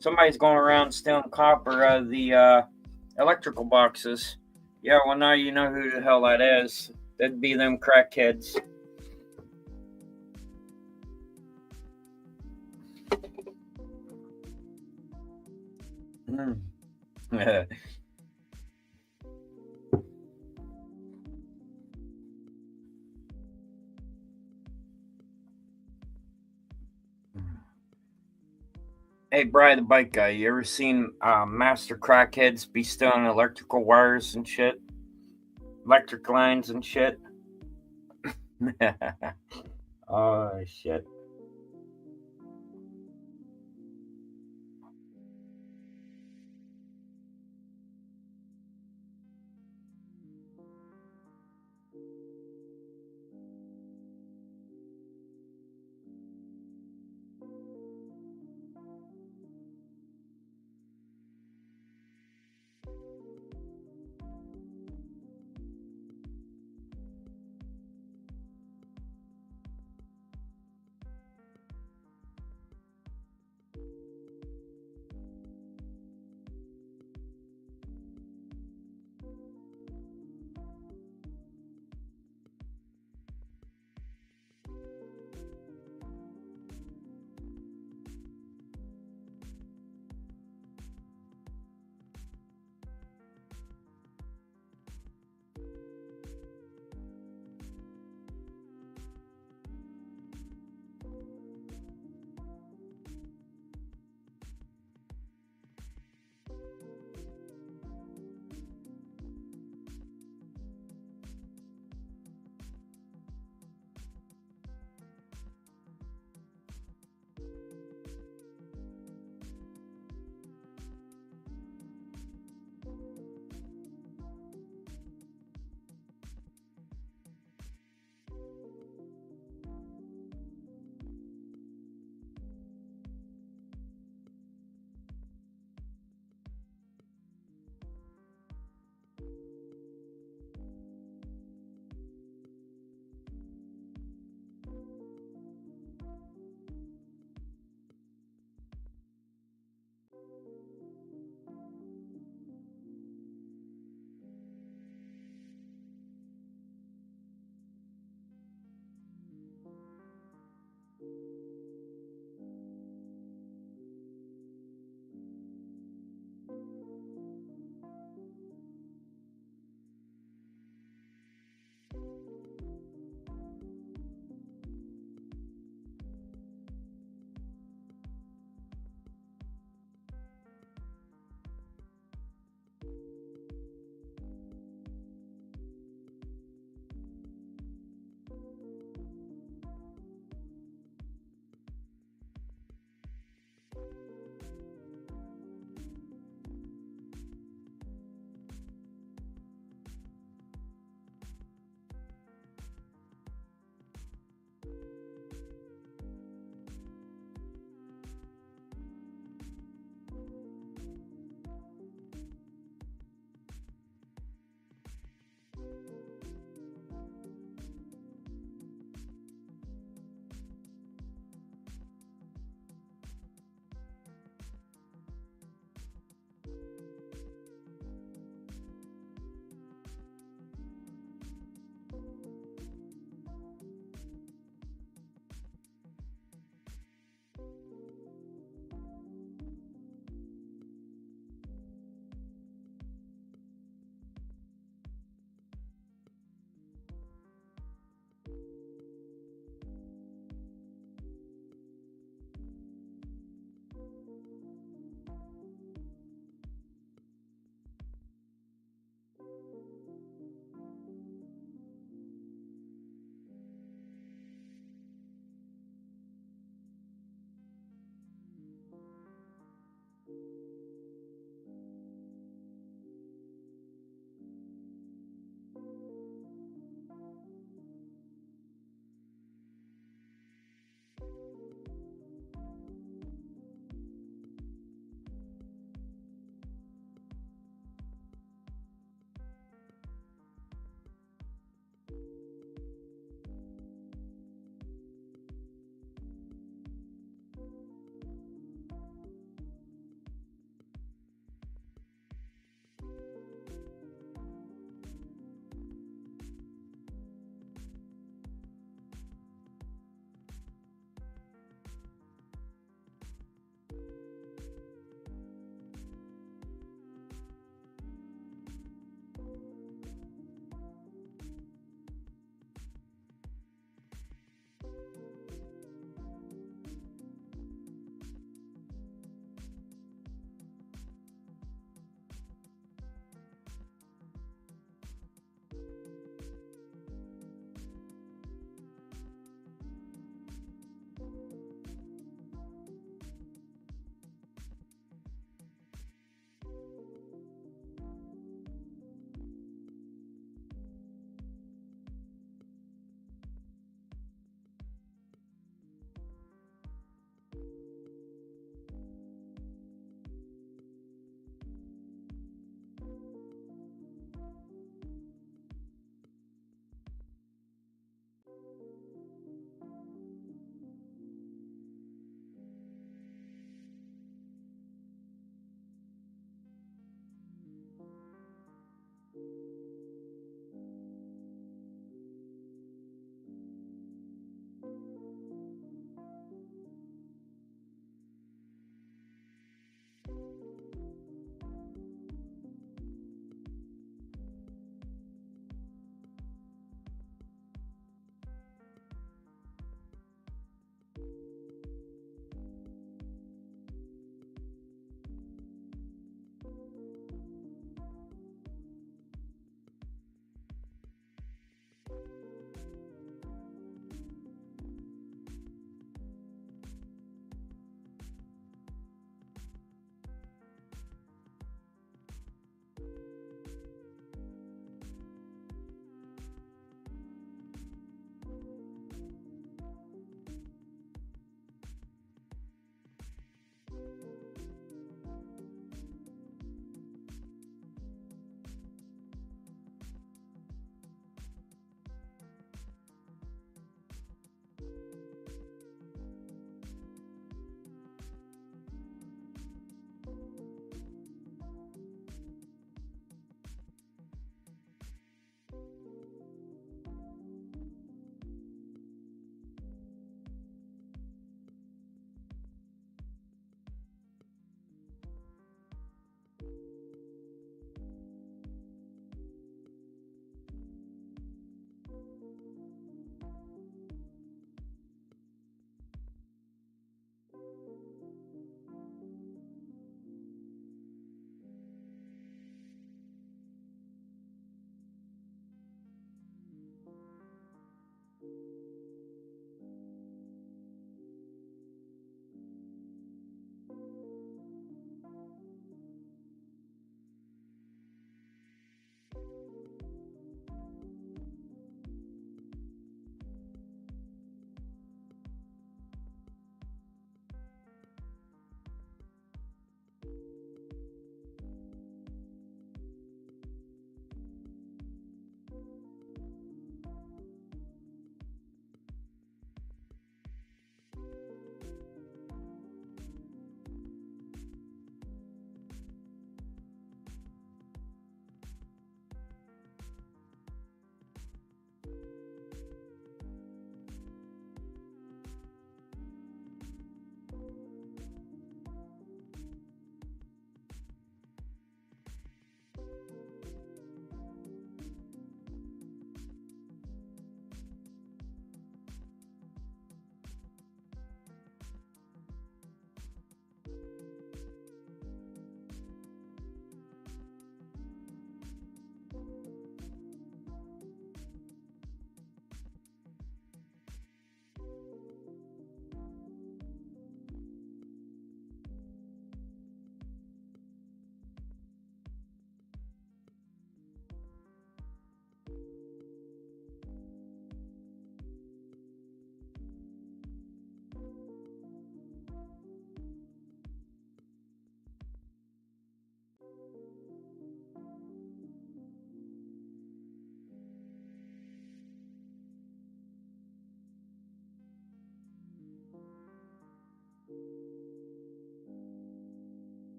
somebody's going around stealing copper out of the electrical boxes." Yeah, well, now you know who the hell that is. That'd be them crackheads. Hey, Brian the Bike Guy, you ever seen master crackheads be stealing electrical wires and shit? Electric lines and shit? Oh shit.